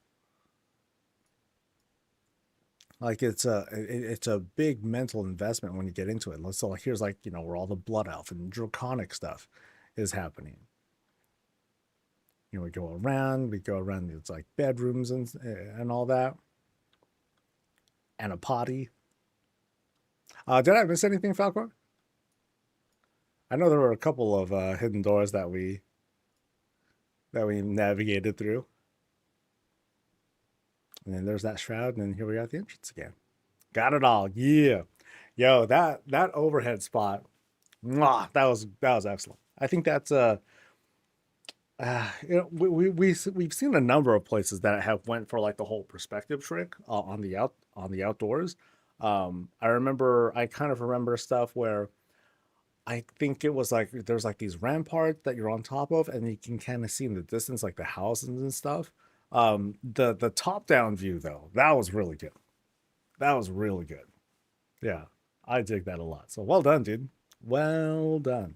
Like it's a big mental investment when you get into it. So here's like, where all the blood elf and draconic stuff is happening. We go around it's like bedrooms and all that. And a potty. Did I miss anything, Falcor? I know there were a couple of hidden doors that we navigated through. And then there's that shroud, and then here we got the entrance again. Got it all. Yeah. Yo, that overhead spot. Mwah, that was excellent. I think that's we've seen a number of places that have went for like the whole perspective trick on the outdoors. I kind of remember stuff where I think it was like there's like these ramparts that you're on top of, and you can kind of see in the distance like the houses and stuff. The top down view though, that was really good. That was really good. Yeah, I dig that a lot. So well done, dude. Well done.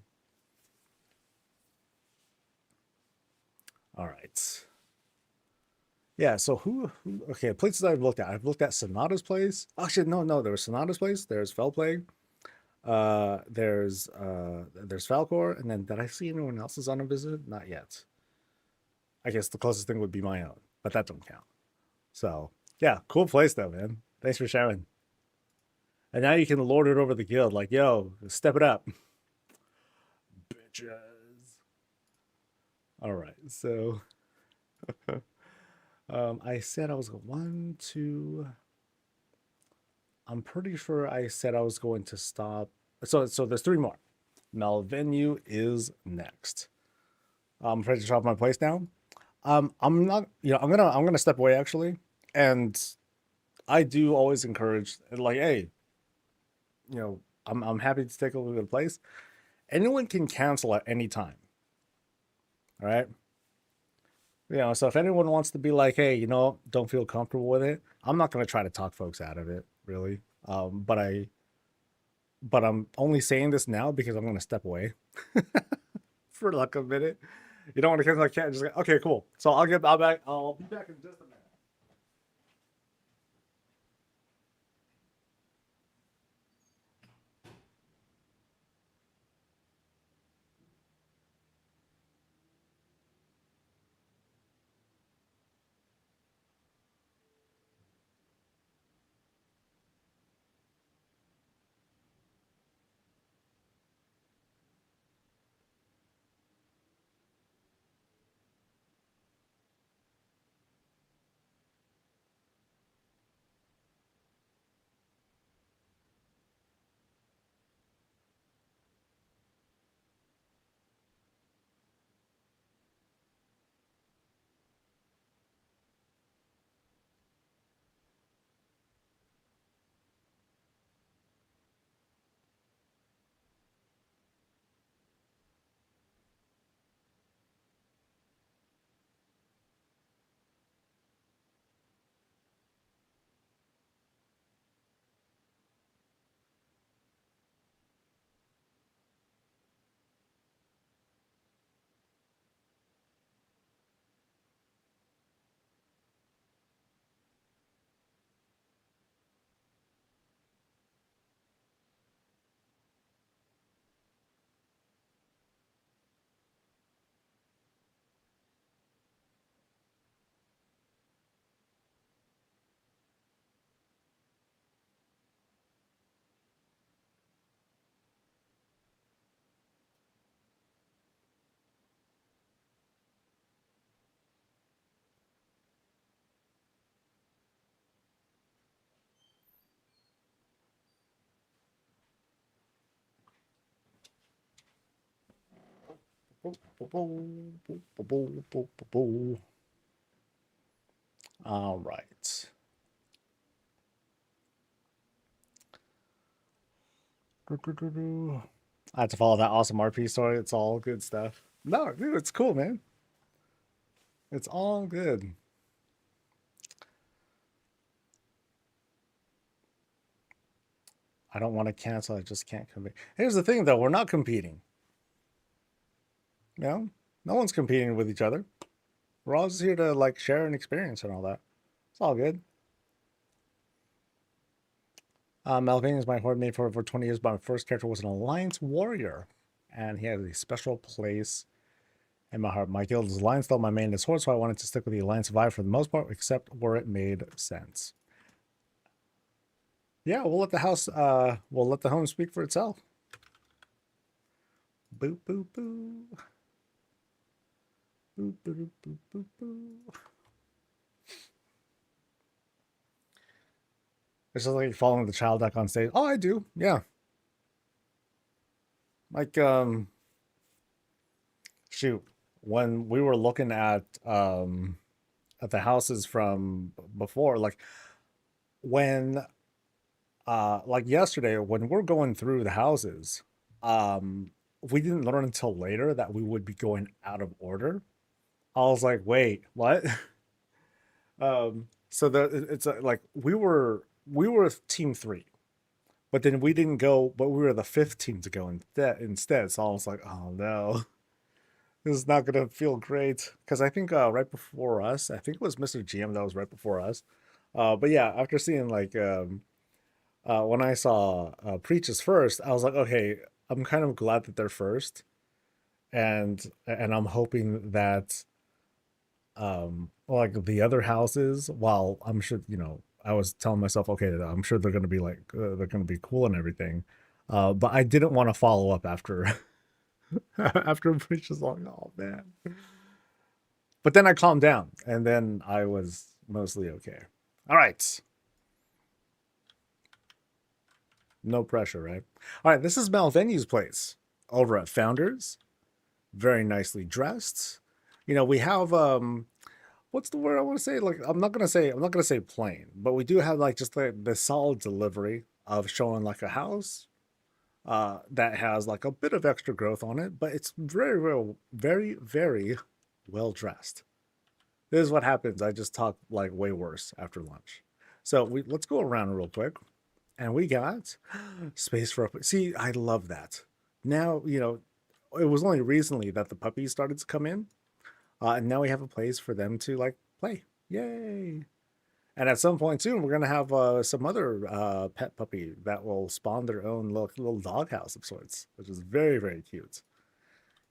All right. Yeah, so okay, places I've looked at. I've looked at Sonata's place. Actually, no, there was Sonata's place, there's Fellplague, there's Falcor, and then did I see anyone else's on a visit? Not yet. I guess the closest thing would be my own, but that don't count. So yeah, cool place though, man. Thanks for sharing. And now you can lord it over the guild, like, yo, step it up. Bitches. All right, so I said I was going one, two. I'm pretty sure I said I was going to stop. So there's three more. Malvenue is next. I'm ready to drop my place down. I'm not, I'm gonna step away actually, and I do always encourage, like, hey, I'm happy to take over the place. Anyone can cancel at any time. All right. So if anyone wants to be like, hey, don't feel comfortable with it, I'm not gonna try to talk folks out of it, really. But I'm only saying this now because I'm gonna step away for like a minute. You don't want to cancel, I can't just okay, cool. So I'll be back in just a minute. All right. I had to follow that awesome RP story. It's all good stuff. No, dude, it's cool, man. It's all good. I don't want to cancel. I just can't commit. Here's the thing, though. We're not competing. No one's competing with each other. We're all just here to like share an experience and all that. It's all good. Malvania is my horde made for over 20 years, but my first character was an Alliance warrior, and he has a special place in my heart. My guild is Alliance, though my main is horde, so I wanted to stick with the Alliance vibe for the most part, except where it made sense. Yeah, we'll let the home speak for itself. Boop boop boo. Boop boop boop boop boo. It's just like following the child deck on stage. Oh, I do. Yeah. Like shoot, when we were looking at the houses from before, like when like yesterday when we're going through the houses, we didn't learn until later that we would be going out of order. I was like, wait, what? So it's like we were team three, but then we didn't go, but we were the fifth team to go instead. So I was like, oh no, this is not gonna feel great. Because I think right before us, I think it was Mr. GM that was right before us. But yeah, after seeing like when I saw Preaches first, I was like, okay, I'm kind of glad that they're first, and I'm hoping that like the other houses, while I'm sure I was telling myself, okay, I'm sure they're gonna be like they're gonna be cool and everything, but I didn't want to follow up after after a breach was long. Oh man! But then I calmed down, and then I was mostly okay. All right, no pressure, right? All right, this is Malvenue's place over at Founders. Very nicely dressed. You know, we have what's the word I want to say? Like I'm not gonna say plain, but we do have like just like the solid delivery of showing like a house that has like a bit of extra growth on it, but it's very well dressed. This is what happens. I just talk like way worse after lunch. So let's go around real quick, and we got space for see. I love that. Now you know it was only recently that the puppies started to come in, and now we have a place for them to like play. Yay! And at some point soon, we're gonna have some other pet puppy that will spawn their own little doghouse of sorts, which is very cute.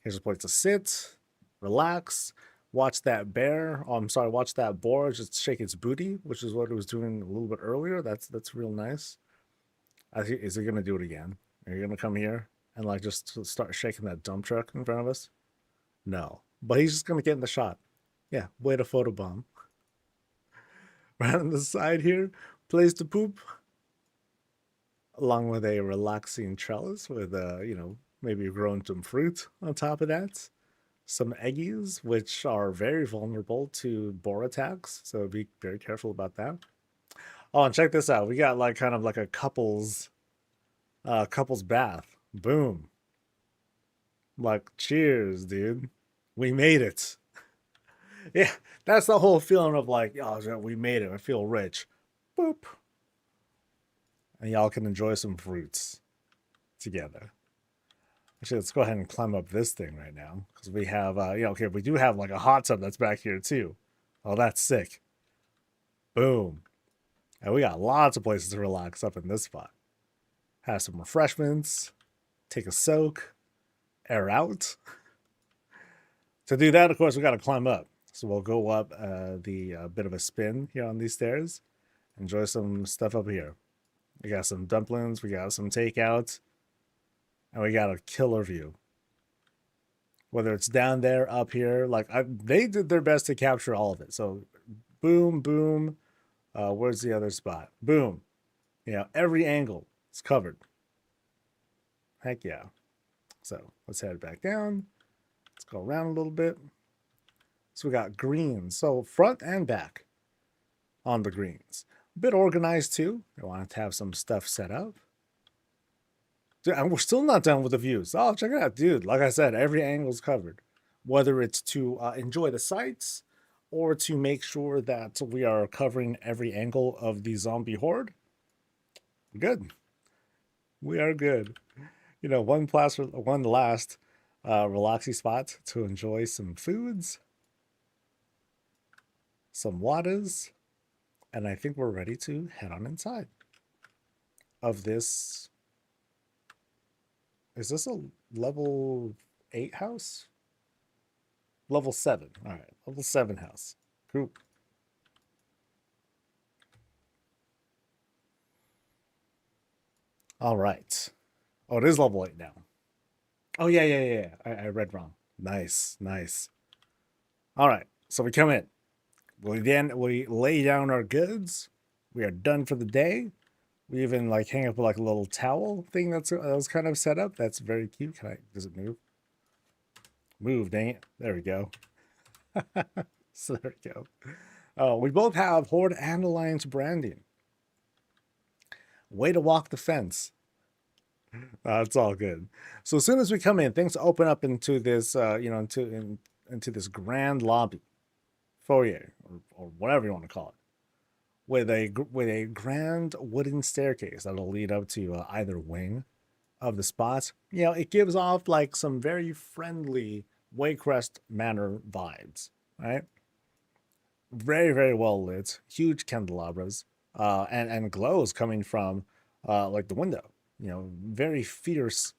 Here's a place to sit, relax, watch that bear. Oh, I'm sorry, watch that boar just shake its booty, which is what it was doing a little bit earlier. That's real nice. Is he gonna do it again? Are you gonna come here and like just start shaking that dump truck in front of us? No, but he's just gonna get in the shot. Yeah, way to photobomb. Right on the side here, place to poop, along with a relaxing trellis with you know, maybe growing some fruit on top of that. Some eggies, which are very vulnerable to boar attacks, so be very careful about that. Oh, and check this out. We got like kind of like a couple's bath. Boom. Like, cheers, dude. We made it. Yeah, that's the whole feeling of like, oh, we made it. I feel rich. Boop. And y'all can enjoy some fruits together. Actually, let's go ahead and climb up this thing right now because we have, yeah, okay, we do have like a hot tub that's back here too. Oh, that's sick. Boom. And we got lots of places to relax up in this spot. Have some refreshments, take a soak, air out. To do that, of course, we got to climb up. So we'll go up the bit of a spin here on these stairs. Enjoy some stuff up here. We got some dumplings, we got some takeouts, and we got a killer view. Whether it's down there, up here, like they did their best to capture all of it. So boom, boom. Where's the other spot? Boom. You know, every angle is covered. Heck yeah. So let's head back down. Let's go around a little bit. So we got greens. So front and back on the greens. A bit organized too. I wanted to have some stuff set up. Dude, and we're still not done with the views. Oh, check it out, dude. Like I said, every angle's covered. Whether it's to enjoy the sights or to make sure that we are covering every angle of the zombie horde. Good. We are good. You know, one last relaxing spot to enjoy some foods, some waters, and I think we're ready to head on inside of this. Is this a level 8 house? Level 7. All right, level 7 house. Cool. All right. Oh, it is level 8 now. Oh, yeah. I read wrong. Nice. All right, so we come in. We lay down our goods. We are done for the day. We even like hang up like a little towel thing that was kind of set up. That's very cute. Does it move? Move, dang it. There we go. So there we go. Oh, we both have Horde and Alliance branding. Way to walk the fence. It's all good. So as soon as we come in, things open up into this, you know, into this grand lobby, foyer, or whatever you want to call it, with a grand wooden staircase that'll lead up to either wing of the spots. You know, it gives off like some very friendly Waycrest Manor vibes, right? Very well lit, huge candelabras, and glows coming from like the window. You know, very fierce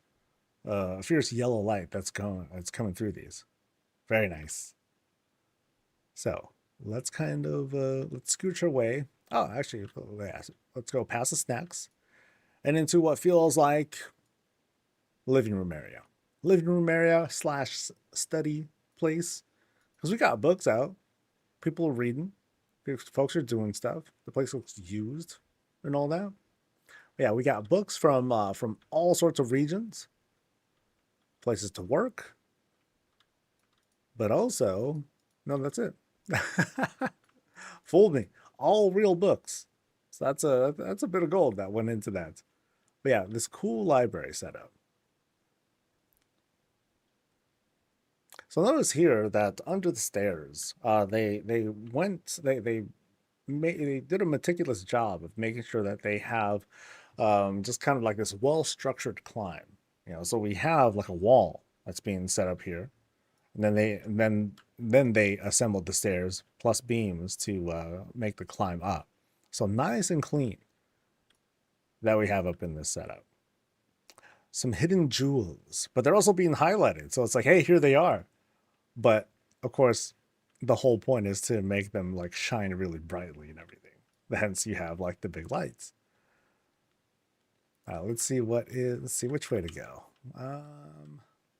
yellow light that's coming through these. Very nice. So let's kind of let's scooch our way Oh, actually, let's go past the snacks and into what feels like living room area. Living room area slash study place. Because we got books out. People are reading. Folks are doing stuff. The place looks used and all that. Yeah, we got books from all sorts of regions, places to work, but also, no, that's it. Fooled me. All real books. So that's a bit of gold that went into that. But yeah, this cool library setup. So notice here that under the stairs, they did a meticulous job of making sure that they have just kind of like this well-structured climb. So we have like a wall that's being set up here, and then they assembled the stairs plus beams to make the climb up. So nice and clean that we have up in this setup. Some hidden jewels, but they're also being highlighted. So it's like, hey, here they are. But of course, the whole point is to make them like shine really brightly and everything. Hence, you have like the big lights. Let's see which way to go.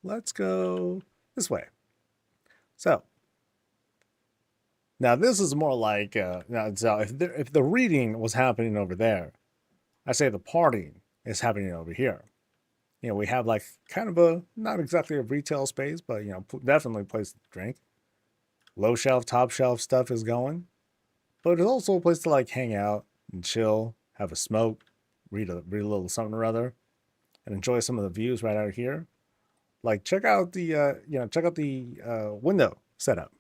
Let's go this way. So now this is more like so if the reading was happening over there, I say the partying is happening over here. We have like kind of a not exactly a retail space, but definitely a place to drink. Low shelf, top shelf stuff is going, but it's also a place to like hang out and chill, have a smoke, read a little something or other, and enjoy some of the views right out here. Like check out the window setup.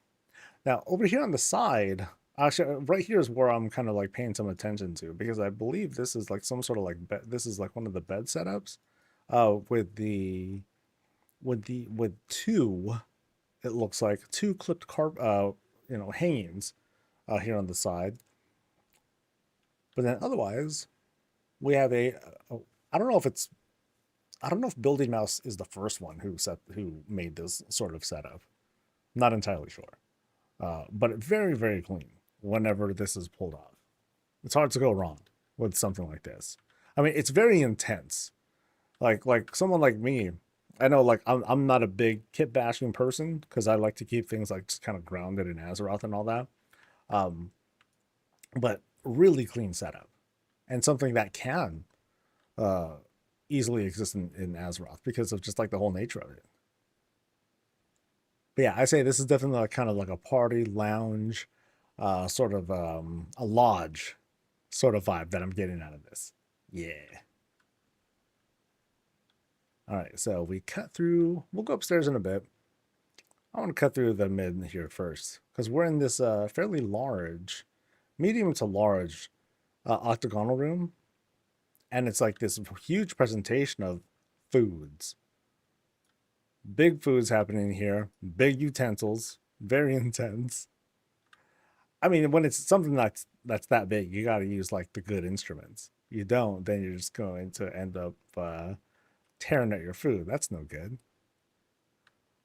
Now over here on the side, actually right here is where I'm kind of like paying some attention to because I believe this is like some sort of like this is like one of the bed setups, with two. It looks like two clipped hangings here on the side. But then otherwise, we have I don't know if Building Mouse is the first one who made this sort of setup. Not entirely sure. But very, very clean whenever this is pulled off. It's hard to go wrong with something like this. I mean, it's very intense. Like someone like me, I know like I'm not a big kit bashing person because I like to keep things like just kind of grounded in Azeroth and all that. Um, but really clean setup and something that can uh, easily exist in Azeroth because of just like the whole nature of it. But yeah, I say this is definitely like kind of like a party lounge, sort of a lodge sort of vibe that I'm getting out of this. Yeah. All right, so we cut through. We'll go upstairs in a bit. I want to cut through the mid here first because we're in this fairly large, medium to large octagonal room, and it's like this huge presentation of foods. Big foods happening here, big utensils, very intense. I mean, when it's something that's that big, you got to use like the good instruments. You don't, then you're just going to end up tearing at your food. That's no good.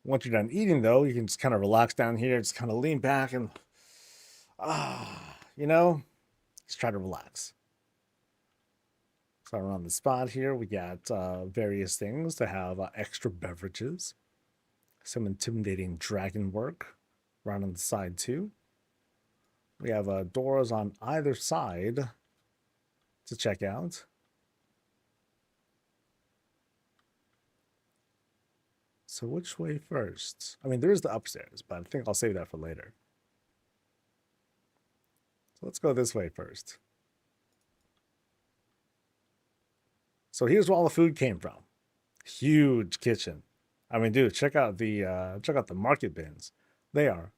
Once you're done eating, though, you can just kind of relax down here, just kind of lean back and just try to relax. So around the spot here, we got various things to have extra beverages, some intimidating dragon work around on the side too. We have doors on either side to check out. So which way first? I mean, there is the upstairs, but I think I'll save that for later. So let's go this way first. So here's where all the food came from. Huge kitchen. I mean, dude, check out the market bins. They are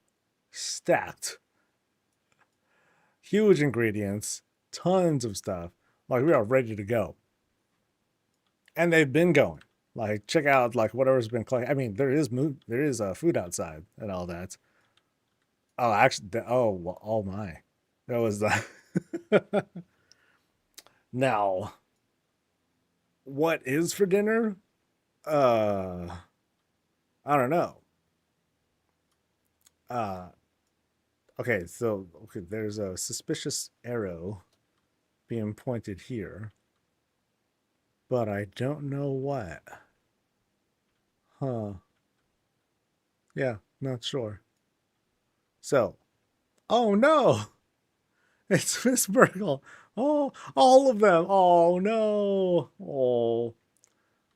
stacked. Huge ingredients, tons of stuff. Like we are ready to go. And they've been going. Like check out like whatever's been collected. I mean, there is food outside and all that. Oh, actually, oh my, that was the. Now, what is for dinner? I don't know. Okay, so there's a suspicious arrow being pointed here, but I don't know what. Huh. Yeah, not sure. So, oh no! It's Miss Burgle. Oh, all of them. Oh no. Oh.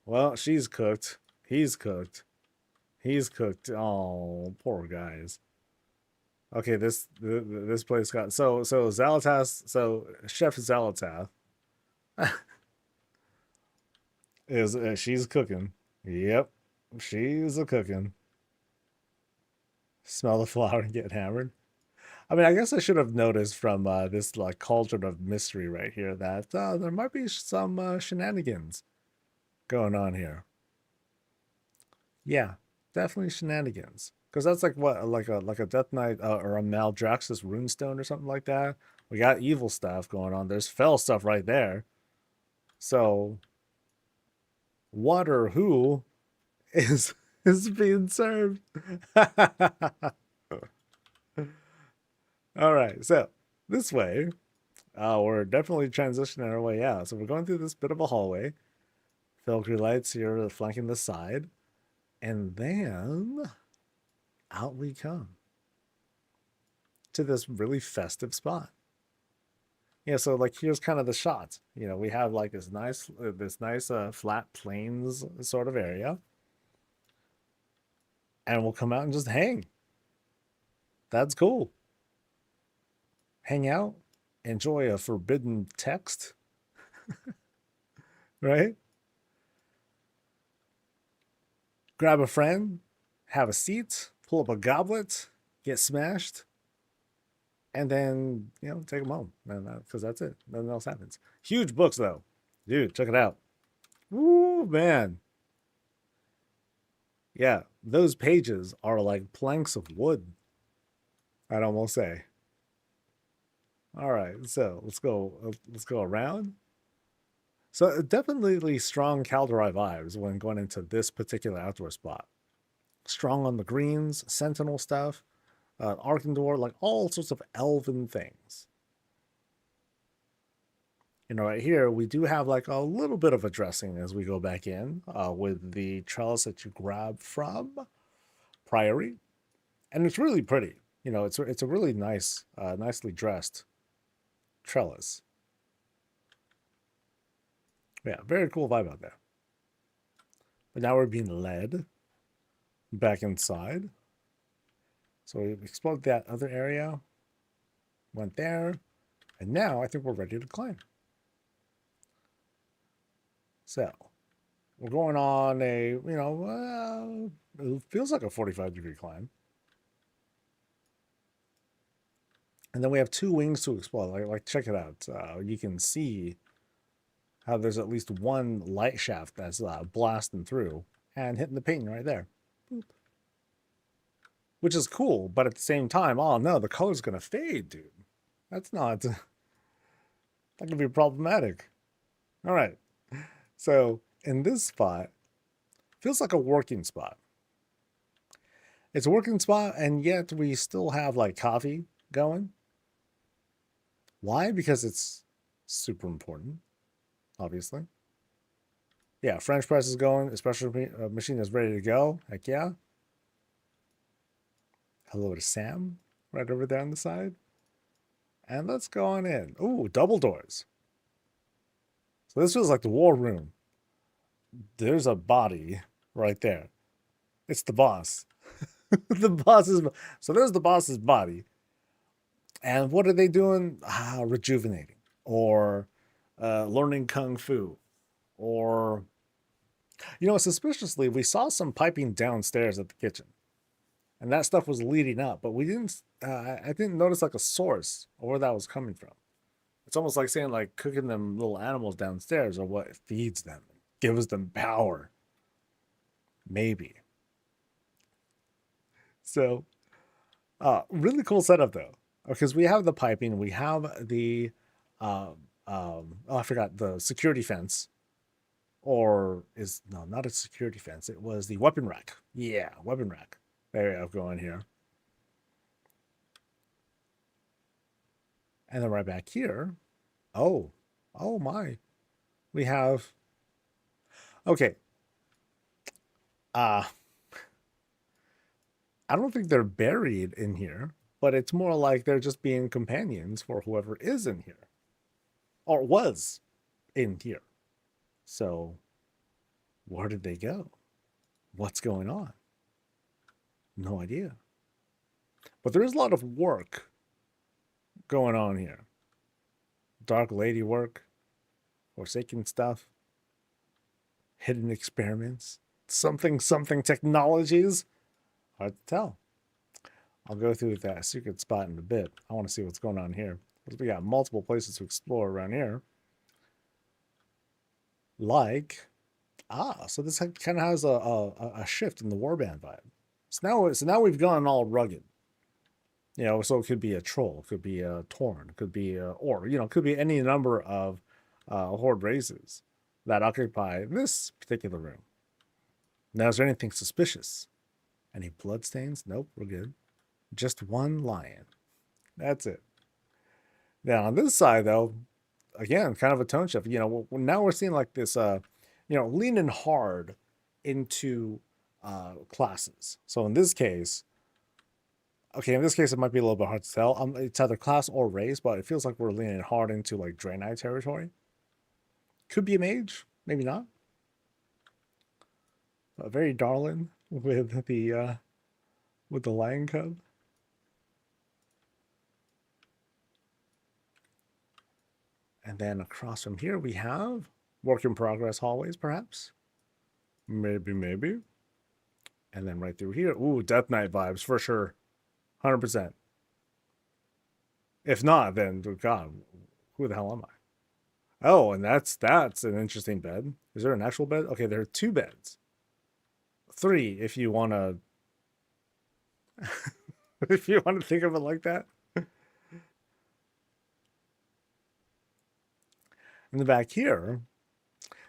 Well, she's cooked. He's cooked. He's cooked. Oh, poor guys. Okay, this place got so Zalatath. So Chef Zalatath is she's cooking. Yep, she's a cooking. Smell the flour and get hammered. I mean, I guess I should have noticed from this like cauldron of mystery right here that there might be some shenanigans going on here. Yeah, definitely shenanigans. Because that's like what, like a Death Knight or a Maldraxxus runestone or something like that. We got evil stuff going on. There's fell stuff right there. So what or who is is being served? All right, so this way, we're definitely transitioning our way out. So we're going through this bit of a hallway. Filigree lights here flanking the side, and then out we come to this really festive spot. Yeah, so like here's kind of the shot. You know, we have like this nice flat plains sort of area, and we'll come out and just hang. That's cool. Hang out, enjoy a forbidden text, right? Grab a friend, have a seat, pull up a goblet, get smashed, and then take them home. Because that's it. Nothing else happens. Huge books though, dude. Check it out. Woo, man. Yeah, those pages are like planks of wood. I'd almost say. All right, so let's go. Let's go around. So definitely strong Caldera vibes when going into this particular outdoor spot. Strong on the greens, sentinel stuff, Arkandor, like all sorts of elven things. Right here, we do have like a little bit of a dressing as we go back in with the trellis that you grab from Priory. And it's really pretty. It's a really nice, nicely dressed trellis. Yeah, very cool vibe out there. But now we're being led back inside. So we explored that other area, went there, and now I think we're ready to climb. So we're going on it feels like a 45-degree climb. And then we have two wings to explore. Like check it out. You can see how there's at least one light shaft that's blasting through and hitting the painting right there. Boop. Which is cool, but at the same time, oh no, the color's gonna fade, dude. That's not that could be problematic. All right. So in this spot, feels like a working spot. It's a working spot, and yet we still have like coffee going. Why? Because it's super important, obviously. Yeah, French press is going. Espresso machine is ready to go. Heck yeah. Hello to Sam right over there on the side. And let's go on in. Ooh, double doors. So this feels like the war room. There's a body right there. It's the boss. The boss is so there's the boss's body. And what are they doing? Rejuvenating or learning kung fu or suspiciously we saw some piping downstairs at the kitchen. And that stuff was leading up, but we didn't I didn't notice like a source or where that was coming from. It's almost like saying like cooking them little animals downstairs or what feeds them, gives them power. Maybe. So, really cool setup though, because we have the piping, we have the, I forgot the security fence, or is no, not a security fence. It was the weapon rack. Yeah, weapon rack. There we go, going here. And then right back here, oh, oh my, we have, okay, uh, I don't think they're buried in here, but it's more like they're just being companions for whoever is in here or was in here. So where did they go? What's going on? No idea. But there is a lot of work going on here. Dark Lady work, Forsaken stuff, hidden experiments, something technologies. Hard to tell. I'll go through that secret spot in a bit. I want to see what's going on here. Because we got multiple places to explore around here. Like, so this kind of has a shift in the warband vibe. So now we've gone all rugged. You know, so it could be a troll, it could be a Torn, it could be or you know, it could be any number of horde races that occupy this particular room. Now, is there anything suspicious? Any bloodstains? Nope, we're good. Just one lion. That's it. Now on this side, though, again, kind of a tone shift. You know, now we're seeing like this, you know, leaning hard into classes. So in this case, okay, in this case, it might be a little bit hard to tell. It's either class or race, but it feels like we're leaning hard into like Draenei territory. Could be a mage, maybe not. Very darling with the lion cub. And then across from here we have work in progress hallways, perhaps. Maybe. And then right through here, ooh, Death Knight vibes for sure. 100%. If not, then God, who the hell am I? Oh, and that's an interesting bed. Is there an actual bed? Okay, there are 2 beds. 3 if you want to if you want to think of it like that. In the back here,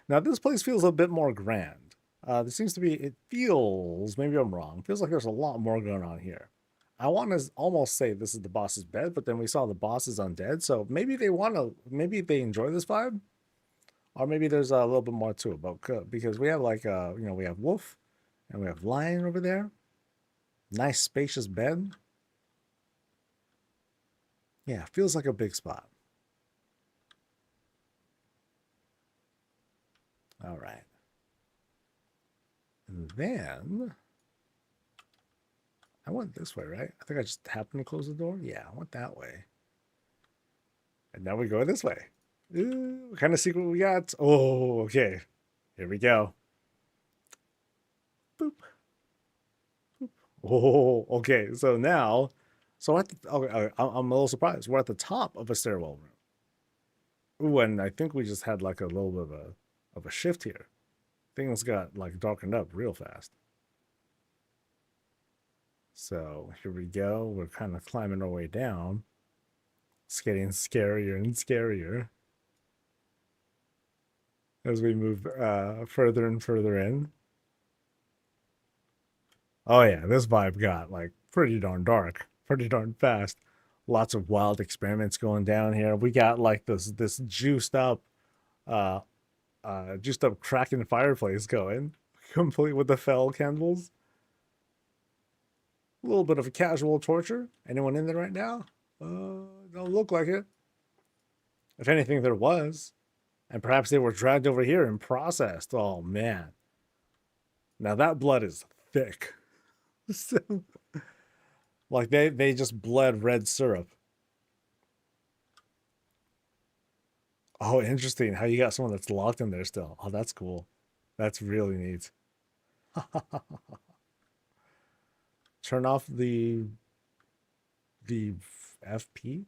now this place feels a bit more grand. There seems to be, it feels, maybe I'm wrong, feels like there's a lot more going on here. I want to almost say this is the boss's bed, but then we saw the boss is undead, so maybe maybe they enjoy this vibe, or maybe there's a little bit more to it. But because we have like, you know, we have wolf, and we have lion over there. Nice spacious bed. Yeah, feels like a big spot. All right. And then I went this way, right? I think I just happened to close the door. Yeah, I went that way. And now we go this way. Ooh, what kind of secret we got? Oh, okay. Here we go. Boop. Boop. Oh, okay. So now, okay, I'm a little surprised. We're at the top of a stairwell room. Ooh, and I think we just had like a little bit of a shift here. Things got like darkened up real fast. So here we go. We're kind of climbing our way down. It's getting scarier and scarier as we move further and further in. Oh yeah, this vibe got like pretty darn dark, pretty darn fast. Lots of wild experiments going down here. We got like this juiced up cracking fireplace going, complete with the fell candles. A little bit of a casual torture. Anyone in there right now? Don't look like it. If anything, there was. And perhaps they were dragged over here and processed. Oh, man. Now that blood is thick. So, like they just bled red syrup. Oh, interesting. How you got someone that's locked in there still. Oh, that's cool. That's really neat. Turn off the FP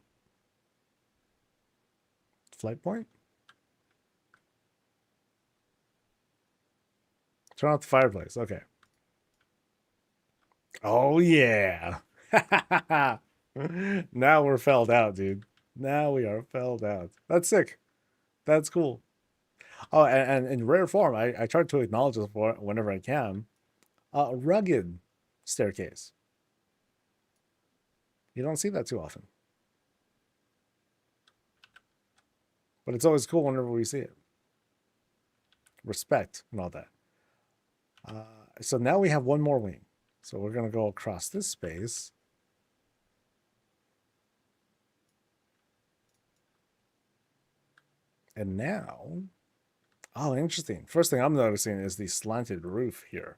flight point. Turn off the fireplace. Okay. Oh yeah. Now we're felled out, dude. Now we are felled out. That's sick. That's cool. Oh, and in rare form, I try to acknowledge this whenever I can. A rugged staircase. You don't see that too often. But it's always cool whenever we see it. Respect and all that. So now we have one more wing. So we're going to go across this space. And now, oh, interesting. First thing I'm noticing is the slanted roof here.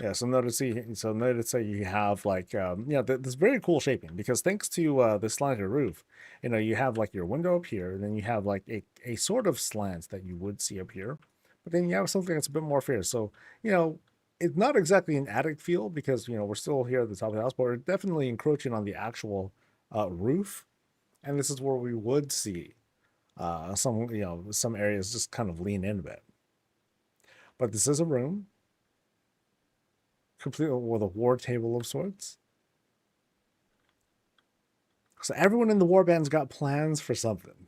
Yeah, so notice that you have like, this very cool shaping, because thanks to the slanted roof, you have like your window up here, and then you have like a sort of slant that you would see up here, but then you have something that's a bit more fair. So, it's not exactly an attic feel because, we're still here at the top of the house, but we're definitely encroaching on the actual roof. And this is where we would see some areas just kind of lean in a bit. But this is a room complete with a war table of sorts. So everyone in the warband's got plans for something.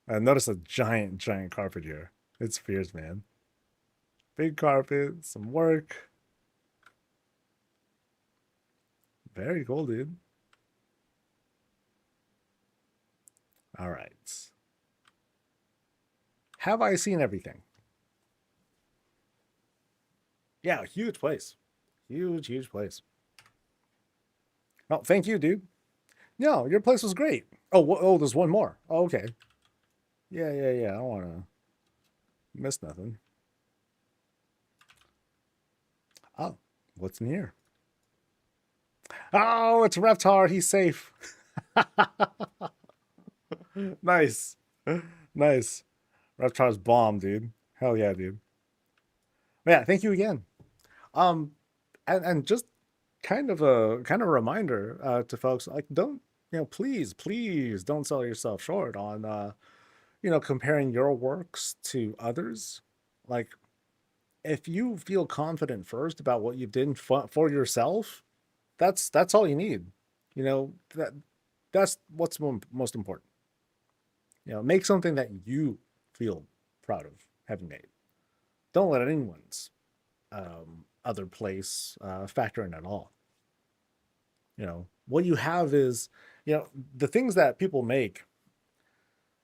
Notice a giant carpet here. It's fierce, man. Big carpet, some work. Very cool, dude. All right. Have I seen everything? Yeah, huge place. Huge place. Oh, thank you, dude. No, your place was great. Oh, there's one more. Oh, okay. Yeah. I don't want to miss nothing. Oh, what's in here? Oh, it's Reptar. He's safe. Nice. Nice. Reptar's bomb, dude. Hell yeah, dude. But yeah, thank you again. And just kind of a reminder to folks, like, don't, please don't sell yourself short on comparing your works to others. Like, if you feel confident first about what you've done for yourself, that's all you need. That's what's most important. Make something that you feel proud of having made. Don't let anyone's other place factor in at all. What you have is, the things that people make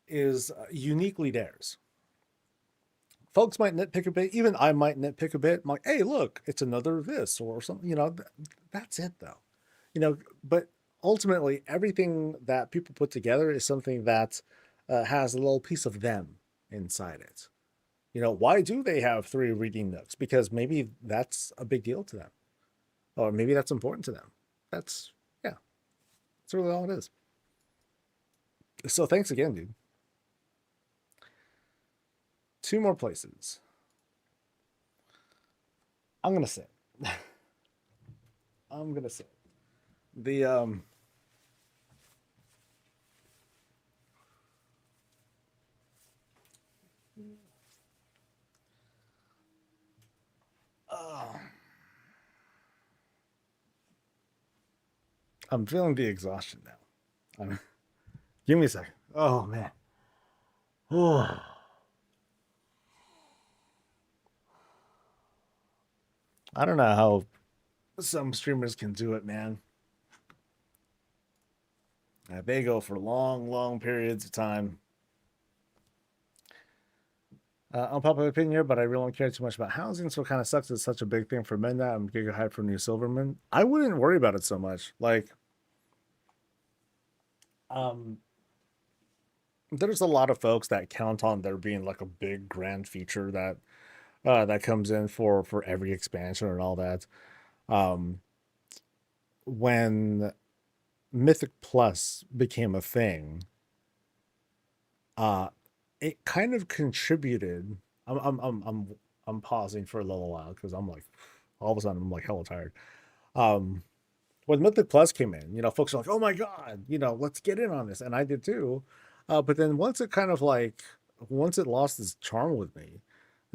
is uniquely theirs. Folks might nitpick a bit. Even I might nitpick a bit. I'm like, hey, look, it's another this or something. That's it though. But ultimately, everything that people put together is something that has a little piece of them inside it. Why do they have 3 reading nooks? Because maybe that's a big deal to them, or maybe that's important to them. That's really all it is. So thanks again, dude. 2 more places. I'm gonna sit. The I'm feeling the exhaustion now. Give me a second. Oh man. Oh. I don't know how some streamers can do it, man. They go for long periods of time. Unpopular opinion here, but I really don't care too much about housing, so it kind of sucks. It's such a big thing for men that I'm giga hyped for New Silverman. I wouldn't worry about it so much. Like, there's a lot of folks that count on there being like a big grand feature that comes in for every expansion and all that. When Mythic Plus became a thing, it kind of contributed. I'm pausing for a little while because I'm like, all of a sudden I'm like hella tired. When Mythic Plus came in, folks are like, oh my god, let's get in on this, and I did too. But then once it lost its charm with me,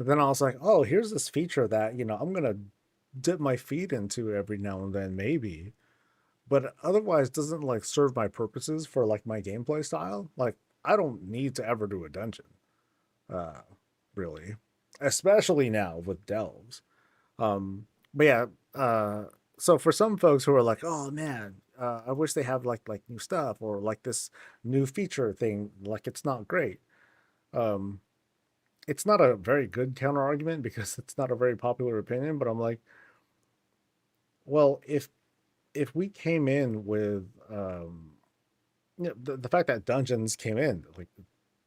then I was like, oh, here's this feature that I'm gonna dip my feet into every now and then, maybe, but otherwise doesn't like serve my purposes for like my gameplay style. Like, I don't need to ever do a dungeon, really, especially now with delves. But yeah, so for some folks who are like, oh man, I wish they have like new stuff or like this new feature thing. Like it's not great. Um, it's not a very good counter argument because it's not a very popular opinion. But I'm like, well, if we came in with the fact that dungeons came in, like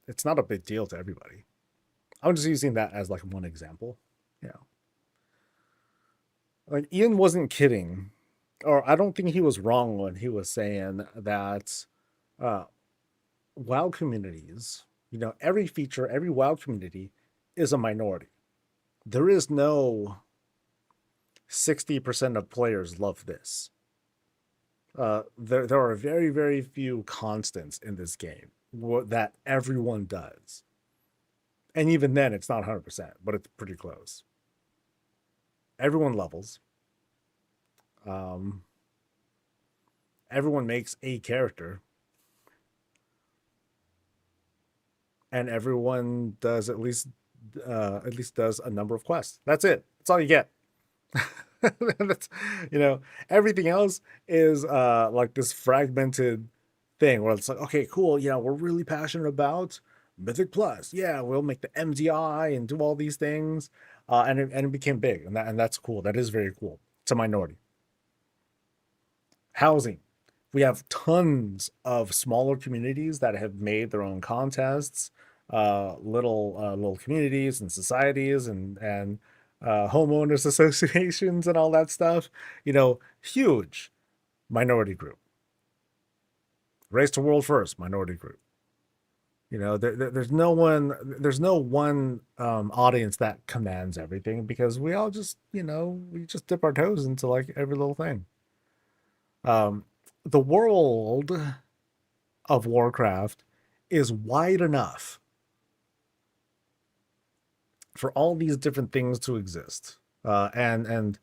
it's not a big deal to everybody. I'm just using that as like one example. Yeah, like Ian wasn't kidding, or I don't think he was wrong when he was saying that uh, WoW communities, every feature, every WoW community is a minority. There is no 60% of players love this. There are very, very few constants in this game that everyone does. And even then, it's not 100%, but it's pretty close. Everyone levels. Um, Everyone makes a character, and everyone does at least does a number of quests. That's it. That's all you get. That's, you know, everything else is like this fragmented thing where it's like, okay, cool. Yeah, we're really passionate about Mythic Plus. Yeah, we'll make the MDI and do all these things, and it became big, and that's cool. That is very cool. It's a minority. Housing. We have tons of smaller communities that have made their own contests, little communities and societies and homeowners associations and all that stuff. Huge minority group. Race to world first minority group. There's no one audience that commands everything because we all just we just dip our toes into like every little thing. Um, the world of Warcraft is wide enough for all these different things to exist. And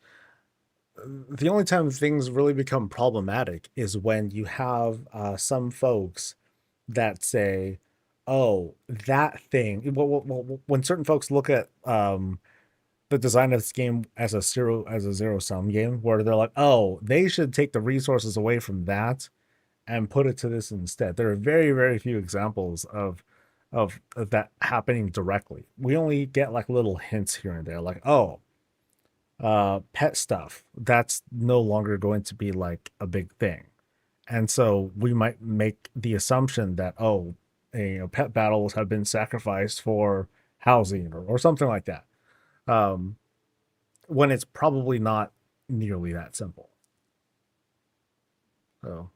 the only time things really become problematic is when you have some folks that say, "Oh, that thing." When certain folks look at the design of this game as a zero sum game, where they're like, "Oh, they should take the resources away from that and put it to this instead." There are very, very few examples of that happening directly. We only get like little hints here and there, like, oh, pet stuff that's no longer going to be like a big thing, and so we might make the assumption that, oh, pet battles have been sacrificed for housing or something like that, um, when it's probably not nearly that simple. So.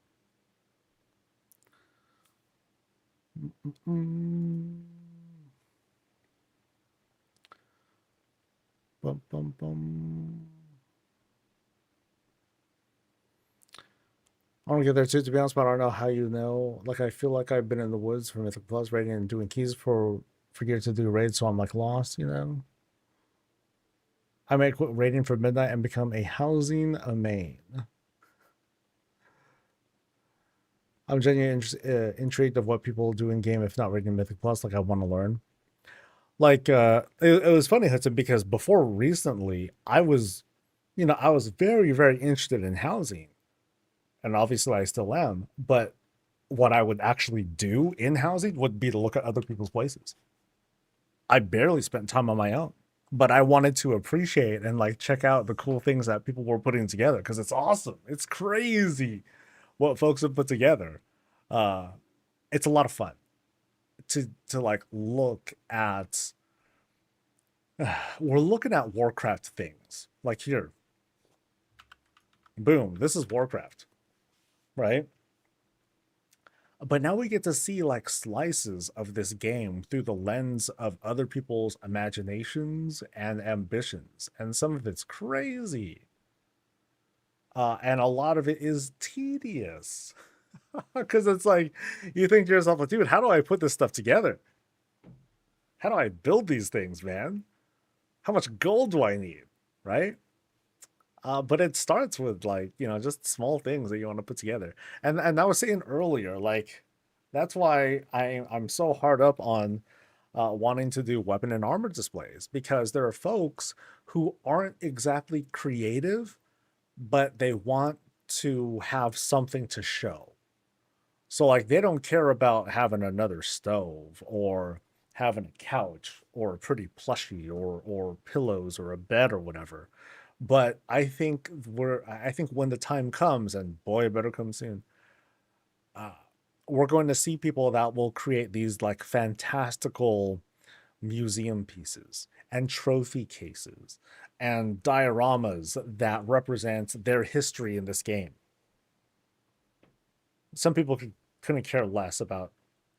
Mm, bum, bum, bum. I want to get there too, to be honest, but I don't know how you know. Like, I feel like I've been in the woods for Mythic Plus raiding and doing keys for gear to do raids, so I'm like lost. I might quit raiding for midnight and become a housing a main. I'm genuinely intrigued of what people do in game if not raiding Mythic Plus. Like, I want to learn. Like, it was funny, Hudson, because before recently, I was very, very interested in housing, and obviously I still am. But what I would actually do in housing would be to look at other people's places. I barely spent time on my own, but I wanted to appreciate and like check out the cool things that people were putting together because it's awesome. It's crazy what folks have put together. Uh, it's a lot of fun to like look at. We're looking at Warcraft things like here. Boom, this is Warcraft, right? But now we get to see like slices of this game through the lens of other people's imaginations and ambitions, and some of it's crazy, and a lot of it is tedious because it's like you think to yourself, like, dude, how do I put this stuff together? How do I build these things, man? How much gold do I need, right? But it starts with like just small things that you want to put together, and I was saying earlier, like that's why I'm so hard up on wanting to do weapon and armor displays because there are folks who aren't exactly creative, but they want to have something to show. So like they don't care about having another stove or having a couch or a pretty plushie or pillows or a bed or whatever. But I think when the time comes, and boy, it better come soon, uh, we're going to see people that will create these like fantastical museum pieces and trophy cases and dioramas that represent their history in this game. Some people couldn't care less about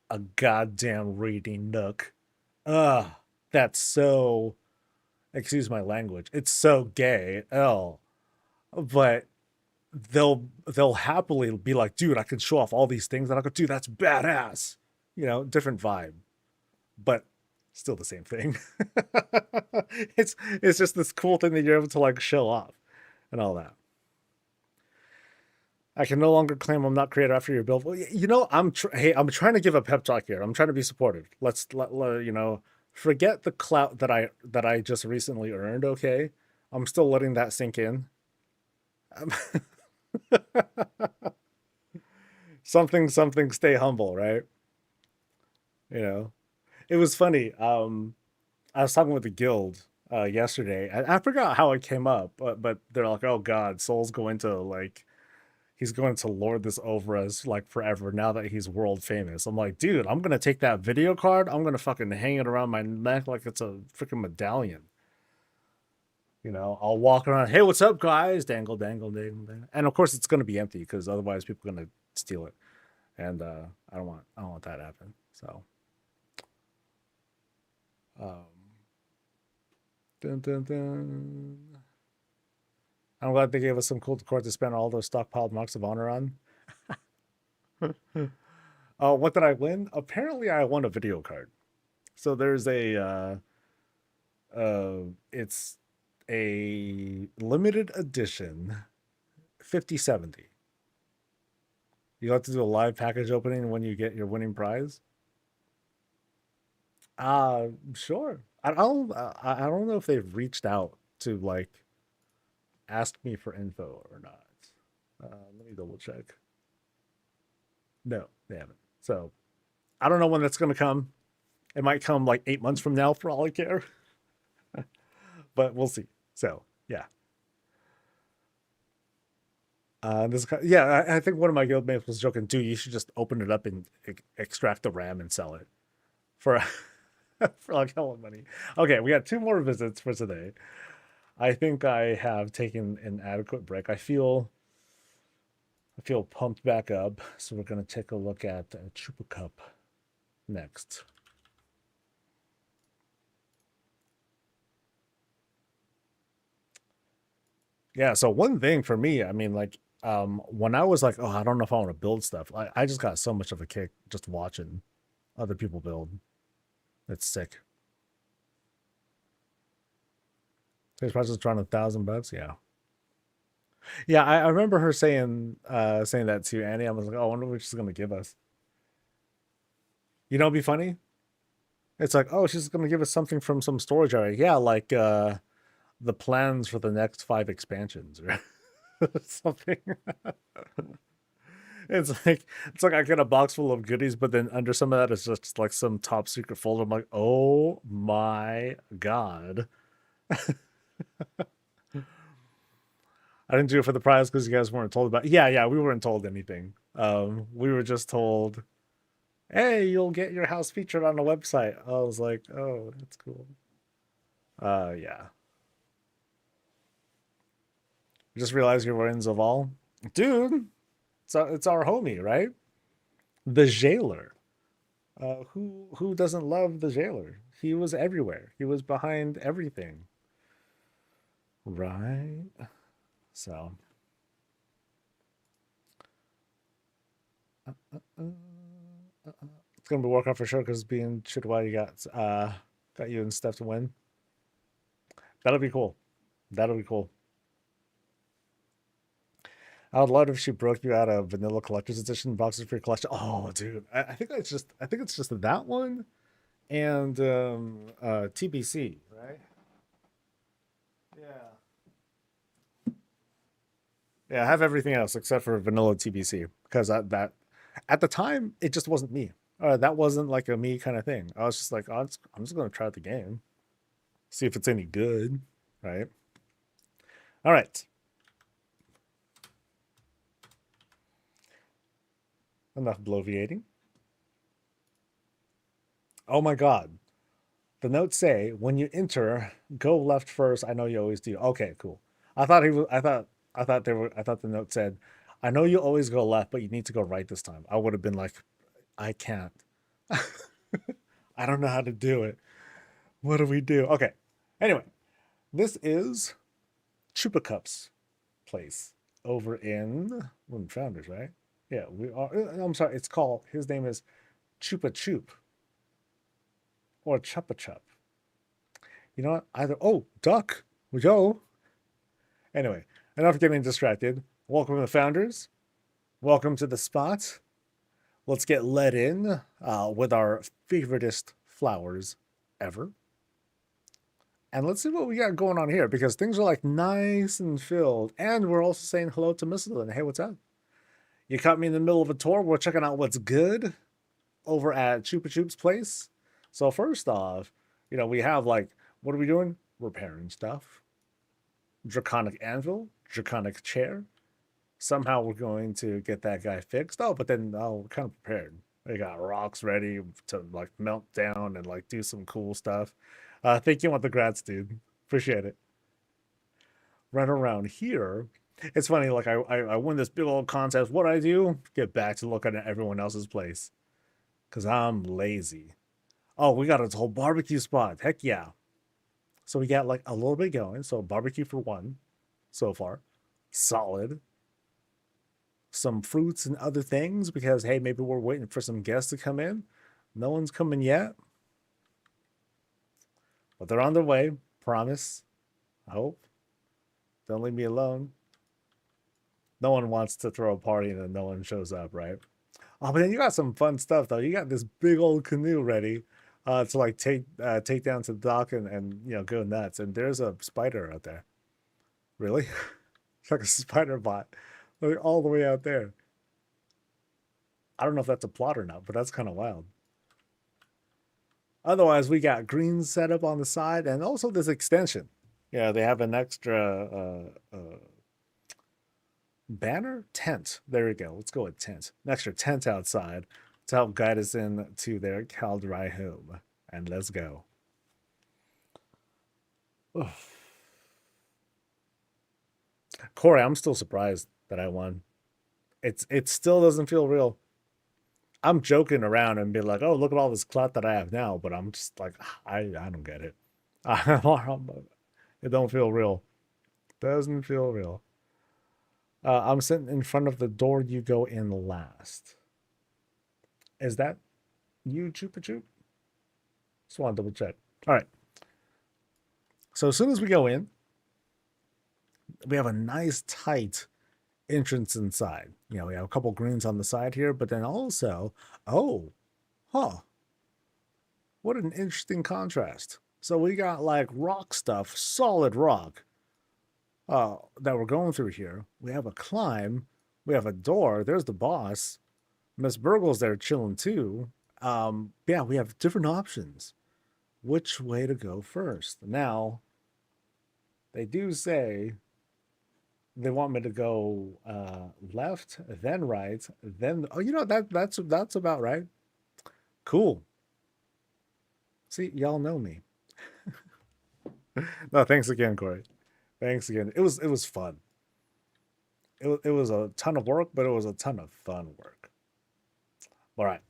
a goddamn reading nook. Ugh, that's so, excuse my language, it's so gay. Oh, but they'll happily be like, dude, I can show off all these things, and I go, dude, that's badass. Different vibe, but still the same thing. It's just this cool thing that you're able to like show off and all that. I can no longer claim I'm not creative after your build. Well, hey, I'm trying to give a pep talk here. I'm trying to be supportive. Forget the clout that I just recently earned. Okay, I'm still letting that sink in. Something, stay humble, right? You know, it was funny. I was talking with the guild yesterday. I forgot how it came up, but they're like, "Oh God, Soul's going to like, he's going to lord this over us like forever now that he's world famous." I'm like, dude, I'm gonna take that video card. I'm gonna fucking hang it around my neck like it's a freaking medallion. I'll walk around. Hey, what's up, guys? Dangle, dangle, dangle, dangle. And of course, it's gonna be empty because otherwise people are gonna steal it, and I don't want that to happen. So, um, dun, dun, dun. I'm glad they gave us some cool decor to spend all those stockpiled marks of honor on. What did I win? Apparently, I won a video card. So there's it's a limited edition 5070. You have to do a live package opening when you get your winning prize. Sure. I don't know if they've reached out to like ask me for info or not. Let me double check. No, they haven't. So I don't know when that's going to come. It might come like 8 months from now for all I care, but we'll see. So yeah. I think one of my guildmates was joking, dude, you should just open it up and extract the RAM and sell it for for like hell of money. Okay, we got 2 more visits for today. I think I have taken an adequate break. I feel pumped back up, so we're gonna take a look at Chupa Cup next. Yeah, so one thing for me, I mean, like, when I was like, oh, I don't know if I want to build stuff, I just got so much of a kick just watching other people build. It's sick. His price was around $1,000. Yeah. Yeah, I remember her saying that to Annie. I was like, oh, I wonder what she's gonna give us. It'd be funny. It's like, oh, she's gonna give us something from some storage area. Yeah, like the plans for the next 5 expansions or something. It's like I get a box full of goodies, but then under some of that is just like some top secret folder. I'm like, oh my God. I didn't do it for the prize because you guys weren't told about it. Yeah, we weren't told anything. We were just told, hey, you'll get your house featured on the website. I was like, oh, that's cool. Yeah. I just realized you're wearing Zaval. Dude, it's our homie, right? The jailer. Who doesn't love the jailer? He was everywhere. He was behind everything. Right? So it's gonna be Warcraft for sure because being shit why you got you and stuff to win. That'll be cool. That'll be cool. I would love if she broke you out a vanilla collector's edition boxes for your collection. Oh, dude, I think it's just that one and TBC, right? Yeah. Yeah, I have everything else except for vanilla TBC because that at the time it just wasn't me. That wasn't like a me kind of thing. I was just like, oh, I'm just gonna try out the game, see if it's any good, right? All right, enough bloviating. Oh my god, the notes say when you enter, go left first. I know you always do. Okay, cool. I thought he was. I thought they were. I thought the note said, I know you always go left, but you need to go right this time. I would have been like, I can't. I don't know how to do it. What do we do? Okay. Anyway, this is Chupa Cup's place over in Founders, right? Yeah, we are. I'm sorry. It's called. His name is Chupa Chup or Chupa Chup. You know what? Either. Oh, duck. Joe. Anyway, enough getting distracted. Welcome to the Founders. Welcome to the spot. Let's get let in with our favoriteest flowers ever. And let's see what we got going on here because things are like nice and filled. And we're also saying hello to Missile. Hey, what's up? You caught me in the middle of a tour. We're checking out what's good over at Chupa Chups place. So first off, we have like, what are we doing? Repairing stuff. Draconic anvil, draconic chair. Somehow we're going to get that guy fixed. Oh, but then we're kind of prepared. We got rocks ready to like melt down and like do some cool stuff. Thank you on the dude. Appreciate it. Right around here, it's funny. Like I win this big old contest. What I do? Get back to looking at everyone else's place because I'm lazy. Oh, we got a whole barbecue spot. Heck yeah! So we got like a little bit going. So barbecue for one so far, solid. Some fruits and other things because hey, maybe we're waiting for some guests to come in. No one's coming yet, but they're on their way. Promise. I hope. Don't leave me alone. No one wants to throw a party and then no one shows up, right? Oh, but then you got some fun stuff though. You got this big old canoe ready to like take down to the dock and go nuts. And there's a spider out there. Really? It's like a spider bot, like all the way out there. I don't know if that's a plot or not, but that's kind of wild. Otherwise, we got green setup on the side and also this extension. Yeah, they have an extra banner tent. There we go. Let's go with tent. An extra tent outside to help guide us in to their Caldry home. And let's go. Oof. Corey, I'm still surprised that I won. It still doesn't feel real. I'm joking around and be like, oh, look at all this clout that I have now, but I'm just like, I don't get it. It don't feel real. Doesn't feel real. I'm sitting in front of the door you go in last. Is that you, Chupa Chup? Just want to double check. All right. So as soon as we go in, we have a nice tight entrance inside. We have a couple greens on the side here, but then also, what an interesting contrast. So we got like rock stuff, solid rock, that we're going through here. We have a climb. We have a door. There's the boss. Miss Burgle's there chilling too. Yeah, we have different options. Which way to go first? Now, they do say they want me to go left, then right, then that's about right. Cool. See, y'all know me. No, thanks again, Corey. Thanks again. It was fun. It was a ton of work, but it was a ton of fun work. All right.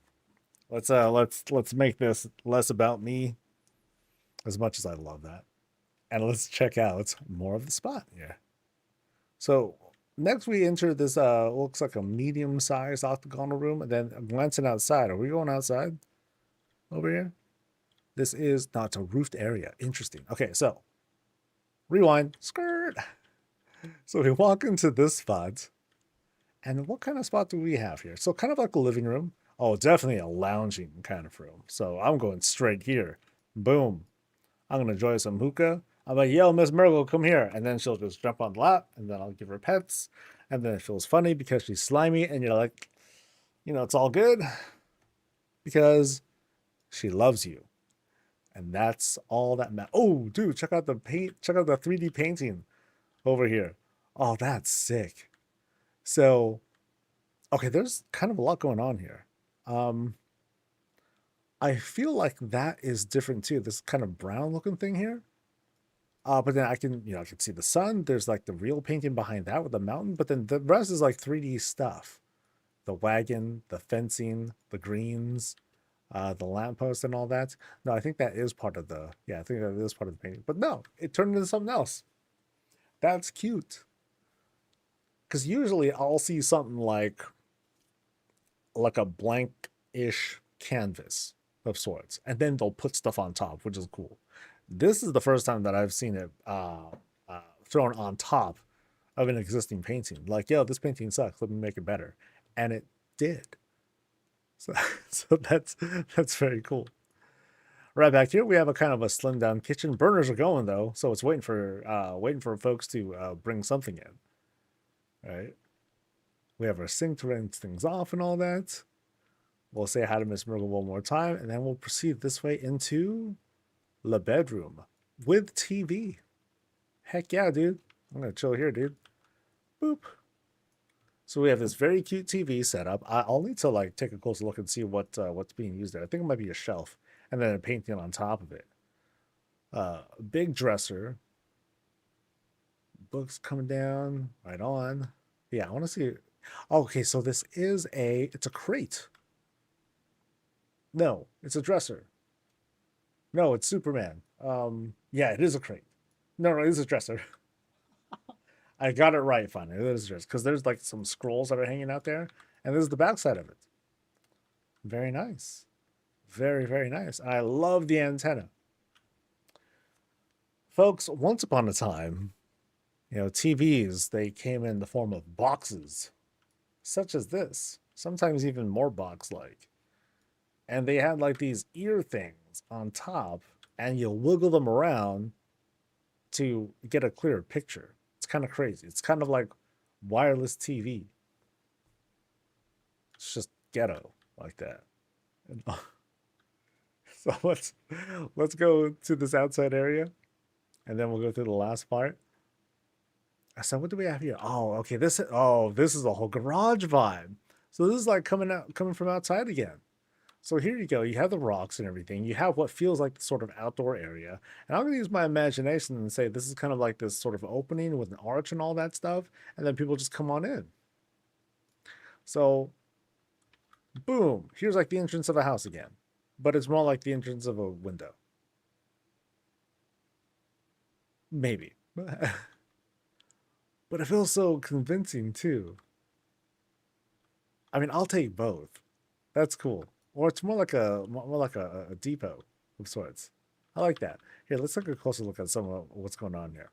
Let's make this less about me as much as I love that. And let's check out more of the spot here. So next we enter this looks like a medium-sized octagonal room, and then glancing outside. Are we going outside over here? This is not a roofed area. Interesting. Okay, so rewind. Skirt. So we walk into this spot. And what kind of spot do we have here? So kind of like a living room. Oh, definitely a lounging kind of room. So I'm going straight here. Boom. I'm going to enjoy some hookah. I'm like, yo, Miss Myrtle, come here. And then she'll just jump on the lap, and then I'll give her pets. And then it feels funny because she's slimy, and you're like, it's all good because she loves you. And that's all that matters. Oh, dude, check out the paint. Check out the 3D painting over here. Oh, that's sick. So, okay, there's kind of a lot going on here. I feel like that is different too. This kind of brown looking thing here. But then I can see the sun. There's like the real painting behind that with the mountain. But then the rest is like 3D stuff. The wagon, the fencing, the greens, the lamppost and all that. No, I think that is part of I think that is part of the painting. But no, it turned into something else. That's cute. Because usually I'll see something like a blank-ish canvas of sorts, and then they'll put stuff on top, which is cool. This is the first time that I've seen it thrown on top of an existing painting. Like, yo, this painting sucks. Let me make it better, and it did. So, so that's very cool. Right back here, we have a kind of a slimmed down kitchen. Burners are going though, so it's waiting for folks to bring something in. All right. We have our sink to rinse things off and all that. We'll say hi to Miss Myrtle one more time, and then we'll proceed this way into the bedroom with TV. Heck yeah, dude. I'm going to chill here, dude. Boop. So we have this very cute TV set up. I'll need to like take a closer look and see what's being used there. I think it might be a shelf and then a painting on top of it. Big dresser. Books coming down right on. Yeah, I want to see. Okay, so this is it's a crate. No, it's a dresser. No, it's Superman. Yeah, it is a crate. No, it is a dresser. I got it right finally. It is a dresser because there's like some scrolls that are hanging out there, and this is the backside of it. Very nice, very very nice. I love the antenna, folks. Once upon a time, TVs they came in the form of boxes, such as this. Sometimes even more box-like. And they had like these ear things on top, and you wiggle them around to get a clearer picture. It's kind of crazy. It's kind of like wireless TV. It's just ghetto like that. So let's go to this outside area, and then we'll go through the last part. So what do we have here? Oh, okay. This is a whole garage vibe. So this is like coming from outside again. So here you go. You have the rocks and everything. You have what feels like the sort of outdoor area. And I'm going to use my imagination and say this is kind of like this sort of opening with an arch and all that stuff. And then people just come on in. So, boom. Here's like the entrance of a house again. But it's more like the entrance of a window. Maybe. But it feels so convincing too. I mean, I'll take both. That's cool. Or it's more like a depot of sorts. I like that. Here, let's take a closer look at some of what's going on here.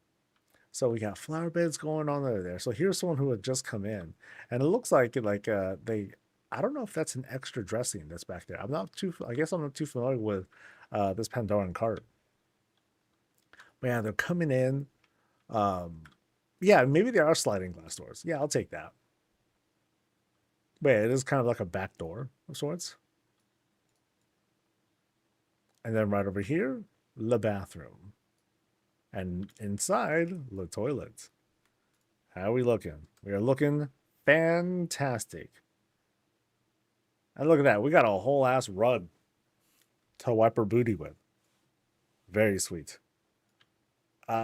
So we got flower beds going on there. So here's someone who had just come in, and it looks like they. I don't know if that's an extra dressing that's back there. I guess I'm not too familiar with this Pandoran cart. But yeah, they're coming in. Yeah, maybe they are sliding glass doors. Yeah, I'll take that. But yeah, it is kind of like a back door of sorts. And then right over here, the bathroom. And inside, the toilet. How are we looking? We are looking fantastic. And look at that. We got a whole ass rug to wipe her booty with. Very sweet.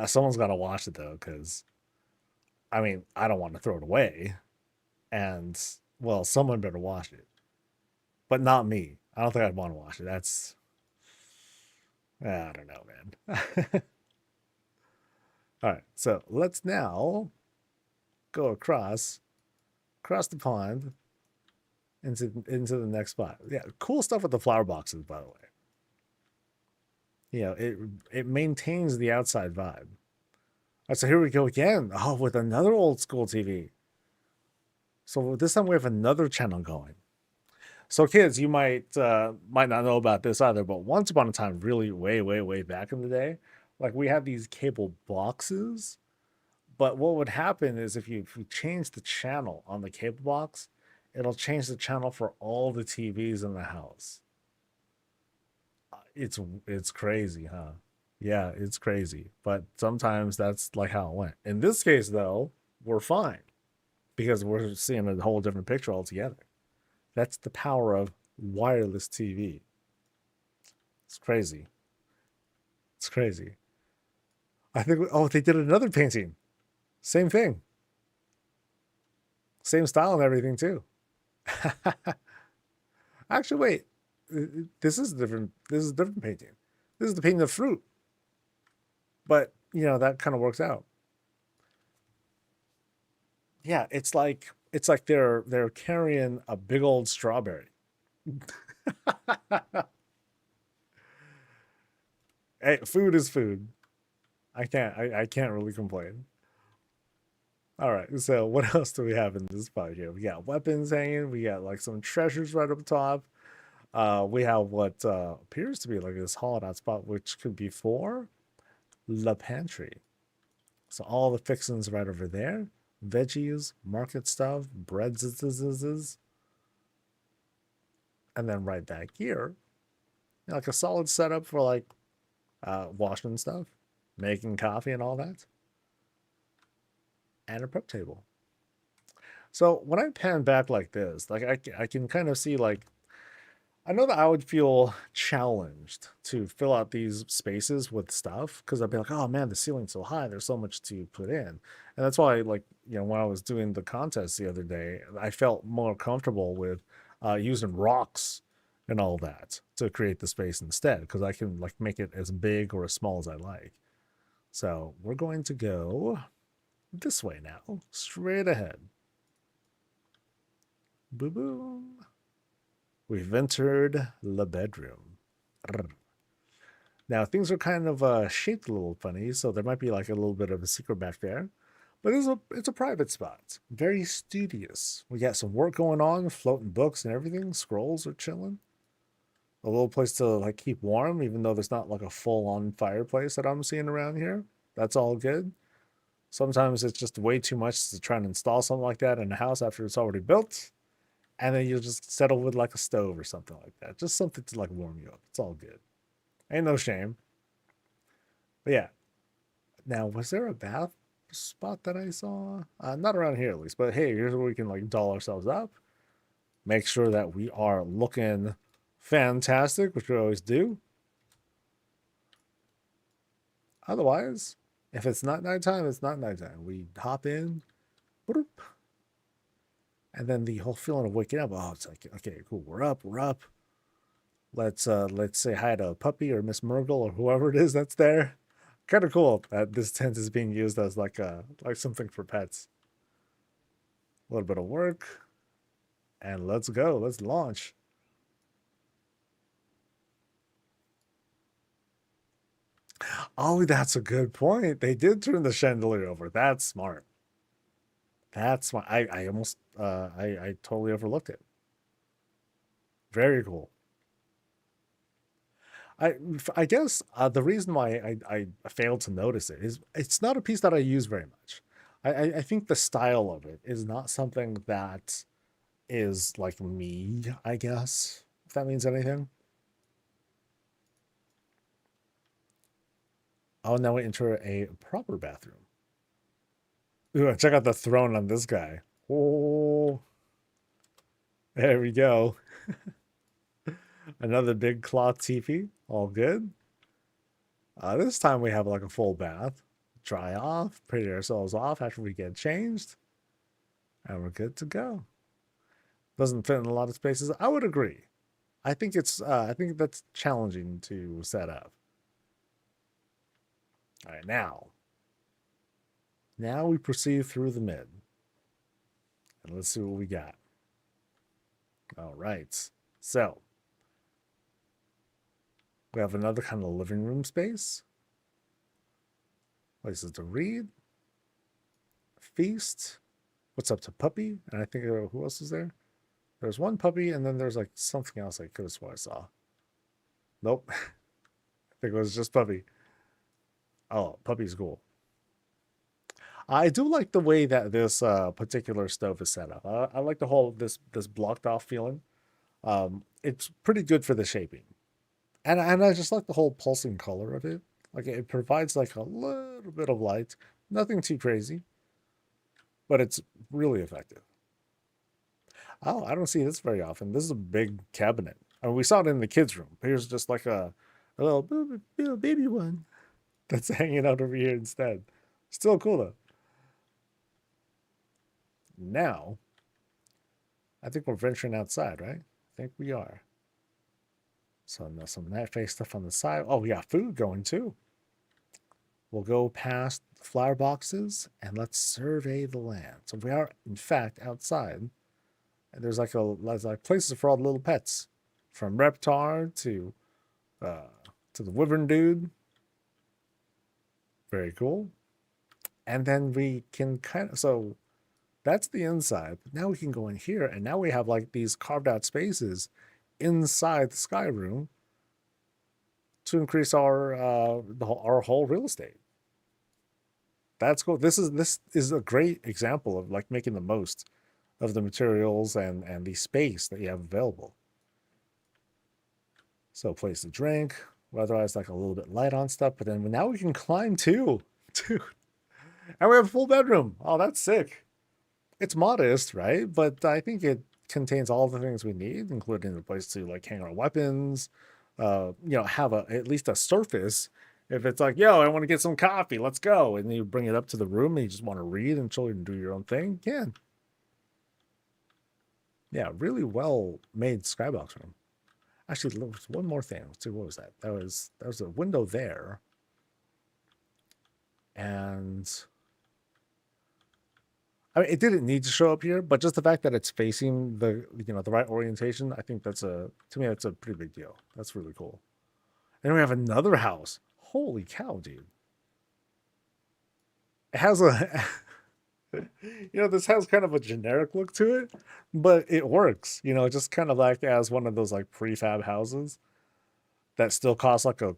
Someone's got to wash it, though, because, I mean, I don't want to throw it away. And, well, someone better wash it. But not me. I don't think I'd want to wash it. That's... I don't know, man. All right, so let's now go across the pond into the next spot. Yeah, cool stuff with the flower boxes, by the way. It maintains the outside vibe. All right, so here we go again. Oh, with another old school TV. So this time we have another channel going. So kids, you might not know about this either, but once upon a time, really way, way, way back in the day, Like we have these cable boxes, but what would happen is if you change the channel on the cable box, it'll change the channel for all the TVs in the house. It's crazy, huh? Yeah, it's crazy. But sometimes that's like how it went. In this case, though, we're fine because we're seeing a whole different picture altogether. That's the power of wireless TV. It's crazy. It's crazy. I think, oh, they did another painting. Same thing. Same style and everything, too. Actually, wait. This is different. This is a different painting. This is the painting of fruit. But, that kind of works out. Yeah, it's like they're carrying a big old strawberry. Hey, food is food. I can't really complain. All right, so what else do we have in this spot here? We got weapons hanging. We got like some treasures right up top. We have what appears to be like this hollowed out spot, which could be for the pantry. So all the fixings right over there. Veggies, market stuff, breads, and then right back here, like a solid setup for like washing stuff, making coffee and all that, and a prep table. So when I pan back like this, like I can kind of see like I know that I would feel challenged to fill out these spaces with stuff because I'd be like, oh man, the ceiling's so high. There's so much to put in. And that's why, like, when I was doing the contest the other day, I felt more comfortable with using rocks and all that to create the space instead because I can, like, make it as big or as small as I like. So we're going to go this way now, straight ahead. Boom, boom. We've entered the bedroom. Now things are kind of shaped a little funny, so there might be like a little bit of a secret back there. But it's a private spot. Very studious. We got some work going on, floating books and everything. Scrolls are chilling. A little place to like keep warm, even though there's not like a full-on fireplace that I'm seeing around here. That's all good. Sometimes it's just way too much to try and install something like that in a house after it's already built. And then you'll just settle with like a stove or something like that. Just something to like warm you up. It's all good. Ain't no shame. But yeah. Now, was there a bath spot that I saw? Not around here at least. But hey, here's where we can like doll ourselves up. Make sure that we are looking fantastic, which we always do. Otherwise, if it's not nighttime, it's not nighttime. We hop in. Boop, and then the whole feeling of waking up, oh, it's like, okay, cool, we're up. Let's say hi to a puppy or Miss Murgle or whoever it is that's there. Kind of cool that this tent is being used as like something for pets. A little bit of work, and let's go. Let's launch. Oh, that's a good point. They did turn the chandelier over. That's smart. That's smart. I almost I totally overlooked it. Very cool. I I guess the reason why I failed to notice it is it's not a piece that I use very much. I think the style of it is not something that is like me, I guess, if that means anything. Oh, now we enter a proper bathroom. Ooh, check out the throne on this guy. Oh, there we go. Another big cloth teepee. All good. This time we have like a full bath. Dry off, pretty ourselves off after we get changed, and we're good to go. Doesn't fit in a lot of spaces. I would agree. I think that's challenging to set up. All right, now we proceed through the mid, and let's see what we got. All right, so we have another kind of living room space, places to read, feast. What's up to puppy? And I think who else is there? There's one puppy, and then there's like something else I could have sworn I saw. Nope, I think it was just puppy. Oh, puppy's cool. I do like the way that this particular stove is set up. I like the whole this blocked off feeling. It's pretty good for the shaping, and I just like the whole pulsing color of it. Like it provides like a little bit of light, nothing too crazy, but it's really effective. Oh, I don't see this very often. This is a big cabinet. I mean, we saw it in the kids' room. Here's just like a little baby one that's hanging out over here instead. Still cool though. Now, I think we're venturing outside, right? I think we are. So now some night face stuff on the side. Oh, we got food going too. We'll go past the flower boxes and let's survey the land. So we are, in fact, outside. And there's like places for all the little pets, from Reptar uh to the Wyvern dude. Very cool. And then we can kind of so that's the inside. But now we can go in here, and now we have like these carved out spaces inside the sky room to increase our whole real estate. That's cool. This is a great example of like making the most of the materials and the space that you have available. So place to drink. Otherwise, like a little bit light on stuff, but then now we can climb too, dude. And we have a full bedroom. Oh, that's sick. It's modest, right? But I think it contains all the things we need, including the place to like hang our weapons. Have at least a surface. If it's like, yo, I want to get some coffee, let's go, and you bring it up to the room and you just want to read and chill and do your own thing, you can. Yeah, really well made skybox room. Actually, there was one more thing. Let's see, what was that? That was a window there, and I mean, it didn't need to show up here, but just the fact that it's facing the right orientation, I think to me that's a pretty big deal. That's really cool. And we have another house. Holy cow, dude! It has a this has kind of a generic look to it, but it works. Just kind of like as one of those like prefab houses that still cost like I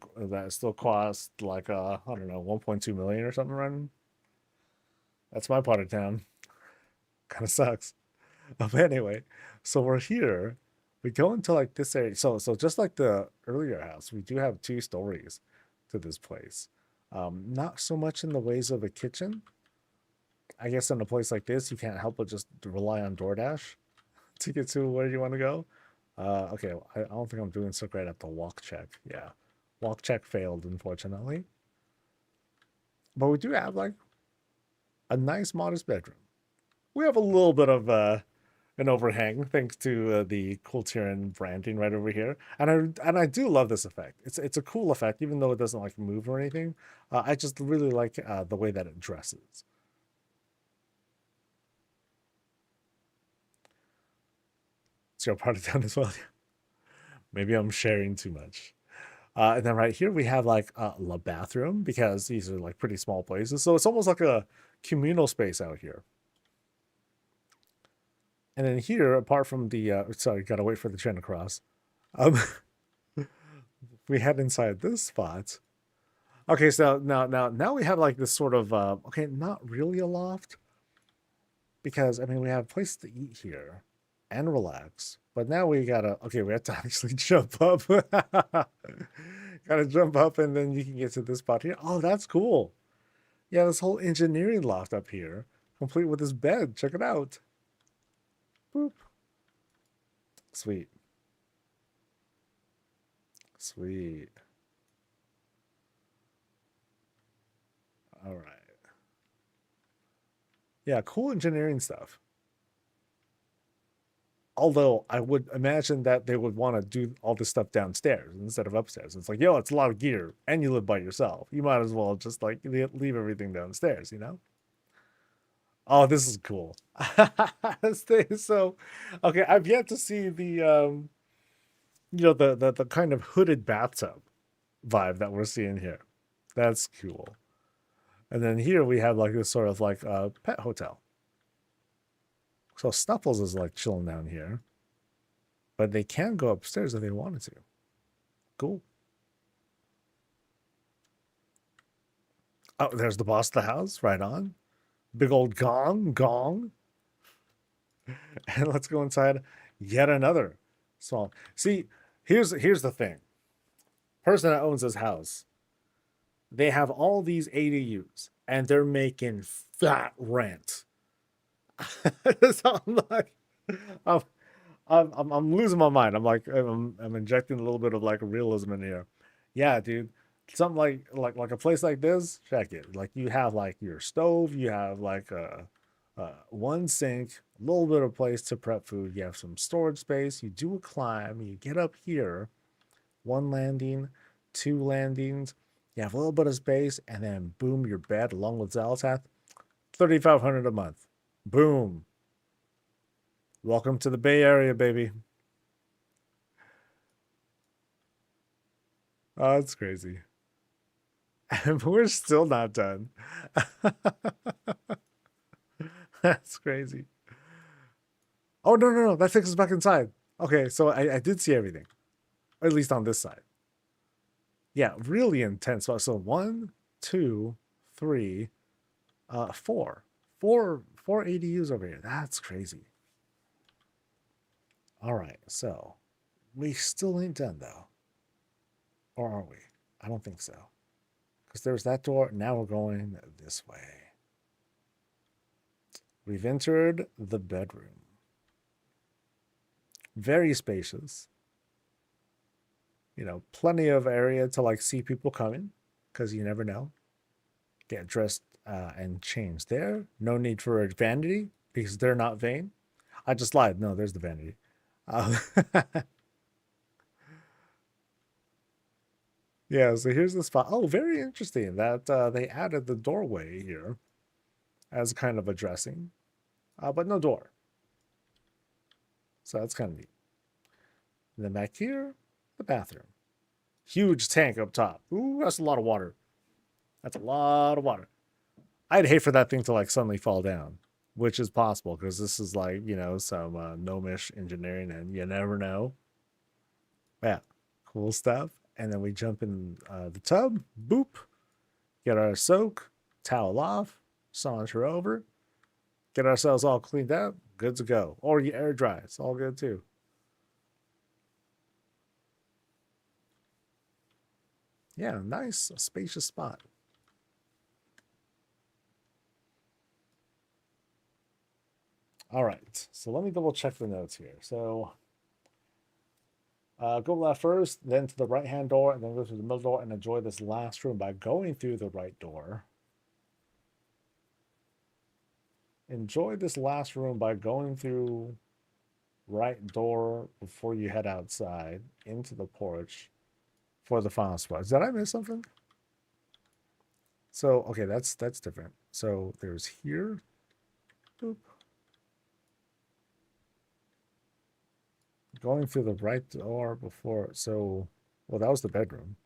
don't know 1.2 million or something running. That's my part of town. Kind of sucks. But anyway, so we're here. We go into like this area. So just like the earlier house, we do have two stories to this place. Not so much in the ways of a kitchen. I guess in a place like this, you can't help but just rely on DoorDash to get to where you want to go. Okay, I don't think I'm doing so great at the walk check. Yeah, walk check failed, unfortunately. But we do have like a nice, modest bedroom. We have a little bit of an overhang thanks to the Kultiran branding right over here, and I do love this effect. It's a cool effect, even though it doesn't like move or anything. I just really like the way that it dresses. It's your part of town as well. Maybe I'm sharing too much. And then right here we have like a bathroom because these are like pretty small places, so it's almost like a communal space out here. And then here, apart from the sorry, gotta wait for the train to cross. Um, we head inside this spot. Okay, so now we have like this sort of okay, not really a loft because I mean we have a place to eat here and relax. But now we have to actually jump up. Gotta jump up and then you can get to this spot here. Oh, that's cool. Yeah, this whole engineering loft up here, complete with this bed. Check it out. Boop. Sweet. Sweet. All right. Yeah, cool engineering stuff. Although I would imagine that they would want to do all this stuff downstairs instead of upstairs. It's like, yo, it's a lot of gear and you live by yourself. You might as well just like leave everything downstairs, you know? Oh, this is cool. So, okay, I've yet to see the kind of hooded bathtub vibe that we're seeing here. That's cool. And then here we have like this sort of like pet hotel. So Snuffles is like chilling down here, but they can go upstairs if they wanted to. Cool. Oh, there's the boss of the house. Right on. Big old gong. And let's go inside yet another small. See, here's the thing. Person that owns this house, they have all these ADUs and they're making fat rent. So I'm like, I'm, I'm losing my mind. I'm like, I'm injecting a little bit of like realism in here. Yeah, dude. Something like a place like this, check it. Like you have like your stove, you have like one sink, a little bit of place to prep food. You have some storage space. You do a climb. You get up here, one landing, two landings. You have a little bit of space, and then boom, your bed along with Zalatath, 3,500 a month. Boom. Welcome to the Bay Area, baby. Oh, it's crazy. And we're still not done. That's crazy. Oh, no. That takes us back inside. Okay, so I did see everything. Or at least on this side. Yeah, really intense. So one, two, three, four. Four ADUs over here. That's crazy. All right, so we still ain't done though. Or are we? I don't think so. Because there's that door. Now we're going this way. We've entered the bedroom. Very spacious. You know, plenty of area to like see people coming because you never know. Get dressed and change there. No need for a vanity because they're not vain. I just lied. No, there's the vanity. Uh, yeah, so here's the spot. Oh, very interesting that they added the doorway here as kind of a dressing, but no door. So that's kind of neat. And then back here, the bathroom. Huge tank up top. Ooh, that's a lot of water. That's a lot of water. I'd hate for that thing to like suddenly fall down, which is possible because this is like, you know, some gnomish engineering and you never know. Yeah, cool stuff. And then we jump in the tub, boop, get our soak, towel off, saunter over, get ourselves all cleaned up, good to go. Or you air dry, it's all good too. Yeah, nice, spacious spot. All right, so let me double check the notes here. So go left first, then to the right-hand door, and then go through the middle door and enjoy this last room by going through the right door. Enjoy this last room by going through right door before you head outside into the porch for the final spot. Did I miss something? So, okay, that's different. So there's here. Boop. Going through the right door before. So, well, that was the bedroom.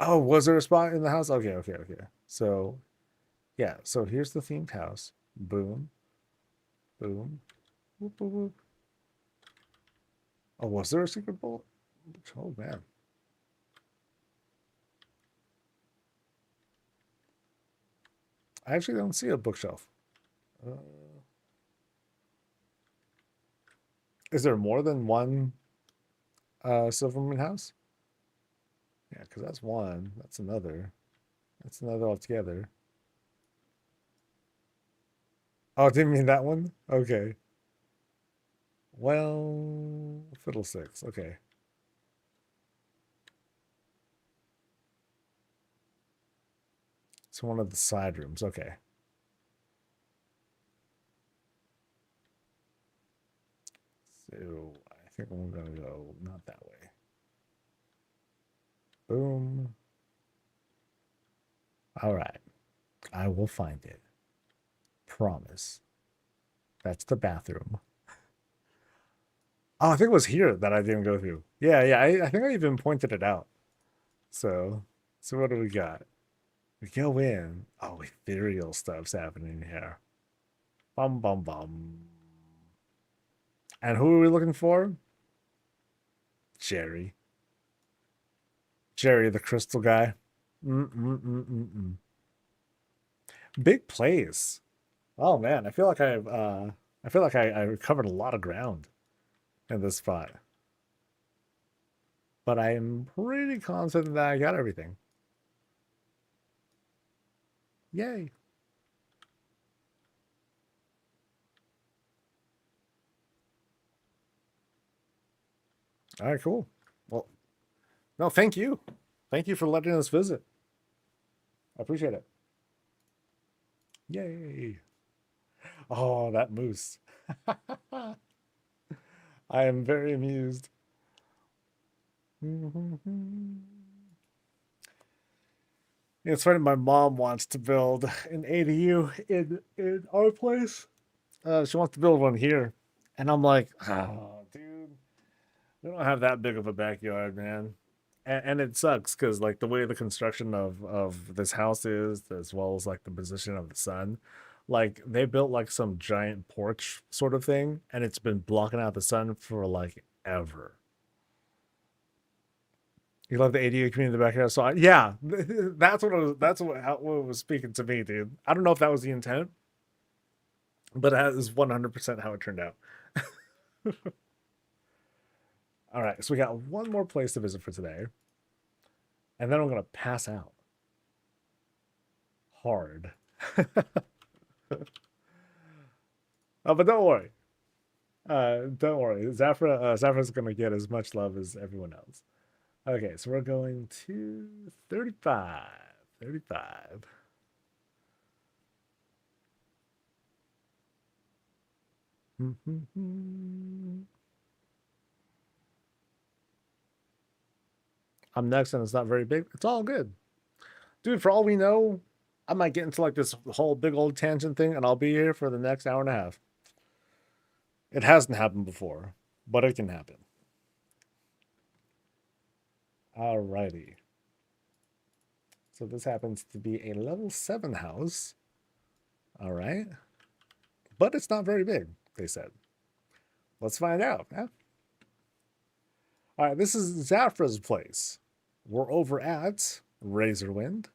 Oh, was there a spot in the house? Okay. So, yeah. So here's the themed house. Boom. Boom. Whoop, whoop, whoop. Oh, was there a secret bullet? Oh, man. I actually don't see a bookshelf. Is there more than one Silverman house? Yeah, because that's one. That's another. That's another altogether. Oh, didn't mean that one? Okay. Well, fiddlesticks. Okay. It's one of the side rooms. Okay. So I think I'm going to go not that way. Boom. All right. I will find it. Promise. That's the bathroom. Oh, I think it was here that I didn't go through. Yeah. I think I even pointed it out. So what do we got? We go in. Oh, ethereal stuff's happening here. Bum bum bum. And who are we looking for? Jerry. Jerry, the crystal guy. Mm-mm-mm-mm-mm. Big place. Oh man, I feel like I covered a lot of ground in this spot. But I'm pretty confident that I got everything. Yay. All right, cool. Well, no, thank you. Thank you for letting us visit. I appreciate it. Yay. Oh, that moose. I am very amused. It's funny, my mom wants to build an ADU in our place. She wants to build one here. And I'm like, oh, dude, we don't have that big of a backyard, man. And it sucks because like the way the construction of this house is, as well as like the position of the sun, like they built like some giant porch sort of thing, and it's been blocking out the sun for like ever. You love the ADU community in the backyard, so yeah, that's what what was speaking to me, dude. I don't know if that was the intent, but that is 100% how it turned out. All right, so we got one more place to visit for today, and then I'm gonna pass out hard. But don't worry. Don't worry. Zafra's gonna get as much love as everyone else. Okay, so we're going to 35. 35. I'm next, and it's not very big. It's all good. Dude, for all we know, I might get into like this whole big old tangent thing, and I'll be here for the next hour and a half. It hasn't happened before, but it can happen. Alrighty. So this happens to be a level 7 house. All right. But it's not very big, they said. Let's find out. Yeah? All right, this is Zafra's place. We're over at Razorwind.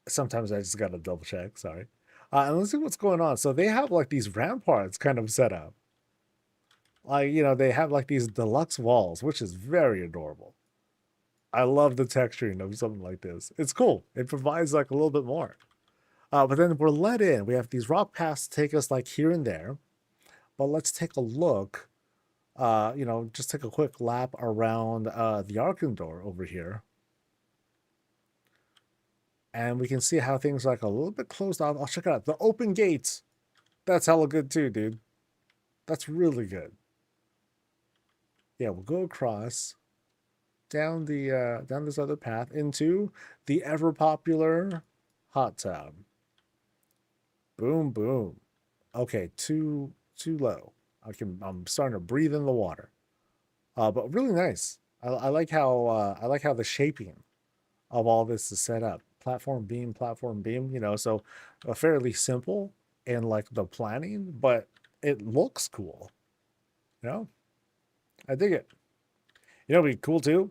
Sometimes I just got to double check, sorry. And let's see what's going on. So they have like these ramparts kind of set up. Like, you know, they have like these deluxe walls, which is very adorable. I love the texturing of something like this. It's cool. It provides like a little bit more. But then we're let in. We have these rock paths take us like here and there. But let's take a look. Just take a quick lap around the Arkandor over here. And we can see how things are like a little bit closed off. I'll check it out. The open gates. That's hella good too, dude. That's really good. Yeah, we'll go across down this other path into the ever popular hot tub. Boom, boom. Okay, too low. I'm starting to breathe in the water. But really nice. I like how the shaping of all this is set up. Platform beam, so fairly simple in like the planning, but it looks cool. You know? I dig it. You know, it'd be cool too.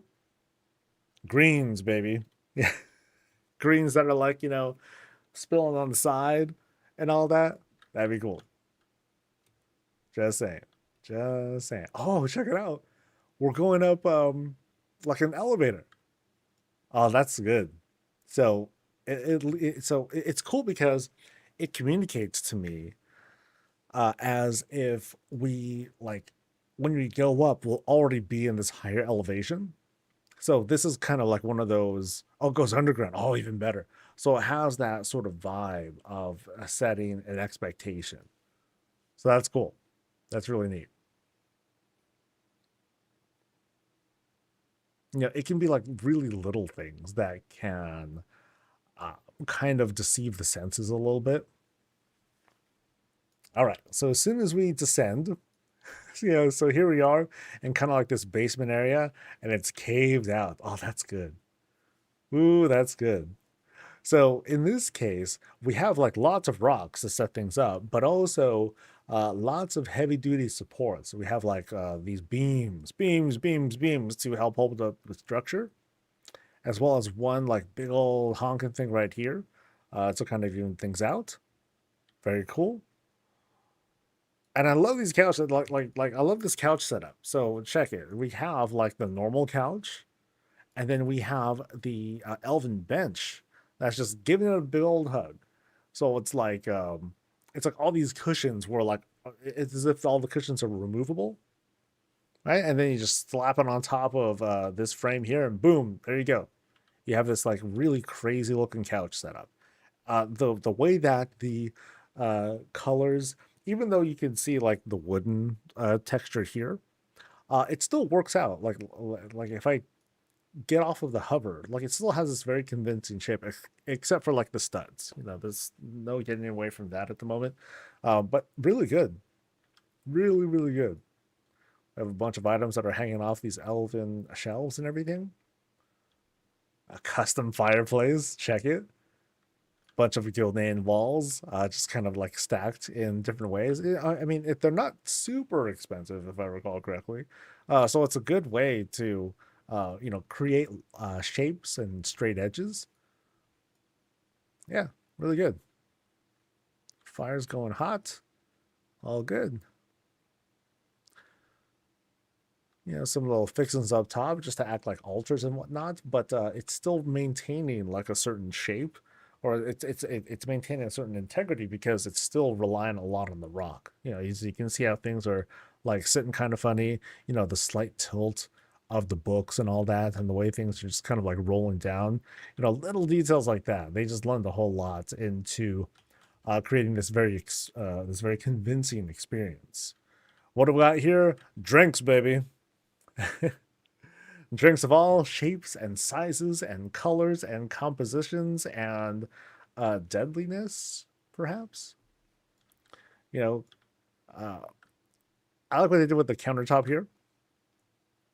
Greens, baby. Yeah. Greens that are like, spilling on the side and all that. That'd be cool. Just saying. Just saying. Oh, check it out. We're going up like an elevator. Oh, that's good. So it's cool because it communicates to me as if we like when we go up, we'll already be in this higher elevation. So this is kind of like one of those. Oh, it goes underground. Oh, even better. So it has that sort of vibe of a setting and expectation. So that's cool. That's really neat. It can be like really little things that can uh, kind of deceive the senses a little bit. All right. So as soon as we descend, so here we are in kind of like this basement area, and it's caved out. Oh, that's good. Ooh, that's good. So in this case, we have like lots of rocks to set things up, but also lots of heavy duty support. So we have like these beams to help hold up the structure. as well as one like big old honking thing right here to kind of even things out. Very cool. And I love these couches. Like I love this couch setup. So check it. We have like the normal couch, and then we have the elven bench that's just giving it a big old hug. So it's like all these cushions were like it's as if all the cushions are removable, right? And then you just slap it on top of this frame here, and boom, there you go. You have this like really crazy looking couch setup. The way that the colors, even though you can see like the wooden texture here, it still works out. Like if I get off of the hover, like it still has this very convincing shape, except for like the studs. You know, there's no getting away from that at the moment. But really good, really good. I have a bunch of items that are hanging off these elven shelves and everything. A custom fireplace, check it. Bunch of Gildan walls, just kind of like stacked in different ways. I mean, they're not super expensive, if I recall correctly. So it's a good way to, create shapes and straight edges. Yeah, really good. Fire's going hot. All good. Some little fixings up top just to act like altars and whatnot, but it's still maintaining like a certain shape, or it's maintaining a certain integrity because it's still relying a lot on the rock. You can see how things are like sitting kind of funny. The slight tilt of the books and all that, and the way things are just kind of like rolling down. Little details like that. They just lend a whole lot into creating this very convincing experience. What do we got here? Drinks, baby. Drinks of all shapes and sizes and colors and compositions and deadliness, perhaps. You know, uh, I like what they did with the countertop here.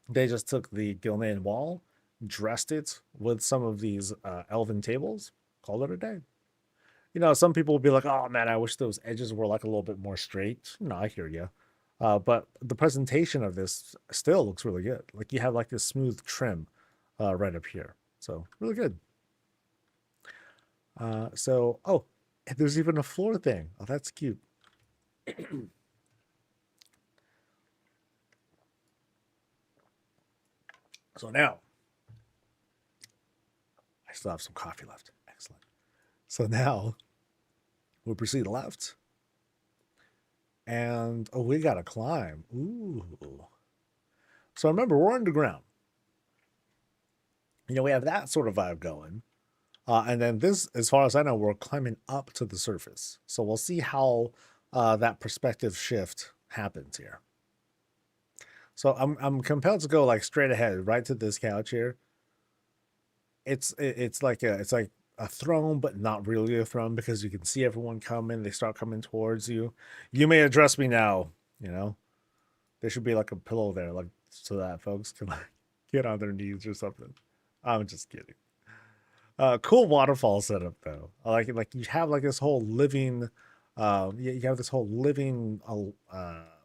They just took the Gilnean wall, dressed it with some of these elven tables, called it a day. Some people will be like, "Oh man, I wish those edges were like a little bit more straight." No, I hear you. But the presentation of this still looks really good. Like you have like this smooth trim right up here. So really good. Oh, and there's even a floor thing. Oh, that's cute. So now, I still have some coffee left. Excellent. So now we'll proceed left. And oh, we gotta climb. Ooh. So remember, we're underground. We have that sort of vibe going. And then this, as far as I know, we're climbing up to the surface. So we'll see how that perspective shift happens here. So I'm compelled to go like straight ahead, right to this couch here. It's like a throne, but not really a throne because you can see everyone coming. They start coming towards you. You may address me now. There should be like a pillow there, like so that folks can like get on their knees or something. I'm just kidding. Cool waterfall setup though. I like it. Like you have like this whole living, you have this whole living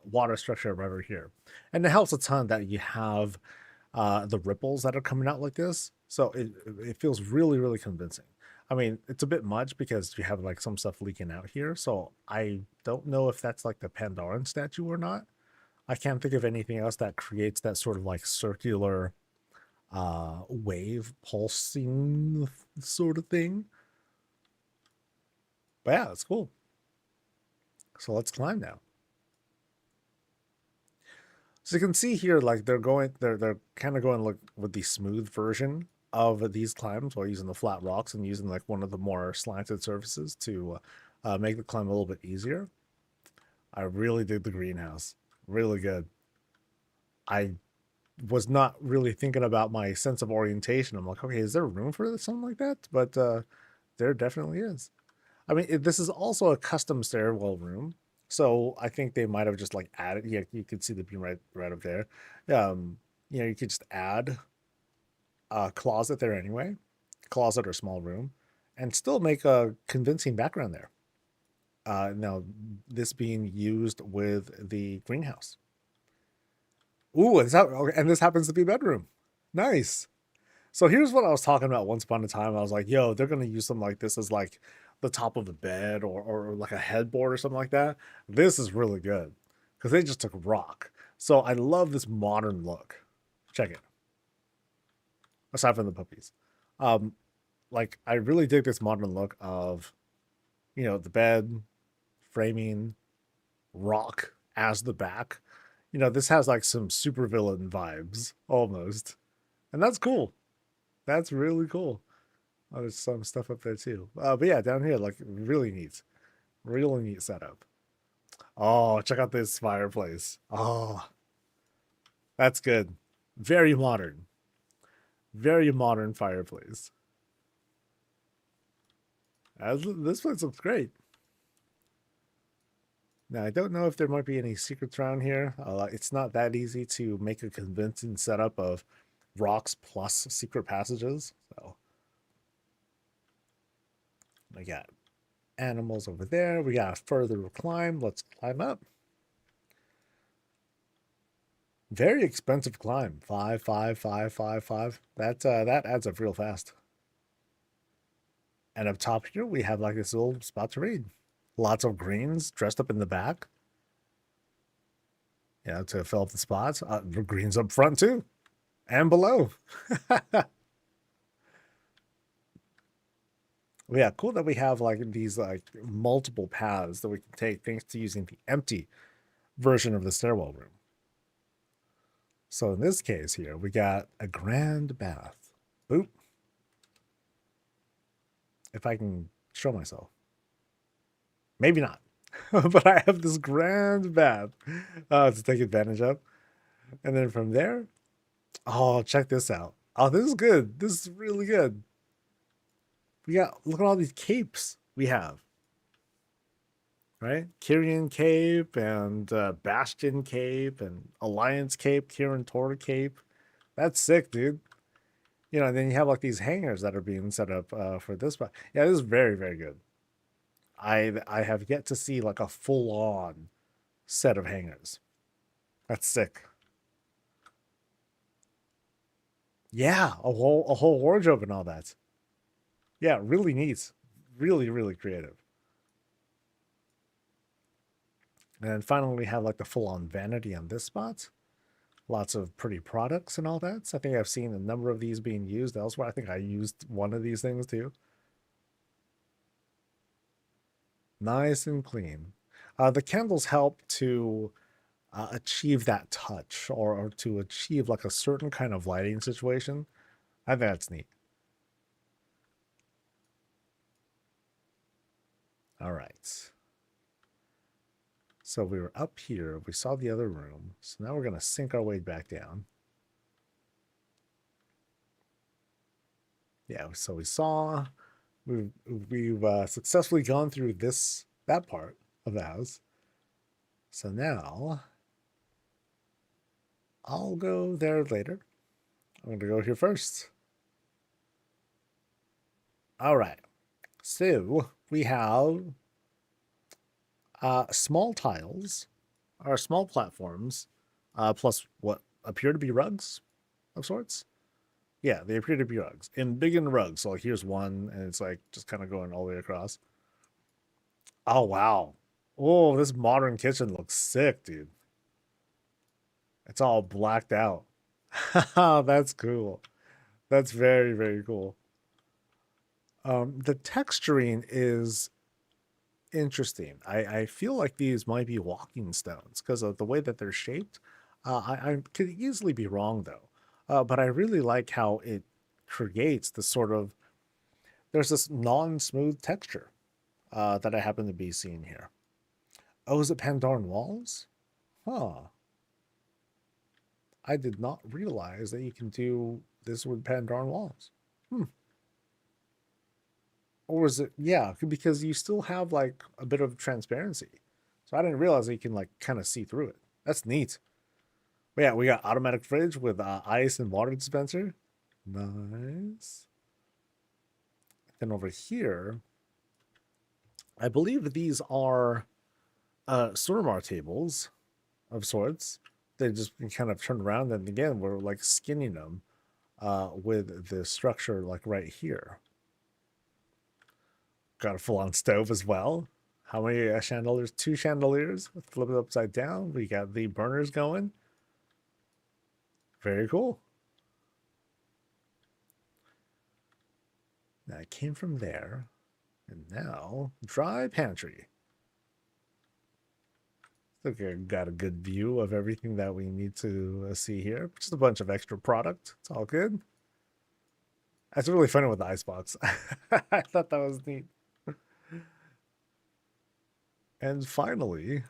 water structure right over here, and it helps a ton that you have the ripples that are coming out like this. So it feels really convincing. I mean, it's a bit much because you have like some stuff leaking out here. So I don't know if that's like the Pandaran statue or not. I can't think of anything else that creates that sort of like circular wave pulsing sort of thing. But yeah, it's cool. So let's climb now. So you can see here, like they're kind of going like with the smooth version of these climbs while using the flat rocks and using like one of the more slanted surfaces to make the climb a little bit easier. I really did the greenhouse. Really good. I was not really thinking about my sense of orientation. I'm like, okay, is there room for something like that? But there definitely is. I mean, this is also a custom stairwell room, so I think they might have just like added. Yeah, you could see the beam right up there. You could just add a closet there anyway, closet or small room, and still make a convincing background there. Now, this being used with the greenhouse. Ooh, and this happens to be a bedroom. Nice. So here's what I was talking about once upon a time. I was like, yo, they're gonna use something like this as like the top of a bed or like a headboard or something like that. This is really good because they just took rock. So I love this modern look. Check it. Aside from the puppies. Um, like I really dig this modern look of, you know, the bed, framing, rock as the back. You know, this has like some supervillain vibes almost. And that's cool. That's really cool. Oh, there's some stuff up there too. But yeah, down here, like really neat. Really neat setup. Oh, check out this fireplace. Oh, that's good. Very modern. Very modern fireplace. This place looks great. Now, I don't know if there might be any secrets around here. It's not that easy to make a convincing setup of rocks plus secret passages. So, we got animals over there. We got further climb. Let's climb up. Very expensive climb. 5, 5, 5, 5, 5. That adds up real fast. And up top here, we have like this little spot to read. Lots of greens dressed up in the back. Yeah, to fill up the spots. Greens up front too, and below. Yeah, cool that we have like these like multiple paths that we can take thanks to using the empty version of the stairwell room. So in this case here, we got a grand bath. Boop. If I can show myself. Maybe not. But I have this grand bath to take advantage of. And then from there, oh, check this out. Oh, this is good. This is really good. We got, look at all these capes we have. Right? Kyrian cape and Bastion cape and Alliance cape, Kirin Tor cape. That's sick, dude. You know, and then you have like these hangers that are being set up for this spot. Yeah, this is very, very good. I have yet to see like a full on set of hangers. That's sick. Yeah, a whole wardrobe and all that. Yeah, really neat. Really, really creative. And then finally we have like the full on vanity on this spot. Lots of pretty products and all that. So I think I've seen a number of these being used elsewhere. I think I used one of these things too. Nice and clean. The candles help to achieve that touch or to achieve like a certain kind of lighting situation. I think that's neat. All right. So we were up here. We saw the other room. So now we're going to sink our way back down. Yeah, so we saw we've successfully gone through that part of the house. So now I'll go there later. I'm going to go here first. All right. So we have small tiles or small platforms, plus what appear to be rugs of sorts. Yeah, they appear to be rugs. Embiggen rugs. So like here's one, and it's like just kind of going all the way across. Oh wow. Oh, this modern kitchen looks sick, dude. It's all blacked out. That's cool. That's very, very cool. The texturing is interesting. I feel like these might be walking stones because of the way that they're shaped. I could easily be wrong though, but I really like how it creates the sort of there's this non-smooth texture that I happen to be seeing here. Oh, is it Pandoran walls? Huh. I did not realize that you can do this with Pandoran walls. Hmm. Or is it, yeah, because you still have like a bit of transparency. So I didn't realize that you can like kind of see through it. That's neat. But yeah, we got automatic fridge with ice and water dispenser. Nice. Then over here, I believe these are Surmar tables of sorts. They just kind of turn around, and again, we're like skinning them with the structure like right here. Got a full-on stove as well. How many chandeliers? 2 chandeliers. Flip it upside down. We got the burners going. Very cool. Now it came from there. And now, dry pantry. Okay, got a good view of everything that we need to see here. Just a bunch of extra product. It's all good. That's really funny with the icebox. I thought that was neat. And finally,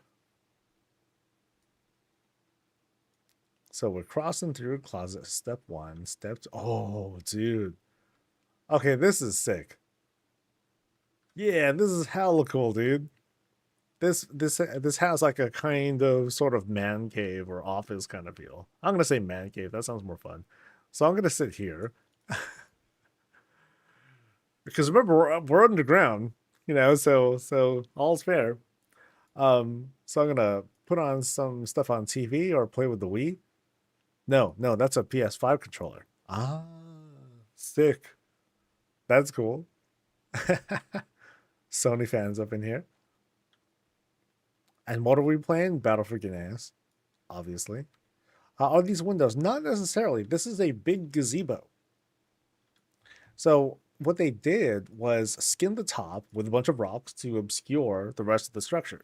so we're crossing through closet. Step 1. Oh, dude. Okay, this is sick. Yeah, this is hella cool, dude. This has like a kind of sort of man cave or office kind of feel. I'm gonna say man cave. That sounds more fun. So I'm gonna sit here because remember we're underground, so all's fair. So I'm gonna put on some stuff on TV or play with the Wii. No, that's a PS5 controller. Ah, sick. That's cool. Sony fans up in here. And what are we playing? Battle freaking ass, obviously. Are these windows? Not necessarily. This is a big gazebo. So what they did was skin the top with a bunch of rocks to obscure the rest of the structure.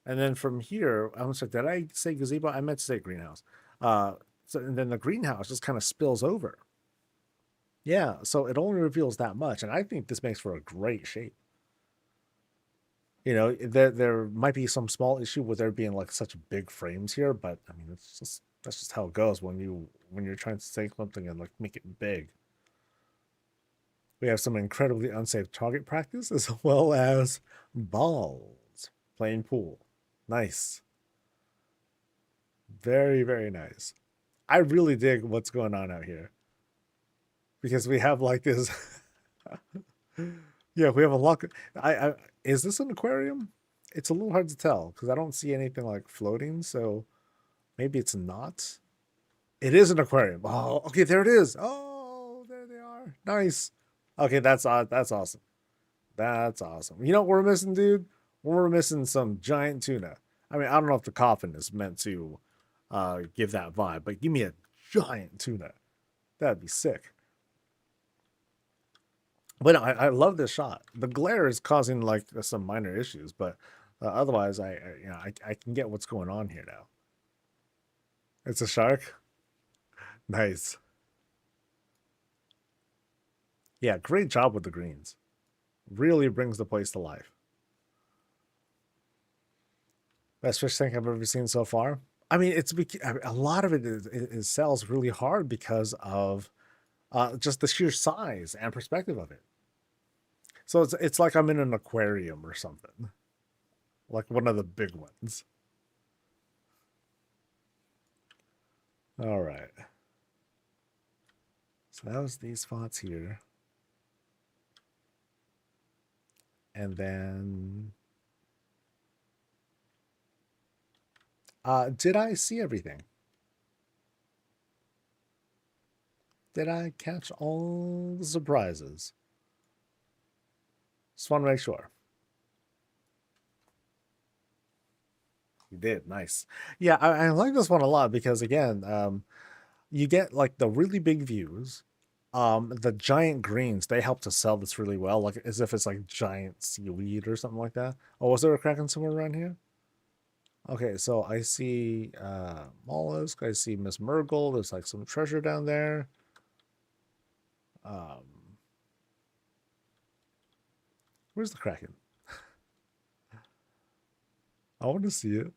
And then from here, I'm sorry, did I say gazebo? I meant to say greenhouse. And then the greenhouse just kind of spills over. Yeah, so it only reveals that much. And I think this makes for a great shape. There might be some small issue with there being like such big frames here, but I mean that's just how it goes when you're trying to take something and like make it big. We have some incredibly unsafe target practice as well as balls playing pool. Nice. Very, very nice. I really dig what's going on out here because we have like this. Yeah, we have a lot. Is this an aquarium? It's a little hard to tell because I don't see anything like floating. So maybe it's not. It is an aquarium. Oh, okay, there it is. Oh, there they are. Nice. Okay, that's awesome. That's awesome. You know what we're missing, dude? We're missing some giant tuna. I mean, I don't know if the coffin is meant to give that vibe, but give me a giant tuna. That'd be sick. But no, I love this shot. The glare is causing like some minor issues, but otherwise, I can get what's going on here now. It's a shark. Nice. Yeah, great job with the greens. Really brings the place to life. Best fish tank I've ever seen so far. I mean, a lot of it sells really hard because of just the sheer size and perspective of it. So it's like I'm in an aquarium or something, like one of the big ones. All right. So that was these spots here. And then did I see everything? Did I catch all the surprises? Just want to make sure. You did. Nice. Yeah, I like this one a lot because again, you get like the really big views. The giant greens, they help to sell this really well, like as if it's like giant seaweed or something like that. Oh, was there a kraken somewhere around here? Okay, so I see mollusk, I see Miss Murgle, there's like some treasure down there. Where's the kraken? I want to see it.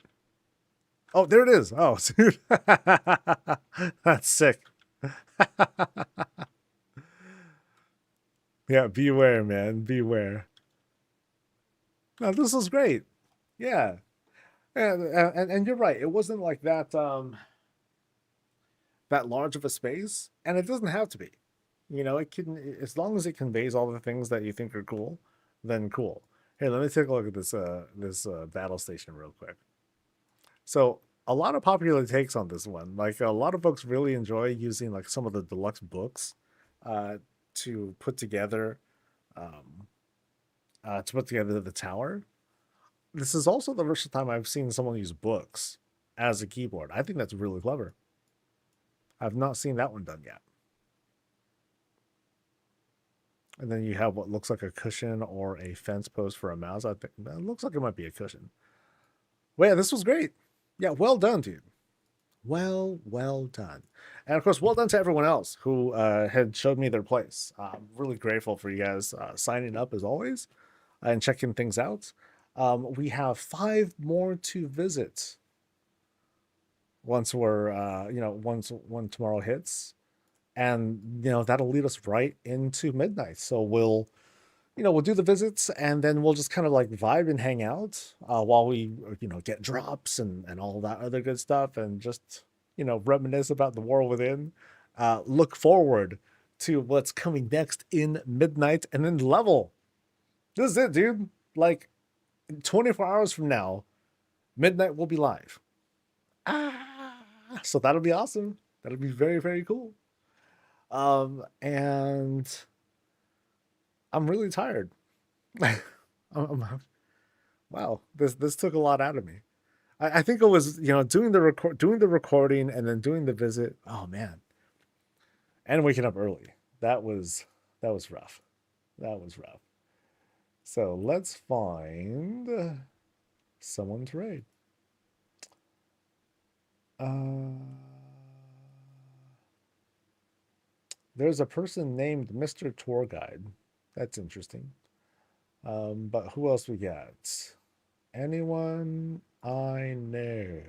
Oh, there it is. Oh, dude. That's sick. Yeah, beware, man. Beware. No, this is great. Yeah. And you're right. It wasn't like that large of a space, and it doesn't have to be. It can, as long as it conveys all the things that you think are cool, then cool. Hey, let me take a look at this battle station real quick. So a lot of popular takes on this one. Like a lot of folks really enjoy using like some of the deluxe books uh, to put together um, the tower. This is also the first time I've seen someone use books as a keyboard. I think that's really clever. I've not seen that one done yet. And then you have what looks like a cushion or a fence post for a mouse. I think that looks like it might be a cushion. Well, yeah, this was great. Yeah, well done, dude. Well done. And of course, well done to everyone else who had showed me their place. I'm really grateful for you guys signing up as always and checking things out. We have 5 more to visit once we're, once when tomorrow hits. And, that'll lead us right into midnight. So we'll do the visits and then we'll just kind of like vibe and hang out while we, get drops and all that other good stuff and just, reminisce about the war within. Look forward to what's coming next in midnight and then level. This is it, dude. Like 24 hours from now, midnight will be live. So that'll be awesome. That'll be very, very cool. And I'm really tired. Wow, this took a lot out of me. I think it was doing the recording and then doing the visit. Oh man, and waking up early. That was rough. That was rough. So let's find someone to raid. There's a person named Mr. Tour Guide. That's interesting. But who else we got? Anyone I know?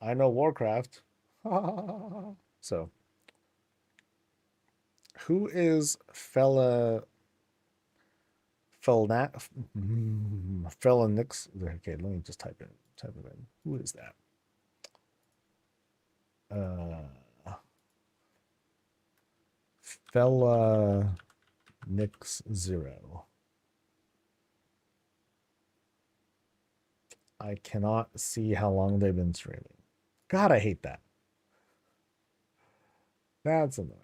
I know Warcraft. So, who is Felonix? Okay, let me just type it in. Who is that? Felonix 0. I cannot see how long they've been streaming. God, I hate that. That's annoying.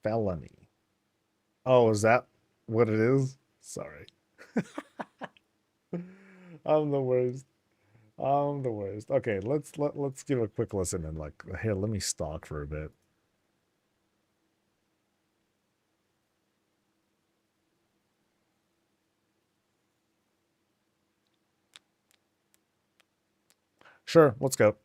Felony. Oh, is that what it is? Sorry. I'm the worst. I'm the worst. Okay, let's give a quick listen and like here, let me stalk for a bit. Sure, let's go.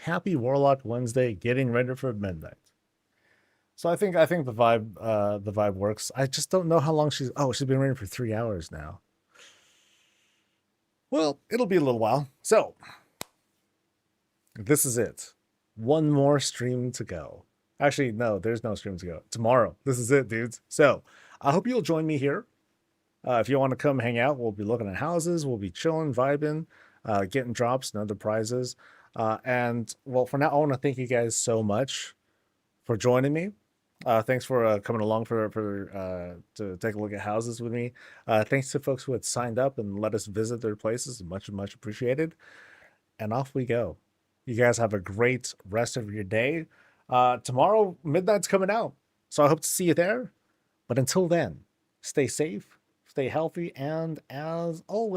Happy Warlock Wednesday, getting ready for midnight. So I think the vibe works. I just don't know how long she's been waiting for 3 hours now. Well, it'll be a little while. So this is it. One more stream to go. Actually, no, there's no stream to go. Tomorrow. This is it, dudes. So I hope you'll join me here. If you want to come hang out, we'll be looking at houses. We'll be chilling, vibing, getting drops and other prizes. And well, for now, I want to thank you guys so much for joining me. Thanks for coming along to take a look at houses with me. Thanks to folks who had signed up and let us visit their places. Much appreciated. And off we go. You guys have a great rest of your day. Tomorrow, midnight's coming out. So I hope to see you there. But until then, stay safe, stay healthy, and as always,